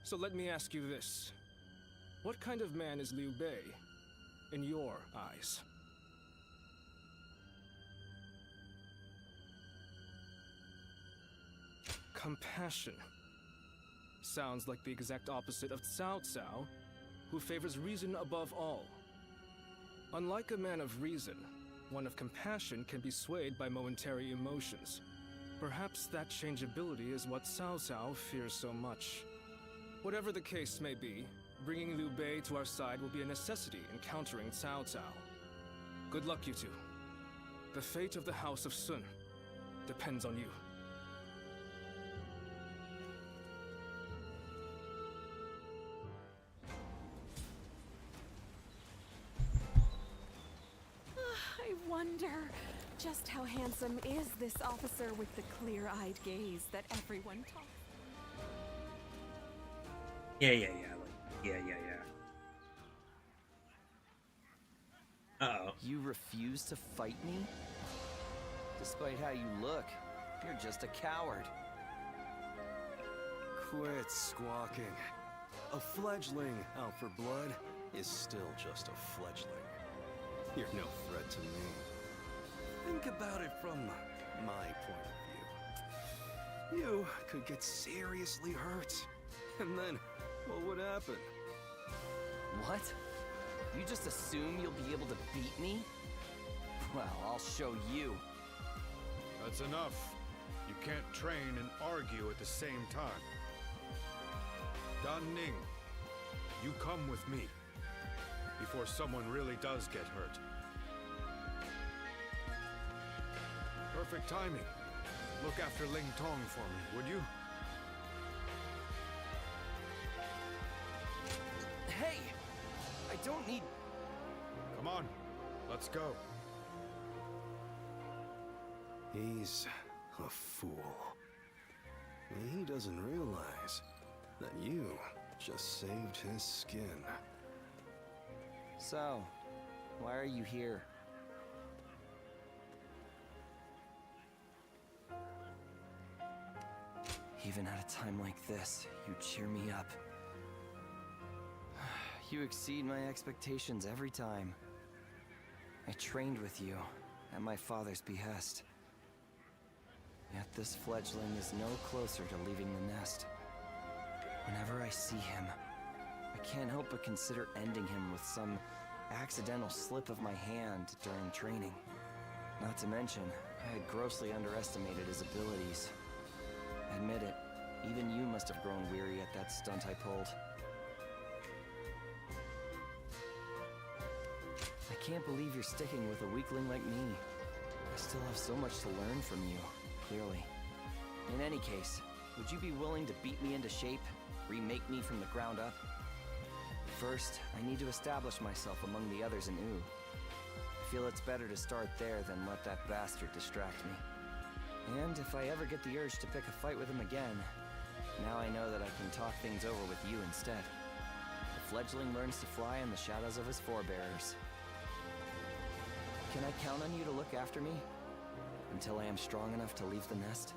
So let me ask you this. What kind of man is Liu Bei, in your eyes? Compassion. Sounds like the exact opposite of Cao Cao, who favors reason above all. Unlike a man of reason, one of compassion can be swayed by momentary emotions. Perhaps that changeability is what Cao Cao fears so much. Whatever the case may be, bringing Liu Bei to our side will be a necessity in countering Cao Cao. Good luck, you two. The fate of the House of Sun depends on you. I wonder, just how handsome is this officer with the clear-eyed gaze that everyone talks? Yeah. Uh-oh. You refuse to fight me? Despite how you look, you're just a coward. Quit squawking. A fledgling out for blood is still just a fledgling. You're no threat to me. Think about it from my point of view. You could get seriously hurt. And then, what would happen? What? You just assume you'll be able to beat me? Well, I'll show you. That's enough. You can't train and argue at the same time. Dan Ning, you come with me before someone really does get hurt. Perfect timing. Look after Ling Tong for me, would you? Hey! I don't need... Come on, let's go. He's a fool. He doesn't realize that you just saved his skin. So, why are you here? Even at a time like this, you cheer me up. You exceed my expectations every time. I trained with you, at my father's behest. Yet this fledgling is no closer to leaving the nest. Whenever I see him, I can't help but consider ending him with some accidental slip of my hand during training. Not to mention, I had grossly underestimated his abilities. Admit it, even you must have grown weary at that stunt I pulled. I can't believe you're sticking with a weakling like me. I still have so much to learn from you, clearly. In any case, would you be willing to beat me into shape? Remake me from the ground up? First, I need to establish myself among the others in Wu. I feel it's better to start there than let that bastard distract me. And if I ever get the urge to pick a fight with him again, now I know that I can talk things over with you instead. The fledgling learns to fly in the shadows of his forebearers. Can I count on you to look after me? Until I am strong enough to leave the nest?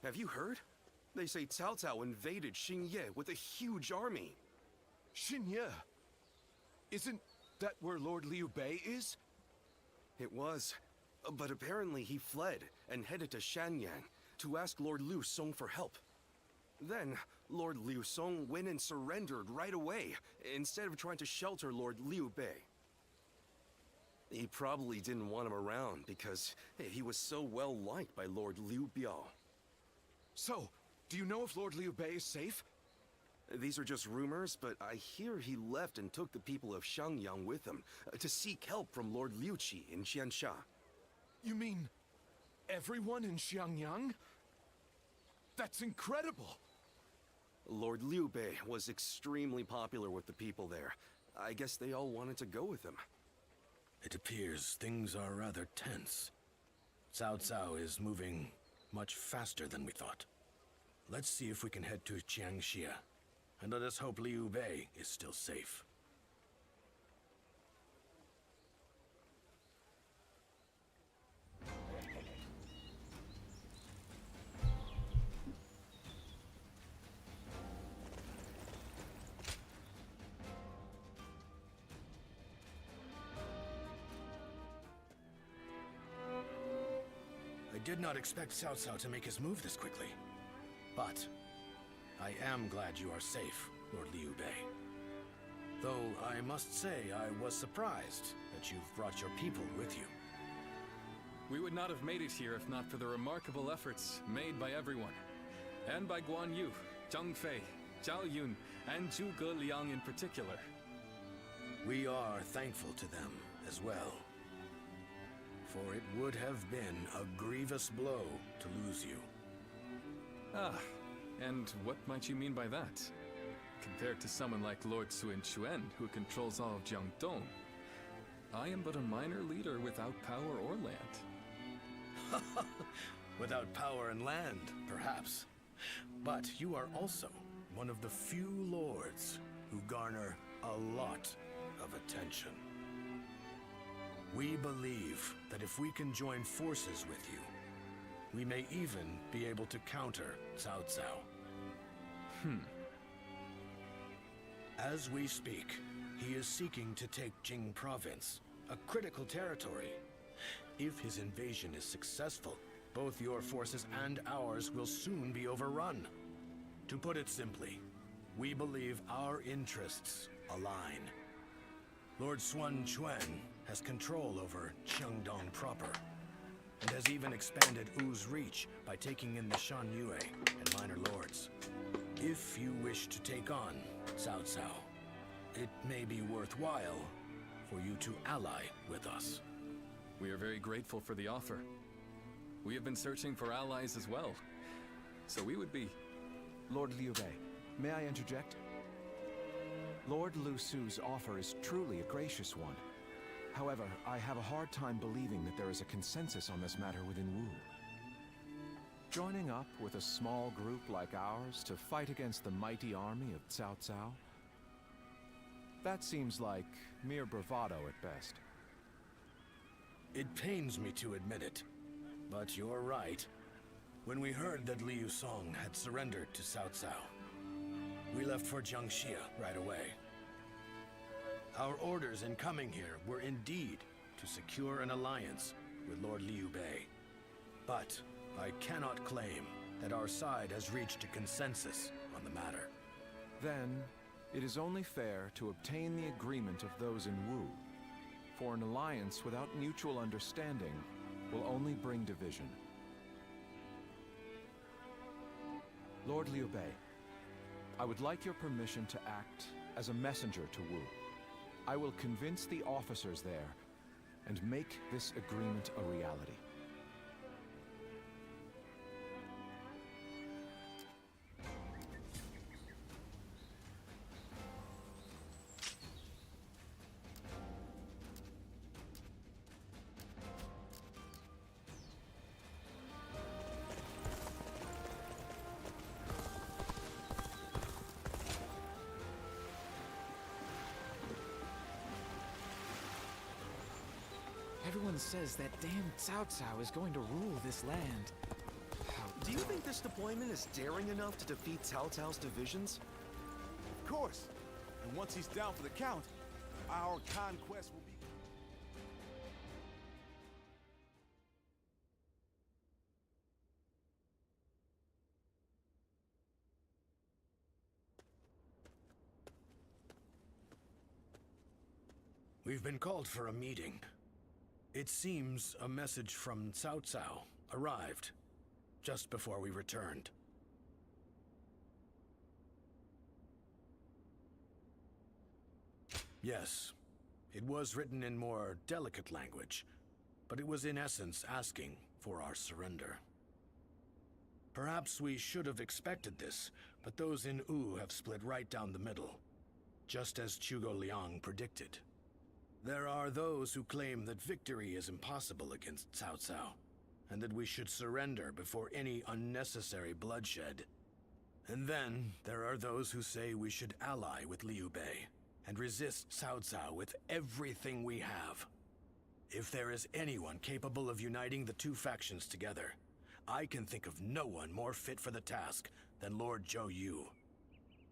Have you heard? They say Cao Cao invaded Xingye with a huge army. Xingye? Isn't that where Lord Liu Bei is? It was. But apparently he fled and headed to Shanyang to ask Lord Liu Song for help. Then, Lord Liu Song went and surrendered right away, instead of trying to shelter Lord Liu Bei. He probably didn't want him around because he was so well liked by Lord Liu Biao. So, do you know if Lord Liu Bei is safe? These are just rumors, but I hear he left and took the people of Shangyang with him to seek help from Lord Liu Qi in Qiansha. You mean everyone in Xiangyang? That's incredible! Lord Liu Bei was extremely popular with the people there. I guess they all wanted to go with him. It appears things are rather tense. Cao Cao is moving much faster than we thought. Let's see if we can head to Jiangxia, and let us hope Liu Bei is still safe. I did not expect Cao Cao to make his move this quickly. But I am glad you are safe, Lord Liu Bei. Though I must say I was surprised that you've brought your people with you. We would not have made it here if not for the remarkable efforts made by everyone. And by Guan Yu, Zhang Fei, Zhao Yun, and Zhuge Liang in particular. We are thankful to them as well. For it would have been a grievous blow to lose you. Ah, and what might you mean by that? Compared to someone like Lord Sun Quan, who controls all of Jiangdong, I am but a minor leader without power or land. Without power and land, perhaps. But you are also one of the few lords who garner a lot of attention. We believe that if we can join forces with you, we may even be able to counter Cao Cao. As we speak, he is seeking to take Jing Province, a critical territory. If his invasion is successful, both your forces and ours will soon be overrun. To put it simply, we believe our interests align. Lord Sun Quan has control over Qiangdong proper, and has even expanded Wu's reach by taking in the Shan Yue and minor lords. If you wish to take on Cao Cao, it may be worthwhile for you to ally with us. We are very grateful for the offer. We have been searching for allies as well, so we would be... Lord Liu Bei, may I interject? Lord Lu Su's offer is truly a gracious one. However, I have a hard time believing that there is a consensus on this matter within Wu. Joining up with a small group like ours to fight against the mighty army of Cao Cao? That seems like mere bravado at best. It pains me to admit it, but you're right. When we heard that Liu Song had surrendered to Cao Cao, we left for Jiangxia right away. Our orders in coming here were indeed to secure an alliance with Lord Liu Bei. But I cannot claim that our side has reached a consensus on the matter. Then, it is only fair to obtain the agreement of those in Wu. For an alliance without mutual understanding will only bring division. Lord Liu Bei, I would like your permission to act as a messenger to Wu. I will convince the officers there and make this agreement a reality. Everyone says that damn Cao Cao is going to rule this land. How Do you think this deployment is daring enough to defeat Cao Cao's divisions? Of course. And once he's down for the count, our conquest will be... We've been called for a meeting. It seems a message from Cao Cao arrived just before we returned. Yes, it was written in more delicate language, but it was in essence asking for our surrender. Perhaps we should have expected this, but those in Wu have split right down the middle, just as Zhuge Liang predicted. There are those who claim that victory is impossible against Cao Cao, and that we should surrender before any unnecessary bloodshed. And then there are those who say we should ally with Liu Bei and resist Cao Cao with everything we have. If there is anyone capable of uniting the two factions together, I can think of no one more fit for the task than Lord Zhou Yu.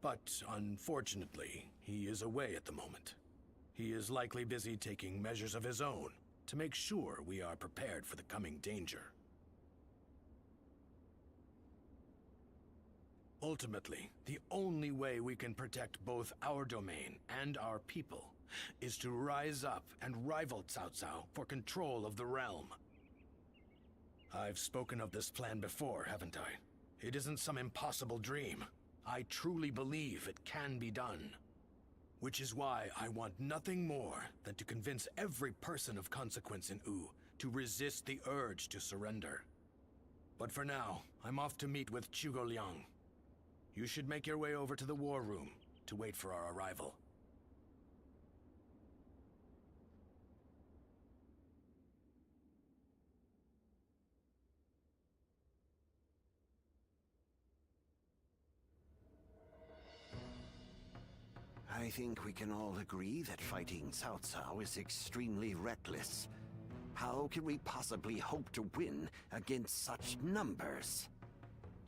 But unfortunately, he is away at the moment. He is likely busy taking measures of his own to make sure we are prepared for the coming danger. Ultimately, the only way we can protect both our domain and our people is to rise up and rival Cao Cao for control of the realm. I've spoken of this plan before, haven't I? It isn't some impossible dream. I truly believe it can be done. Which is why I want nothing more than to convince every person of consequence in Wu to resist the urge to surrender. But for now, I'm off to meet with Zhuge Liang. You should make your way over to the war room to wait for our arrival. I think we can all agree that fighting Cao Cao is extremely reckless. How can we possibly hope to win against such numbers?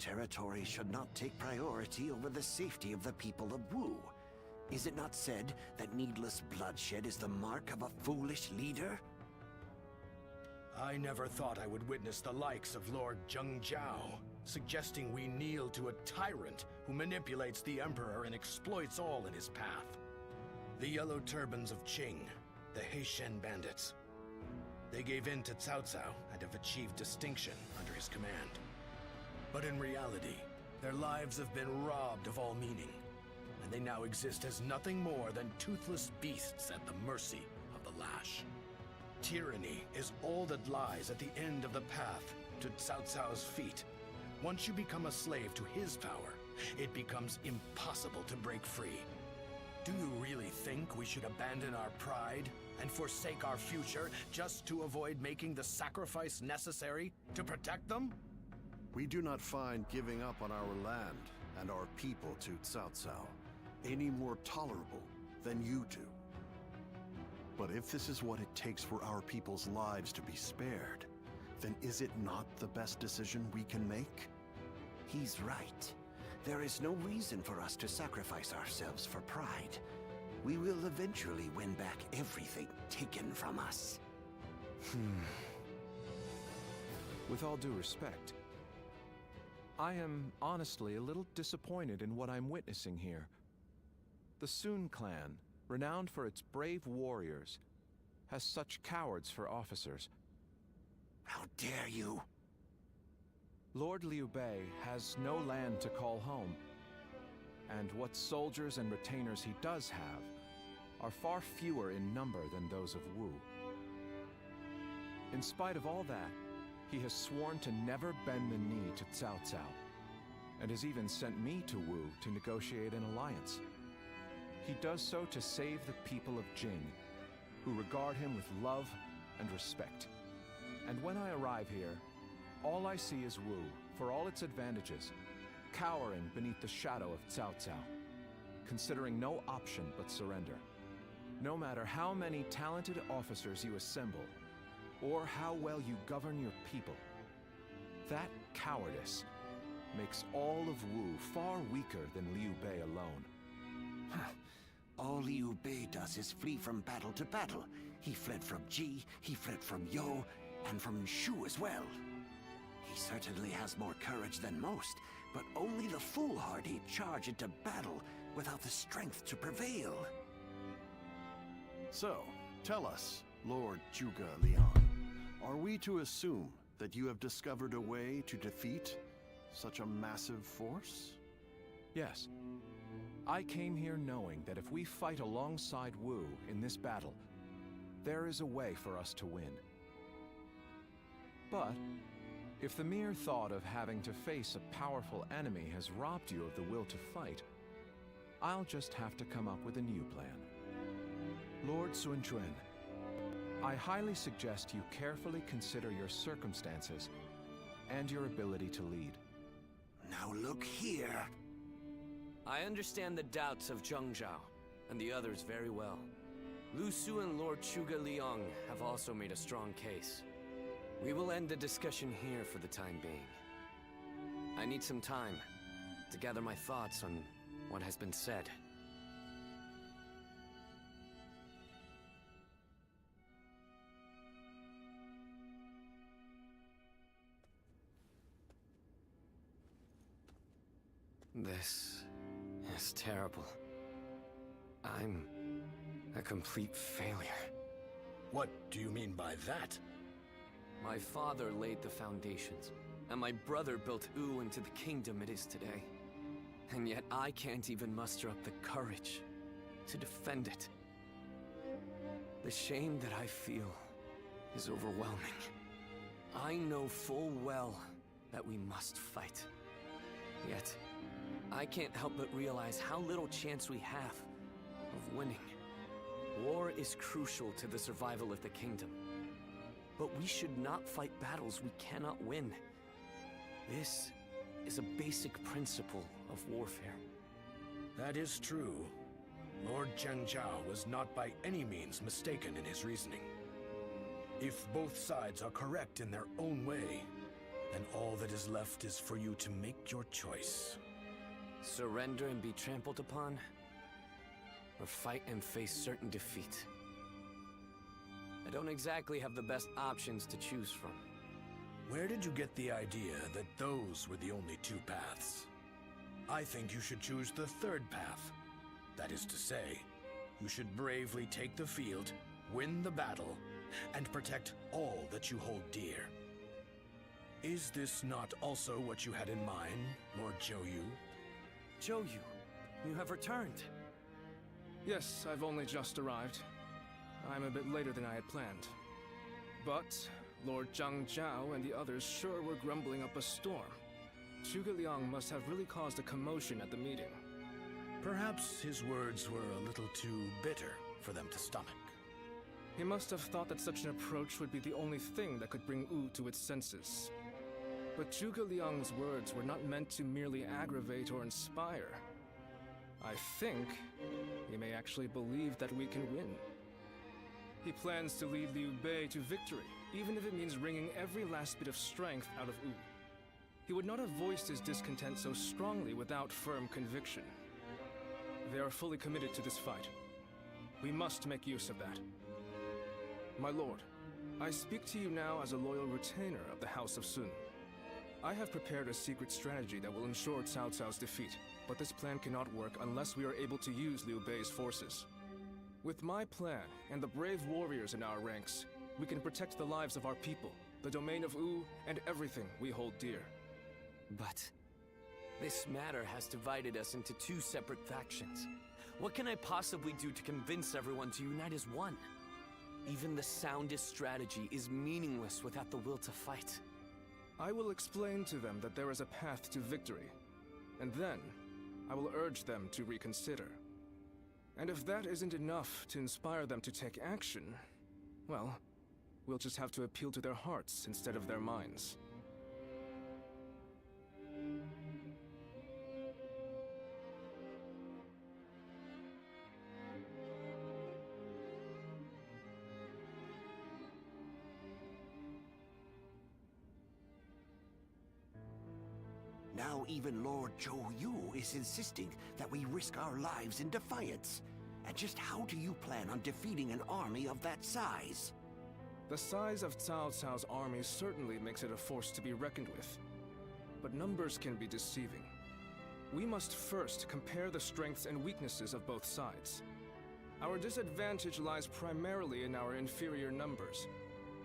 Territory should not take priority over the safety of the people of Wu. Is it not said that needless bloodshed is the mark of a foolish leader? I never thought I would witness the likes of Lord Zheng Jiao, suggesting we kneel to a tyrant who manipulates the Emperor and exploits all in his path. The Yellow Turbans of Qing, the Heishen bandits. They gave in to Cao Cao and have achieved distinction under his command. But in reality, their lives have been robbed of all meaning, and they now exist as nothing more than toothless beasts at the mercy of the lash. Tyranny is all that lies at the end of the path to Cao Cao's feet. Once you become a slave to his power, it becomes impossible to break free. Do you really think we should abandon our pride and forsake our future just to avoid making the sacrifice necessary to protect them? We do not find giving up on our land and our people to Cao Cao any more tolerable than you do. But if this is what it takes for our people's lives to be spared, then is it not the best decision we can make? He's right. There is no reason for us to sacrifice ourselves for pride. We will eventually win back everything taken from us. With all due respect, I am honestly a little disappointed in what I'm witnessing here. The Sun clan, renowned for its brave warriors, has such cowards for officers. How dare you! Lord Liu Bei has no land to call home, and what soldiers and retainers he does have are far fewer in number than those of Wu. In spite of all that, he has sworn to never bend the knee to Cao Cao, and has even sent me to Wu to negotiate an alliance. He does so to save the people of Jing, who regard him with love and respect. And when I arrive here, all I see is Wu, for all its advantages, cowering beneath the shadow of Cao Cao, considering no option but surrender. No matter how many talented officers you assemble, or how well you govern your people, that cowardice makes all of Wu far weaker than Liu Bei alone. All Liu Bei does is flee from battle to battle. He fled from Ji, he fled from Yo, and from Shu as well. He certainly has more courage than most, but only the foolhardy charge into battle without the strength to prevail. So, tell us, Lord Zhuge Liang, are we to assume that you have discovered a way to defeat such a massive force? Yes. I came here knowing that if we fight alongside Wu in this battle, there is a way for us to win. But if the mere thought of having to face a powerful enemy has robbed you of the will to fight, I'll just have to come up with a new plan. Lord Sun Quan, I highly suggest you carefully consider your circumstances and your ability to lead. Now look here. I understand the doubts of Zheng Zhao and the others very well. Lu Su and Lord Zhuge Liang have also made a strong case. We will end the discussion here for the time being. I need some time to gather my thoughts on what has been said. This is terrible. I'm a complete failure. What do you mean by that? My father laid the foundations, and my brother built Wu into the kingdom it is today. And yet I can't even muster up the courage to defend it. The shame that I feel is overwhelming. I know full well that we must fight. Yet, I can't help but realize how little chance we have of winning. War is crucial to the survival of the kingdom. But we should not fight battles we cannot win. This is a basic principle of warfare. That is true. Lord Zheng Zhao was not by any means mistaken in his reasoning. If both sides are correct in their own way, then all that is left is for you to make your choice. Surrender and be trampled upon, or fight and face certain defeat. I don't exactly have the best options to choose from. Where did you get the idea that those were the only two paths? I think you should choose the third path. That is to say, you should bravely take the field, win the battle, and protect all that you hold dear. Is this not also what you had in mind, Lord Zhou Yu? Zhou Yu, you have returned. Yes, I've only just arrived. I'm a bit later than I had planned. But Lord Zhang Zhao and the others sure were grumbling up a storm. Zhuge Liang must have really caused a commotion at the meeting. Perhaps his words were a little too bitter for them to stomach. He must have thought that such an approach would be the only thing that could bring Wu to its senses. But Zhuge Liang's words were not meant to merely aggravate or inspire. I think he may actually believe that we can win. He plans to lead Liu Bei to victory, even if it means wringing every last bit of strength out of Wu. He would not have voiced his discontent so strongly without firm conviction. They are fully committed to this fight. We must make use of that. My lord, I speak to you now as a loyal retainer of the House of Sun. I have prepared a secret strategy that will ensure Cao Cao's defeat, but this plan cannot work unless we are able to use Liu Bei's forces. With my plan and the brave warriors in our ranks, we can protect the lives of our people, the domain of Wu, and everything we hold dear. But this matter has divided us into two separate factions. What can I possibly do to convince everyone to unite as one? Even the soundest strategy is meaningless without the will to fight. I will explain to them that there is a path to victory, and then I will urge them to reconsider. And if that isn't enough to inspire them to take action, well, we'll just have to appeal to their hearts instead of their minds. Now Now even Lord Zhou Yu is insisting that we risk our lives in defiance. And just how do you plan on defeating an army of that size? The size of Cao Cao's army certainly makes it a force to be reckoned with. But numbers can be deceiving. We must first compare the strengths and weaknesses of both sides. Our disadvantage lies primarily in our inferior numbers.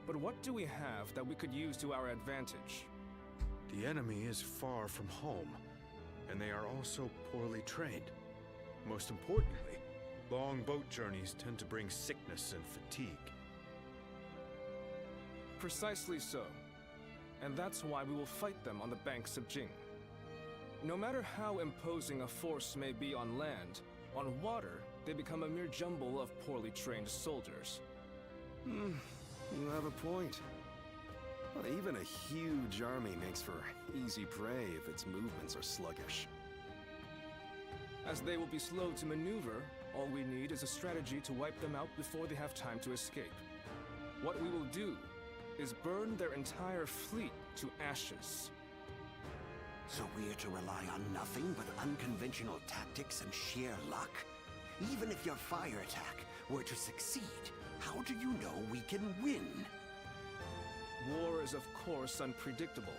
But what do we have that we could use to our advantage? The enemy is far from home, and they are also poorly trained. Most importantly, long boat journeys tend to bring sickness and fatigue. Precisely so. And that's why we will fight them on the banks of Jing. No matter how imposing a force may be on land, on water, they become a mere jumble of poorly trained soldiers. You have a point. Well, even a huge army makes for easy prey if its movements are sluggish. As they will be slow to maneuver, all we need is a strategy to wipe them out before they have time to escape. What we will do is burn their entire fleet to ashes. So we're to rely on nothing but unconventional tactics and sheer luck? Even if your fire attack were to succeed, how do you know we can win? War is of course unpredictable,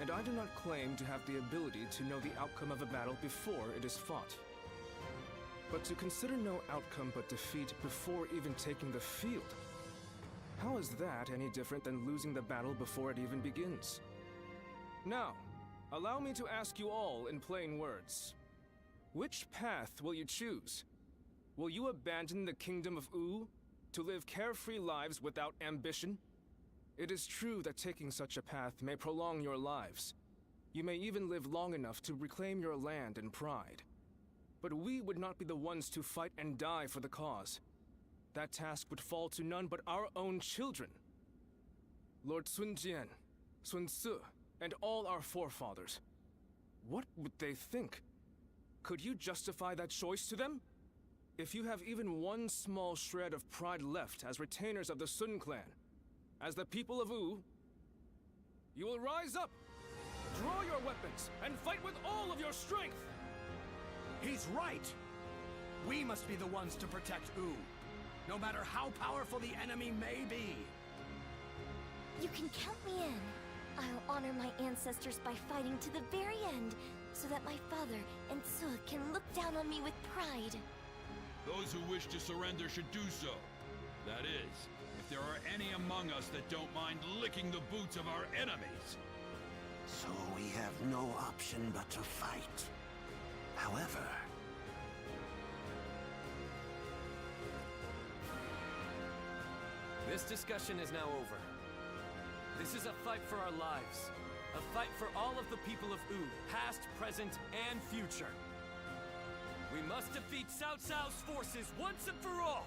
and I do not claim to have the ability to know the outcome of a battle before it is fought. But to consider no outcome but defeat before even taking the field, how is that any different than losing the battle before it even begins? Now, allow me to ask you all in plain words. Which path will you choose? Will you abandon the kingdom of Wu to live carefree lives without ambition? It is true that taking such a path may prolong your lives. You may even live long enough to reclaim your land and pride. But we would not be the ones to fight and die for the cause. That task would fall to none but our own children. Lord Sun Jian, Sun Ce, and all our forefathers. What would they think? Could you justify that choice to them? If you have even one small shred of pride left as retainers of the Sun clan, as the people of Wu, you will rise up, draw your weapons, and fight with all of your strength! He's right! We must be the ones to protect Wu, no matter how powerful the enemy may be. You can count me in. I'll honor my ancestors by fighting to the very end, so that my father and Ce can look down on me with pride. Those who wish to surrender should do so. That is, if there are any among us that don't mind licking the boots of our enemies. So we have no option but to fight. However... This discussion is now over. This is a fight for our lives. A fight for all of the people of Wu, past, present, and future. We must defeat Cao Cao's forces once and for all!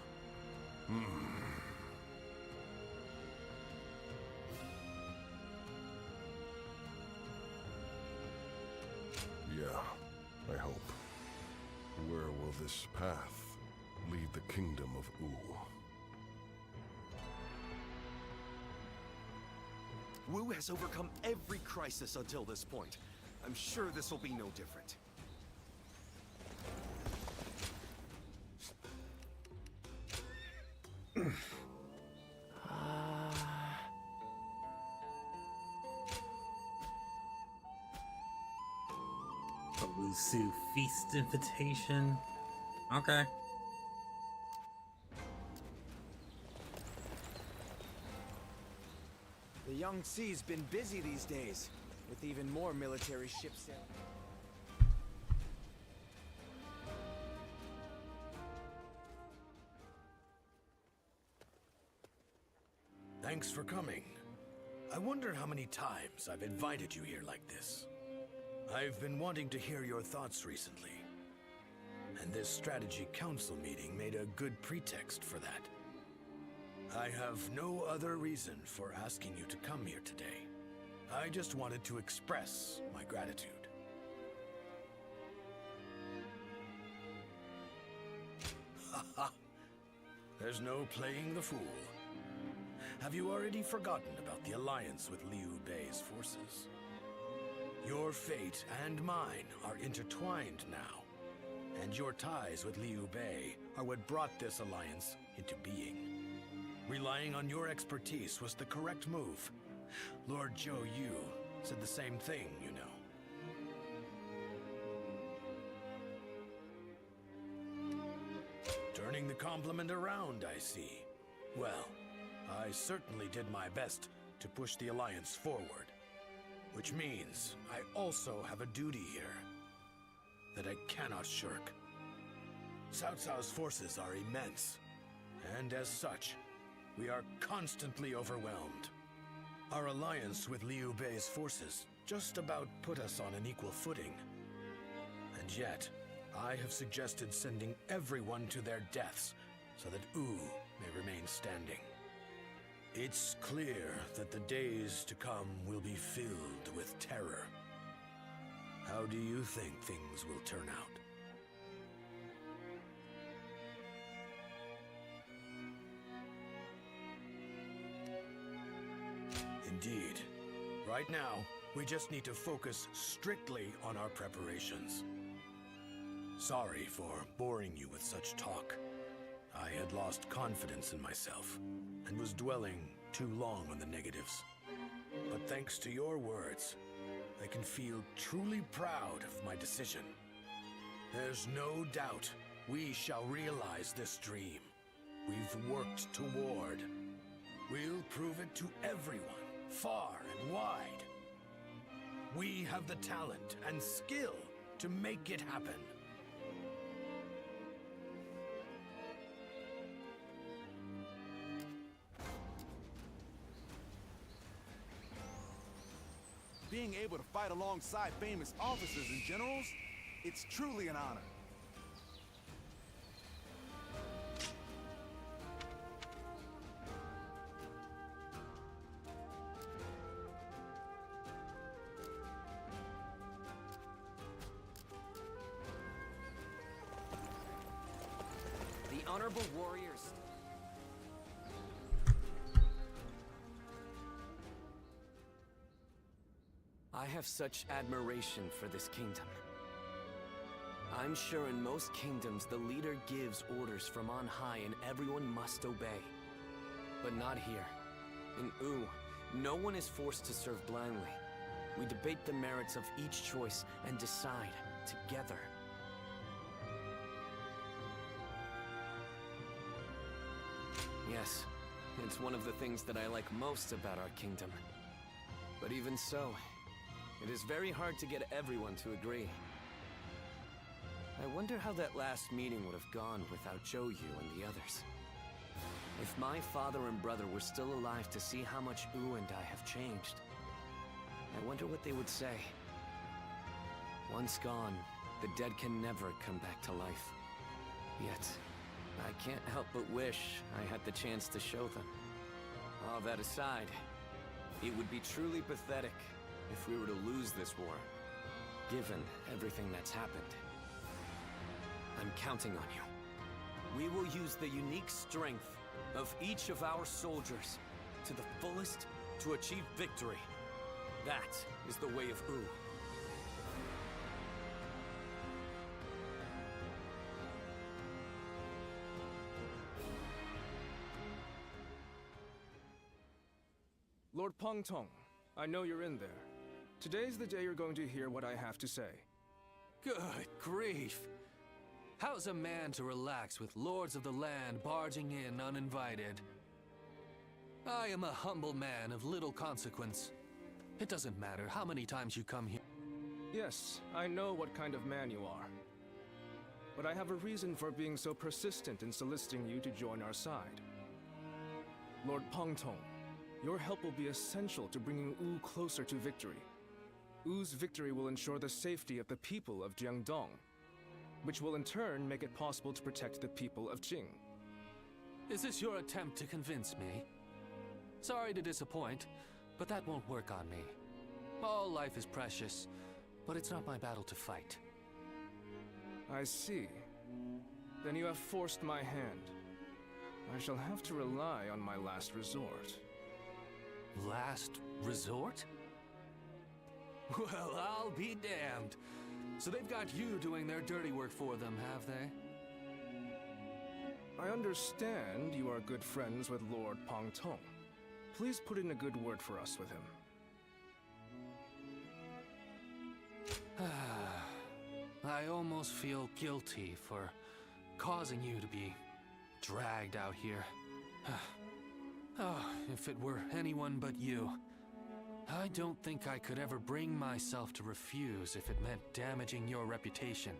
Yeah, I hope. Where will this path lead the kingdom of Wu? Wu has overcome every crisis until this point. I'm sure this will be no different. A Lusu feast invitation. Okay. The Yangtze's been busy these days, with even more military ships sailing. Thanks for coming. I wonder how many times I've invited you here like this. I've been wanting to hear your thoughts recently. And this strategy council meeting made a good pretext for that. I have no other reason for asking you to come here today. I just wanted to express my gratitude. Haha. There's no playing the fool. Have you already forgotten about the alliance with Liu Bei's forces? Your fate and mine are intertwined now. And your ties with Liu Bei are what brought this alliance into being. Relying on your expertise was the correct move. Lord Zhou Yu said the same thing, you know. Turning the compliment around, I see. Well, I certainly did my best to push the alliance forward. Which means I also have a duty here that I cannot shirk. Cao Cao's forces are immense, and as such, we are constantly overwhelmed. Our alliance with Liu Bei's forces just about put us on an equal footing. And yet, I have suggested sending everyone to their deaths so that Wu may remain standing. It's clear that the days to come will be filled with terror. How do you think things will turn out? Indeed. Right now, we just need to focus strictly on our preparations. Sorry for boring you with such talk. I had lost confidence in myself and was dwelling too long on the negatives. But thanks to your words, I can feel truly proud of my decision. There's no doubt we shall realize this dream we've worked toward. We'll prove it to everyone, far and wide. We have the talent and skill to make it happen. Being able to fight alongside famous officers and generals, it's truly an honor. The honorable warriors. I have such admiration for this kingdom. I'm sure in most kingdoms the leader gives orders from on high and everyone must obey. But not here. In Wu, no one is forced to serve blindly. We debate the merits of each choice and decide together. Yes, it's one of the things that I like most about our kingdom. But even so, it is very hard to get everyone to agree. I wonder how that last meeting would have gone without Zhou Yu and the others. If my father and brother were still alive to see how much Wu and I have changed, I wonder what they would say. Once gone, the dead can never come back to life. Yet, I can't help but wish I had the chance to show them. All that aside, it would be truly pathetic if we were to lose this war, given everything that's happened. I'm counting on you. We will use the unique strength of each of our soldiers to the fullest to achieve victory. That is the way of Wu. Lord Pengtong, I know you're in there. Today's the day you're going to hear what I have to say. Good grief! How's a man to relax with lords of the land barging in uninvited? I am a humble man of little consequence. It doesn't matter how many times you come here. Yes, I know what kind of man you are. But I have a reason for being so persistent in soliciting you to join our side. Lord Pengtong, your help will be essential to bringing Wu closer to victory. Wu's victory will ensure the safety of the people of Jiangdong, which will in turn make it possible to protect the people of Jing. Is this your attempt to convince me? Sorry to disappoint, but that won't work on me. All life is precious, but it's not my battle to fight. I see. Then you have forced my hand. I shall have to rely on my last resort. Last resort? Well, I'll be damned. So they've got you doing their dirty work for them, have they? I understand you are good friends with Lord Pang Tong. Please put in a good word for us with him. I almost feel guilty for causing you to be dragged out here. Oh, if it were anyone but you. I don't think I could ever bring myself to refuse if it meant damaging your reputation.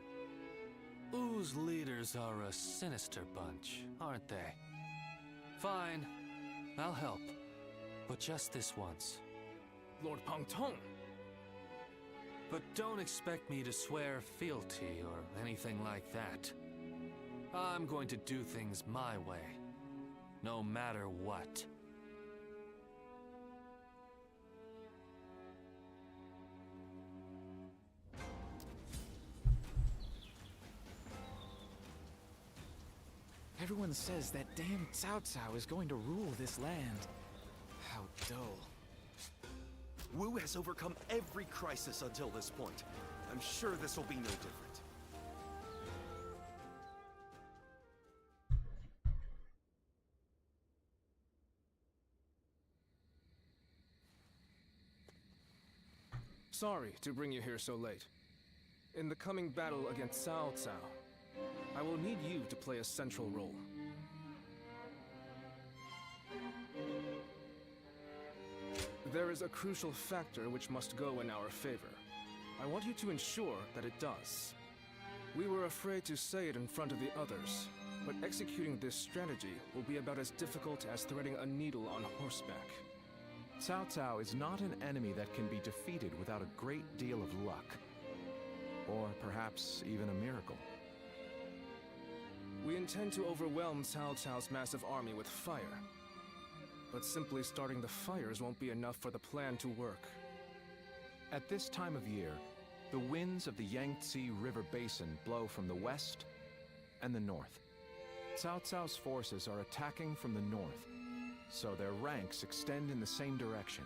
Wu's leaders are a sinister bunch, aren't they? Fine, I'll help. But just this once. Lord Pang Tong! But don't expect me to swear fealty or anything like that. I'm going to do things my way, no matter what. Everyone says that damn Cao Cao is going to rule this land. How dull. Wu has overcome every crisis until this point. I'm sure this will be no different. Sorry to bring you here so late. In the coming battle against Cao Cao, I will need you to play a central role. There is a crucial factor which must go in our favor. I want you to ensure that it does. We were afraid to say it in front of the others, but executing this strategy will be about as difficult as threading a needle on horseback. Cao Cao is not an enemy that can be defeated without a great deal of luck. Or perhaps even a miracle. We intend to overwhelm Cao Cao's massive army with fire. But simply starting the fires won't be enough for the plan to work. At this time of year, the winds of the Yangtze River Basin blow from the west and the north. Cao Cao's forces are attacking from the north, so their ranks extend in the same direction.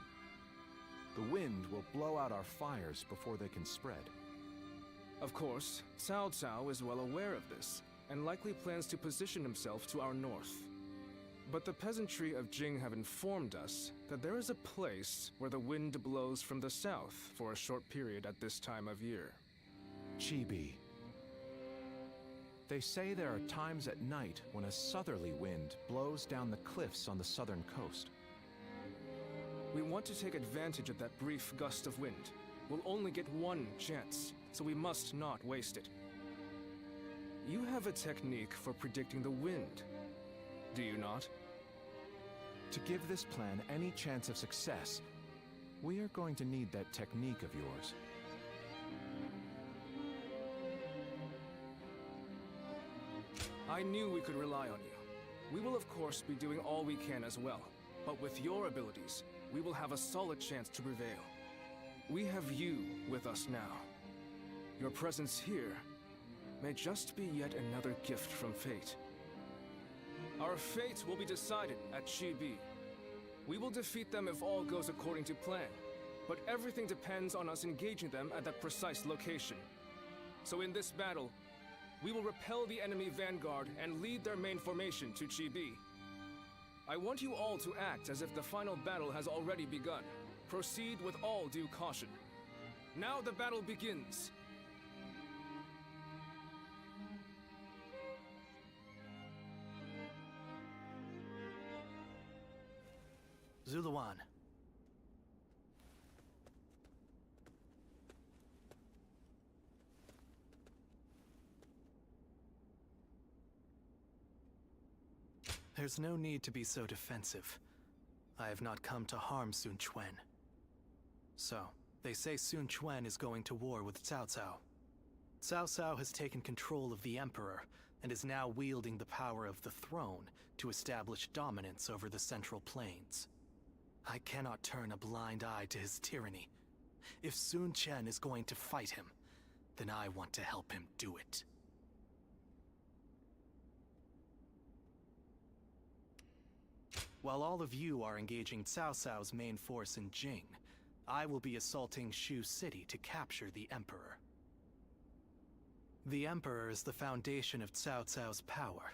The wind will blow out our fires before they can spread. Of course, Cao Cao is well aware of this, and likely plans to position himself to our north. But the peasantry of Jing have informed us that there is a place where the wind blows from the south for a short period at this time of year. Chibi. They say there are times at night when a southerly wind blows down the cliffs on the southern coast. We want to take advantage of that brief gust of wind. We'll only get one chance, so we must not waste it. You have a technique for predicting the wind, do you not? To give this plan any chance of success, we are going to need that technique of yours. I knew we could rely on you. We will of course be doing all we can as well, but with your abilities, we will have a solid chance to prevail. We have you with us now. Your presence here may just be yet another gift from fate. Our fate will be decided at Chibi. We will defeat them if all goes according to plan, but everything depends on us engaging them at that precise location. So in this battle, we will repel the enemy vanguard and lead their main formation to Chibi. I want you all to act as if the final battle has already begun. Proceed with all due caution. Now the battle begins. Zuluan. There's no need to be so defensive. I have not come to harm Sun Quan. So, they say Sun Quan is going to war with Cao Cao. Cao Cao has taken control of the Emperor and is now wielding the power of the throne to establish dominance over the Central Plains. I cannot turn a blind eye to his tyranny. If Sun Quan is going to fight him, then I want to help him do it. While all of you are engaging Cao Cao's main force in Jing, I will be assaulting Shu City to capture the Emperor. The Emperor is the foundation of Cao Cao's power.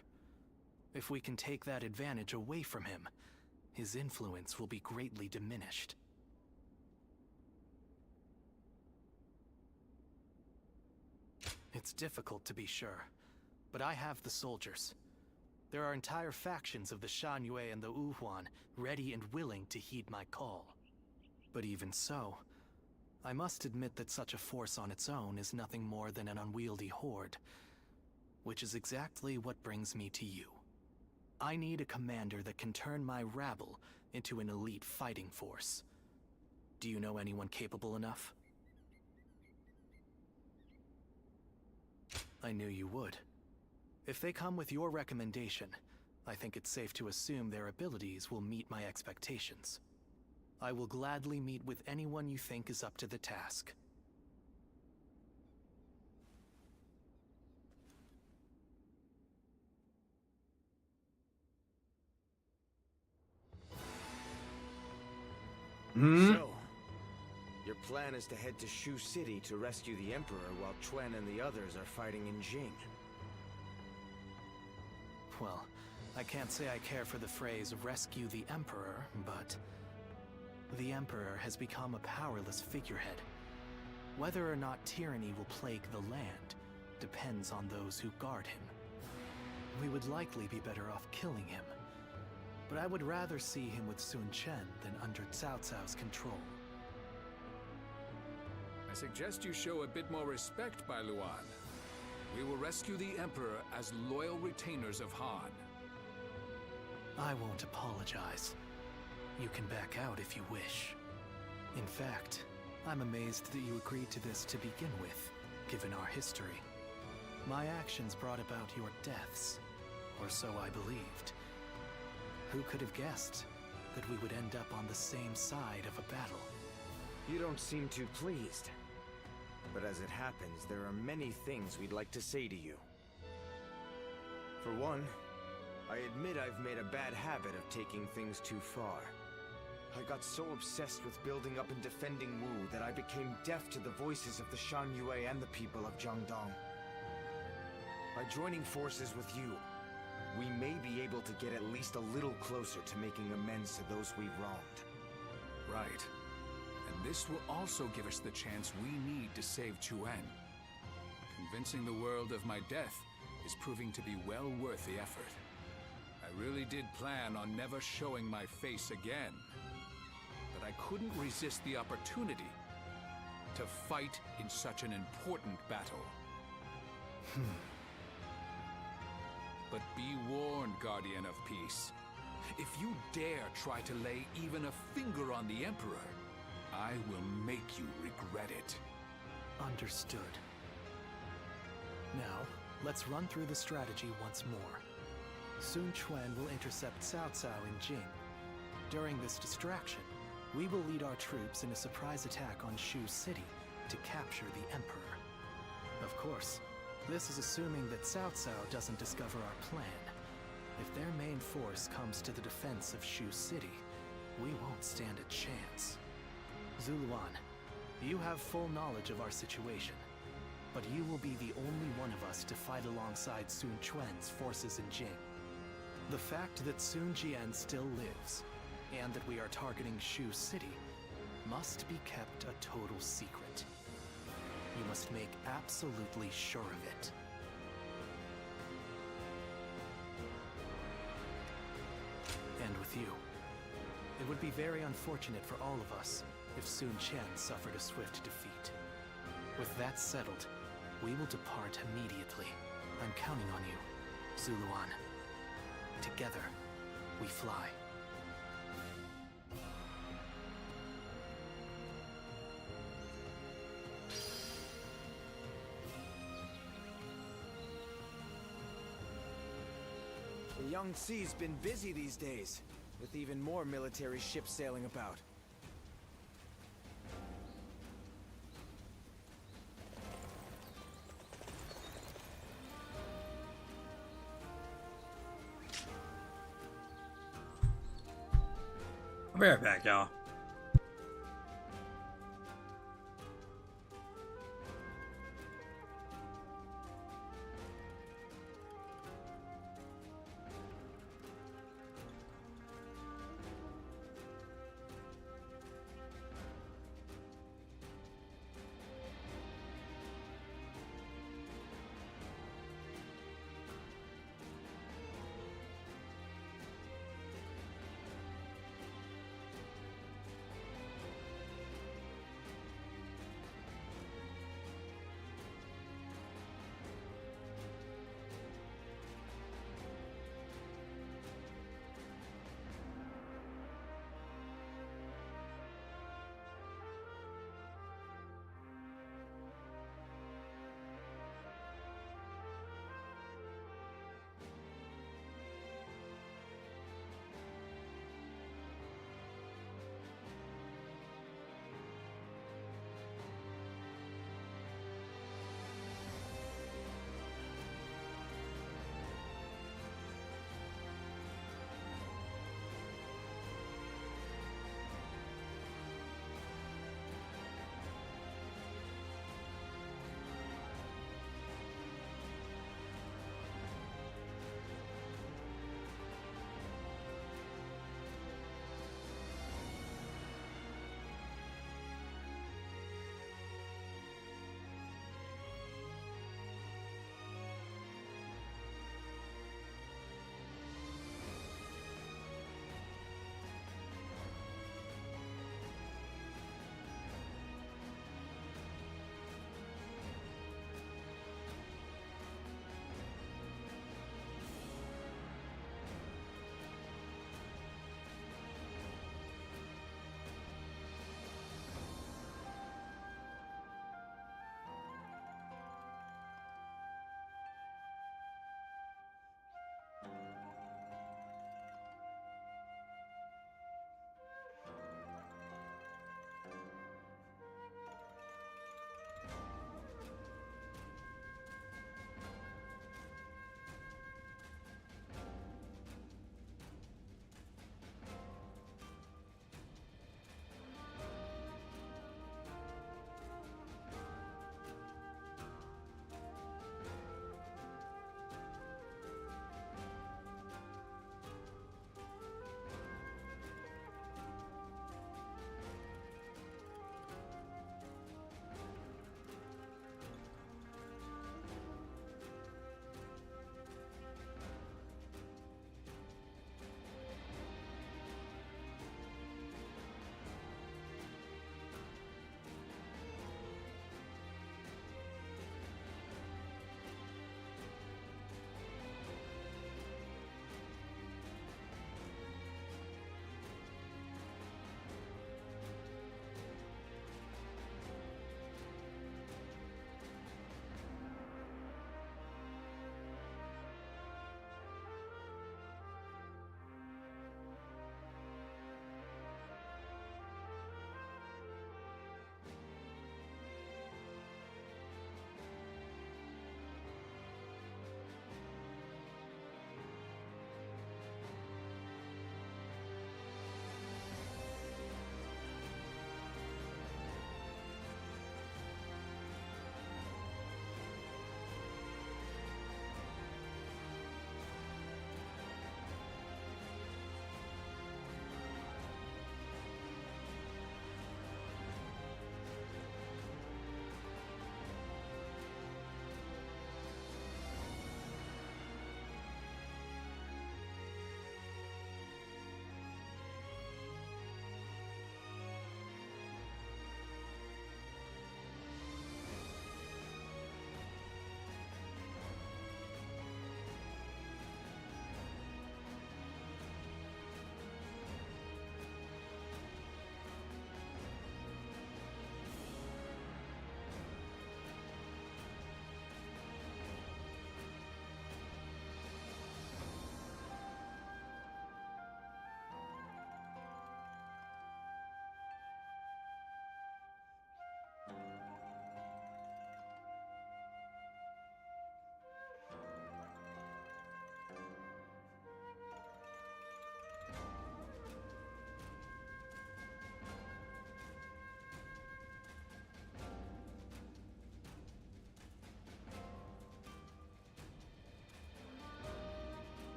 If we can take that advantage away from him, his influence will be greatly diminished. It's difficult to be sure, but I have the soldiers. There are entire factions of the Shan Yue and the Wuhuan ready and willing to heed my call. But even so, I must admit that such a force on its own is nothing more than an unwieldy horde, which is exactly what brings me to you. I need a commander that can turn my rabble into an elite fighting force. Do you know anyone capable enough? I knew you would. If they come with your recommendation, I think it's safe to assume their abilities will meet my expectations. I will gladly meet with anyone you think is up to the task. So, your plan is to head to Shu City to rescue the Emperor while Quan and the others are fighting in Jing. Well, I can't say I care for the phrase rescue the Emperor, but the Emperor has become a powerless figurehead. Whether or not tyranny will plague the land depends on those who guard him. We would likely be better off killing him, but I would rather see him with Sun Quan than under Cao Cao's control. I suggest you show a bit more respect, Bai Luan. We will rescue the Emperor as loyal retainers of Han. I won't apologize. You can back out if you wish. In fact, I'm amazed that you agreed to this to begin with, given our history. My actions brought about your deaths, or so I believed. Who could have guessed that we would end up on the same side of a battle? You don't seem too pleased. But as it happens, there are many things we'd like to say to you. For one, I admit I've made a bad habit of taking things too far. I got so obsessed with building up and defending Wu that I became deaf to the voices of the Shan Yue and the people of Jiangdong. By joining forces with you, we may be able to get at least a little closer to making amends to those we've wronged. Right. And this will also give us the chance we need to save Chuan. Convincing the world of my death is proving to be well worth the effort. I really did plan on never showing my face again. But I couldn't resist the opportunity to fight in such an important battle. But be warned, Guardian of Peace. If you dare try to lay even a finger on the Emperor, I will make you regret it. Understood. Now, let's run through the strategy once more. Sun Quan will intercept Cao Cao in Jing. During this distraction, we will lead our troops in a surprise attack on Shu City to capture the Emperor. Of course, this is assuming that Cao Cao doesn't discover our plan. If their main force comes to the defense of Shu City, we won't stand a chance. Zuluan, you have full knowledge of our situation, but you will be the only one of us to fight alongside Sun Quan's forces in Jing. The fact that Sun Jian still lives, and that we are targeting Shu City, must be kept a total secret. You must make absolutely sure of it. And with you, it would be very unfortunate for all of us if Sun Quan suffered a swift defeat. With that settled, we will depart immediately. I'm counting on you, Zuluan. Together, we fly. The Yangtze's been busy these days, with even more military ships sailing about. I'll be right back, y'all.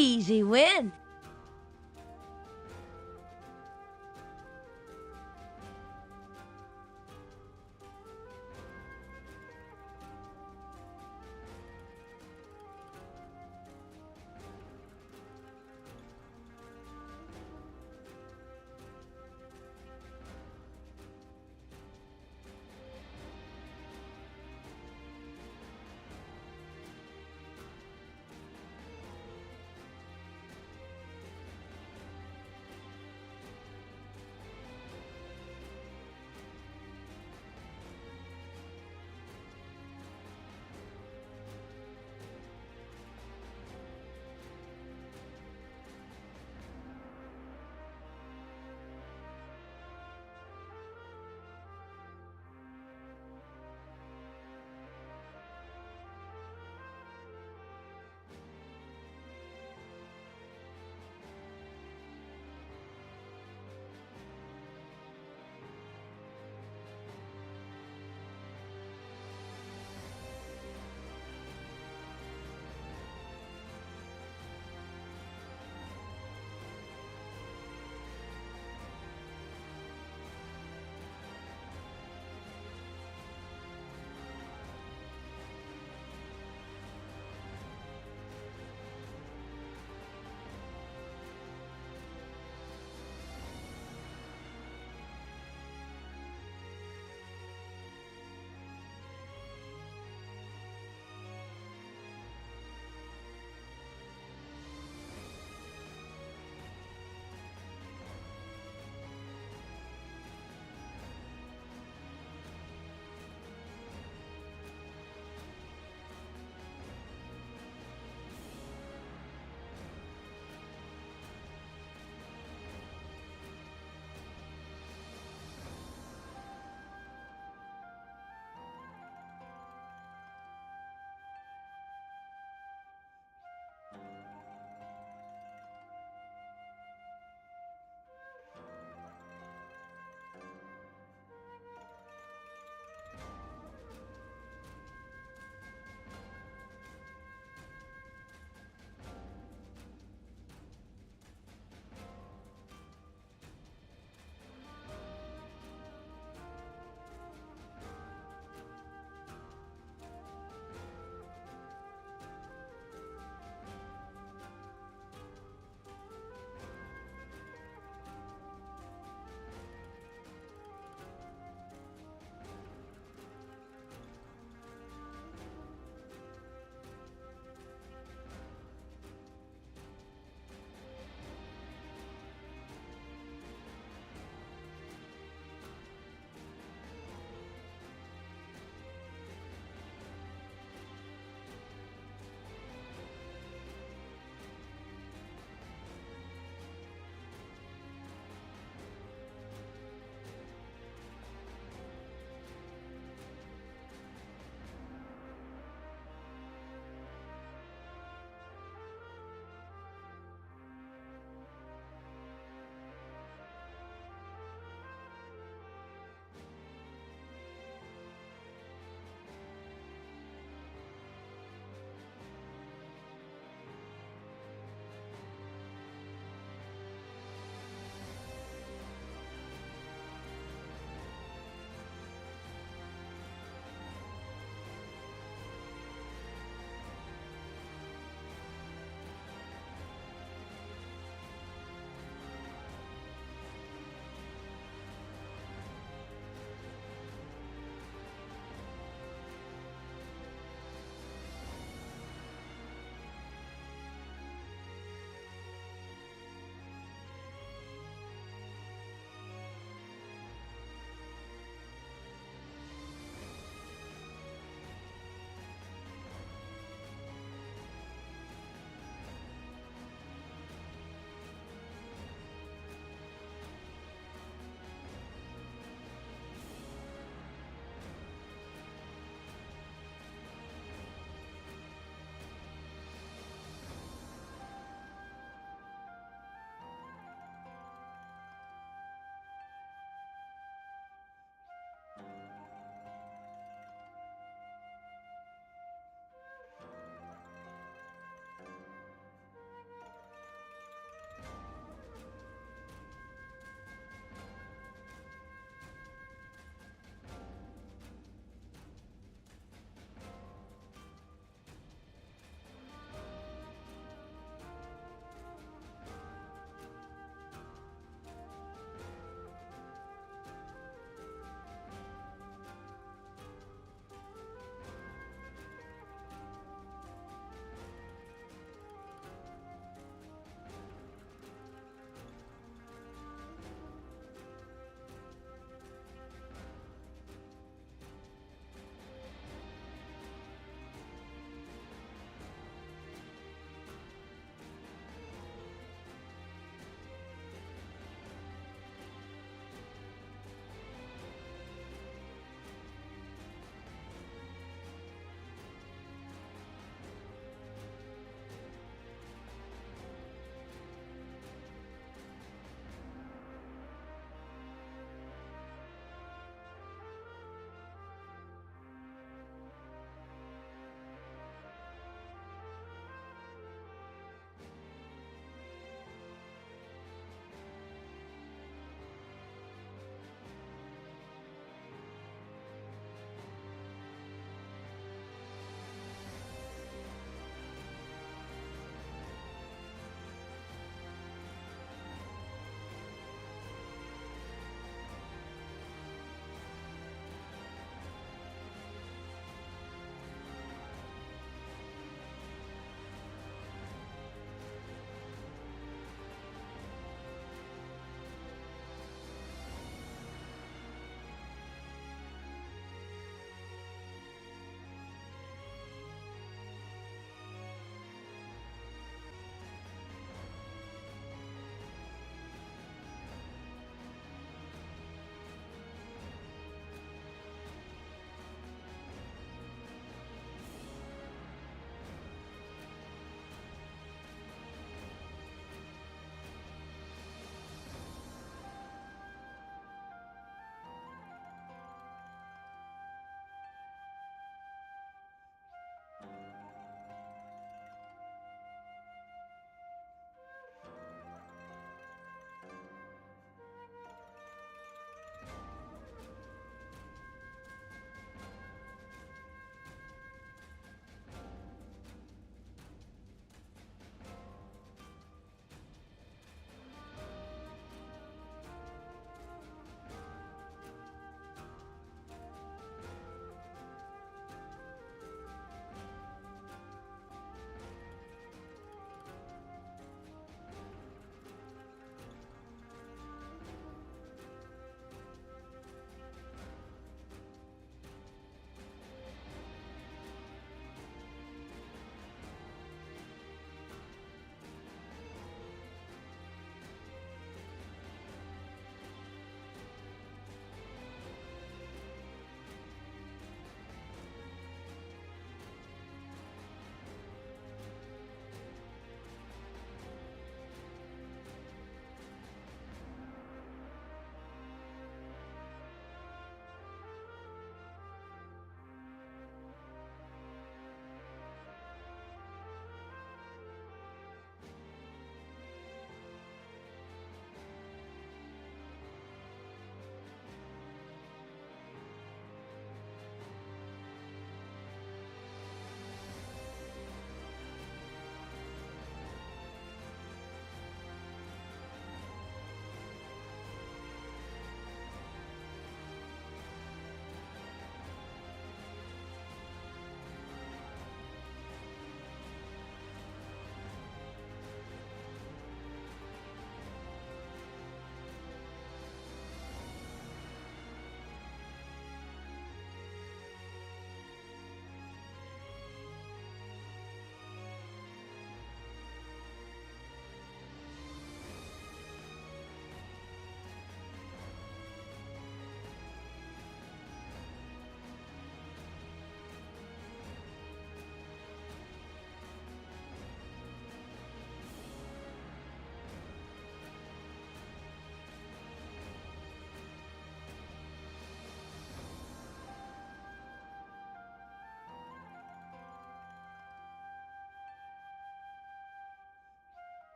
Easy win.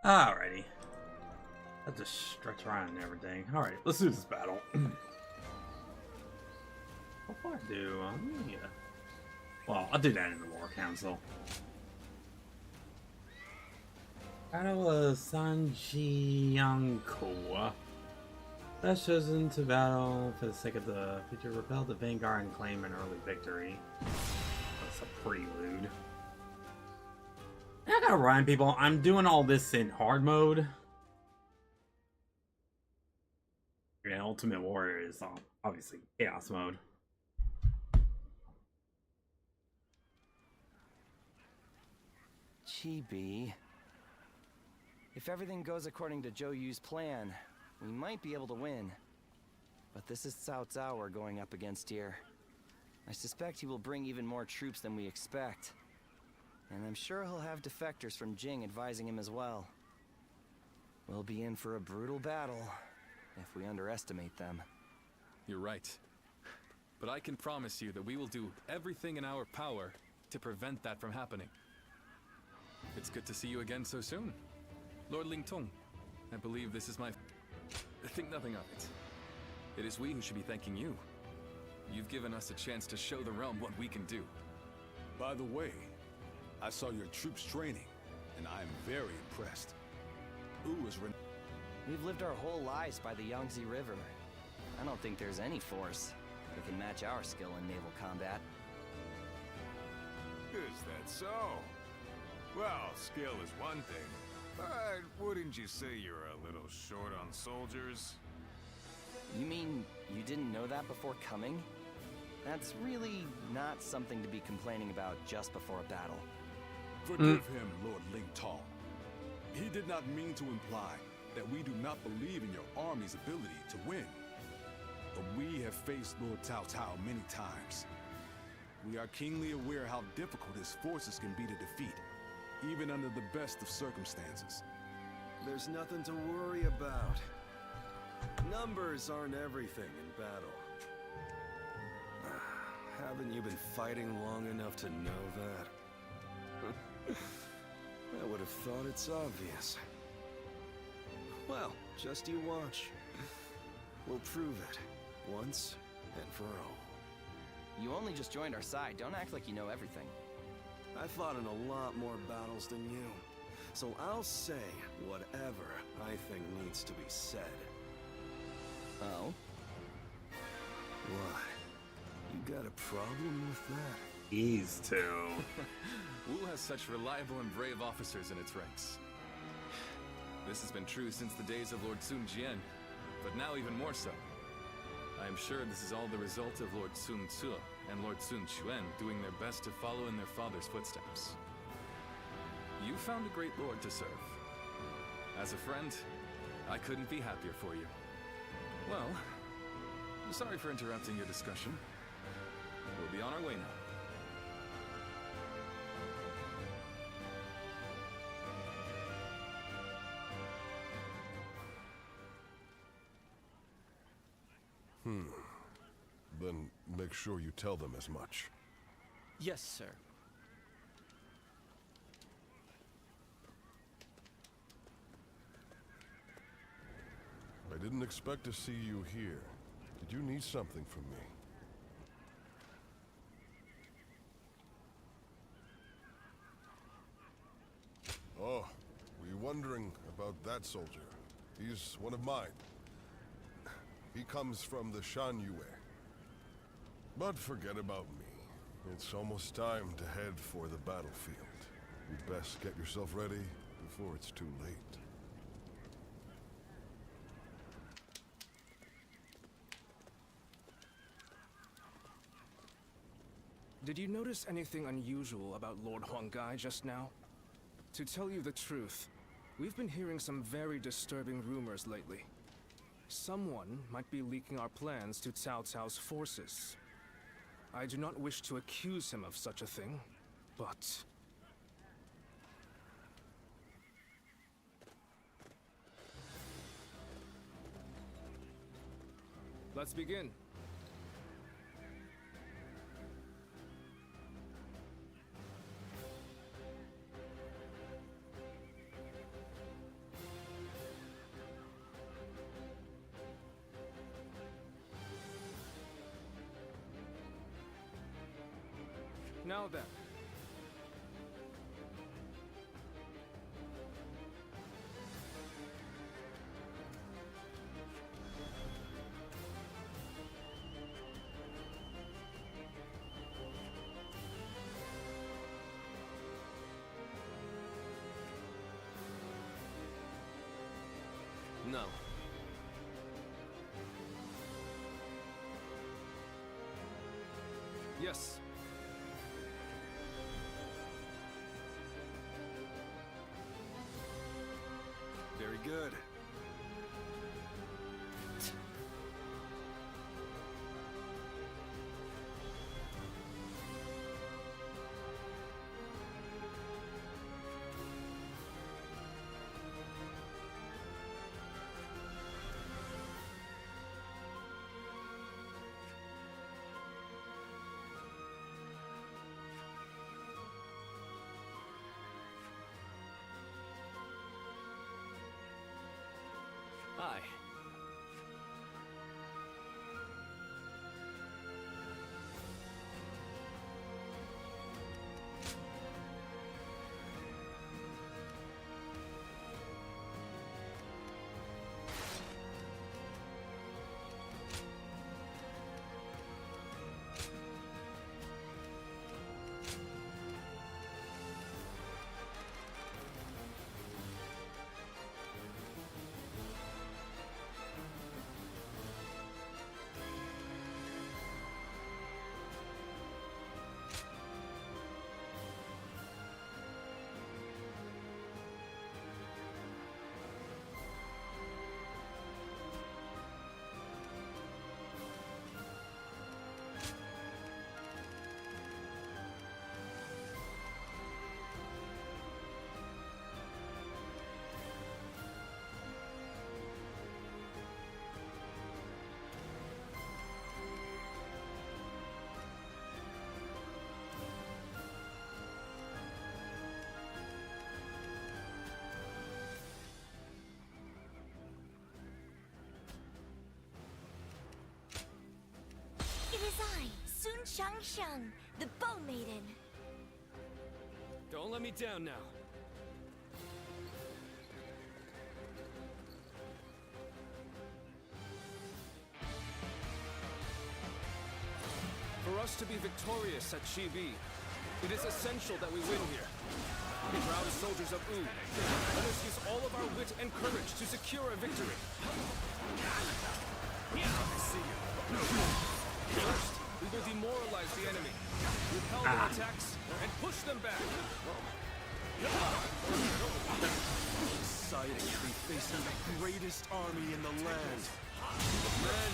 Alrighty. Have to stretch around and everything. Alright, let's do this battle. What do I do? Yeah. Well, I'll do that in the War Council. Battle of Sanjianko. That's chosen to battle for the sake of the future. Repel the Vanguard and claim an early victory. That's a prelude. I gotta remind people, I'm doing all this in hard mode. And Ultimate Warrior is obviously chaos mode. Chibi. If everything goes according to Zhou Yu's plan, we might be able to win. But this is Cao Cao we're going up against here. I suspect he will bring even more troops than we expect. And I'm sure he'll have defectors from Jing advising him as well. We'll be in for a brutal battle if we underestimate them. You're right. But I can promise you that we will do everything in our power to prevent that from happening. It's good to see you again so soon. Lord Lingtong, I believe this is my... Think nothing of it. It is we who should be thanking you. You've given us a chance to show the realm what we can do. By the way, I saw your troops training, and I'm very impressed. We've lived our whole lives by the Yangtze River. I don't think there's any force that can match our skill in naval combat. Is that so? Well, skill is one thing, but wouldn't you say you're a little short on soldiers? You mean you didn't know that before coming? That's really not something to be complaining about just before a battle. Forgive him, Lord Lingtong. He did not mean to imply that we do not believe in your army's ability to win. But we have faced Lord Cao Cao many times. We are keenly aware how difficult his forces can be to defeat, even under the best of circumstances. There's nothing to worry about. Numbers aren't everything in battle. Haven't you been fighting long enough to know that? I would have thought it's obvious. Well, just you watch. We'll prove it, once and for all. You only just joined our side. Don't act like you know everything. I fought in a lot more battles than you, so I'll say whatever I think needs to be said. Oh? What? You got a problem with that? These two. Wu has such reliable and brave officers in its ranks. This has been true since the days of Lord Sun Jian, but now even more so. I am sure this is all the result of Lord Sun Ce and Lord Sun Quan doing their best to follow in their father's footsteps. You found a great lord to serve. As a friend, I couldn't be happier for you. Well, I'm sorry for interrupting your discussion. We'll be on our way now. Then make sure you tell them as much. Yes, sir. I didn't expect to see you here. Did you need something from me? Oh, were you wondering about that soldier? He's one of mine. He comes from the Shan Yue. But forget about me. It's almost time to head for the battlefield. You'd best get yourself ready before it's too late. Did you notice anything unusual about Lord Huanggai just now? To tell you the truth, we've been hearing some very disturbing rumors lately. Someone might be leaking our plans to Cao Cao's forces. I do not wish to accuse him of such a thing, but... Let's begin. Now then. No. Yes. Very good. Hi. It is I, Sun Shang, the Bow Maiden. Don't let me down now. For us to be victorious at R.E.V.O, it is essential that we win here. Proud soldiers of U, let us use all of our wit and courage to secure a victory. I see you. First, we will demoralize the enemy, repel their attacks, and push them back. Exciting to be facing the greatest army in the land. Men,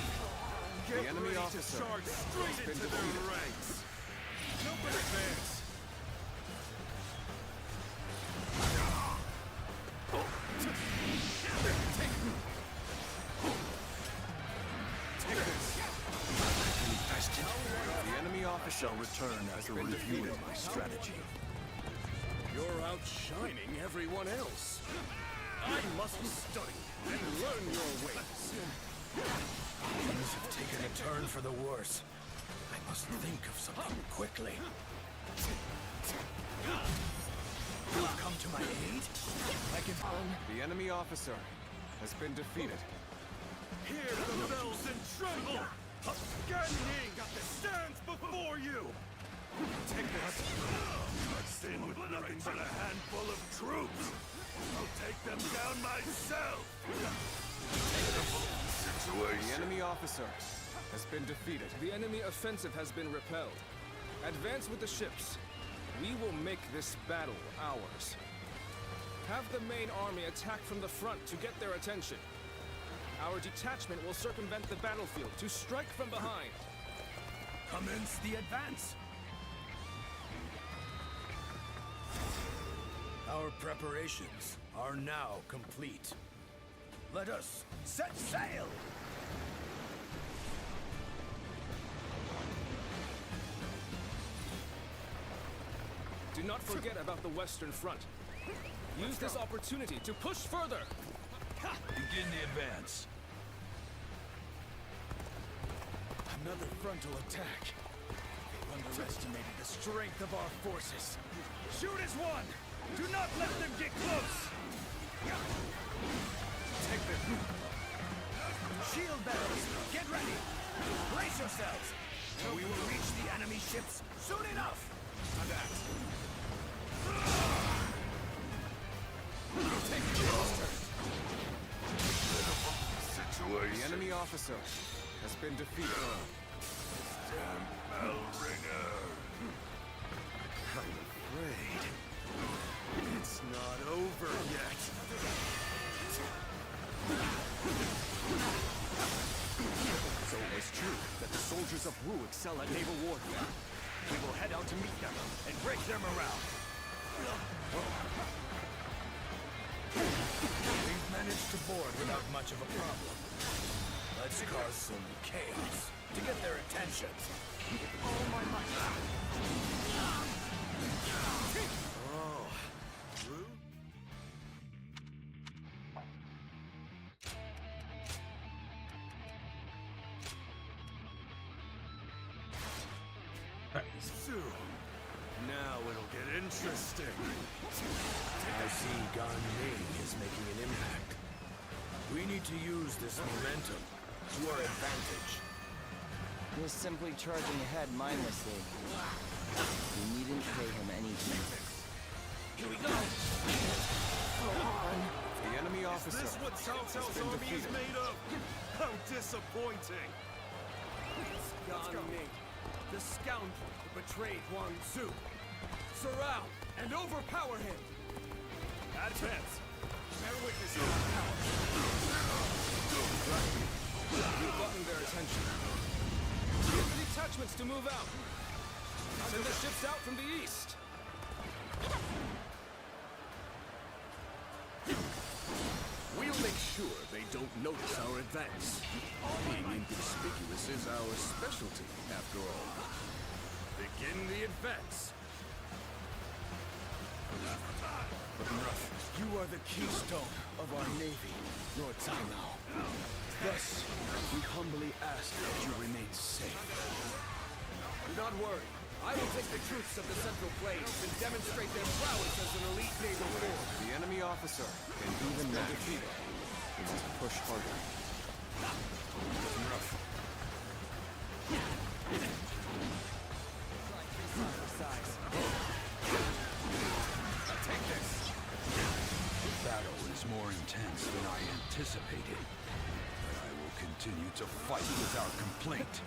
The enemy officer charge straight has been into their defeated. ranks. No good advance. The enemy officer shall return after reviewing my strategy. You're outshining everyone else. I must study and learn your ways. Things have taken a turn for the worse. I must think of something quickly. You've come to my aid? I can... The enemy officer has been defeated. Hear the bells and tremble! Gan Ning stands before you! Take this! Charged in with nothing but a handful of troops! I'll take them down myself! The enemy officer has been defeated. The enemy offensive has been repelled. Advance with the ships. We will make this battle ours. Have the main army attack from the front to get their attention. Our detachment will circumvent the battlefield to strike from behind. Commence the advance! Our preparations are now complete. Let us set sail! Do not forget about the Western Front. Use this opportunity to push further. Begin the advance. Another frontal attack. They underestimated the strength of our forces. Shoot as one! Do not let them get close! Take them. Shield bearers, get ready! Brace yourselves! We will reach the enemy ships soon enough! On that. Take the turn. Situation. The enemy officer has been defeated. Damn bell ringer. I'm afraid it's not over yet. So it was true that the soldiers of Wu excel at naval warfare. We will head out to meet them and break their morale. We've managed to board without much of a problem. Let's cause some chaos to get their attention. Oh my might. Oh, rude. Soon. Now it'll get interesting. I see Gan Ming is making an impact. We need to use this momentum to our advantage. He was simply charging ahead mindlessly. You needn't pay him any heed. Here we go! The enemy officer Is this what Cao Cao's army is made of? How disappointing! It's Gan Ming, the scoundrel who betrayed Huang Zu. Surround and overpower him! Advance! Bear witness to our power! We've gotten their attention. Get the detachments to move out. Send the ships out from the east. We'll make sure they don't notice our advance. Being inconspicuous is our specialty, after all. Begin the advance! You are the keystone of our navy, Lord Zaimao. Thus, we humbly ask that you remain safe. Do not worry. I will take the troops of the Central Plains and demonstrate their prowess as an elite naval force. The enemy officer can even when defeated. We must push harder. Rough. Take this. The battle is more intense than I anticipated. But I will continue to fight without complaint.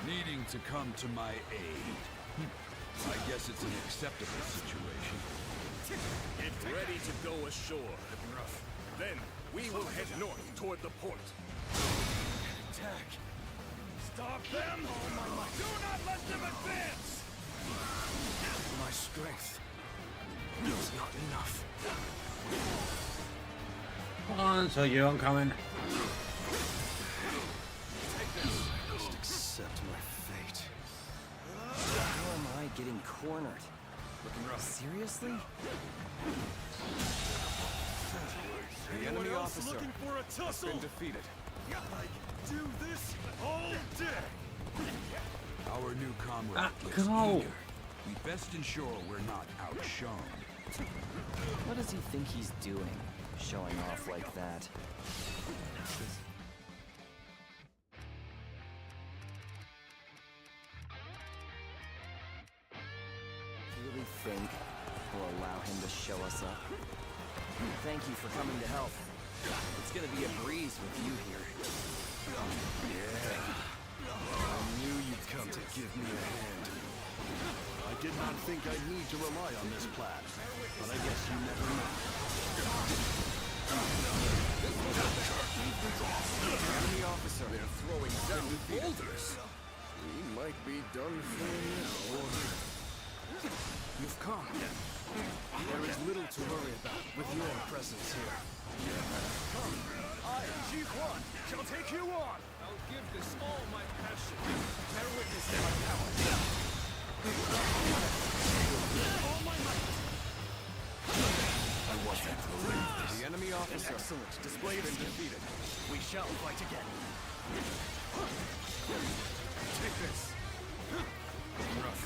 Needing to come to my aid. I guess it's an acceptable situation. Get ready to go ashore. Rough. Then, we will head north toward the port. Attack! Stop them! Oh my might! Do not let them advance! My strength is not enough. Hold on, so you don't come in. Just accept my fate. How am I getting cornered? Looking rough. Seriously? The enemy officer looking for a has tussle? been defeated. I can do this all day! Our new comrade looks go. eager. We best ensure we're not outshone. What does he think he's doing, showing off like that? You really think we'll allow him to show us up? Thank you for coming to help. It's gonna be a breeze with you here. Yeah. I knew you'd come to give me a hand. I did not think I'd need to rely on this plan, but I guess you never know. Enemy officer. They're throwing down boulders. We might be done for now. You've come. There is little to worry about with your presence here. Come, I, Chief One, shall take you on! I'll give this all my passion. Bear witness to my power. All my might! I wasn't believe this. The enemy officer. Excellent display of strength. defeated. We shall fight again. Take this. Rough.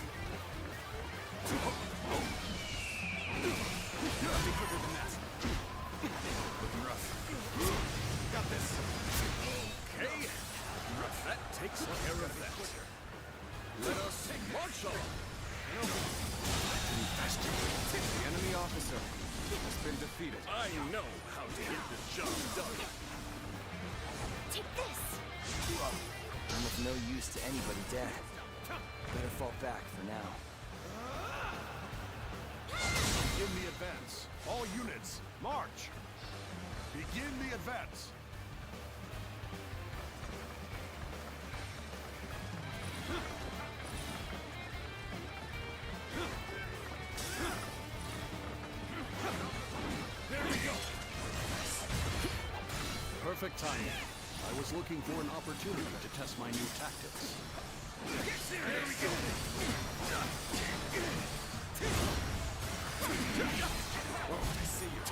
The enemy officer has been defeated. I know how to get the job done. Take this! I'm of no use to anybody dead. Better fall back for now. Begin the advance. All units, march! Begin the advance. There we go. Perfect timing. I was looking for an opportunity to test my new tactics. Get serious. There we go. Oh, I see you.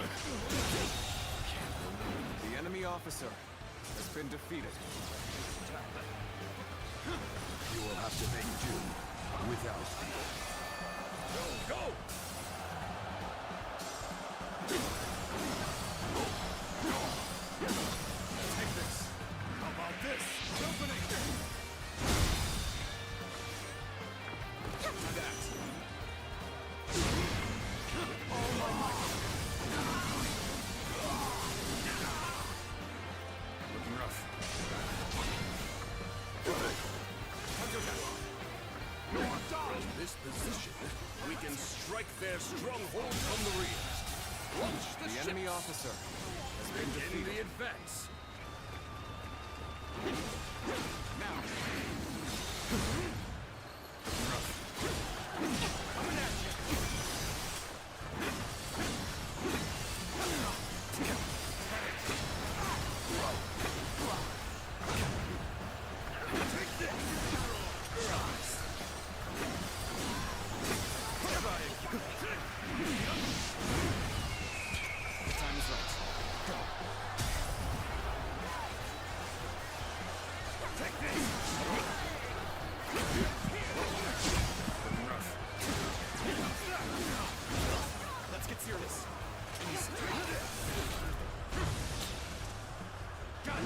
The enemy officer has been defeated. You will have to make do without me. Go, go! Take this. How about this? Opening. That. With all my might. Looking rough. From this position, we can strike their stronghold from the rear. Launch the enemy officer has been Begin defeated. the advance. Now. Coming at you. Take this. The time is right. Go. Take this. Let's get serious.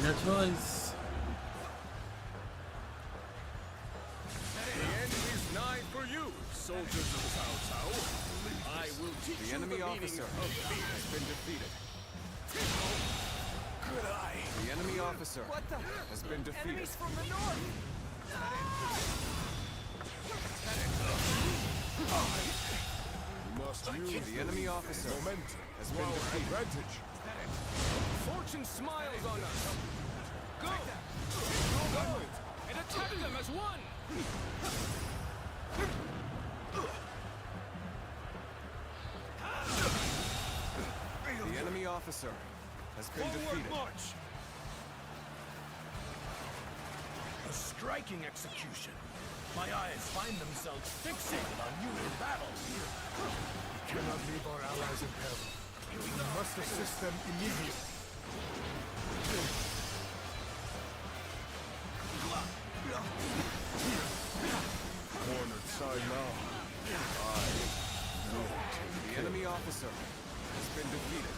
No choice. The end is nigh for you, soldiers of Cao Cao. I will teach The you enemy the officer meaning of fear. has been defeated. Could I? The enemy officer has been defeated. Enemies from the north! We must use The enemy officer momentum has to been our defeated. advantage. Fortune smiles on us. Go! Go! And attack them as one! The enemy officer has been defeated. March! A striking execution. My eyes find themselves fixated on you in battle. We cannot leave our allies in peril. We must assist them immediately. Cornered side now. The enemy officer has been defeated.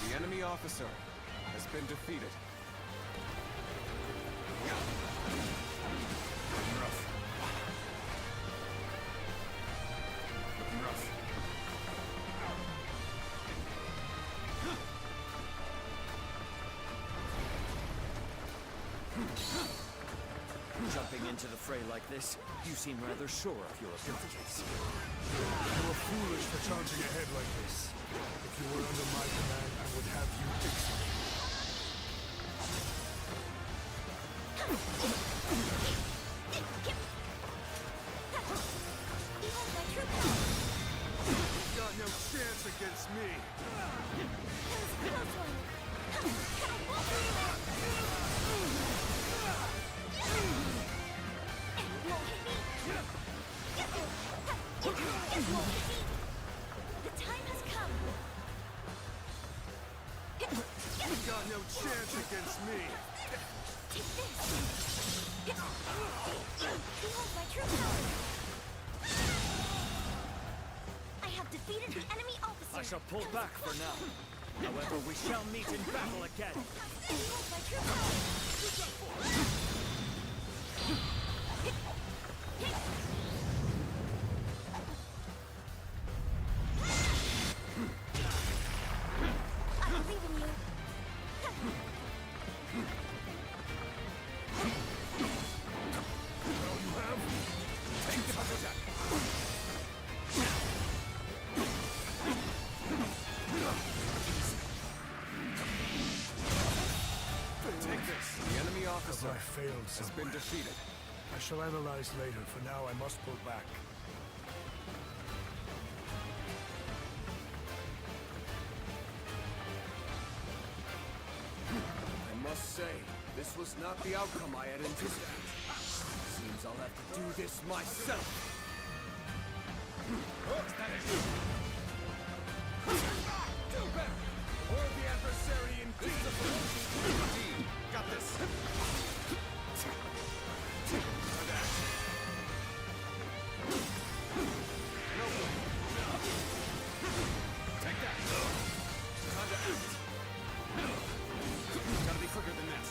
The enemy officer has been defeated. Looking rough. Looking rough. Jumping into the fray like this, you seem rather sure of your abilities. You were foolish for charging ahead like this. If you were under my command, I would have you executed. You've got no chance against me. The time has come. You've got no chance against me. Take this. Behold my true power. defeated the enemy officer. I shall pull back for now. However, we shall meet in battle again. My true power. I believe in you. Take this. The enemy officer I failed has been defeated. I shall analyze later. For now, I must pull back. I must say, this was not the outcome I had anticipated. Seems I'll have to do this myself. Do better! Or the adversary indeed! Got this! No way! Take that! Time to act! Gotta be quicker than that.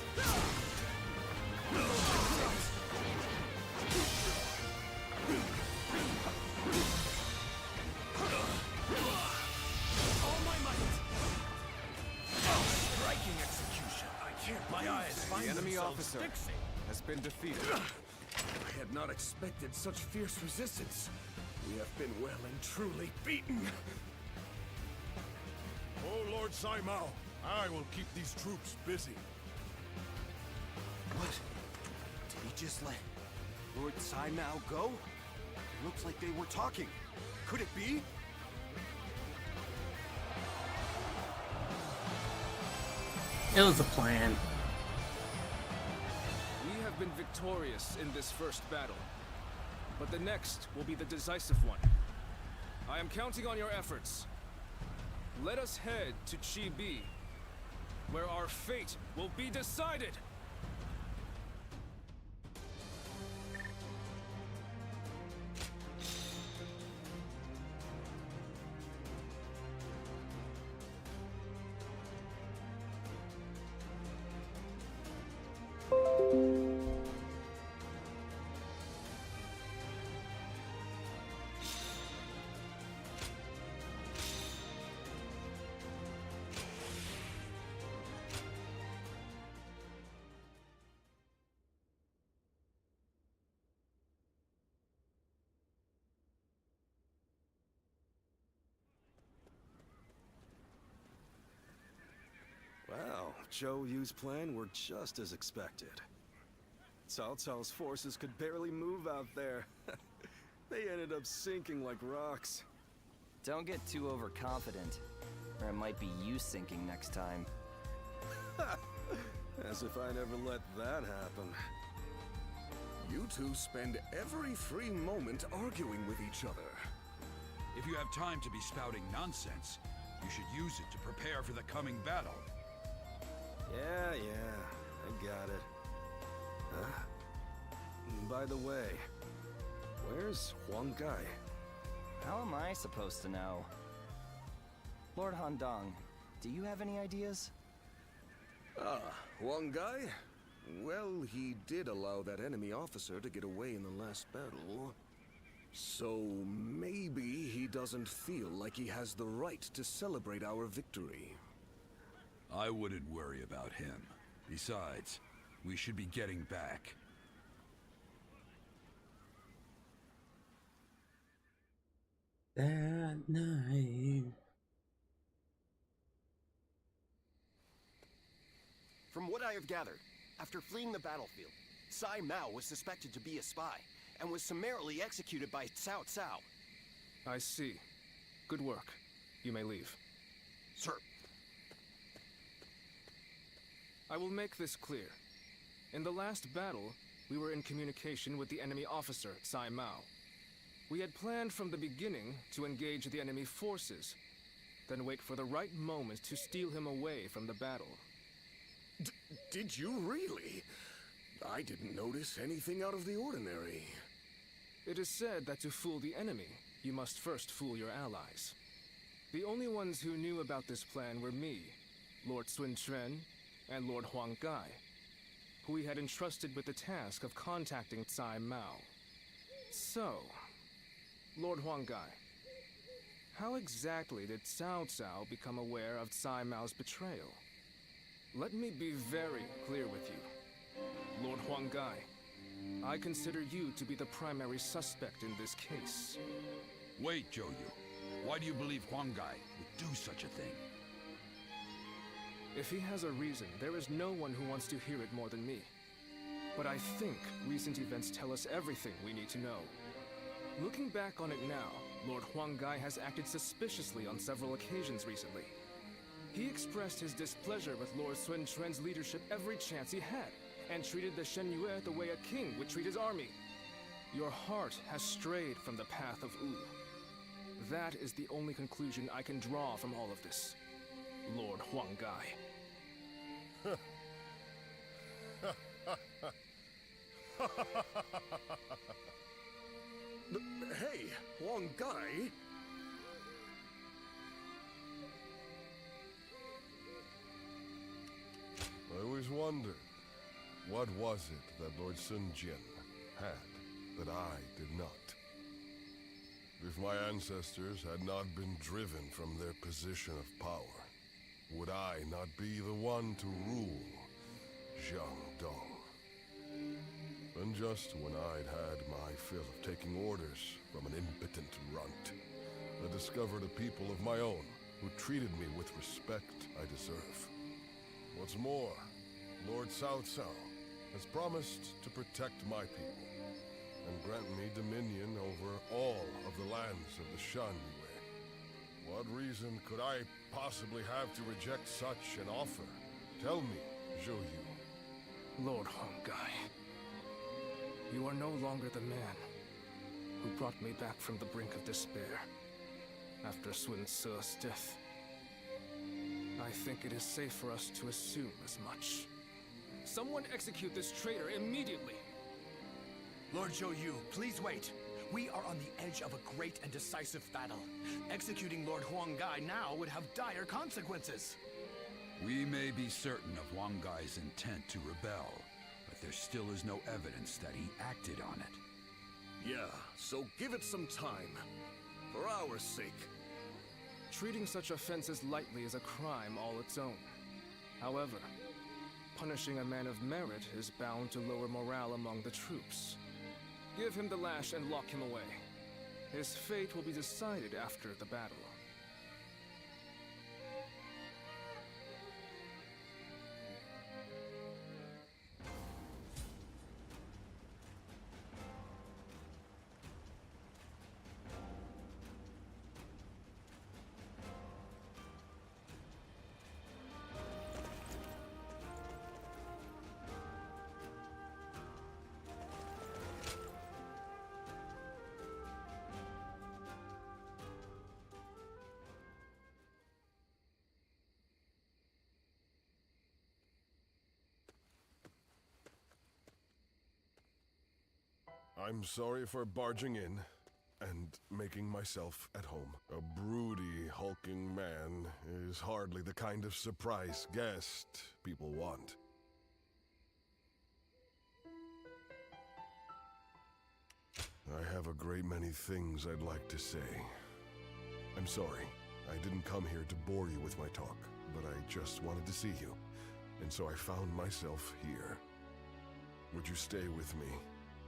All my might! Striking execution. I can't. My eyes find the enemy officer has been defeated. I had not expected such fierce resistance. We have been well and truly beaten. Oh, Lord Saimao, I will keep these troops busy. What? Did he just let Lord Saimao go? Looks like they were talking. Could it be? It was a plan. We have been victorious in this first battle, but the next will be the decisive one. I am counting on your efforts. Let us head to Chibi, where our fate will be decided! Wow, Zhou Yu's plan were just as expected. Cao Cao's forces could barely move out there. They ended up sinking like rocks. Don't get too overconfident, or it might be you sinking next time. As if I'd ever let that happen. You two spend every free moment arguing with each other. If you have time to be spouting nonsense, you should use it to prepare for the coming battle. Yeah, I got it. Huh? By the way, where's Huang Gai? How am I supposed to know? Lord Handong, do you have any ideas? Huang Gai? Well, he did allow that enemy officer to get away in the last battle. So maybe he doesn't feel like he has the right to celebrate our victory. I wouldn't worry about him. Besides, we should be getting back. That night. From what I have gathered, after fleeing the battlefield, Saimao was suspected to be a spy, and was summarily executed by Cao Cao. I see. Good work. You may leave. Sir. I will make this clear. In the last battle, we were in communication with the enemy officer, Saimao. We had planned from the beginning to engage the enemy forces, then wait for the right moment to steal him away from the battle. Did you really? I didn't notice anything out of the ordinary. It is said that to fool the enemy, you must first fool your allies. The only ones who knew about this plan were me, Lord Sun Quan, and Lord Huang Gai, who we had entrusted with the task of contacting Tsai Mao. So, Lord Huang Gai, how exactly did Cao Cao become aware of Tsai Mao's betrayal? Let me be very clear with you. Lord Huang Gai, I consider you to be the primary suspect in this case. Wait, Zhou Yu. Why do you believe Huang Gai would do such a thing? If he has a reason, there is no one who wants to hear it more than me. But I think recent events tell us everything we need to know. Looking back on it now, Lord Huang Gai has acted suspiciously on several occasions recently. He expressed his displeasure with Lord Sun Quan's leadership every chance he had, and treated the Shen Yue the way a king would treat his army. Your heart has strayed from the path of Wu. That is the only conclusion I can draw from all of this, Lord Huang Gai. Hey, Huang Gai? I always wondered, what was it that Lord Sun Jian had that I did not? If my ancestors had not been driven from their position of power, would I not be the one to rule Jiangdong? And just when I'd had my fill of taking orders from an impotent runt, I discovered a people of my own who treated me with respect I deserve. What's more, Lord Cao Cao has promised to protect my people and grant me dominion over all of the lands of the Shan Yue. What reason could I possibly have to reject such an offer? Tell me, Zhou Yu. Lord Huang Gai, you are no longer the man who brought me back from the brink of despair after Sun Ce's death. I think it is safe for us to assume as much. Someone execute this traitor immediately! Lord Zhou Yu, please wait. We are on the edge of a great and decisive battle. Executing Lord Huang Gai now would have dire consequences. We may be certain of Huang Gai's intent to rebel, but there still is no evidence that he acted on it. Yeah, so give it some time. For our sake. Treating such offenses lightly is a crime all its own. However, punishing a man of merit is bound to lower morale among the troops. Give him the lash and lock him away. His fate will be decided after the battle. I'm sorry for barging in and making myself at home. A broody, hulking man is hardly the kind of surprise guest people want. I have a great many things I'd like to say. I'm sorry. I didn't come here to bore you with my talk, but I just wanted to see you. And so I found myself here. Would you stay with me?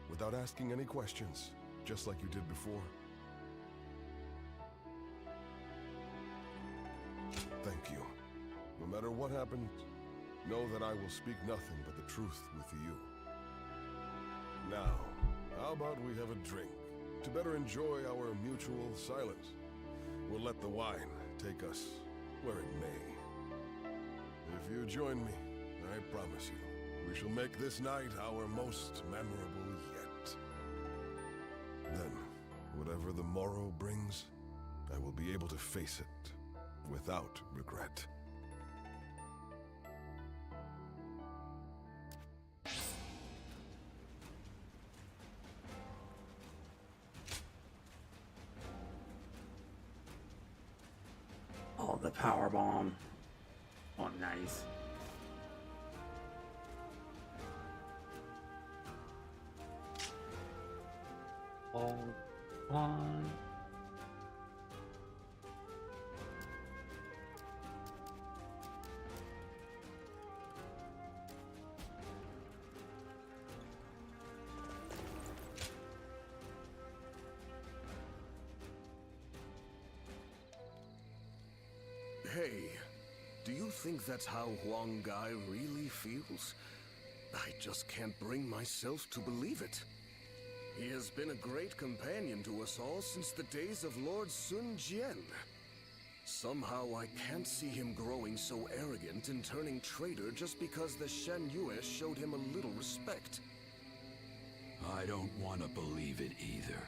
Without asking any questions, just like you did before. Thank you. No matter what happens, know that I will speak nothing but the truth with you. Now, how about we have a drink, to better enjoy our mutual silence? We'll let the wine take us where it may. If you join me, I promise you, we shall make this night our most memorable yet. Then, whatever the morrow brings, I will be able to face it without regret. the power bomb. Oh, nice. Hold on. Hey, do you think that's how Huang Gai really feels? I just can't bring myself to believe it. He has been a great companion to us all since the days of Lord Sun Jian. Somehow I can't see him growing so arrogant and turning traitor just because the Shen Yue showed him a little respect. I don't want to believe it either.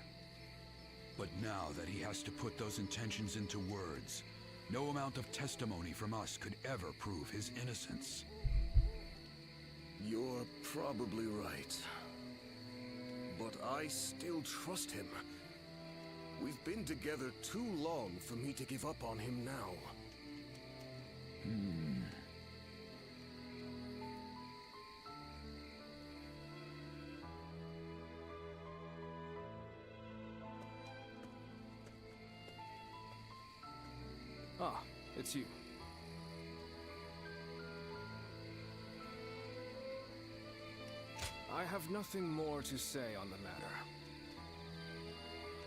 But now that he has to put those intentions into words, no amount of testimony from us could ever prove his innocence. You're probably right. But I still trust him. We've been together too long for me to give up on him now. Ah, it's you. I have nothing more to say on the matter.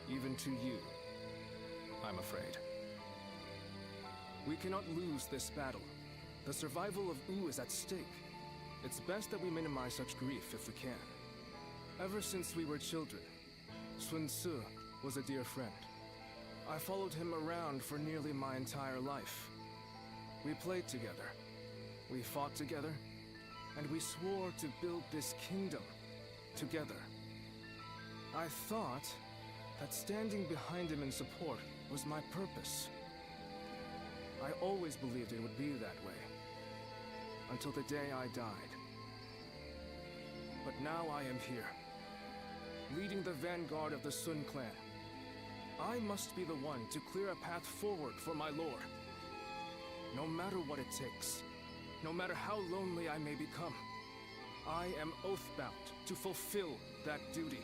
Even to you, I'm afraid. We cannot lose this battle. The survival of Wu is at stake. It's best that we minimize such grief if we can. Ever since we were children, Sun Ce was a dear friend. I followed him around for nearly my entire life. We played together, we fought together, and we swore to build this kingdom together. I thought that standing behind him in support was my purpose. I always believed it would be that way, until the day I died. But now I am here, leading the vanguard of the Sun clan. I must be the one to clear a path forward for my lord. No matter what it takes, no matter how lonely I may become, I am oath-bound to fulfill that duty.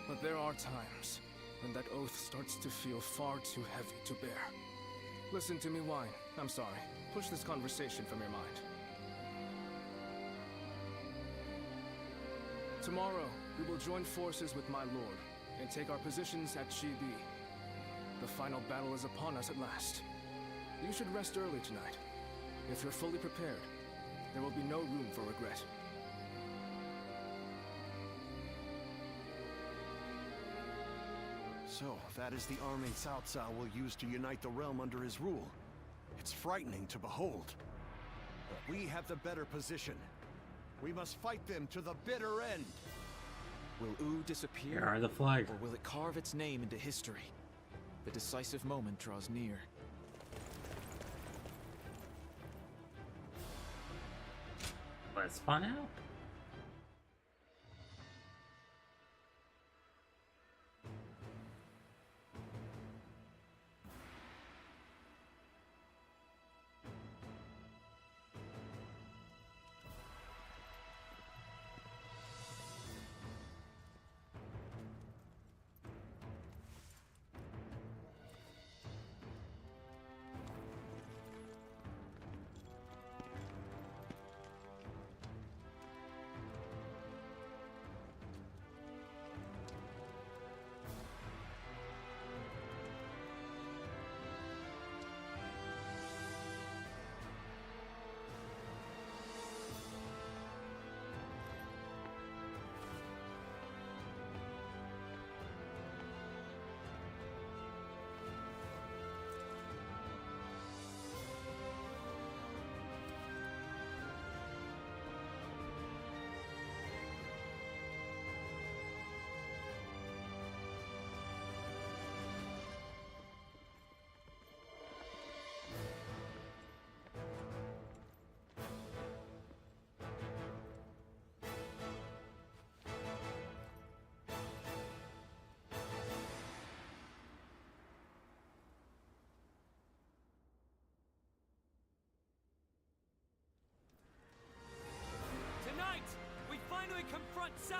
But there are times when that oath starts to feel far too heavy to bear. Listen to me whine. I'm sorry. Push this conversation from your mind. Tomorrow, we will join forces with my lord and take our positions at Shibi. The final battle is upon us at last. You should rest early tonight. If you're fully prepared, there will be no room for regret. So, that is the army Cao Cao will use to unite the realm under his rule. It's frightening to behold. But we have the better position. We must fight them to the bitter end. Will Wu disappear? Here are the flags. Or will it carve its name into history? The decisive moment draws near. Let's find out.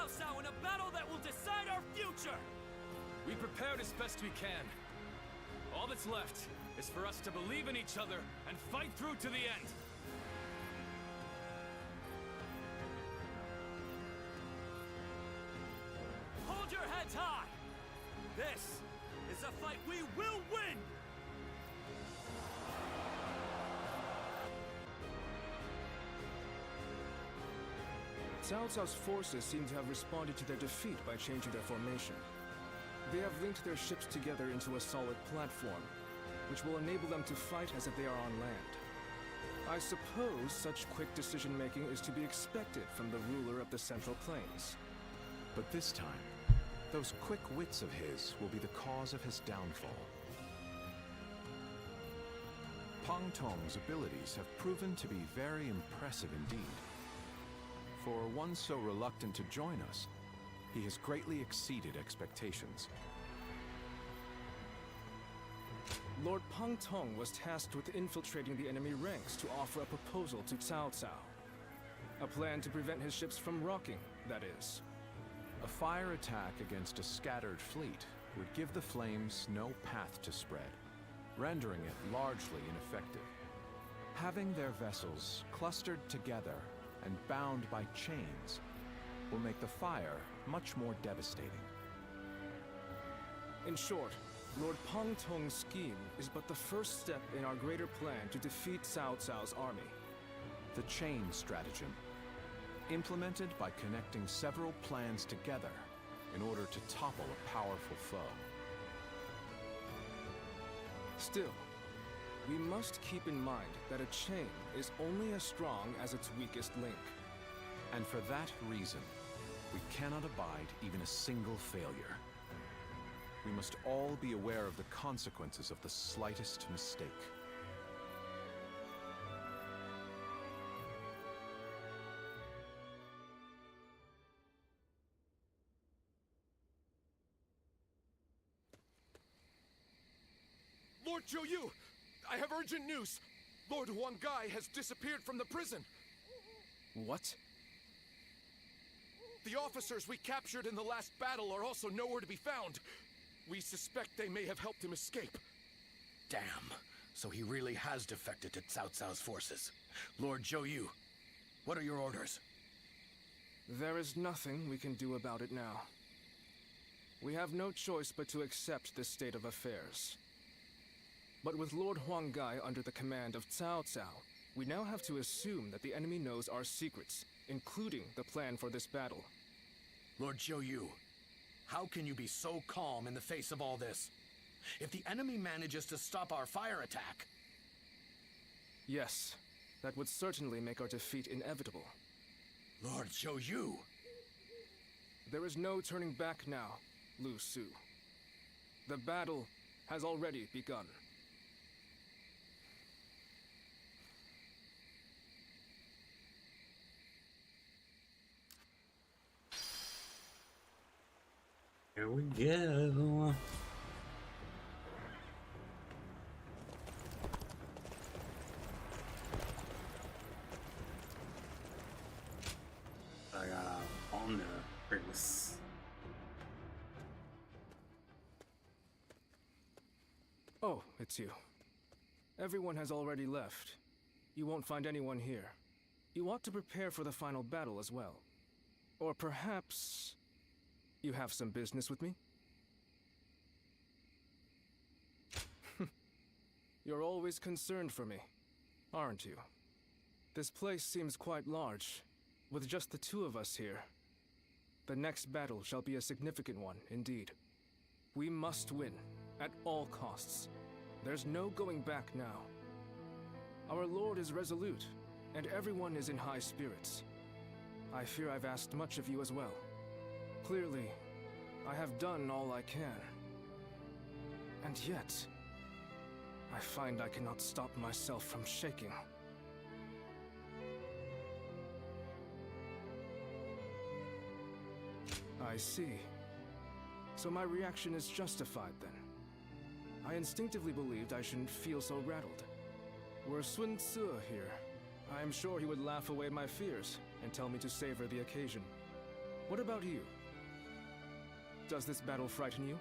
Cao Cao in a battle that will decide our future! We prepared as best we can. All that's left is for us to believe in each other and fight through to the end. Hold your heads high! This is a fight we will win! Cao Cao's forces seem to have responded to their defeat by changing their formation. They have linked their ships together into a solid platform, which will enable them to fight as if they are on land. I suppose such quick decision-making is to be expected from the ruler of the Central Plains. But this time, those quick wits of his will be the cause of his downfall. Pang Tong's abilities have proven to be very impressive indeed. For one so reluctant to join us, he has greatly exceeded expectations. Lord Pang Tong was tasked with infiltrating the enemy ranks to offer a proposal to Cao Cao. A plan to prevent his ships from rocking, that is. A fire attack against a scattered fleet would give the flames no path to spread, rendering it largely ineffective. Having their vessels clustered together and bound by chains will make the fire much more devastating. In short, Lord Pang Tong's scheme is but the first step in our greater plan to defeat Cao Cao's army. The chain stratagem, implemented by connecting several plans together in order to topple a powerful foe. Still, we must keep in mind that a chain is only as strong as its weakest link. And for that reason, we cannot abide even a single failure. We must all be aware of the consequences of the slightest mistake. Lord Zhou Yu! I have urgent news! Lord Huang Gai has disappeared from the prison! What? The officers we captured in the last battle are also nowhere to be found. We suspect they may have helped him escape. Damn. So he really has defected to Cao Cao's forces. Lord Zhou Yu, what are your orders? There is nothing we can do about it now. We have no choice but to accept this state of affairs. But with Lord Huang Gai under the command of Cao Cao, we now have to assume that the enemy knows our secrets, including the plan for this battle. Lord Zhou Yu, how can you be so calm in the face of all this? If the enemy manages to stop our fire attack... Yes, that would certainly make our defeat inevitable. Lord Zhou Yu! There is no turning back now, Lu Su. The battle has already begun. Here we go. I got on the bricks. Oh, it's you. Everyone has already left. You won't find anyone here. You ought to prepare for the final battle as well. Or perhaps... you have some business with me? You're always concerned for me, aren't you? This place seems quite large. With just the two of us here, the next battle shall be a significant one indeed. We must win, at all costs. There's no going back now. Our lord is resolute, and everyone is in high spirits. I fear I've asked much of you as well. Clearly, I have done all I can. And yet, I find I cannot stop myself from shaking. I see. So my reaction is justified then. I instinctively believed I shouldn't feel so rattled. Were Sun Ce here, I am sure he would laugh away my fears and tell me to savor the occasion. What about you? Does this battle frighten you?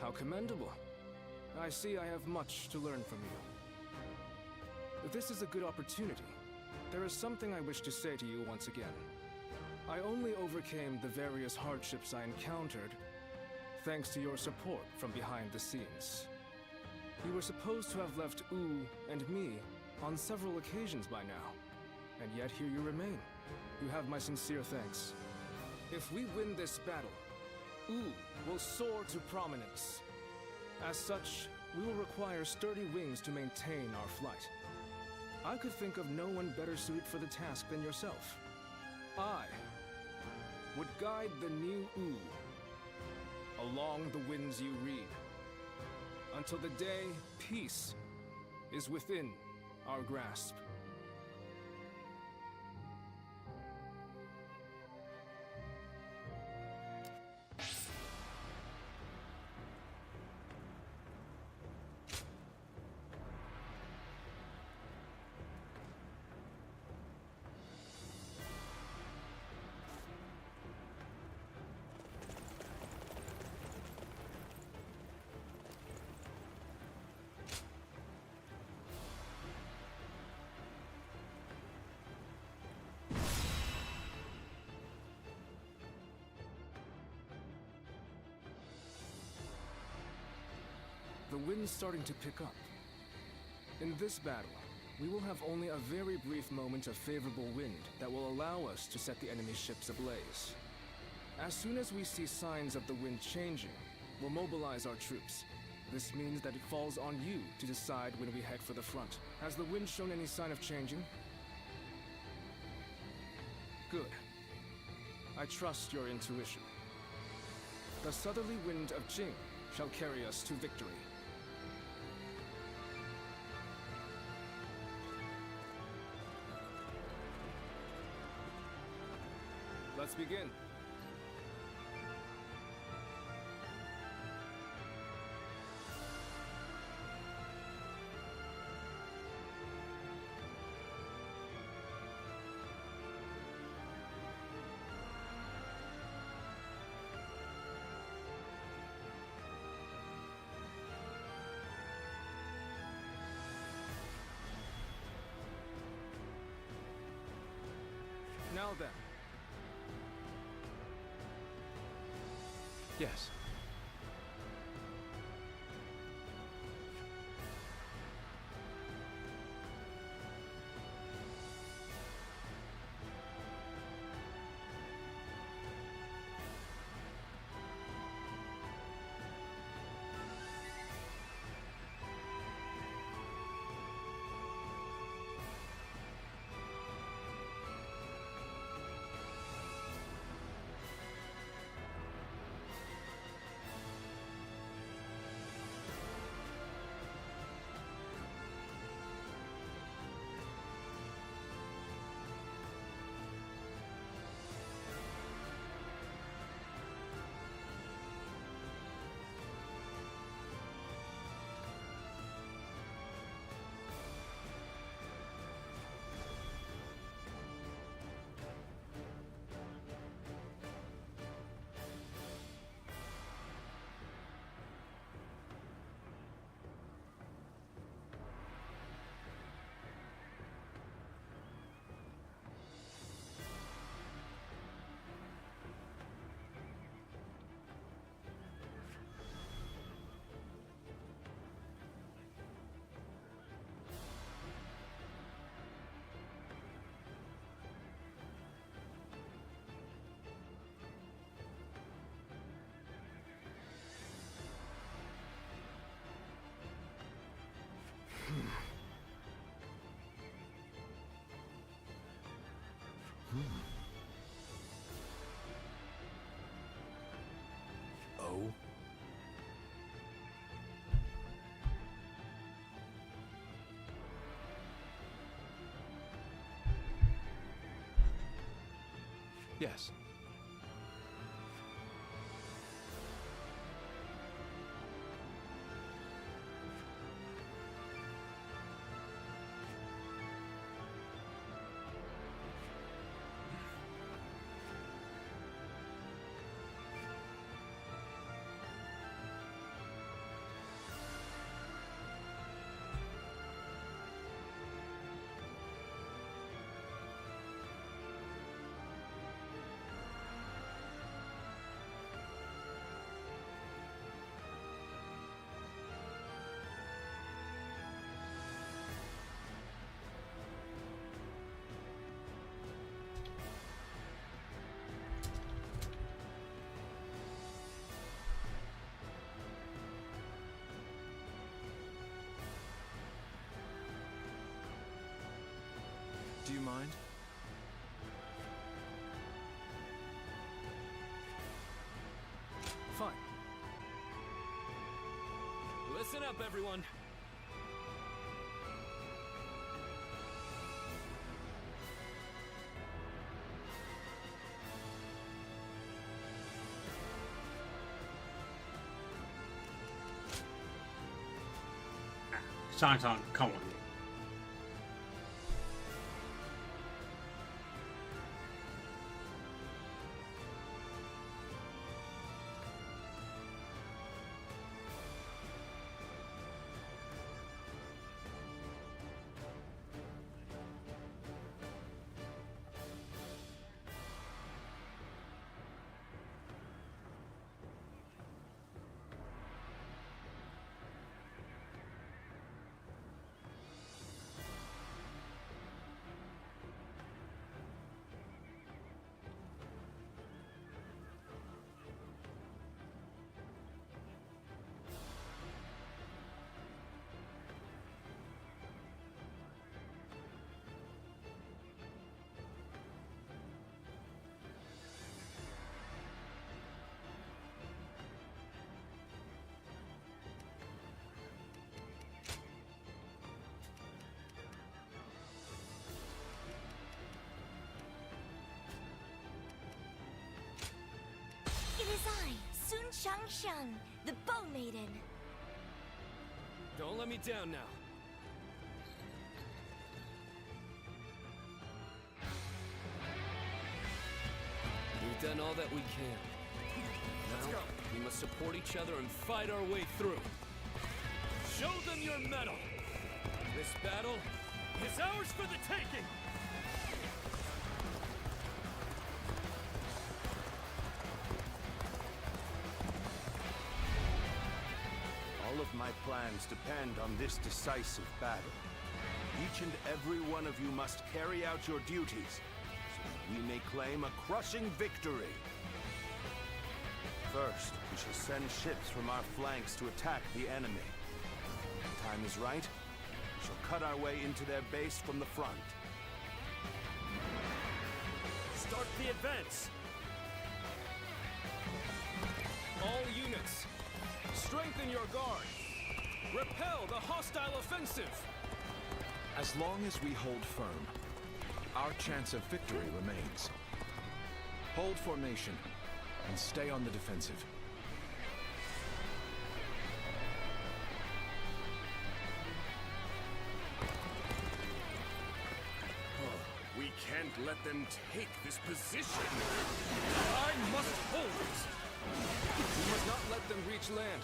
How commendable. I see I have much to learn from you. This is a good opportunity. There is something I wish to say to you once again. I only overcame the various hardships I encountered thanks to your support from behind the scenes. You were supposed to have left U and me on several occasions by now, and yet here you remain. You have my sincere thanks. If we win this battle, U will soar to prominence. As such, we will require sturdy wings to maintain our flight. I could think of no one better suited for the task than yourself. I would guide the new U along the winds you read, until the day peace is within our grasp. The wind's starting to pick up. In this battle, we will have only a very brief moment of favorable wind that will allow us to set the enemy ships ablaze. As soon as we see signs of the wind changing, we'll mobilize our troops. This means that it falls on you to decide when we head for the front. Has the wind shown any sign of changing? Good. I trust your intuition. The southerly wind of Jing shall carry us to victory. Let's begin. Now then. Yes. Oh? Yes. mind? Fine. Listen up, everyone. Shang Tsung, come on. It is I, Sun Shang, the Bow Maiden. Don't let me down now. We've done all that we can. Let's Now, go. we must support each other and fight our way through. Show them your mettle. This battle is ours for the taking. All of my plans depend on this decisive battle. Each and every one of you must carry out your duties, so that we may claim a crushing victory. First, we shall send ships from our flanks to attack the enemy. When the time is right, we shall cut our way into their base from the front. Start the advance. All units, strengthen your guard. Repel the hostile offensive. As long as we hold firm, our chance of victory remains. Hold formation and stay on the defensive. We can't let them take this position. I must hold it. We must not let them reach land.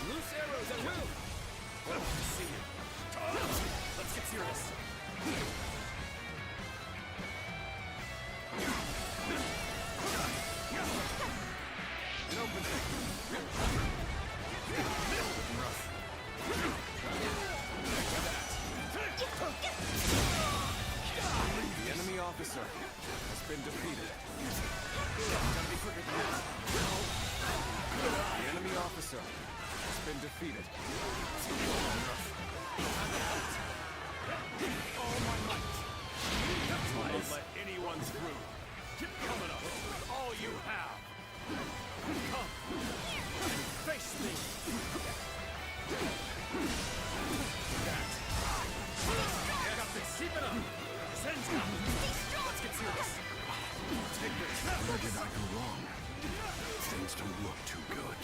Loose arrows at will. See you. Let's get serious. An open The enemy officer has been defeated. The enemy officer has been defeated. all my might. I won't let anyone through. Keep coming up with all you have. Come and face me. Got this. Keep it up. Senza. Let's get serious. Take this. Where did I go wrong? Things don't look too good.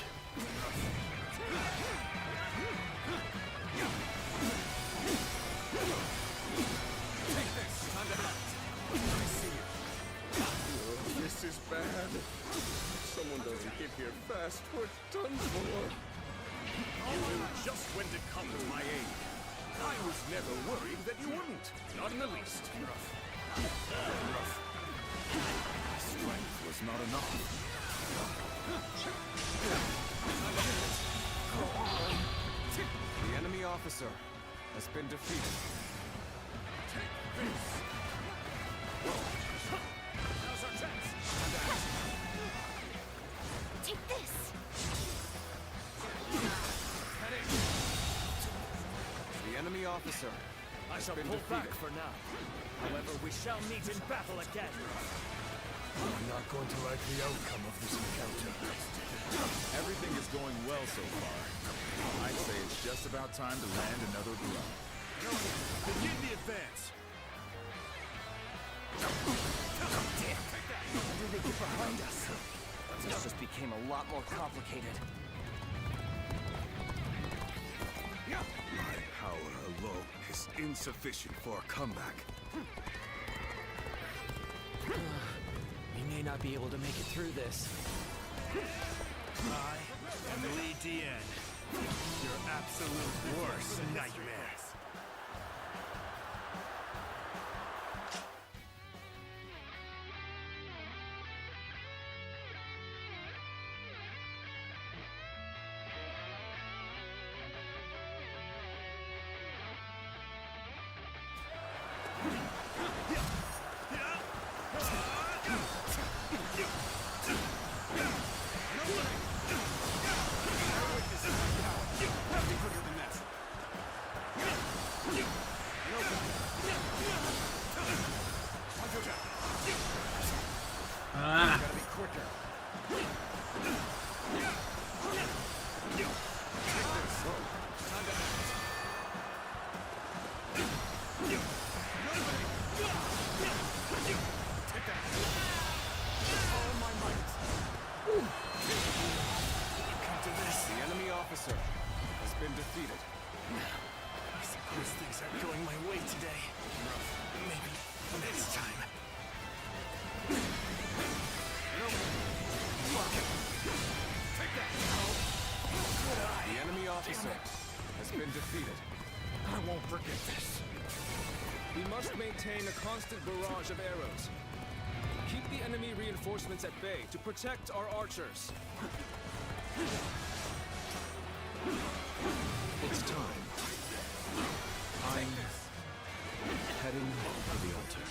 Take this. Time to act. I see you. This is bad. Someone doesn't get here fast. We're done for. You knew just when to come to my aid. I was never worried that you wouldn't. Not in the least. Strength was not enough. The enemy officer has been defeated. Take this. Now's our chance. Take this. The enemy officer I has shall been pull defeated. back for now. However, we shall meet in battle again. I'm not going to like the outcome of this encounter. Everything is going well so far. I'd say it's just about time to land another blow. Begin the advance. Damn. How did they get behind us? This just became a lot more complicated. My power alone is insufficient for a comeback. We may not be able to make it through this. I am Li Dian, your absolute worst nightmare. Maintain a constant barrage of arrows. Keep the enemy reinforcements at bay to protect our archers. It's time. I'm heading to the altar.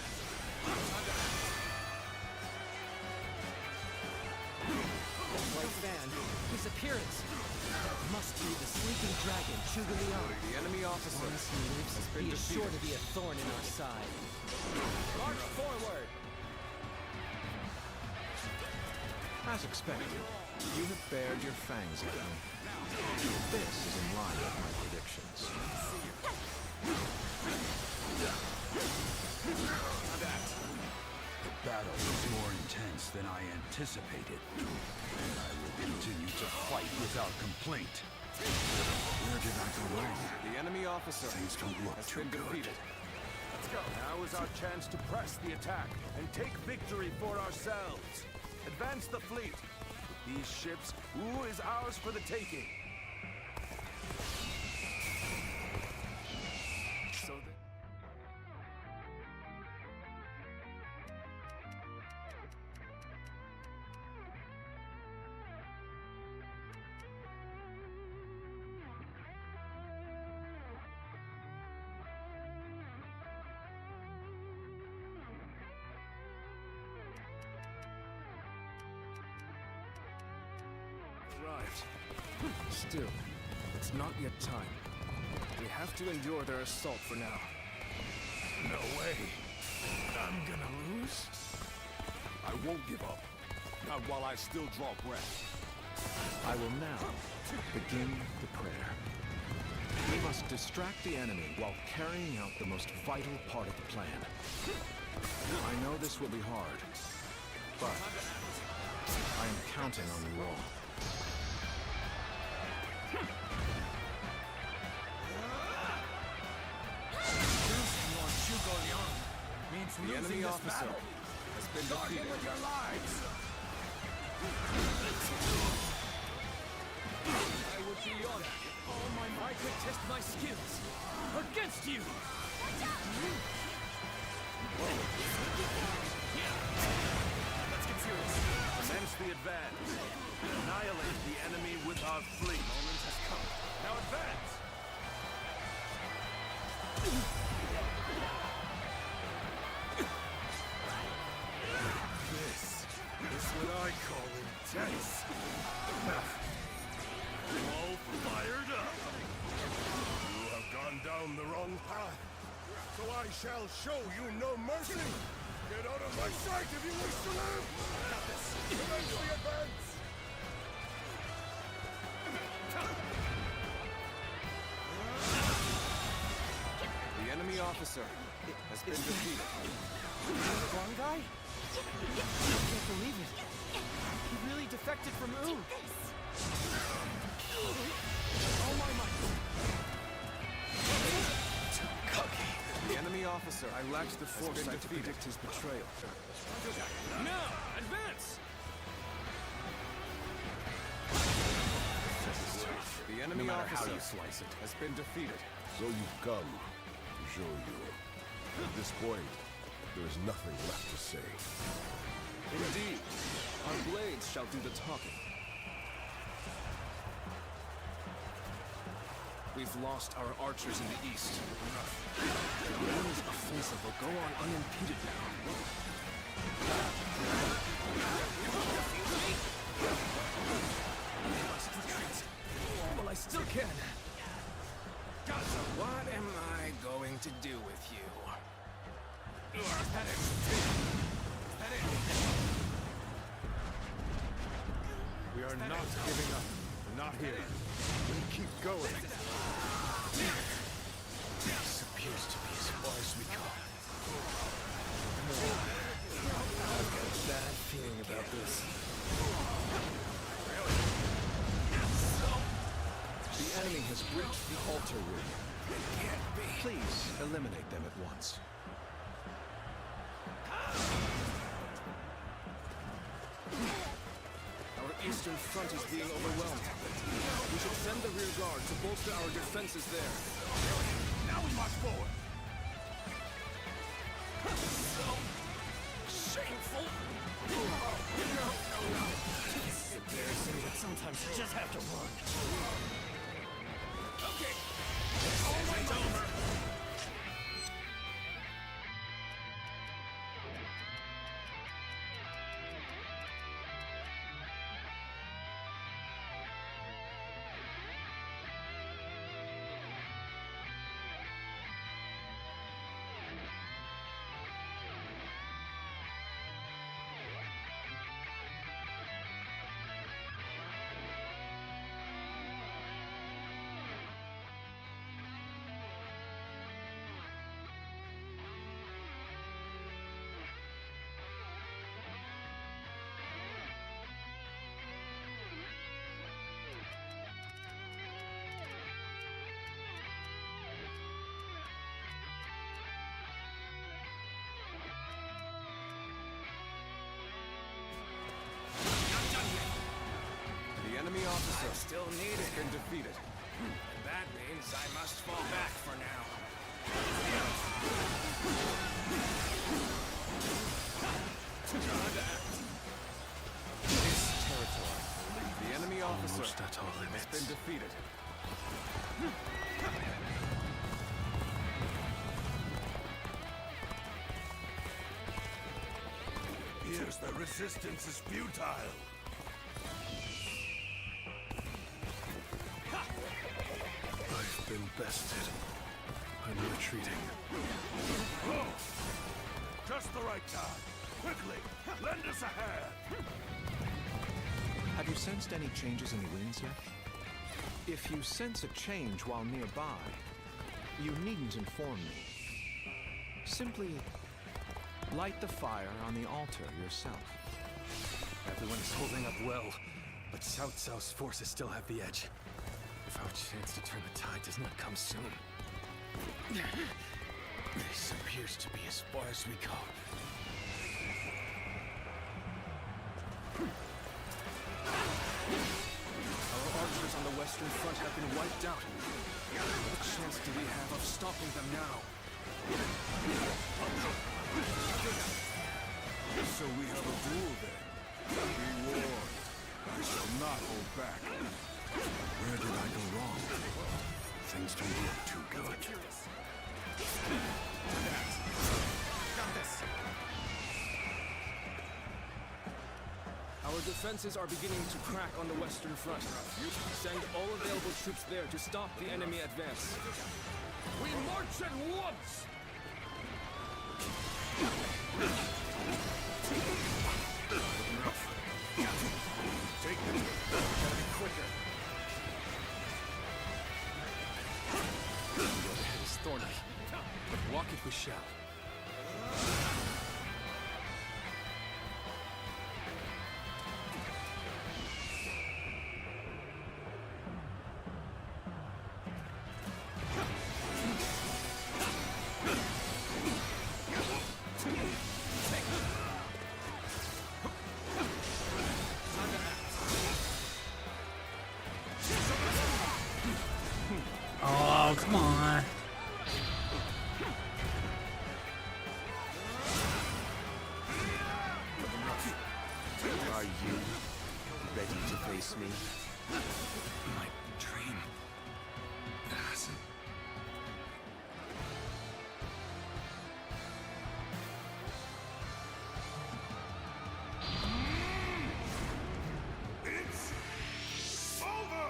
White fan, his appearance. That must be the sleeping dragon, Chugalian. The enemy officer Once he lives, he is sure to be a thorn in our side. March forward! As expected, you have bared your fangs at me. This is in line with my predictions. The battle was more intense than I anticipated. I will continue to fight without complaint. Where did I go wrong? The enemy officer Things don't look too good. Let's go. Now is our chance to press the attack and take victory for ourselves. Advance the fleet. With these ships, Wu is ours for the taking. So that... Arrived. Still, it's not yet time. We have to endure their assault for now. No way. I'm gonna lose? I won't give up. Not while I still draw breath. I will now begin the prayer. We must distract the enemy while carrying out the most vital part of the plan. I know this will be hard, but I am counting on you all. The enemy officer has been defeated. With your lives. I would be honored if all my might could test my skills against you! Let's get serious. Commence the advance. Annihilate the enemy with our fleet. Moment has come. Now advance! This is what I call intense. All fired up. You have gone down the wrong path. So I shall show you no mercy! Get out of my sight if you wish to live! Got this! Commence the advance! The enemy officer has been defeated. Wrong guy? I can't believe it. He really defected from U. Oh my. The enemy officer, I lacked the foresight to predict his betrayal. Now, advance! The enemy No matter how officer you slice it has been defeated. So you've come to show you. At this point, there is nothing left to say. Indeed, our blades shall do the talking. We've lost our archers in the east. The enemy's offensive will go on unimpeded now. I must retreat. Well, I still can. So what am I going to do with you? We are not giving up. Not here. We keep going. This appears to be as far as we go. I've got a bad feeling about this. The enemy has breached the altar room. Please eliminate them at once. Our eastern front is being overwhelmed. We should send the rear guard to bolster our defenses there. Now we march forward! So shameful! No. It's embarrassing, but sometimes you just have to run. Okay. It's over. The enemy officer still needed. has been defeated. That means I must fall back for now. This territory. The enemy officer has been defeated. Here's the resistance is futile. I've been bested. I'm retreating. Oh! Just the right time. Quickly, lend us a hand. Have you sensed any changes in the winds yet? If you sense a change while nearby, you needn't inform me. Simply light the fire on the altar yourself. Everyone is holding up well, but Cao Cao's forces still have the edge. If our chance to turn the tide does not come soon. This appears to be as far as we go. Our archers on the western front have been wiped out. What chance do we have of stopping them now? So we have a duel then. Be warned. I shall not hold back. Where did I go wrong? Things don't look too good. Got this. Our defenses are beginning to crack on the western front. Send all available troops there to stop the enemy advance. We march at once! Take them. Gotta be quicker. The road ahead is thorny, but walk it we shall. Oh, come on. Are you ready to face me? My dream has It's over!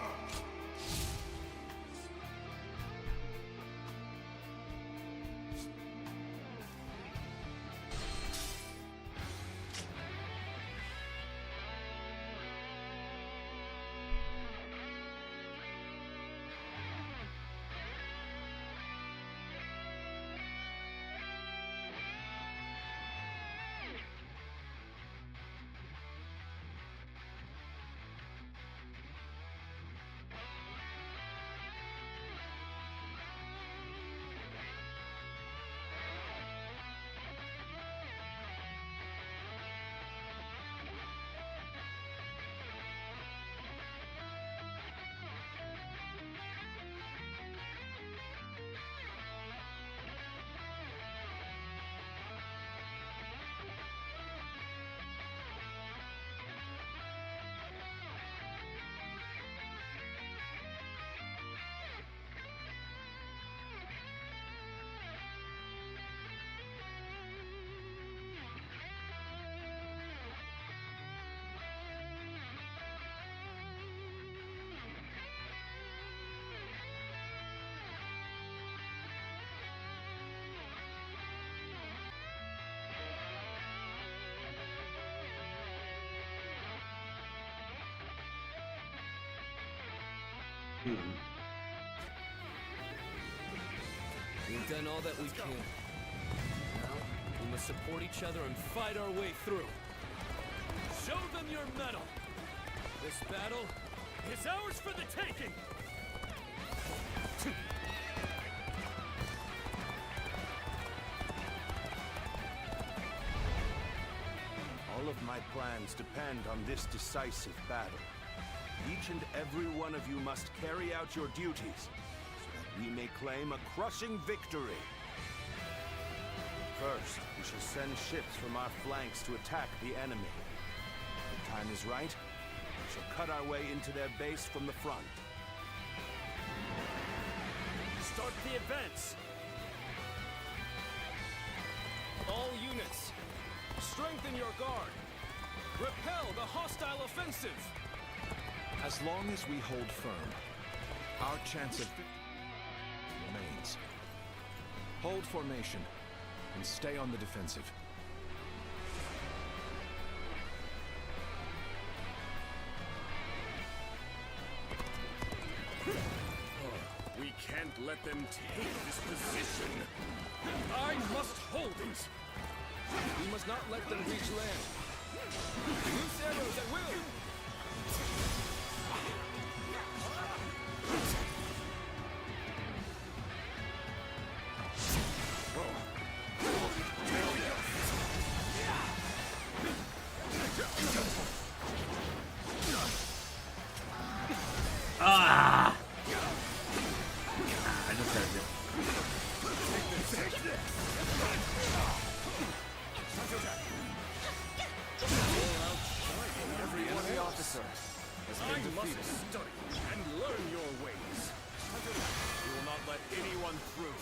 We've done all that we can. Now, we must support each other and fight our way through. Show them your mettle! This battle is ours for the taking! All of my plans depend on this decisive battle. Each and every one of you must carry out your duties, so that we may claim a crushing victory. First, we shall send ships from our flanks to attack the enemy. When the time is right, we shall cut our way into their base from the front. Start the advance! All units, strengthen your guard! Repel the hostile offensive! As long as we hold firm, our chance of victory remains. Hold formation and stay on the defensive. We can't let them take this position. I must hold it! We must not let them reach land. Loose arrows at will! Ah! I just heard it. Every enemy officer has been defeated. Study and learn your ways. We will not let anyone through.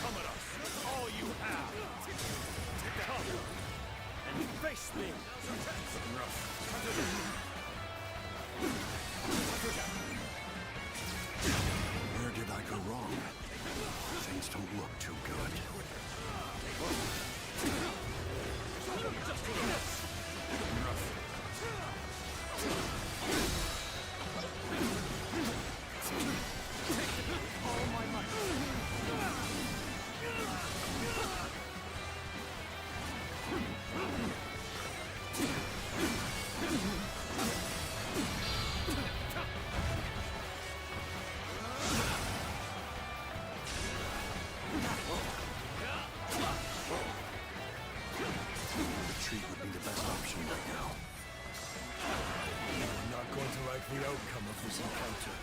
Come at us, all you have. Come and face me. Where did I go wrong? Things don't look too good. Retreat would be the best option right now. We're not going to like the outcome of this encounter.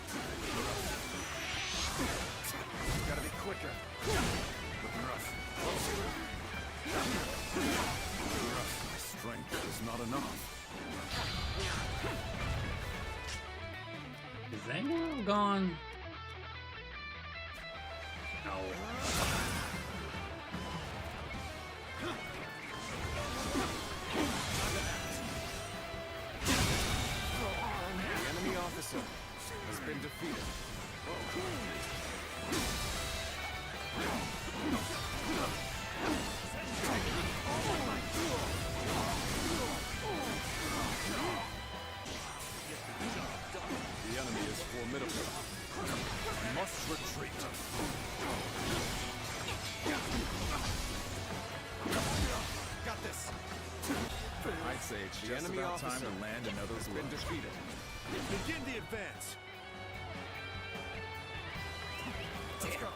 Gotta be quicker. Looking rough. My strength is not enough. Is anyone gone? No. The enemy officer has been defeated. The enemy is formidable. We must retreat. Got this. I'd say it's The just enemy about time officer to land another has blow. been defeated. Begin the advance. Let's go.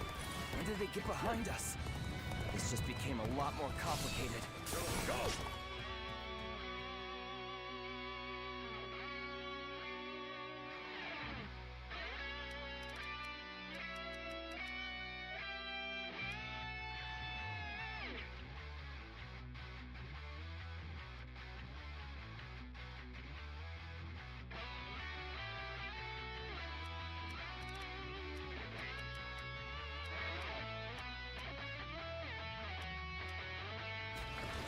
When did they get behind us? This just became a lot more complicated. Go!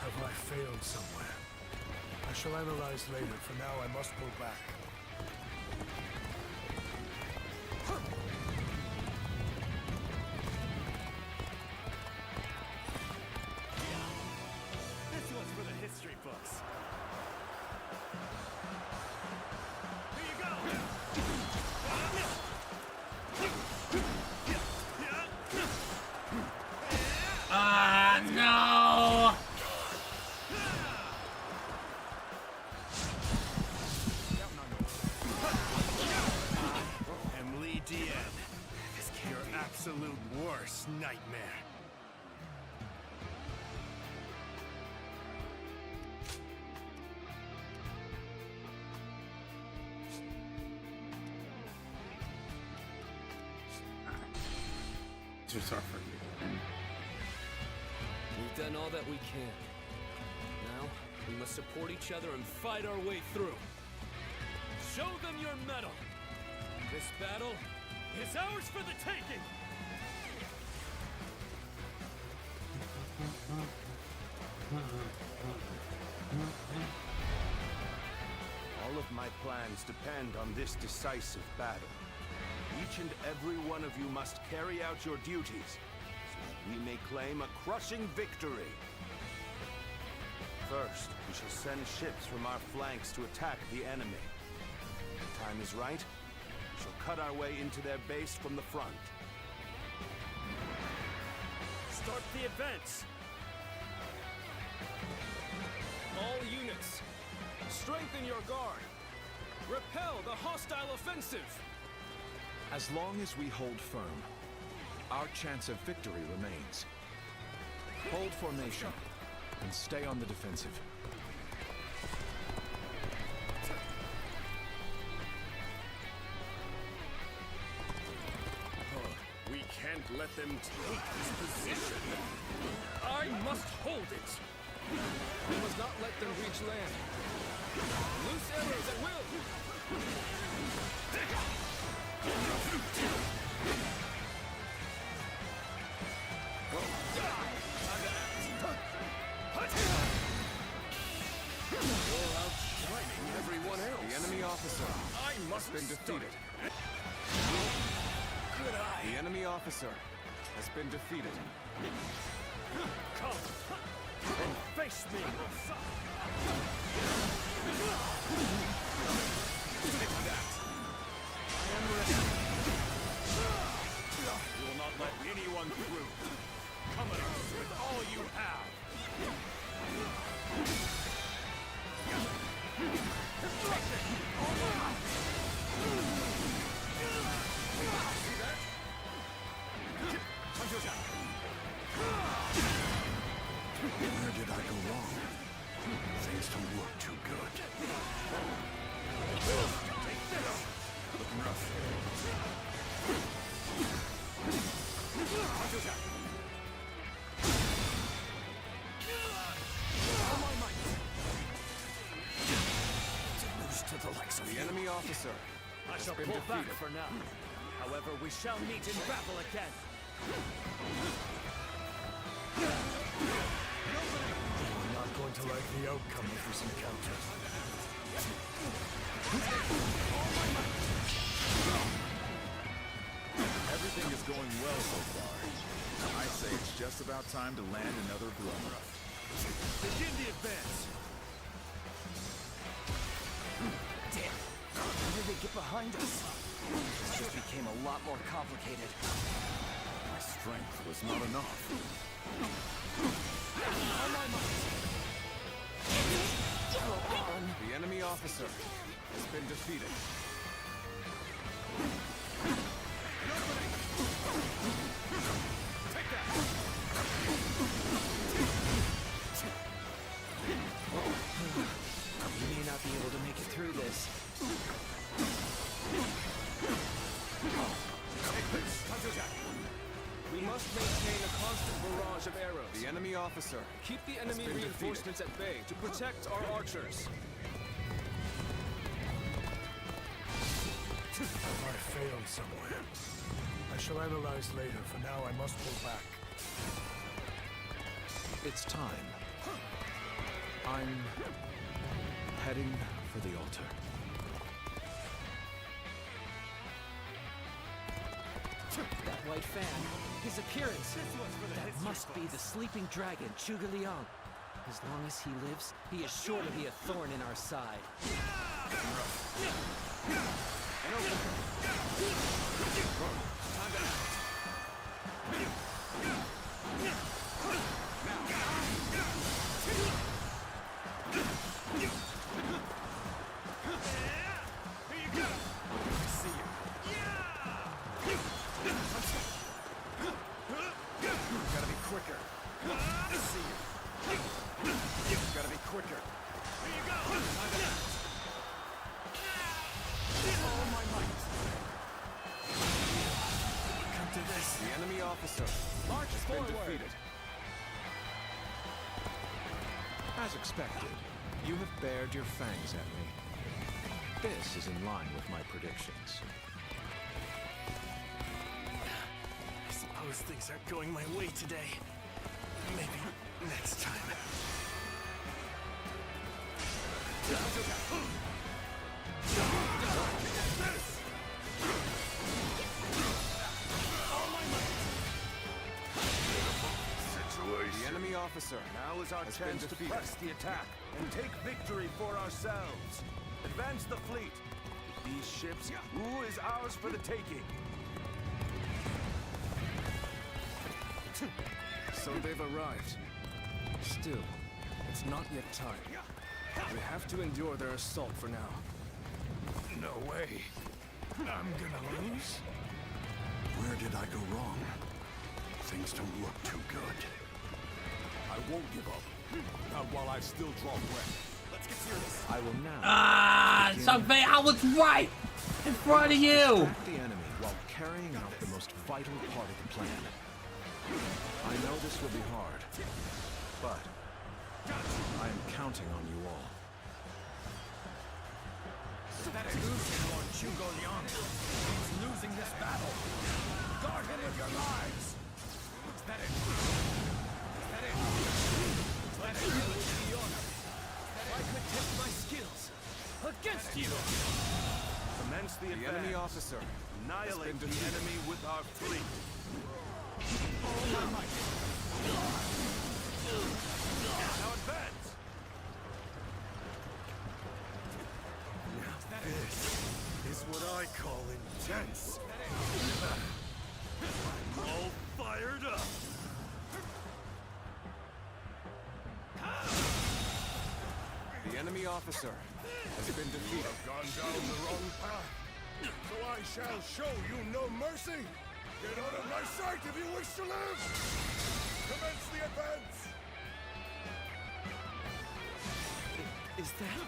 Have I failed somewhere? I shall analyze later. For now, I must pull back. This one's for the history books. Here you go! Ah, no! Emily Dien, your absolute worst nightmare. Too sorry for you. We've done all that we can. Now, we must support each other and fight our way through. Show them your mettle. This battle is ours for the taking! All of my plans depend on this decisive battle. Each and every one of you must carry out your duties, so that we may claim a crushing victory. First, we shall send ships from our flanks to attack the enemy. When the time is right, we shall cut our way into their base from the front. Start the advance! All units, strengthen your guard! Repel the hostile offensive! As long as we hold firm, our chance of victory remains. Hold formation and stay on the defensive. We can't let them take this position. I must hold it! We must not let them reach land. Loose arrows at will! You're outshining everyone else. The enemy officer I must has been defeated. Good eye. The enemy officer has been defeated. Come and face me. Take that. I am ready. You will not let anyone through. Come at us with all you have. The enemy officer. I shall pull back for now. However, we shall meet in battle again. We're not going to like the outcome of this encounter. Everything is going well so far. I'd say it's just about time to land another blow. Begin the advance. Damn. How did they get behind us? This just became a lot more complicated. My strength was not enough. The enemy officer has been defeated. Take that. You may not be able to make it through this. We must maintain a constant barrage of arrows. The enemy officer. Keep the enemy reinforcements at bay to protect our archers. I failed somewhere. I shall analyze later. For now, I must pull back. It's time. I'm heading for the altar. That white fan, his appearance, that must be the sleeping dragon, Zhuge Liang. As long as he lives, he is sure to be a thorn in our side. As expected, you have bared your fangs at me. This is in line with my predictions. I suppose things aren't going my way today. Maybe next time. The enemy officer Now is our chance to press the attack and take victory for ourselves. Advance the fleet. With these ships, Wu is ours for the taking. So they've arrived. Still, it's not yet time. We have to endure their assault for now. No way. I'm gonna lose. Where did I go wrong? Things don't look too good. I won't give up. Not while I still draw breath. Let's get serious. I will now. Something I was right in front of you. Distract the enemy while carrying out the most vital part of the plan. I know this will be hard, but I am counting on you all. That is losing Lord Zhuge Liang. He's losing this battle. Guard him with your lives. Is that it? Is that it? Is that it? The honor. I could test my skills against you. Commence the advance. enemy officer Annihilate the enemy with our fleet. Now advance. This is what I call intense. I'm all fired up. The enemy officer has been defeated. You've gone down the wrong path, so I shall show you no mercy. Get out of my sight if you wish to live. Commence the advance. Is that the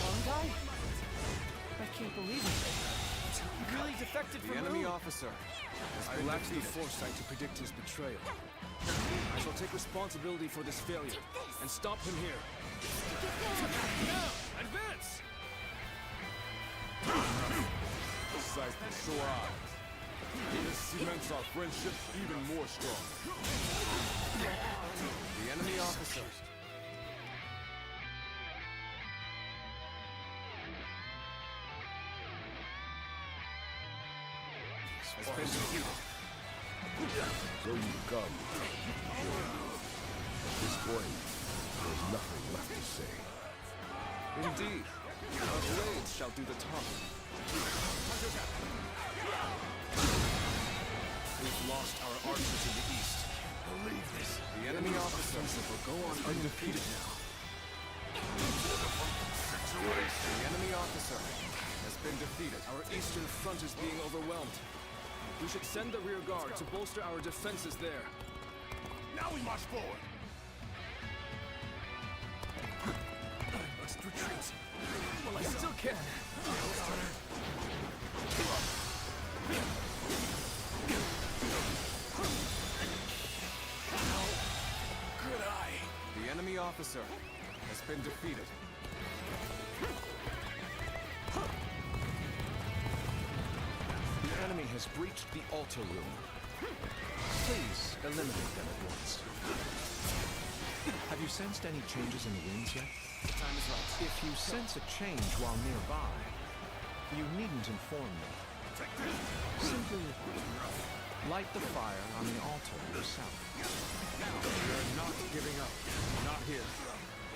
wrong guy? I can't believe it. He really defected The from enemy Rome. officer has I been lacked the defeated. foresight to predict his betrayal. I shall take responsibility for this failure and stop him here. Now, advance! Sight for sore eyes. This cements our friendship even more strong. The enemy officer. Has been defeated. So you've come. At this point, there's nothing left to say. Indeed. Our blades shall do the talking. We've lost our archers in the east. Believe this. The enemy officers will go on undefeated now. The enemy officer has been defeated. Our eastern front is being overwhelmed. We should send the rear guard to bolster our defenses there. Now we march forward. I must retreat. Well, I still can. How could I? The enemy officer has been defeated. The enemy has breached the altar room. Please eliminate them at once. Have you sensed any changes in the winds yet? Time is right. If you sense a change while nearby, you needn't inform me. Simply light the fire on the altar yourself. We're not giving up. Not here.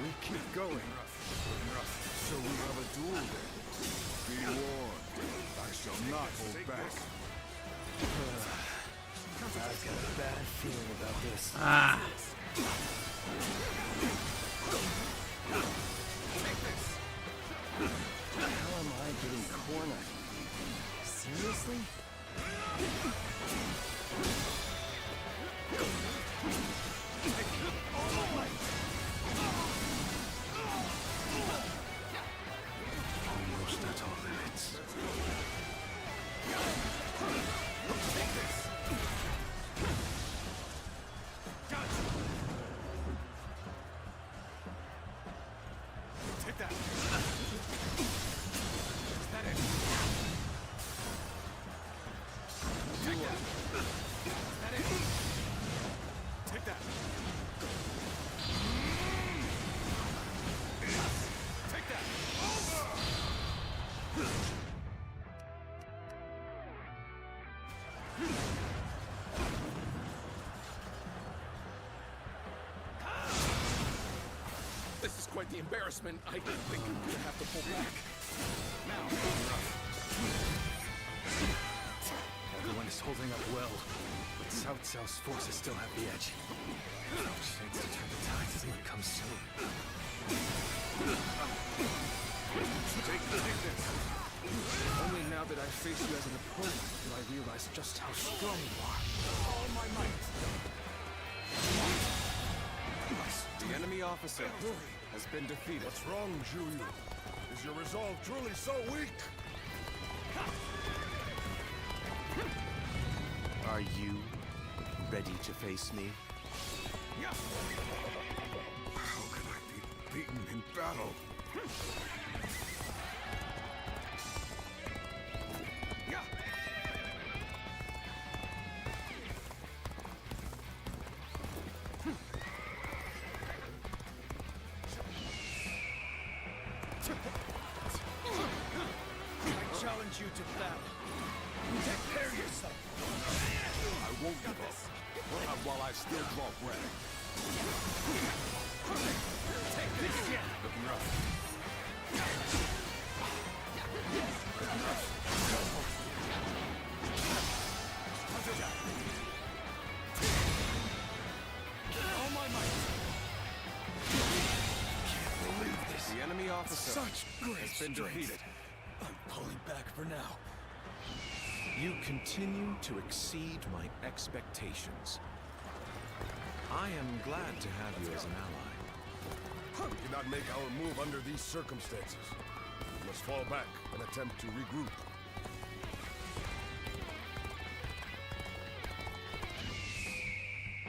We keep going. So we have a duel then. Be warned. I shall not hold back. I've got a bad feeling about this. Ah. How am I getting cornered? Seriously? Almost at our limits. Take that. Is that it? Take that. Is that it? Take that. Take that. This is quite the embarrassment. I think I'm gonna have to pull back. Now. Everyone is holding up well, but Cao Cao's forces still have the edge. No chance to turn the tides when it comes soon. Take this. Only now that I face you as an opponent do I realize just how strong you are. All my might. The enemy officer has been defeated. What's wrong, Juyu? Is your resolve truly so weak? Are you ready to face me? How can I be beaten in battle? I challenge you to battle. Prepare yourself. I won't give up. Not while I still draw breath. Take this shit. Looking rough. All my might. Can't believe this. The enemy officer Such great has been strength. defeated. I'm pulling back for now. You continue to exceed my expectations. I am glad to have you as an ally. We cannot make our move under these circumstances. We must fall back and attempt to regroup.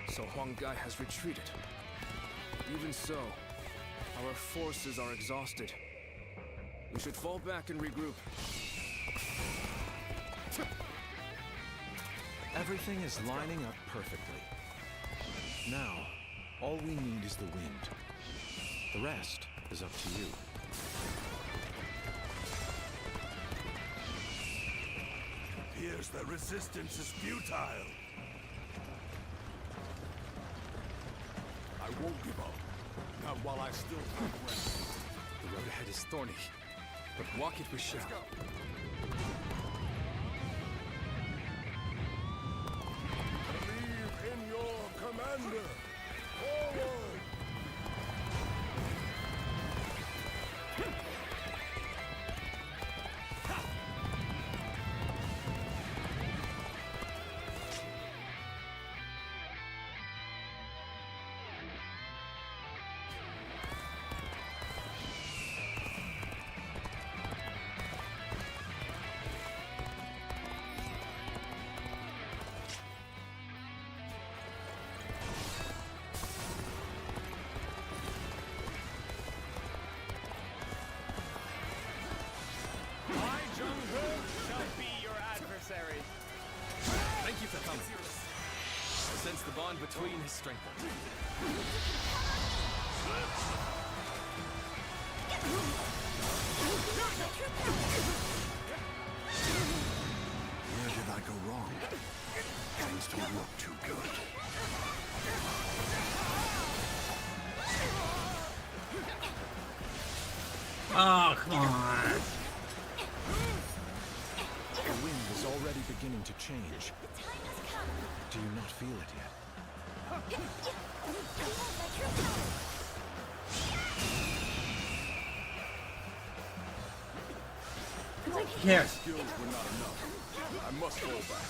So Huang Gai has retreated. Even so, our forces are exhausted. We should fall back and regroup. Everything is lining up perfectly. Now, all we need is the wind. The rest is up to you. Appears the resistance is futile. I won't give up. Not while I still have breath. The road ahead is thorny, but walk it we shall. Let's go. Believe in your commander. Forward! Thank you for coming. I sense the bond between has strengthened. Where did I go wrong? Things don't look too good. Oh, come on. The wind is already beginning to change. Do you not feel it yet? Yes. Skills were not enough. I must fall back.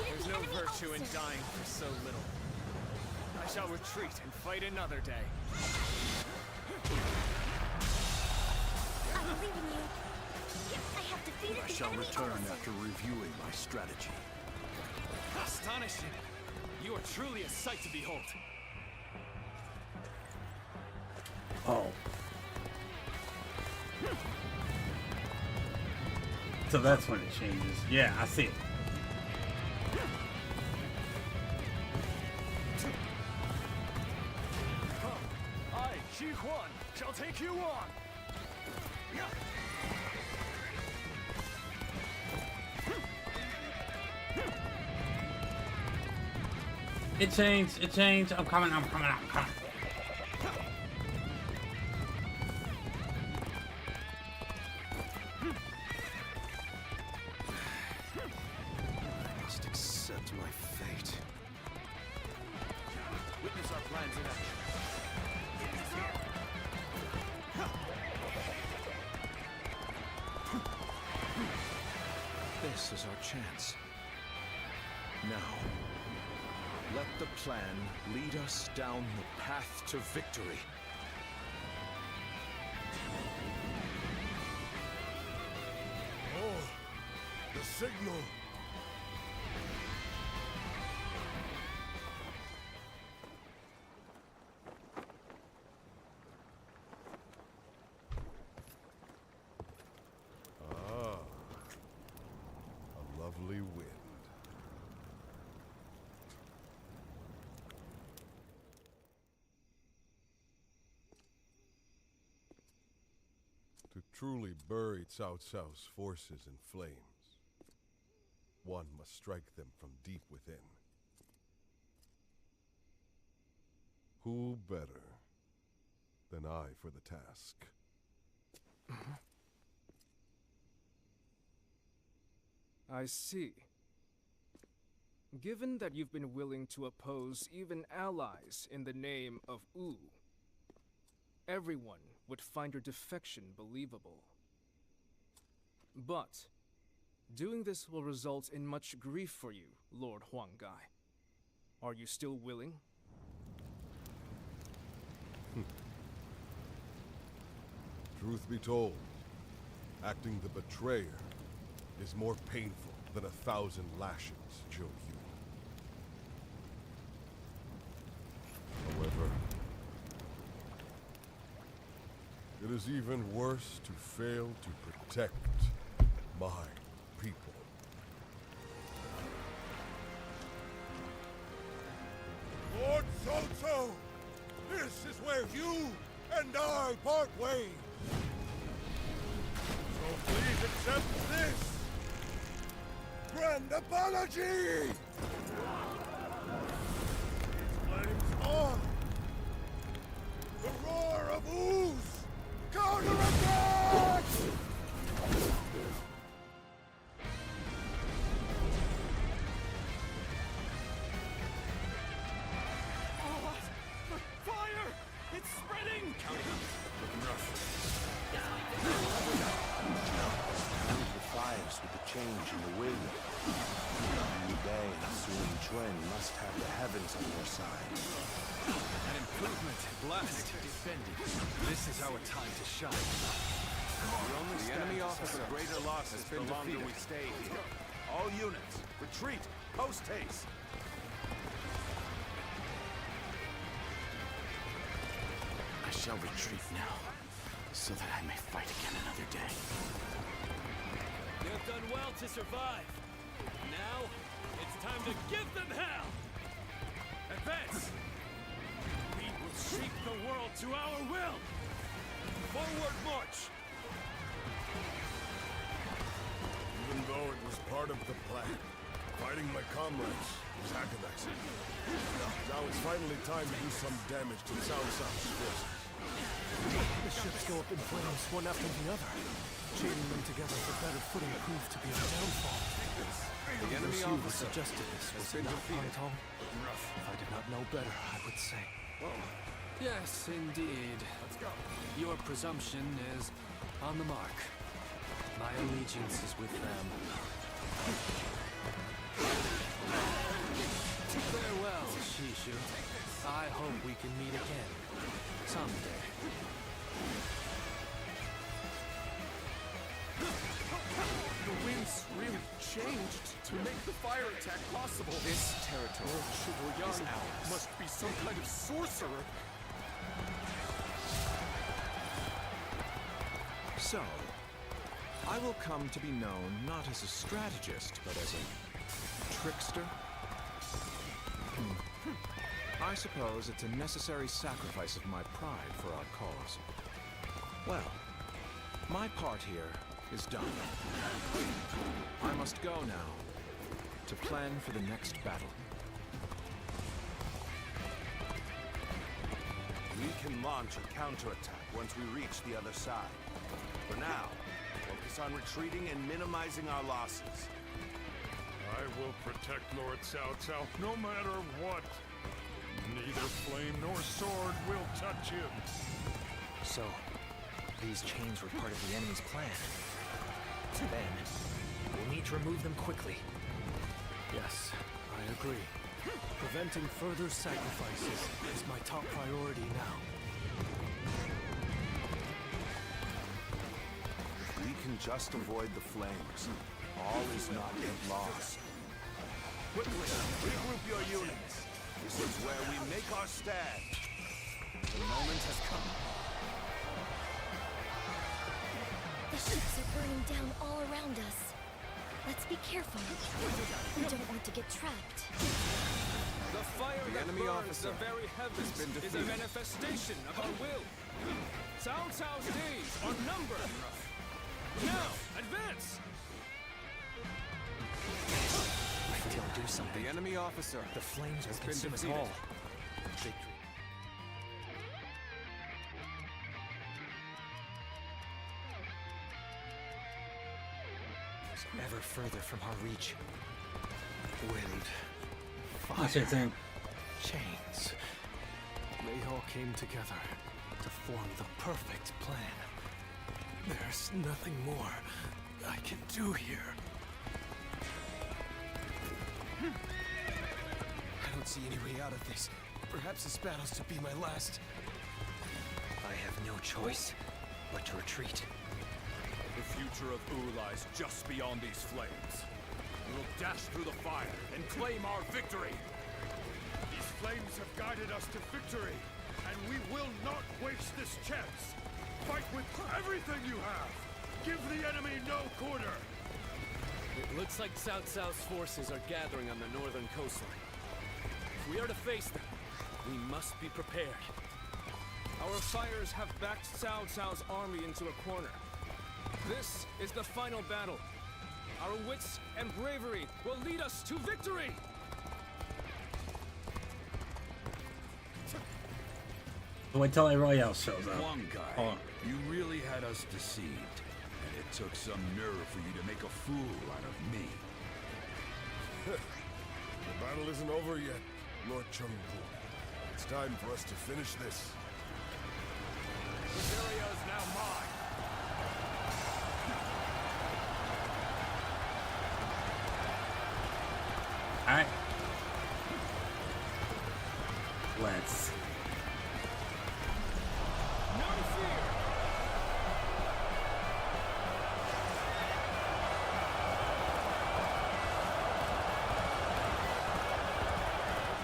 There's no virtue in dying for so little. I shall retreat and fight another day. I believe in you. I have defeated I the shall enemy return also. after reviewing my strategy. Astonishing! You are truly a sight to behold. Oh. So that's when it changes. Yeah, I see it. I, Xi Huan, shall take you on! It changed. It changed. I'm coming. I'm coming. I'm coming. I must accept my fate. Witness our plans in action. This is our chance. Now, let the plan lead us down the path to victory. Oh, the signal. Ah, a lovely wind. To truly bury Cao Cao's forces in flames, one must strike them from deep within. Who better than I for the task? I see. Given that you've been willing to oppose even allies in the name of Wu, everyone would find your defection believable. But doing this will result in much grief for you, Lord Huanggai. Are you still willing? Truth be told, acting the betrayer is more painful than 1,000 lashings, Zhou Yu. It is even worse to fail to protect my people. Lord Soto, this is where you and I part ways. So please accept this grand apology! Its flames on! The roar of ooze! Counterattack! Oh, the fire! It's spreading! Looking rough. Move the fires with the change in the wind. Liu Bei and Sun Quan must have the heavens on their side. An improvement. Blast. Defended. This is our time to shine. The enemy officer greater losses the longer we stay here. All units, retreat, post haste. I shall retreat now, so that I may fight again another day. You've done well to survive. Now, it's time to give them hell! Advance! We will shape the world to our will! Forward march! Even though it was part of the plan, fighting my comrades was agonizing. Now it's finally time to do some damage to Cao Cao's forces. The ships go up in flames, one after the other. Chaining them together for better footing proved to be a downfall. The enemy officer suggested this was been not defeated. If I did not know better, I would say. Yes, indeed. Let's go. Your presumption is on the mark. My allegiance is with them. Farewell, Shishu. I hope we can meet again. Someday. The winds really changed to make the fire attack possible. This territory Lord is ours. must be some kind of sorcerer. So, I will come to be known not as a strategist, but as a trickster. I suppose it's a necessary sacrifice of my pride for our cause. Well, my part here is done. I must go now to plan for the next battle. We can launch a counterattack once we reach the other side. For now, focus on retreating and minimizing our losses. I will protect Lord Cao Cao no matter what. Neither flame nor sword will touch him. So, these chains were part of the enemy's plan. Then, we'll need to remove them quickly. Yes, I agree. Preventing further sacrifices is my top priority now. If we can just avoid the flames, all is not yet lost. Quickly, regroup your units. This is where we make our stand. The moment has come. The ships are burning down all around us. Let's be careful. We don't want to get trapped. The fire The that enemy burns officer the very heavens has been is a defeated. manifestation of our will. Cao Cao's days are numbered. Now, advance! If they'll do something, The enemy officer the flames will has been consume us defeated. all. Victory. Ever further from our reach. Wind, Oh, fire, shit, Sam. chains. They all came together to form the perfect plan. There's nothing more I can do here. I don't see any way out of this. Perhaps this battle's to be my last. I have no choice but to retreat. The future of Wu lies just beyond these flames. We will dash through the fire and claim our victory. These flames have guided us to victory, and we will not waste this chance. Fight with everything you have! Give the enemy no quarter! It looks like Cao Cao's forces are gathering on the northern coastline. If we are to face them, we must be prepared. Our fires have backed Cao Cao's army into a corner. This is the final battle. Our wits and bravery will lead us to victory! Wait till Royale shows up. One guy, you really had us deceived. And it took some nerve for you to make a fool out of me. The battle isn't over yet, Lord Chengpu. It's time for us to finish this. This area is now mine. Alright. Let's. No fear!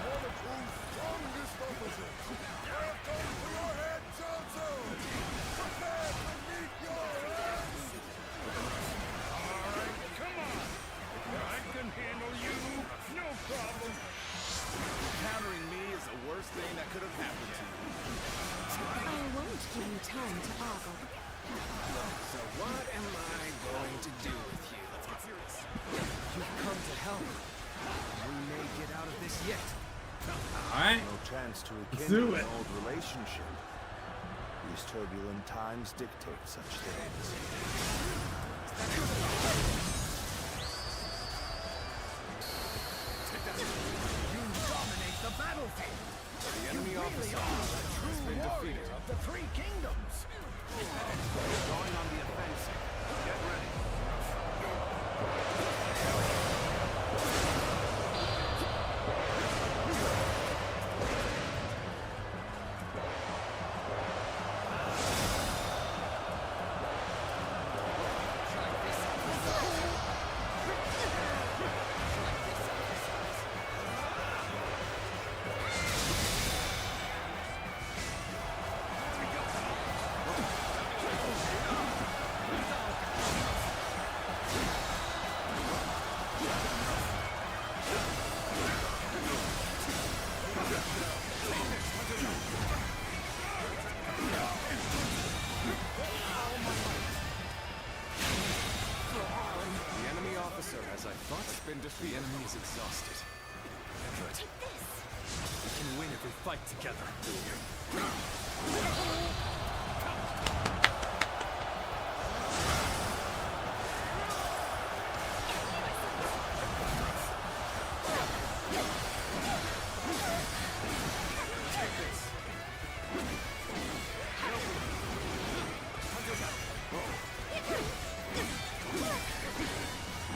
One of whose strongest opposites. Welcome to your head, Cao Cao! Prepare to meet your end! Alright, come on! I can handle you, no problem. Countering me is the worst thing that could have happened to you. I won't give you time to ogle. So what am I going to do with you? Let's get serious. You've come to help. We may get out of this yet. Alright. No chance to Let's rekindle do it. an old relationship. These turbulent times dictate such things. You dominate the battlefield. The enemy You really officer are the has true been warrior defeated. of the three kingdoms. Going on the offensive. Get ready. The enemy officer, as I thought, has been defeated. The enemy is exhausted. Good. We can win if we fight together.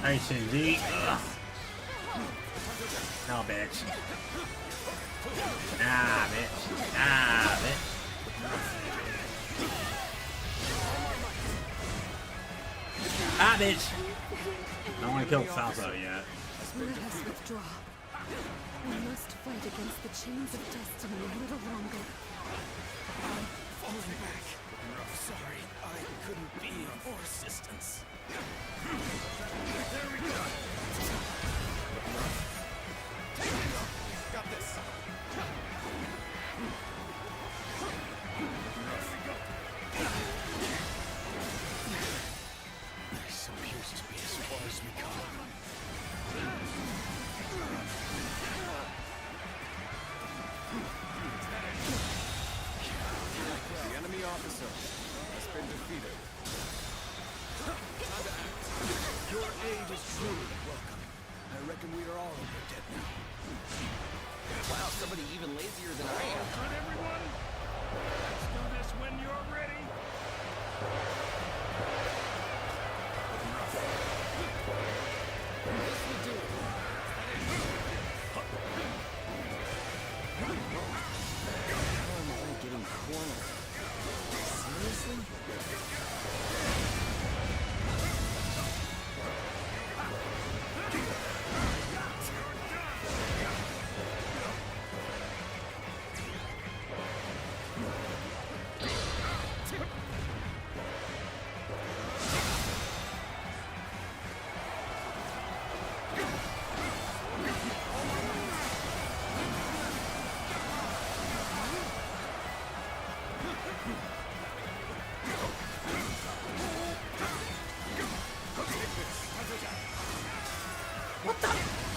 Hey, Shinji. Ugh. No, bitch. Ah, bitch. Ah, bitch. Ah, bitch. I don't want to kill Salsa yet. Let us withdraw. We must fight against the chains of destiny a little longer. I'm falling back. Sorry, I couldn't be of more assistance. There we go. Take it. Got this. This appears to be as far as we come. The enemy officer has been defeated. Time to act. Your aid is truly welcome. I reckon we are all over dead now. Wow, somebody even lazier than I am. Good, everyone? Let's do this when you're ready. This will do it. How am I getting cornered? Seriously?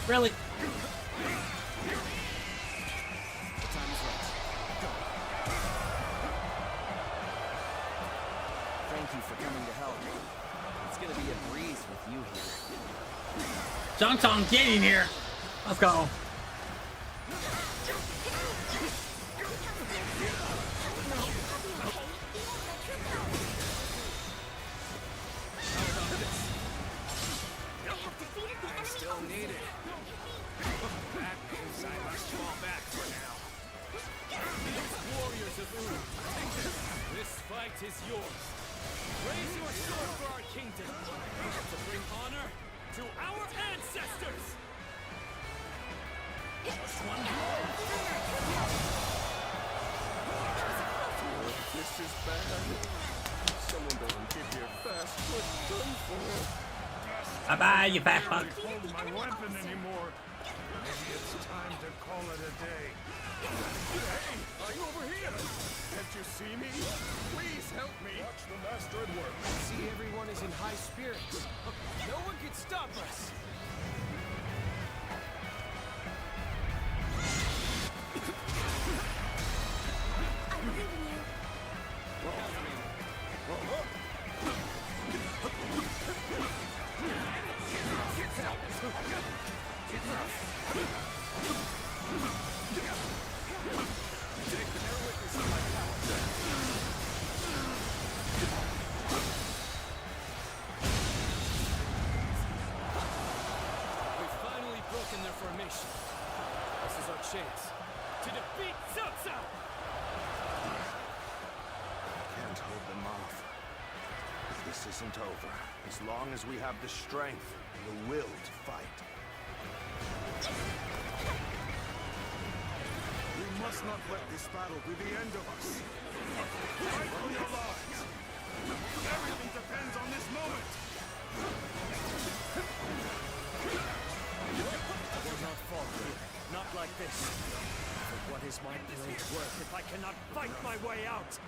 Really? The time is right. Go. Thank you for coming to help. It's gonna be a breeze with you here. Chong, get in here. Let's go. I still need it. That means I must fall back for now. Warriors of R.E.V.O, this fight is yours. Raise your sword for our kingdom, to bring honor to our ancestors! This is bad. Someone doesn't get here fast. What's done for? Bye-bye, you fat fuck. Hold my weapon anymore. Maybe it's time to call it a day. Hey, are you over here? Can't you see me? Please help me. Watch the master at work. I see everyone is in high spirits. No one can stop us. I believe in you. We've finally broken their formation. This is our chance to defeat Cao Cao! Can't hold them off. This isn't over. As long as we have the strength and the will to fight. We must not let this battle be the end of us. Fight for your lives. Everything depends on this moment. I will not fall here. Not like this. For what is my blade worth if I cannot fight my way out?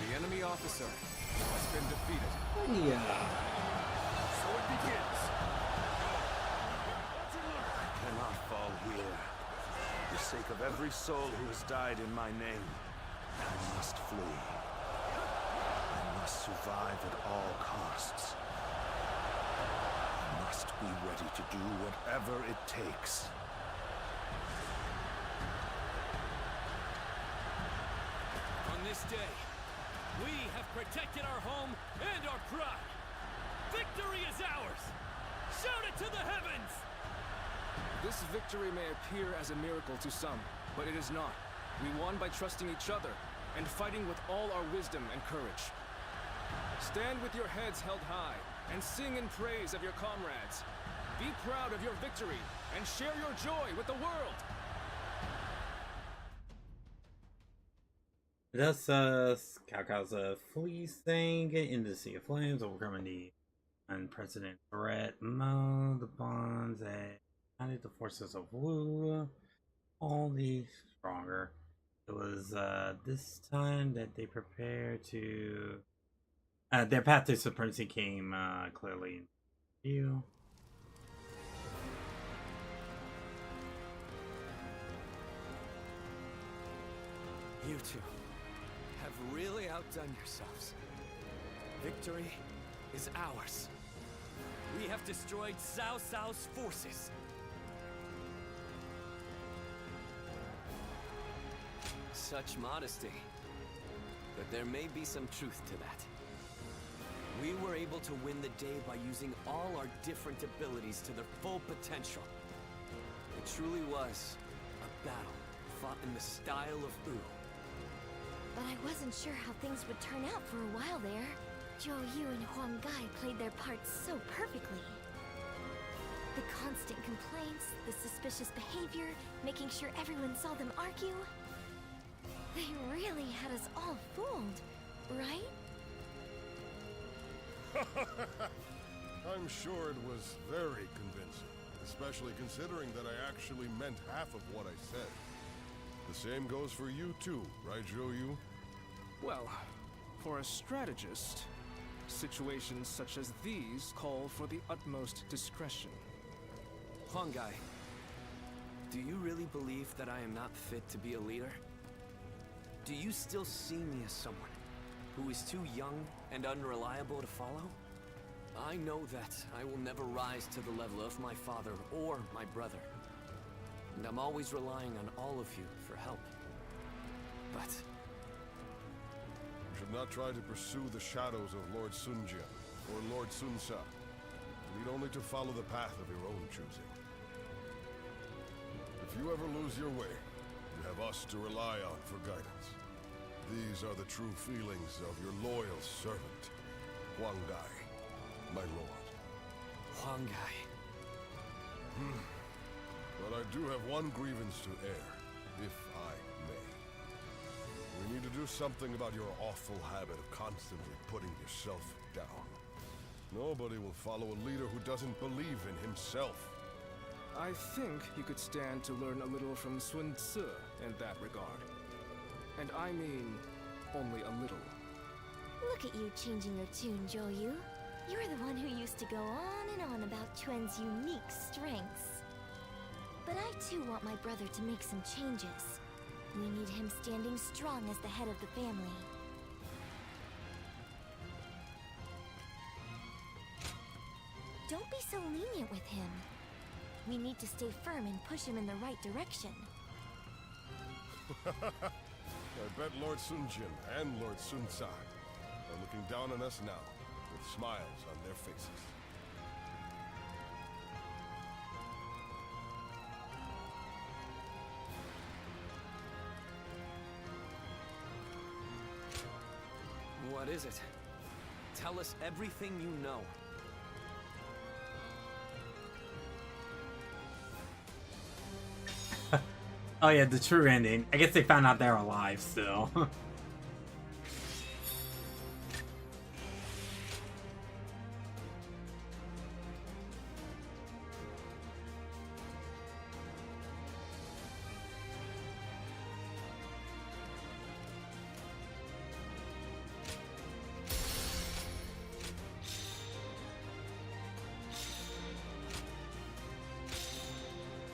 The enemy officer has been defeated. So it begins. I cannot fall here. For the sake of every soul who has died in my name, I must flee. I must survive at all costs. I must be ready to do whatever it takes. On this day, we have protected our home and our pride. Victory is ours! Shout it to the heavens! This victory may appear as a miracle to some, but it is not. We won by trusting each other and fighting with all our wisdom and courage. Stand with your heads held high and sing in praise of your comrades. Be proud of your victory and share your joy with the world. Thus, Cao flees thing into the Sea of Flames, overcoming the unprecedented threat. Mo, the bonds, and united the forces of Wu, all the stronger. It was this time that they prepared to. Their path to supremacy came clearly in view. You two have really outdone yourselves. Victory is ours. We have destroyed Cao Cao's forces. Such modesty. But there may be some truth to that. We were able to win the day by using all our different abilities to their full potential. It truly was a battle fought in the style of Wu. But I wasn't sure how things would turn out for a while there. Zhou Yu and Huang Gai played their parts so perfectly. The constant complaints, the suspicious behavior, making sure everyone saw them argue. They really had us all fooled, right? I'm sure it was very convincing, especially considering that I actually meant half of what I said. The same goes for you too, right, Zhou Yu? Well, for a strategist, situations such as these call for the utmost discretion. Huang Gai, do you really believe that I am not fit to be a leader? Do you still see me as someone who is too young and unreliable to follow? I know that I will never rise to the level of my father or my brother. And I'm always relying on all of you for help. But you should not try to pursue the shadows of Lord Sun Jian or Lord Sun Sa. You need only to follow the path of your own choosing. If you ever lose your way, you have us to rely on for guidance. These are the true feelings of your loyal servant, Huang Gai, my lord. Huang Gai. But I do have one grievance to air, if I may. We need to do something about your awful habit of constantly putting yourself down. Nobody will follow a leader who doesn't believe in himself. I think you could stand to learn a little from Sun Tzu in that regard. And I mean, only a little. Look at you changing your tune, Zhou Yu. You're the one who used to go on and on about Quen's unique strengths. But I too want my brother to make some changes. We need him standing strong as the head of the family. Don't be so lenient with him. We need to stay firm and push him in the right direction. I bet Lord Sun Jian and Lord Sun Sa are looking down on us now, with smiles on their faces. What is it? Tell us everything you know. Oh yeah, the true ending. I guess they found out they're alive still.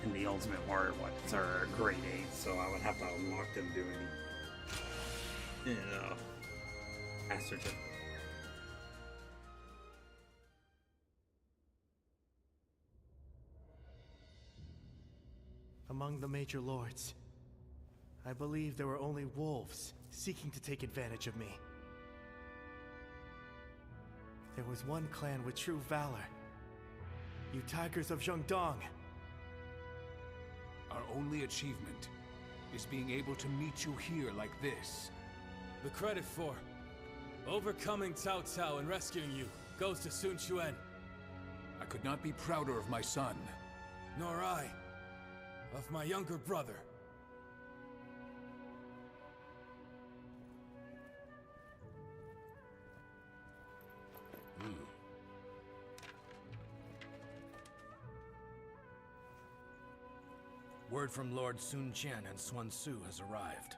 And the ultimate warrior weapons are grade 8, so I would have to unlock them doing, master check. Among the major lords, I believe there were only wolves seeking to take advantage of me. There was one clan with true valor. You Tigers of Zhengdong. Our only achievement is being able to meet you here like this. The credit for Overcoming Cao Cao and rescuing you goes to Sun Quan. I could not be prouder of my son. Nor I, of my younger brother. Word from Lord Sun Qian and Sun Tzu has arrived.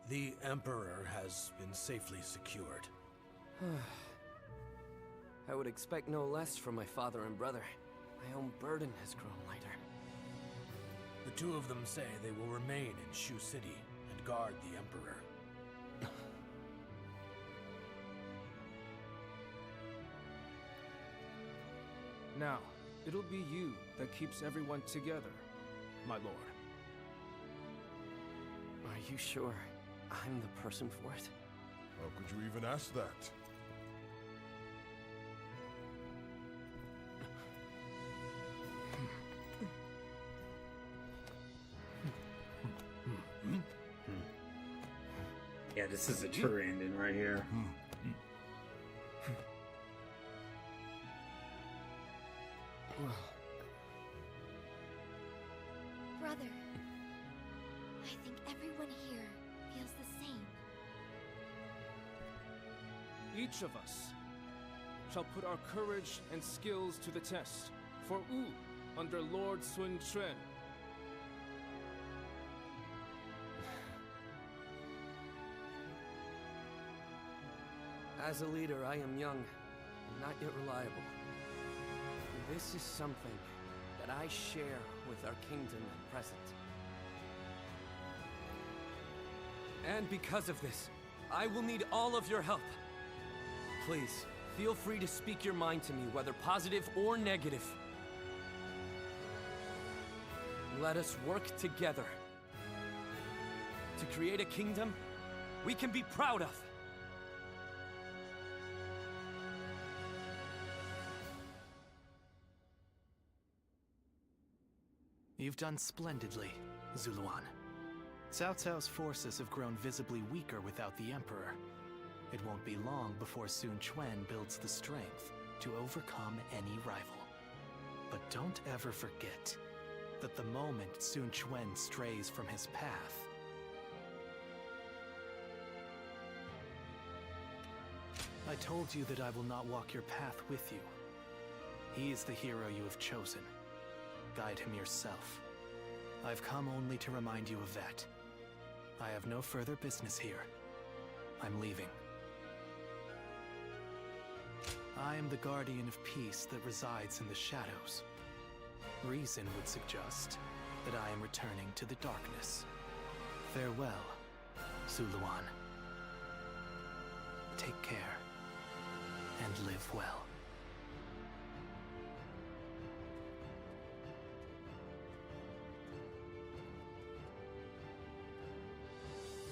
The Emperor has been safely secured. I would expect no less from my father and brother. My own burden has grown lighter. The two of them say they will remain in Shu City and guard the Emperor. Now, it'll be you that keeps everyone together, my lord. Are you sure I'm the person for it? How could you even ask that? Yeah, this is a true ending right here. Brother, I think everyone here feels the same. Each of us shall put our courage and skills to the test for Wu under Lord Sun Quan. As a leader, I am young, not yet reliable. This is something that I share with our kingdom at present. And because of this, I will need all of your help. Please, feel free to speak your mind to me, whether positive or negative. Let us work together to create a kingdom we can be proud of. You've done splendidly, Zuluan. Cao Cao's forces have grown visibly weaker without the Emperor. It won't be long before Sun Quan builds the strength to overcome any rival. But don't ever forget that the moment Sun Quan strays from his path, I told you that I will not walk your path with you. He is the hero you have chosen. Guide him yourself. I've come only to remind you of that. I have no further business here. I'm leaving. I am the guardian of peace that resides in the shadows. Reason would suggest that I am returning to the darkness. Farewell, Zuluan. Take care, and live well.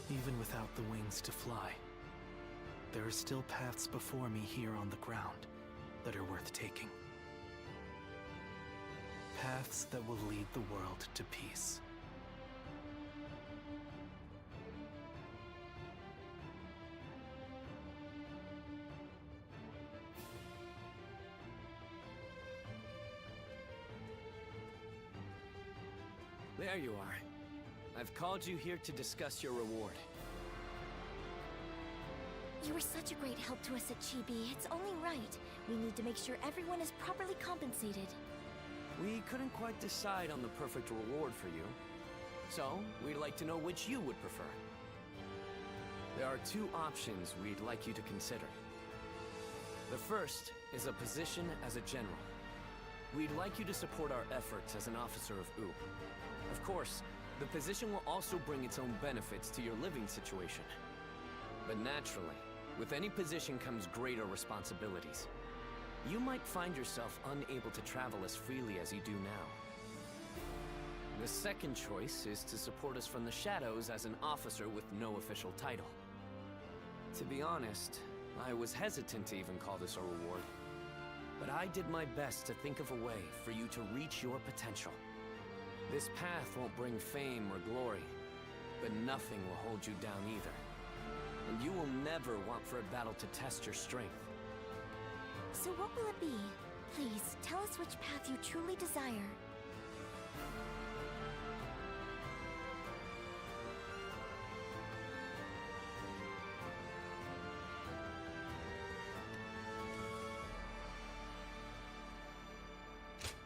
Even without the wings to fly, there are still paths before me here on the ground that are worth taking. Paths that will lead the world to peace. There you are. I've called you here to discuss your reward. You were such a great help to us at Chibi. It's only right. We need to make sure everyone is properly compensated. We couldn't quite decide on the perfect reward for you. So, we'd like to know which you would prefer. There are two options we'd like you to consider. The first is a position as a general. We'd like you to support our efforts as an officer of U. Of course, the position will also bring its own benefits to your living situation. But naturally, with any position comes greater responsibilities. You might find yourself unable to travel as freely as you do now. The second choice is to support us from the shadows as an officer with no official title. To be honest, I was hesitant to even call this a reward. But I did my best to think of a way for you to reach your potential. This path won't bring fame or glory, but nothing will hold you down either. and you will never want for a battle to test your strength. So what will it be? Please, tell us which path you truly desire.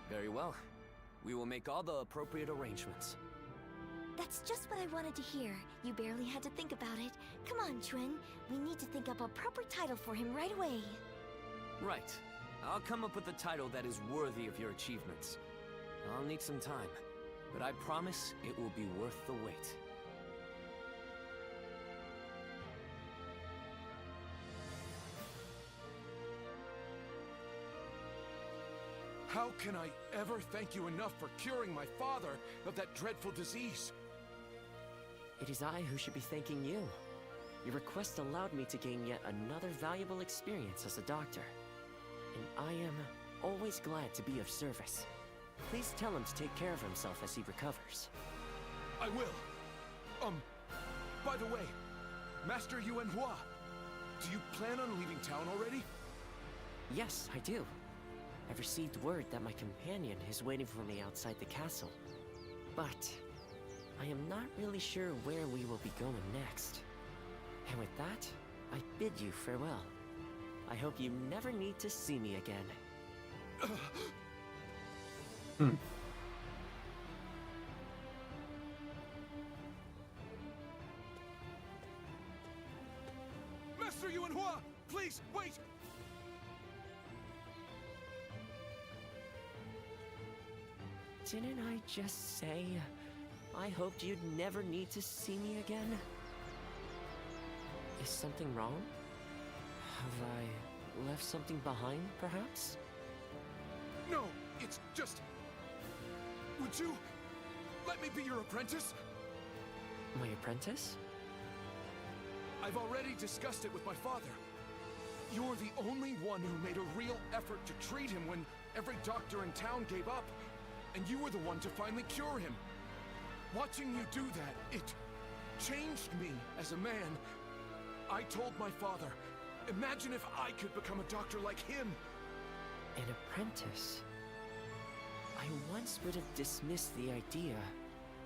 Very well. We will make all the appropriate arrangements. That's just what I wanted to hear. You barely had to think about it. Come on, Chuen. We need to think up a proper title for him right away. Right. I'll come up with a title that is worthy of your achievements. I'll need some time, but I promise it will be worth the wait. How can I ever thank you enough for curing my father of that dreadful disease? It is I who should be thanking you. Your request allowed me to gain yet another valuable experience as a doctor. And I am always glad to be of service. Please tell him to take care of himself as he recovers. I will. By the way, Master Yuan Hua, do you plan on leaving town already? Yes, I do. I've received word that my companion is waiting for me outside the castle. But I am not really sure where we will be going next. And with that, I bid you farewell. I hope you never need to see me again. Master Yuan Hua, please, wait! Didn't I just say I hoped you'd never need to see me again? Is something wrong? Have I left something behind, perhaps? No, it's just... Would you let me be your apprentice? My apprentice? I've already discussed it with my father. You're the only one who made a real effort to treat him when every doctor in town gave up. And you were the one to finally cure him. Watching you do that, it changed me as a man. I told my father, imagine if I could become a doctor like him. An apprentice? I once would have dismissed the idea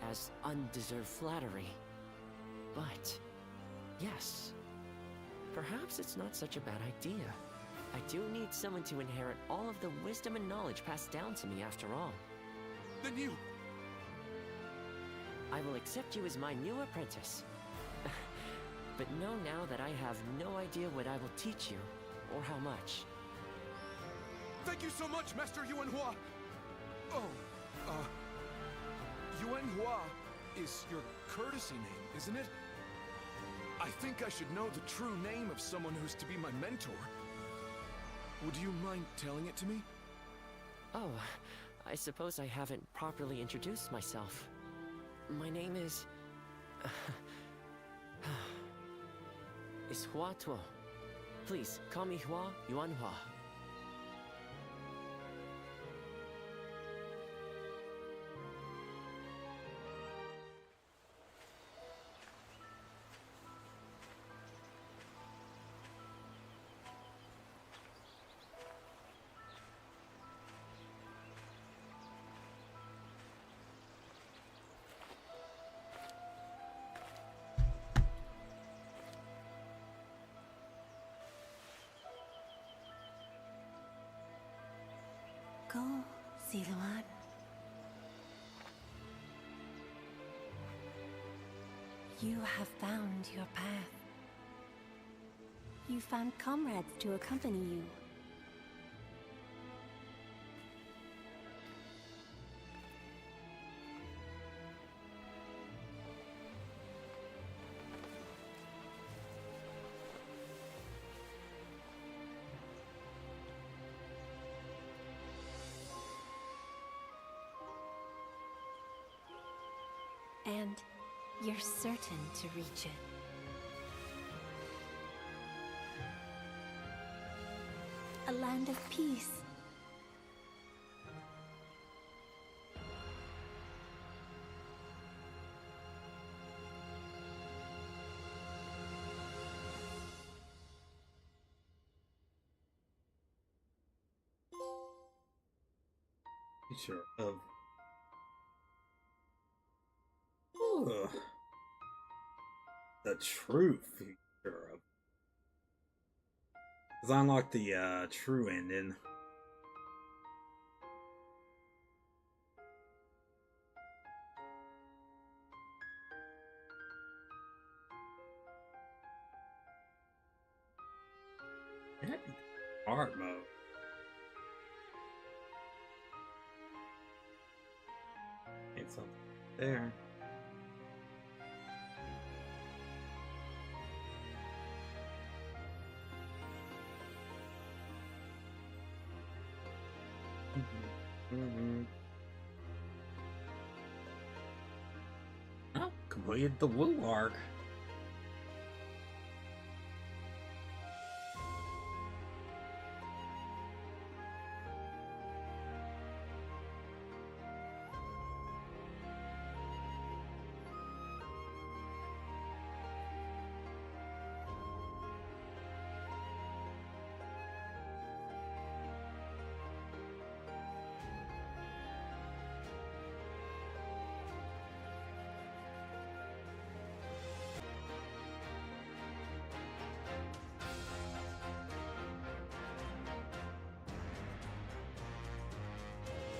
as undeserved flattery. But, yes, perhaps it's not such a bad idea. I do need someone to inherit all of the wisdom and knowledge passed down to me after all. Then you... I will accept you as my new apprentice. But know now that I have no idea what I will teach you, or how much. Thank you so much, Master Yuan Hua! Yuan Hua is your courtesy name, isn't it? I think I should know the true name of someone who's to be my mentor. Would you mind telling it to me? Oh, I suppose I haven't properly introduced myself. My name is... is Hua Tuo. Please, call me Hua Yuan Hua. Go, Ziluan. You have found your path. You found comrades to accompany you. And you're certain to reach it. A land of peace. Future of. Ugh. The true future of. Because I unlocked the true ending. That'd be hard mode. Ain't something there. Oh, completed the Woo arc.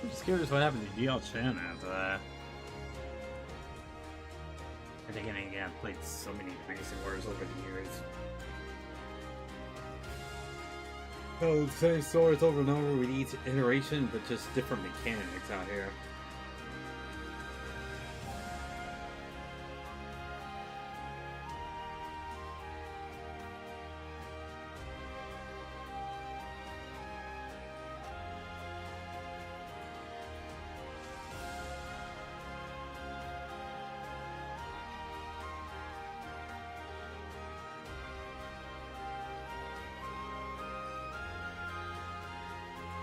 I'm just curious what happened to DL Chen after that. I think I've played so many Dynasty Wars over the years. Oh, the same stories over and over with each iteration, but just different mechanics out here.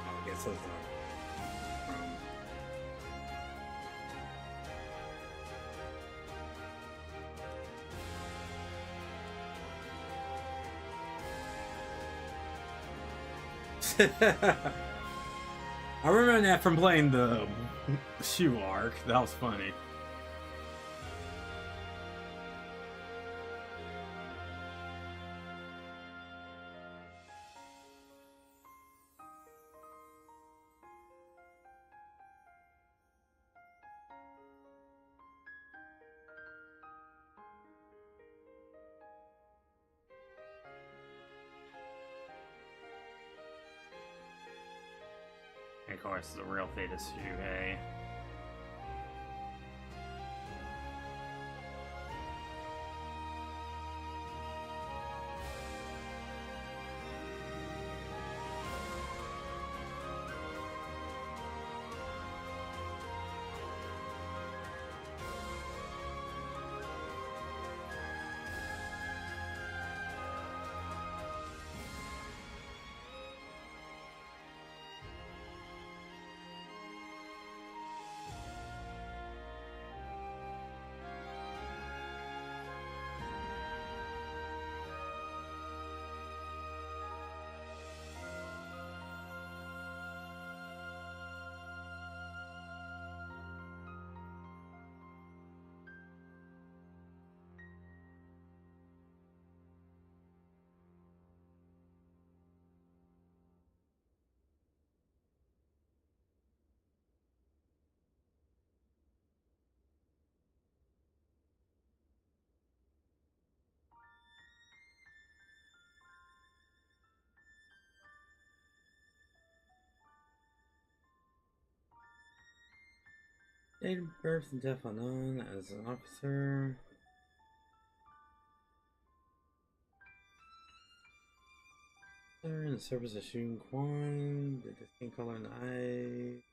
I guess that's not. I remember that from playing the shoe arc. That was funny. And of course, the real fate is Shuhei. Date of birth and death unknown as an officer. In the service of Shun Quan, the distinct color in the eye.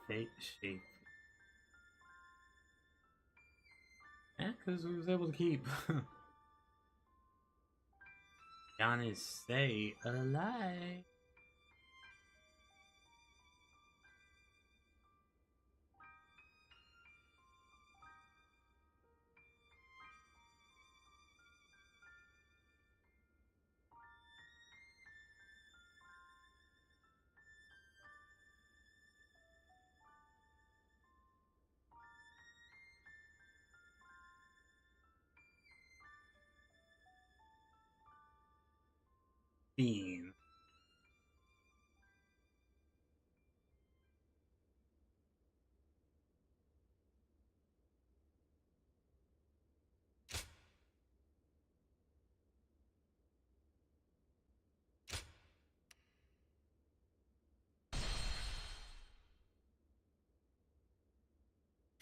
fate shape. Yeah, because we was able to keep Johnny stay alive. Bean.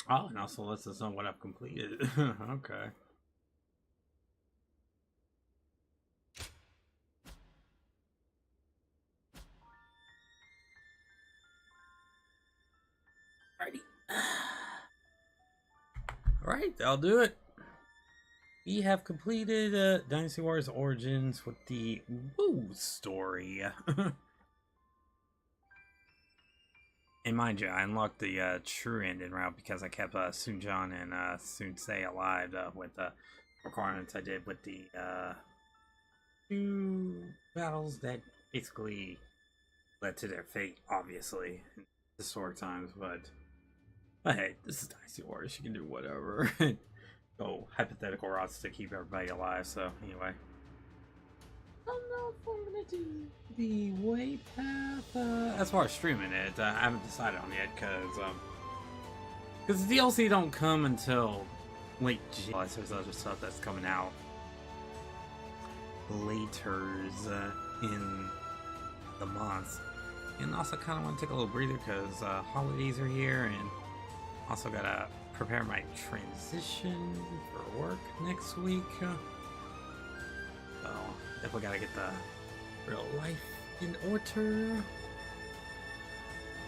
Oh, and also lets us know what I've completed. Okay. Alrighty. Alright, that'll do it. We have completed Dynasty Warriors Origins with the Woo story. And mind you, I unlocked the true ending route because I kept Sunjan and Sunsei alive with the requirements I did with the 2 battles that basically led to their fate, obviously, in historic times. But hey, this is Dynasty Warriors. You can do whatever. Go hypothetical routes to keep everybody alive. So anyway. I don't know if I'm gonna do the way path as far as streaming it. I haven't decided on it yet because the DLC don't come until late July. There's other stuff that's coming out later in the month, and also kind of want to take a little breather because holidays are here, and also gotta prepare my transition for work next week. So definitely gotta get the real life in order.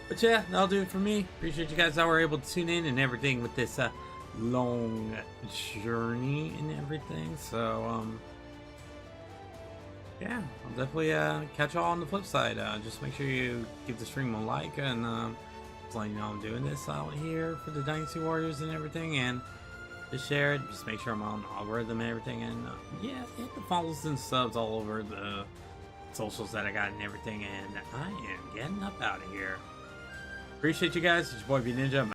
But yeah, that'll do it for me. Appreciate you guys that were able to tune in and everything with this long journey and everything. So yeah, I'll definitely catch y'all on the flip side. Just make sure you give the stream a like, and just letting you know I'm doing this out here for the Dynasty Warriors and everything, and just share it. Just make sure I'm on algorithm and everything, and yeah, hit the follows and subs all over the socials that I got and everything, and I am getting up out of here. Appreciate you guys. It's your boy B Ninja.